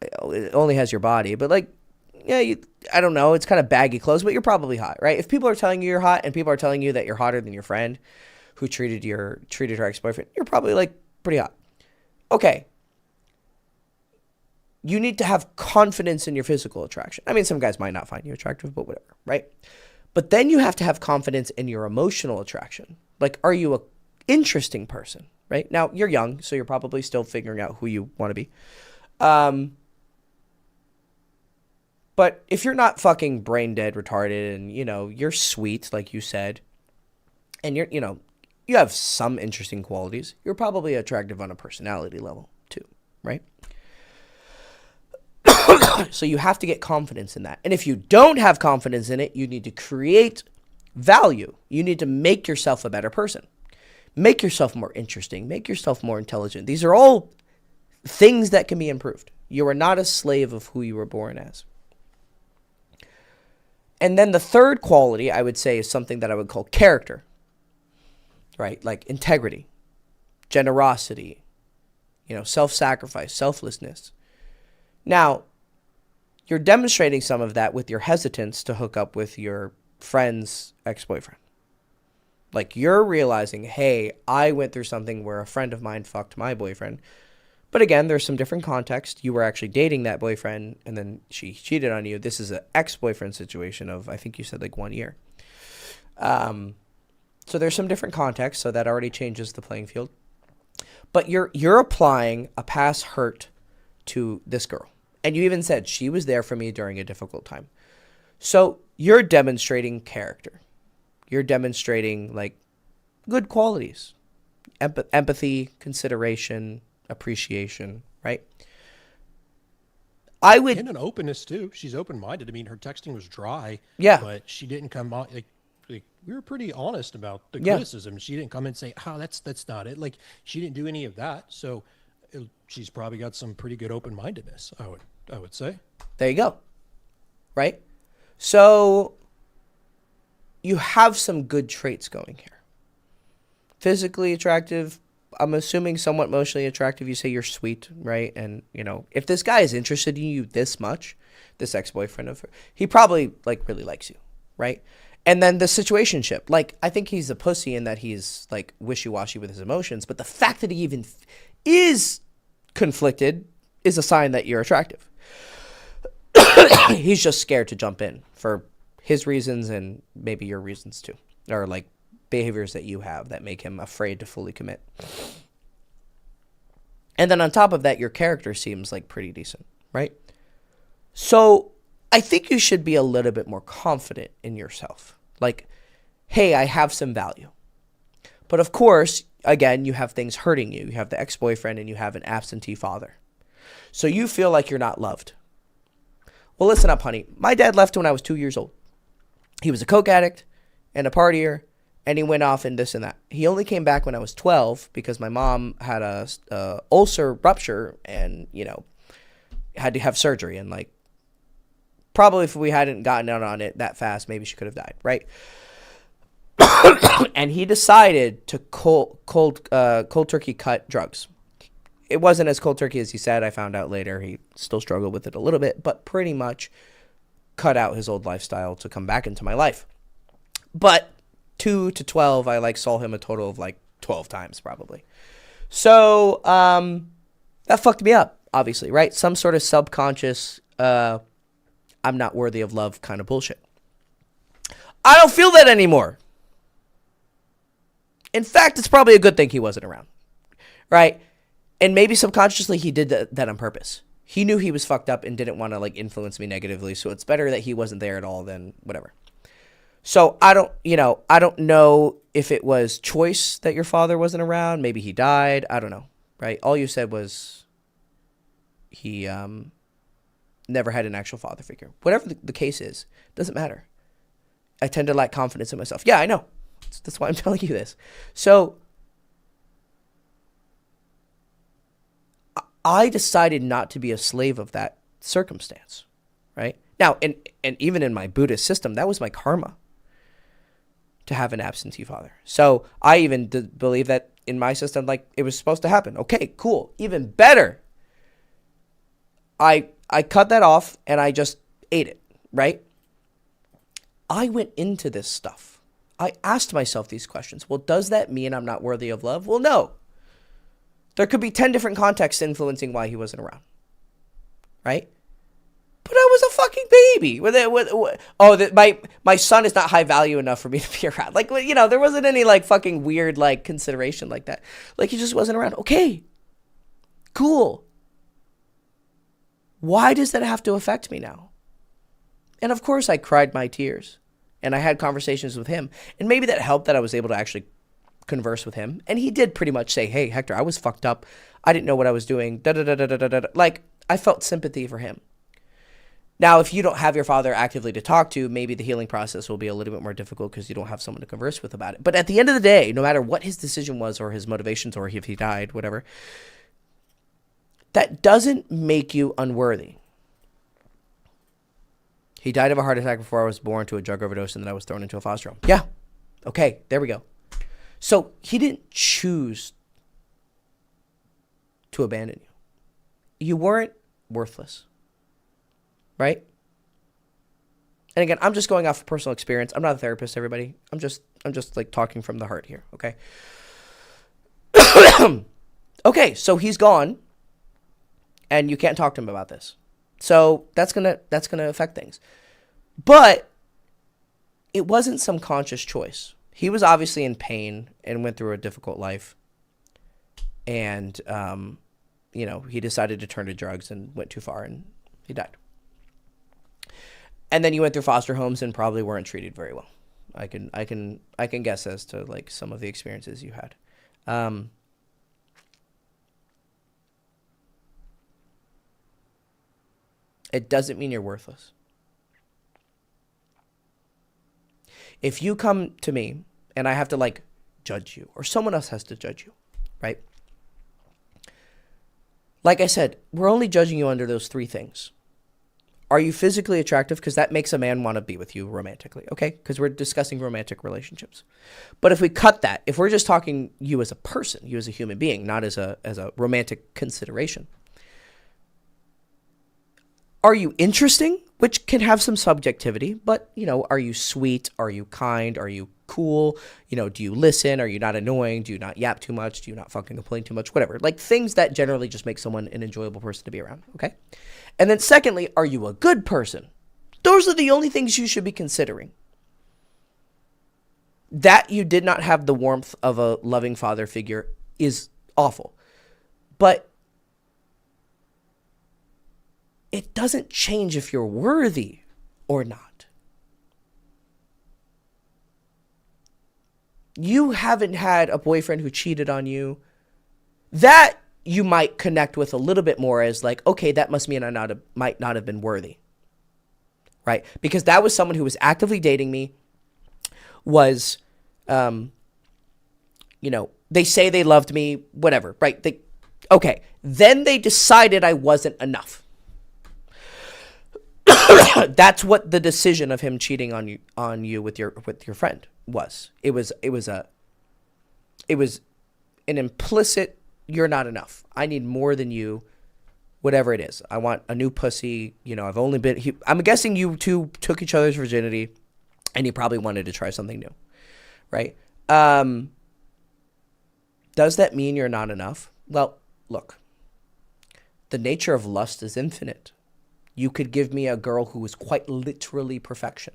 it only has your body, but like, yeah, I don't know, it's kind of baggy clothes, but you're probably hot, right? If people are telling you you're hot and people are telling you that you're hotter than your friend who treated her ex-boyfriend, you're probably like pretty hot. Okay. You need to have confidence in your physical attraction. I mean, some guys might not find you attractive, but whatever, right? But then you have to have confidence in your emotional attraction. Like, are you a interesting person, right? Now, you're young, so you're probably still figuring out who you want to be. But if you're not fucking brain dead, retarded, and, you know, you're sweet, like you said, and you're, you know, you have some interesting qualities, you're probably attractive on a personality level too, right? So you have to get confidence in that. And if you don't have confidence in it, you need to create value. You need to make yourself a better person. Make yourself more interesting. Make yourself more intelligent. These are all things that can be improved. You are not a slave of who you were born as. And then the third quality, I would say, is something that I would call character, right? Like integrity, generosity, you know, self-sacrifice, selflessness. Now, you're demonstrating some of that with your hesitance to hook up with your friend's ex-boyfriend. Like, you're realizing, hey, I went through something where a friend of mine fucked my boyfriend. But again, there's some different context. You were actually dating that boyfriend, and then she cheated on you. This is an ex-boyfriend situation of, I think you said, like 1 year. So there's some different context, so that already changes the playing field. But you're applying a past hurt to this girl. And you even said, she was there for me during a difficult time. So you're demonstrating character. You're demonstrating, like, good qualities. Empathy, consideration, appreciation, right? I would...
And an openness, too. She's open-minded. I mean, her texting was dry.
Yeah.
But she didn't come out... Like we were pretty honest about the criticism. She didn't come and say, oh, that's not it. Like, she didn't do any of that. So she's probably got some pretty good open-mindedness, I would say.
There you go. Right? So you have some good traits going here. Physically attractive, I'm assuming somewhat emotionally attractive. You say you're sweet, right? And, you know, if this guy is interested in you this much, this ex-boyfriend of her, he probably, like, really likes you, right? And then the situationship. Like, I think he's a pussy in that he's, like, wishy-washy with his emotions. But the fact that he even is conflicted is a sign that you're attractive. He's just scared to jump in for his reasons and maybe your reasons too. Or, like, behaviors that you have that make him afraid to fully commit. And then on top of that, your character seems, like, pretty decent, right? So I think you should be a little bit more confident in yourself. Like, hey, I have some value. But of course, again, you have things hurting you. You have the ex-boyfriend and you have an absentee father. So you feel like you're not loved. Well, listen up, honey. My dad left when I was 2 years old. He was a coke addict and a partier, and he went off and this and that. He only came back when I was 12 because my mom had a ulcer rupture and, you know, had to have surgery. And, like, probably if we hadn't gotten out on it that fast, maybe she could have died, right? And he decided to cold turkey cut drugs. It wasn't as cold turkey as he said. I found out later he still struggled with it a little bit, but pretty much cut out his old lifestyle to come back into my life. But 2 to 12, I like saw him a total of like 12 times probably. So that fucked me up, obviously, right? Some sort of subconscious, I'm not worthy of love kind of bullshit. I don't feel that anymore. In fact, it's probably a good thing he wasn't around, right? And maybe subconsciously he did that on purpose. He knew he was fucked up and didn't want to like influence me negatively. So it's better that he wasn't there at all than whatever. So I don't know if it was choice that your father wasn't around. Maybe he died. I don't know, right? All you said was he never had an actual father figure. Whatever the case is, doesn't matter. I tend to lack confidence in myself. Yeah, I know. That's why I'm telling you this. So I decided not to be a slave of that circumstance, right? Now, and even in my Buddhist system, that was my karma to have an absentee father. So I even believe that in my system, like it was supposed to happen. Okay, cool. Even better. I cut that off and I just ate it, right? I went into this stuff. I asked myself these questions. Well, does that mean I'm not worthy of love? Well, no. There could be 10 different contexts influencing why he wasn't around, right? But I was a fucking baby. My son is not high value enough for me to be around. Like, there wasn't any like fucking weird like consideration like that. Like he just wasn't around. Okay, cool. Why does that have to affect me now? And of course I cried my tears and I had conversations with him. And maybe that helped that I was able to actually converse with him. And he did pretty much say, hey, Hector, I was fucked up. I didn't know what I was doing. Like I felt sympathy for him. Now, if you don't have your father actively to talk to, maybe the healing process will be a little bit more difficult because you don't have someone to converse with about it. But at the end of the day, no matter what his decision was or his motivations or if he died, whatever, that doesn't make you unworthy. He died of a heart attack before I was born to a drug overdose and then I was thrown into a foster home. Yeah. Okay, there we go. So he didn't choose to abandon you. You weren't worthless. Right? And again, I'm just going off of personal experience. I'm not a therapist, everybody. I'm just like talking from the heart here, okay? Okay, so he's gone and you can't talk to him about this. So that's going to affect things. But it wasn't some conscious choice. He was obviously in pain and went through a difficult life. And he decided to turn to drugs and went too far and he died. And then you went through foster homes and probably weren't treated very well. I can guess as to like some of the experiences you had. It doesn't mean you're worthless. If you come to me and I have to like judge you or someone else has to judge you, right? Like I said, we're only judging you under those 3 things. Are you physically attractive? Because that makes a man want to be with you romantically, okay? Because we're discussing romantic relationships. But if we cut that, if we're just talking you as a person, you as a human being, not as a romantic consideration. Are you interesting? Which can have some subjectivity, but, are you sweet? Are you kind? Are you cool? Do you listen? Are you not annoying? Do you not yap too much? Do you not fucking complain too much? Whatever. Like things that generally just make someone an enjoyable person to be around, okay? And then secondly, are you a good person? Those are the only things you should be considering. That you did not have the warmth of a loving father figure is awful. But it doesn't change if you're worthy or not. You haven't had a boyfriend who cheated on you. That you might connect with a little bit more as like, okay, that must mean I might not have been worthy. Right? Because that was someone who was actively dating me, was, they say they loved me, whatever, right? Then they decided I wasn't enough. That's what the decision of him cheating on you with your friend, was. It was an implicit, you're not enough. I need more than you, whatever it is. I want a new pussy. You know, I'm guessing you two took each other's virginity and you probably wanted to try something new, right? Does that mean you're not enough? Well, look, the nature of lust is infinite. You could give me a girl who is quite literally perfection.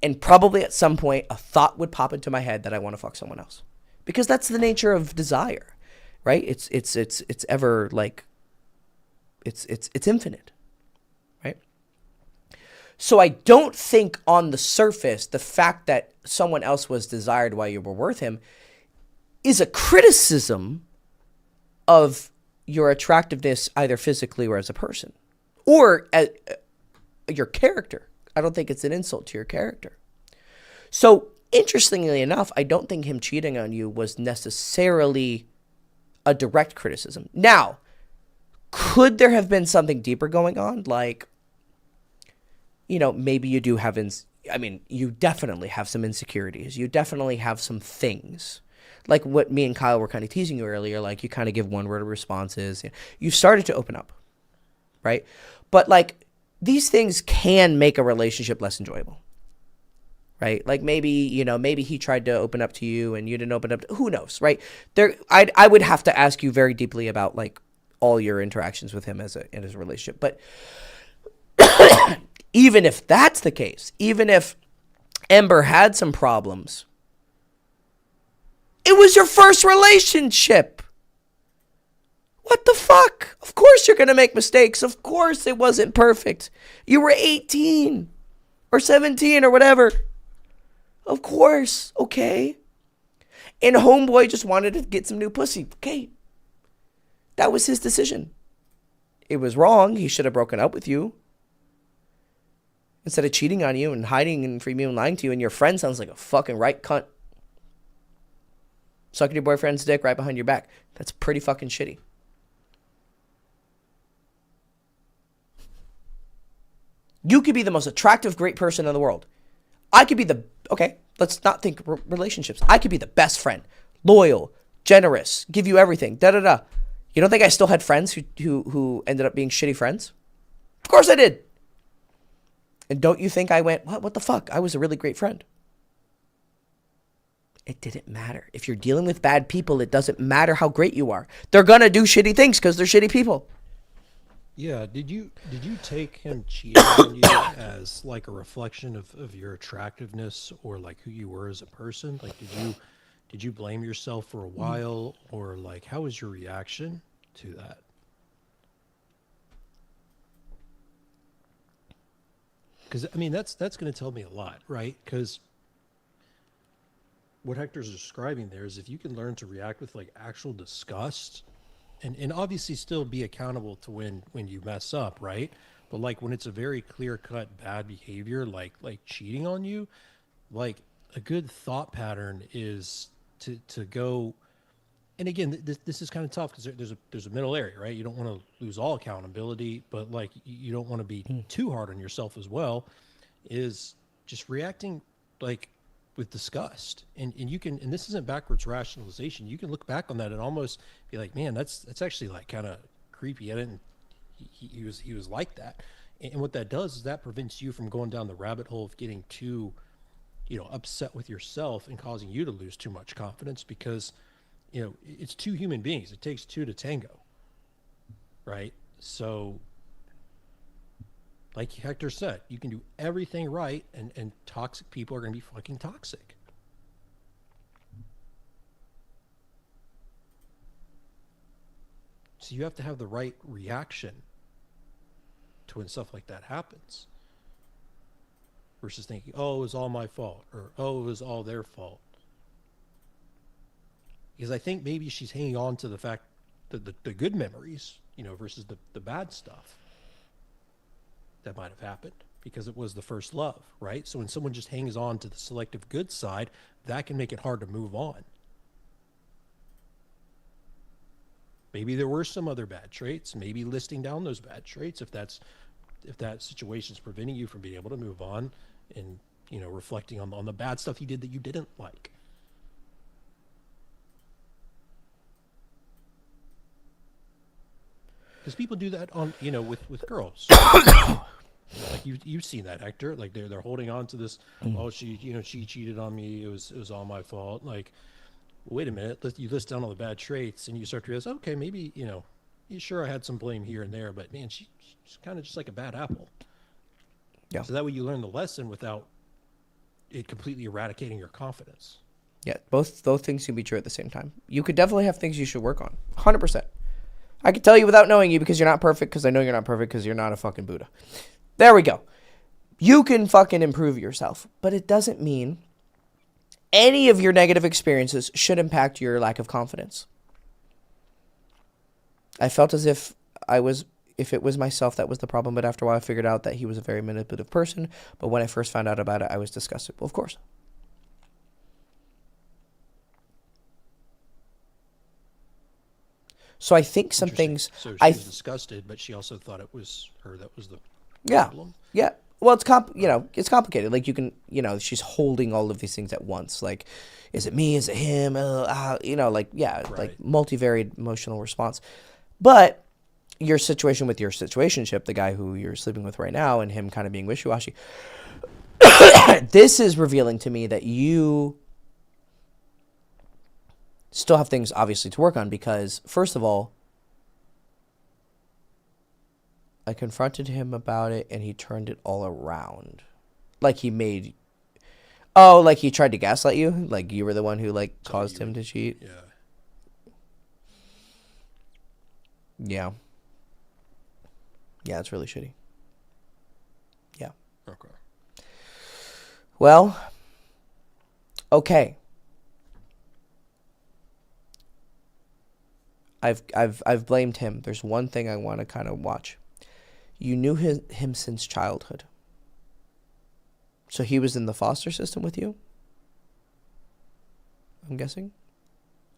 And probably at some point, a thought would pop into my head that I want to fuck someone else. Because that's the nature of desire, right? It's ever like, it's infinite, right? So I don't think on the surface, the fact that someone else was desired while you were with him is a criticism of your attractiveness, either physically or as a person, or your character. I don't think it's an insult to your character. So interestingly enough, I don't think him cheating on you was necessarily a direct criticism. Now, could there have been something deeper going on? Like, you know, maybe you do have, you definitely have some insecurities. You definitely have some things. Like what me and Kyle were kind of teasing you earlier, like you kind of give one-word responses. You've started to open up, right? But like these things can make a relationship less enjoyable, right? Like maybe he tried to open up to you and you didn't open up. Who knows, right? I would have to ask you very deeply about like all your interactions with him in his relationship. But even if that's the case, even if Ember had some problems, it was your first relationship. What the fuck? Of course you're going to make mistakes. Of course it wasn't perfect. You were 18 or 17 or whatever. Of course. Okay. And homeboy just wanted to get some new pussy. Okay. That was his decision. It was wrong. He should have broken up with you. Instead of cheating on you and hiding and from you and lying to you, and your friend sounds like a fucking right cunt. Sucking your boyfriend's dick right behind your back. That's pretty fucking shitty. You could be the most attractive, great person in the world. I could be okay, let's not think relationships. I could be the best friend. Loyal, generous, give you everything, da-da-da. You don't think I still had friends who ended up being shitty friends? Of course I did. And don't you think I went, what the fuck? I was a really great friend. It didn't matter. If you're dealing with bad people, it doesn't matter how great you are. They're going to do shitty things because they're shitty people.
Yeah. Did you take him cheating on you as like a reflection of your attractiveness or like who you were as a person? Like, did you blame yourself for a while, or like, how was your reaction to that? Because I mean, that's going to tell me a lot, right? Because what Hector's describing there is if you can learn to react with like actual disgust, and obviously still be accountable to when you mess up, right? But like when it's a very clear cut bad behavior, like cheating on you, like a good thought pattern is to go. And again, this is kind of tough because there's a middle area, right? You don't want to lose all accountability, but like you don't want to be too hard on yourself as well. Is just reacting like with disgust, and you can, and this isn't backwards rationalization. You can look back on that and almost be like, man, that's actually like kind of creepy. I didn't. He was like that, and what that does is that prevents you from going down the rabbit hole of getting too, upset with yourself and causing you to lose too much confidence because. It's two human beings. It takes two to tango, right? So, like Hector said, you can do everything right, and toxic people are going to be fucking toxic. So you have to have the right reaction to when stuff like that happens versus thinking, oh, it was all my fault, or oh, it was all their fault. Because I think maybe she's hanging on to the fact that the good memories, versus the bad stuff that might have happened because it was the first love, right? So when someone just hangs on to the selective good side, that can make it hard to move on. Maybe there were some other bad traits, maybe listing down those bad traits if that situation is preventing you from being able to move on and you know, reflecting on the bad stuff he did that you didn't like. Because people do that on, you know, with girls. Like you've seen that, Hector. Like they're holding on to this. Oh, she, you know, she cheated on me. It was all my fault. Like, wait a minute. You list down all the bad traits, and you start to realize, okay, maybe, you know, sure I had some blame here and there, but man, she's kind of just like a bad apple.
Yeah.
So that way you learn the lesson without it completely eradicating your confidence.
Yeah, both those things can be true at the same time. You could definitely have things you should work on. 100%. I could tell you without knowing you because you're not perfect, because I know you're not perfect because you're not a fucking Buddha. There we go. You can fucking improve yourself, but it doesn't mean any of your negative experiences should impact your lack of confidence. I felt as if it was myself that was the problem, but after a while I figured out that he was a very manipulative person. But when I first found out about it, I was disgusted. Well, of course. So I think some things...
So she was disgusted, but she also thought it was her that was the problem?
Yeah. Well, it's complicated. Like, you can, you know, she's holding all of these things at once. Like, is it me? Is it him? You know, like, yeah,
Right.
like multivariate emotional response. But your situation with your situationship, the guy who you're sleeping with right now, and him kind of being wishy-washy, this is revealing to me that you still have things obviously to work on, because first of all, I confronted him about it and he turned it all around. Like like he tried to gaslight you? Like you were the one who like caused him to cheat?
Yeah.
Yeah. Yeah, it's really shitty. Yeah.
Okay.
Well, okay. I've blamed him. There's one thing I want to kind of watch. You knew him since childhood. So he was in the foster system with you? I'm guessing?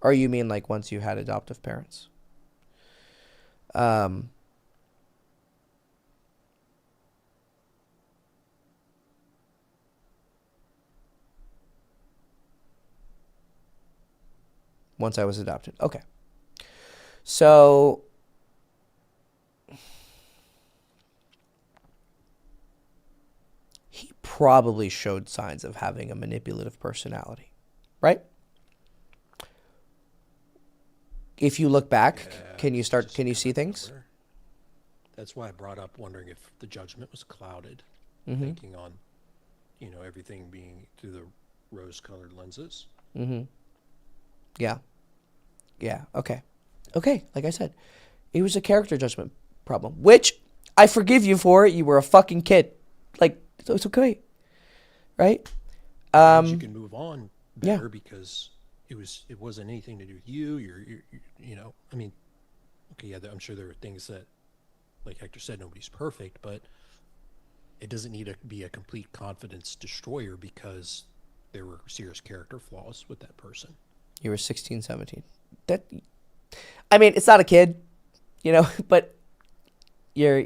Or you mean like once you had adoptive parents? Once I was adopted. Okay. So he probably showed signs of having a manipulative personality, right? If you look back, can you see things?
That's why I brought up wondering if the judgment was clouded,
Mm-hmm.
thinking on, you know, everything being through the rose-colored lenses.
Mm-hmm. Yeah. Yeah. Okay. Okay. Like I said, it was a character judgment problem, which I forgive you for. You were a fucking kid. Like, so it's okay. Right?
And you can move on better
yeah.
because it wasn't anything to do with you. You're you know, I mean, okay, yeah, I'm sure there were things that, like Hector said, nobody's perfect, but it doesn't need to be a complete confidence destroyer because there were serious character flaws with that person.
You were 16, 17. I mean, it's not a kid, you know, but you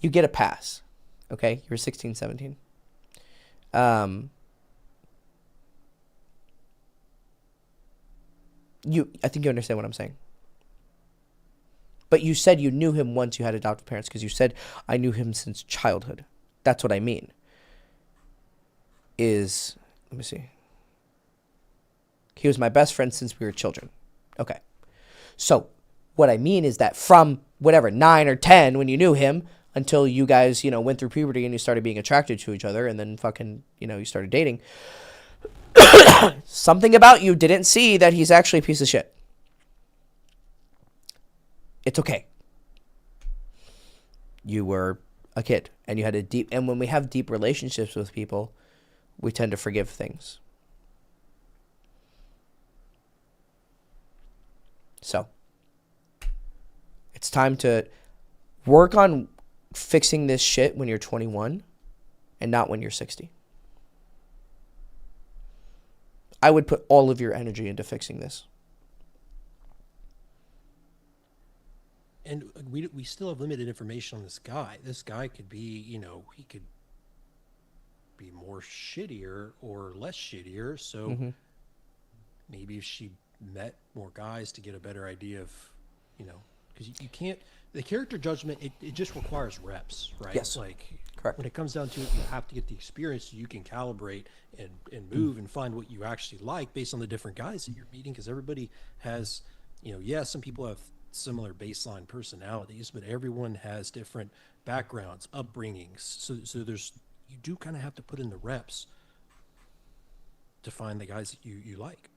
get a pass. Okay? You're 16, 17. I think you understand what I'm saying. But you said you knew him once you had adoptive parents, because you said, I knew him since childhood. That's what I mean. Let me see. He was my best friend since we were children. Okay. So what I mean is that from whatever, 9 or 10, when you knew him, until you guys, you know, went through puberty and you started being attracted to each other, and then fucking, you know, you started dating, something about you didn't see that he's actually a piece of shit. It's okay. You were a kid and you had and when we have deep relationships with people, we tend to forgive things. So it's time to work on fixing this shit when you're 21 and not when you're 60. I would put all of your energy into fixing this.
And we still have limited information on this guy. This guy could be, you know, he could be more shittier or less shittier. So
Mm-hmm.
maybe if she met more guys to get a better idea of, because you can't, the character judgment, it just requires reps, right?
Yes.
Like
Correct.
when it comes down to it, you have to get the experience so you can calibrate and move and find what you actually like based on the different guys that you're meeting. Because everybody has, some people have similar baseline personalities, but everyone has different backgrounds, upbringings. So you do kind of have to put in the reps to find the guys that you like.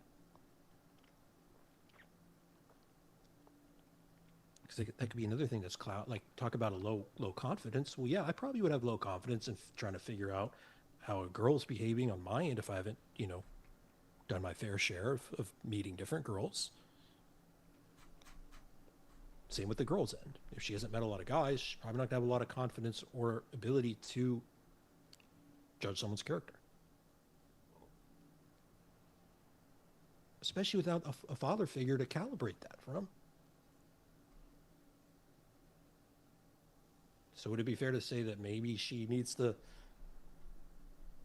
Because that could be another thing that's cloud. Like talk about a low confidence. Well, yeah, I probably would have low confidence in trying to figure out how a girl's behaving on my end if I haven't, done my fair share of meeting different girls. Same with the girl's end. If she hasn't met a lot of guys, she's probably not going to have a lot of confidence or ability to judge someone's character. Especially without a father figure to calibrate that from. So would it be fair to say that maybe she needs to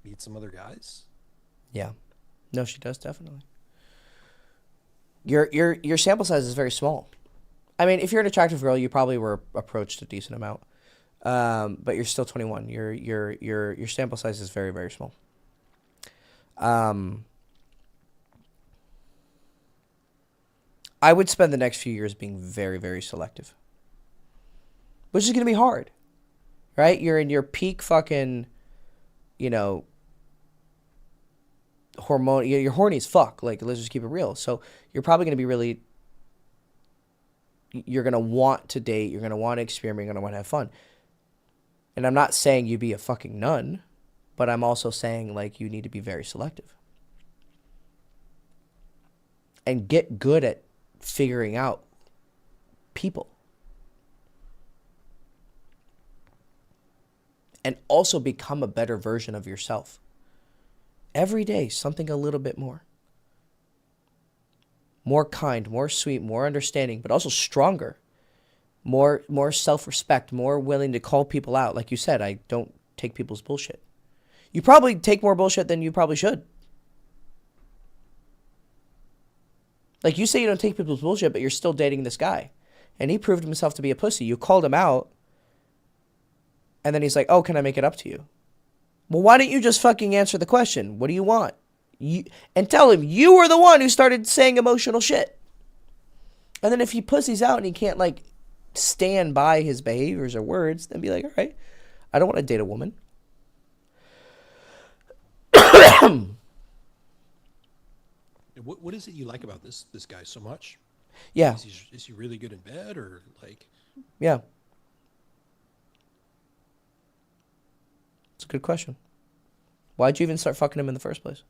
meet some other guys?
Yeah. No, she does, definitely. Your sample size is very small. I mean, if you're an attractive girl, you probably were approached a decent amount. But you're still 21. Your sample size is very, very small. I would spend the next few years being very, very selective. Which is going to be hard. Right? You're in your peak fucking, hormone. You're horny as fuck. Like, let's just keep it real. So you're probably going to be you're going to want to date. You're going to want to experiment. You're going to want to have fun. And I'm not saying you be a fucking nun, but I'm also saying, like, you need to be very selective. And get good at figuring out people. And also become a better version of yourself. Every day, something a little bit more. More kind, more sweet, more understanding, but also stronger. More self-respect, more willing to call people out. Like you said, I don't take people's bullshit. You probably take more bullshit than you probably should. Like you say you don't take people's bullshit, but you're still dating this guy. And he proved himself to be a pussy. You called him out. And then he's like, oh, can I make it up to you? Well, why don't you just fucking answer the question? What do you want? And tell him you were the one who started saying emotional shit. And then if he pussies out and he can't, like, stand by his behaviors or words, then be like, all right, I don't want to date a woman.
What is it you like about this guy so much?
Yeah.
Is he really good in bed or like?
Yeah. It's a good question. Why'd you even start fucking him in the first place?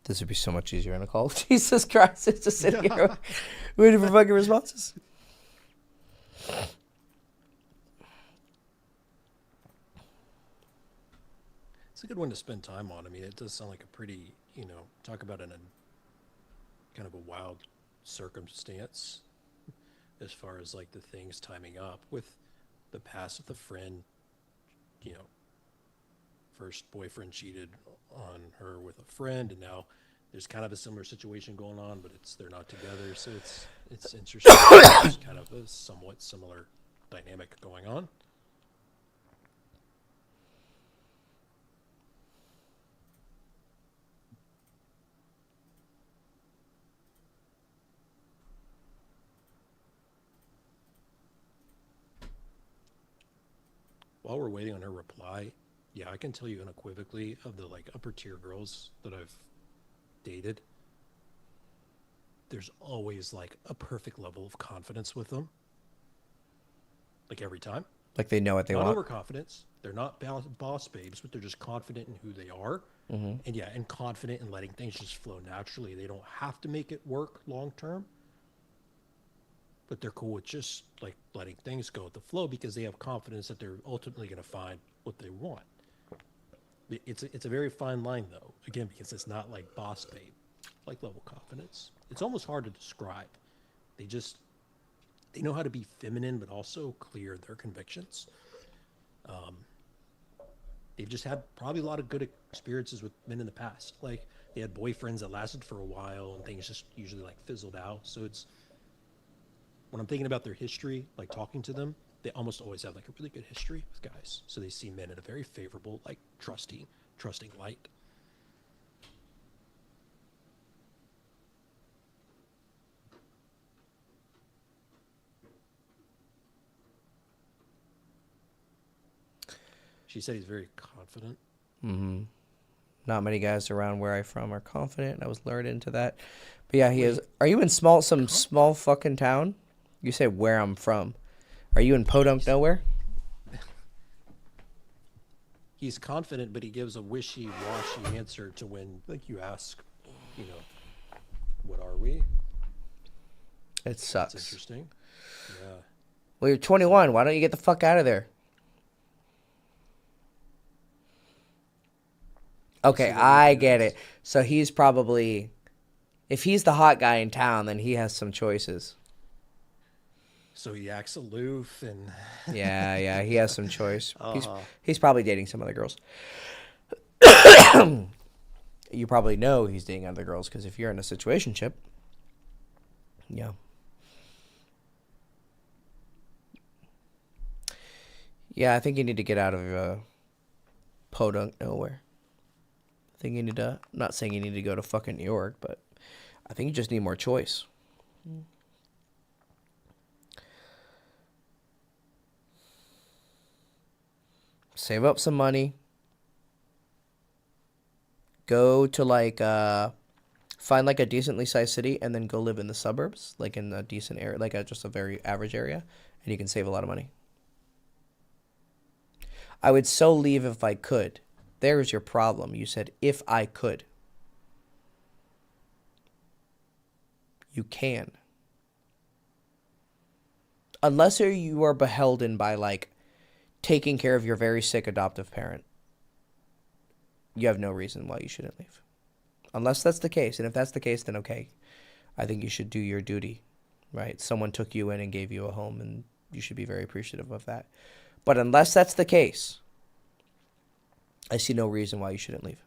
This would be so much easier in a call. Jesus Christ, it's just sitting here waiting for fucking responses.
It's a good one to spend time on. I mean, it does sound like a pretty, talk about a kind of a wild circumstance as far as like the things timing up with the past with a friend, first boyfriend cheated on her with a friend, and now there's kind of a similar situation going on, but they're not together. So it's interesting. There's kind of a somewhat similar dynamic going on. While we're waiting on her reply, yeah, I can tell you unequivocally of the like upper tier girls that I've dated, there's always like a perfect level of confidence with them. Like every time.
Like they know what they
Not
want.
overconfidence. They're not boss babes, but they're just confident in who they are.
Mm-hmm.
And yeah, and confident in letting things just flow naturally. They don't have to make it work long term, but they're cool with just like letting things go with the flow because they have confidence that they're ultimately going to find what they want. It's a very fine line though, again, because it's not like boss babe, like level confidence. It's almost hard to describe. They know how to be feminine, but also clear their convictions. They've just had probably a lot of good experiences with men in the past. Like they had boyfriends that lasted for a while and things just usually like fizzled out. So it's, when I'm thinking about their history, like talking to them, they almost always have like a really good history with guys. So they see men in a very favorable, like trusting light. She said he's very confident.
Mm-hmm. Not many guys around where I'm from are confident. I was lured into that. But yeah, he is. Are you in some small fucking town? You say where I'm from. Are you in Podunk nowhere?
He's confident, but he gives a wishy-washy answer to when, like, you ask, you know, what are we?
It sucks.
That's interesting. Yeah.
Well, you're 21. Why don't you get the fuck out of there? Okay, I get it. So he's probably, if he's the hot guy in town, then he has some choices.
So he acts aloof and
Yeah, he has some choice. He's probably dating some other girls. You probably know he's dating other girls because if you're in a situationship, yeah. Yeah, I think you need to get out of Podunk nowhere. I think you need to, I'm not saying you need to go to fucking New York, but I think you just need more choice. Save up some money. Go to like find like a decently sized city and then go live in the suburbs, like in a decent area, like just a very average area, and you can save a lot of money. I would so leave if I could. There's your problem. You said if I could. You can. Unless you are beholden by like taking care of your very sick adoptive parent, you have no reason why you shouldn't leave. Unless that's the case. And if that's the case, then okay. I think you should do your duty, right? Someone took you in and gave you a home, and you should be very appreciative of that. But unless that's the case, I see no reason why you shouldn't leave.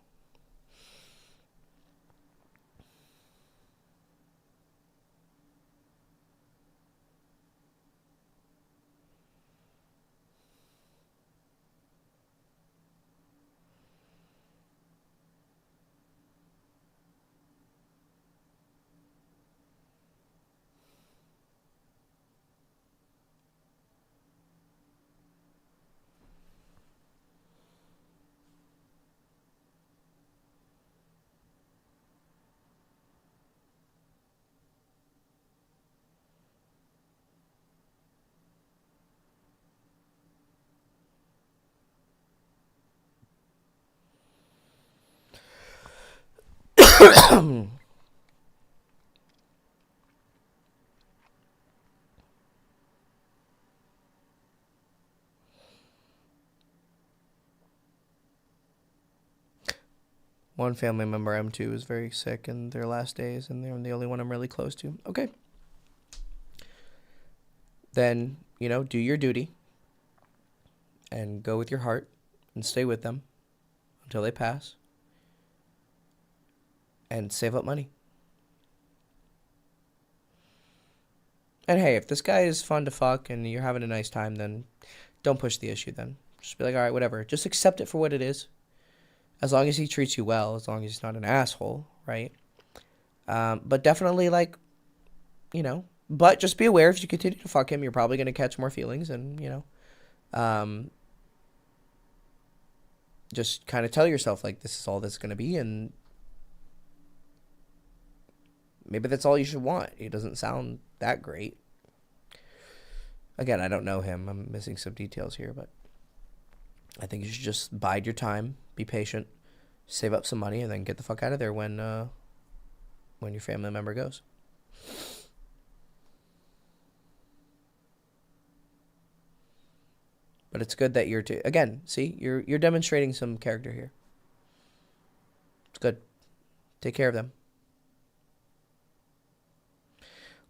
One family member, M2, is very sick in their last days, and they're the only one I'm really close to. Okay. Then, do your duty and go with your heart and stay with them until they pass and save up money. And hey, if this guy is fun to fuck and you're having a nice time, then don't push the issue then. Just be like, all right, whatever. Just accept it for what it is. As long as he treats you well, as long as he's not an asshole, right? But definitely, but just be aware if you continue to fuck him, you're probably going to catch more feelings and, just kind of tell yourself, like, this is all that's going to be, and maybe that's all you should want. He doesn't sound that great. Again, I don't know him. I'm missing some details here, but I think you should just bide your time, be patient, save up some money, and then get the fuck out of there when your family member goes. But it's good that again, see, you're demonstrating some character here. It's good. Take care of them.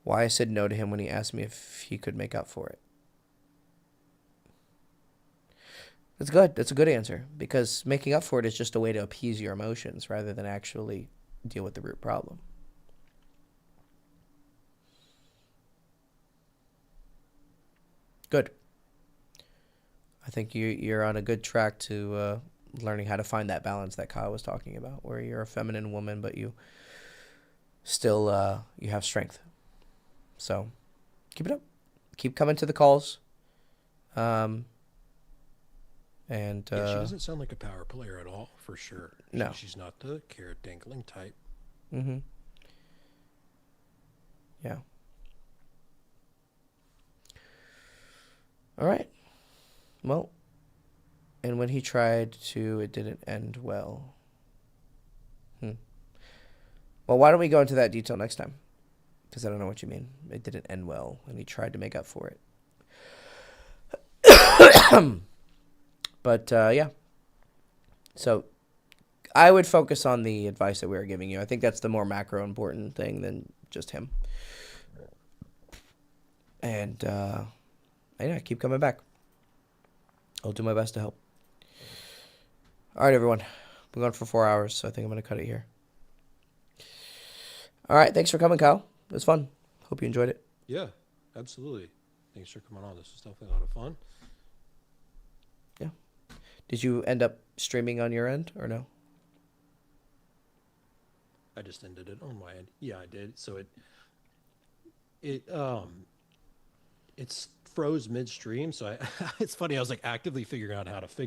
Why I said no to him when he asked me if he could make up for it. That's good. That's a good answer, because making up for it is just a way to appease your emotions rather than actually deal with the root problem. Good. I think you're on a good track to learning how to find that balance that Kyle was talking about, where you're a feminine woman, but you still you have strength. So keep it up. Keep coming to the calls. And
Yeah, she doesn't sound like a power player at all, for sure.
No.
She's not the carrot dangling type.
Mm-hmm. Yeah. All right. Well, and when he tried to, it didn't end well. Well, why don't we go into that detail next time? Because I don't know what you mean. It didn't end well, and he tried to make up for it. But, yeah. So, I would focus on the advice that we were giving you. I think that's the more macro important thing than just him. And, yeah, keep coming back. I'll do my best to help. All right, everyone. We're going for 4 hours, so I think I'm going to cut it here. All right, thanks for coming, Kyle. It was fun. Hope you enjoyed it.
Yeah, absolutely. Thanks for coming on. This was definitely a lot of fun.
Yeah. Did you end up streaming on your end or no?
I just ended it on my end. Yeah, I did. So it's froze midstream. So it's funny. I was like actively figuring out how to fix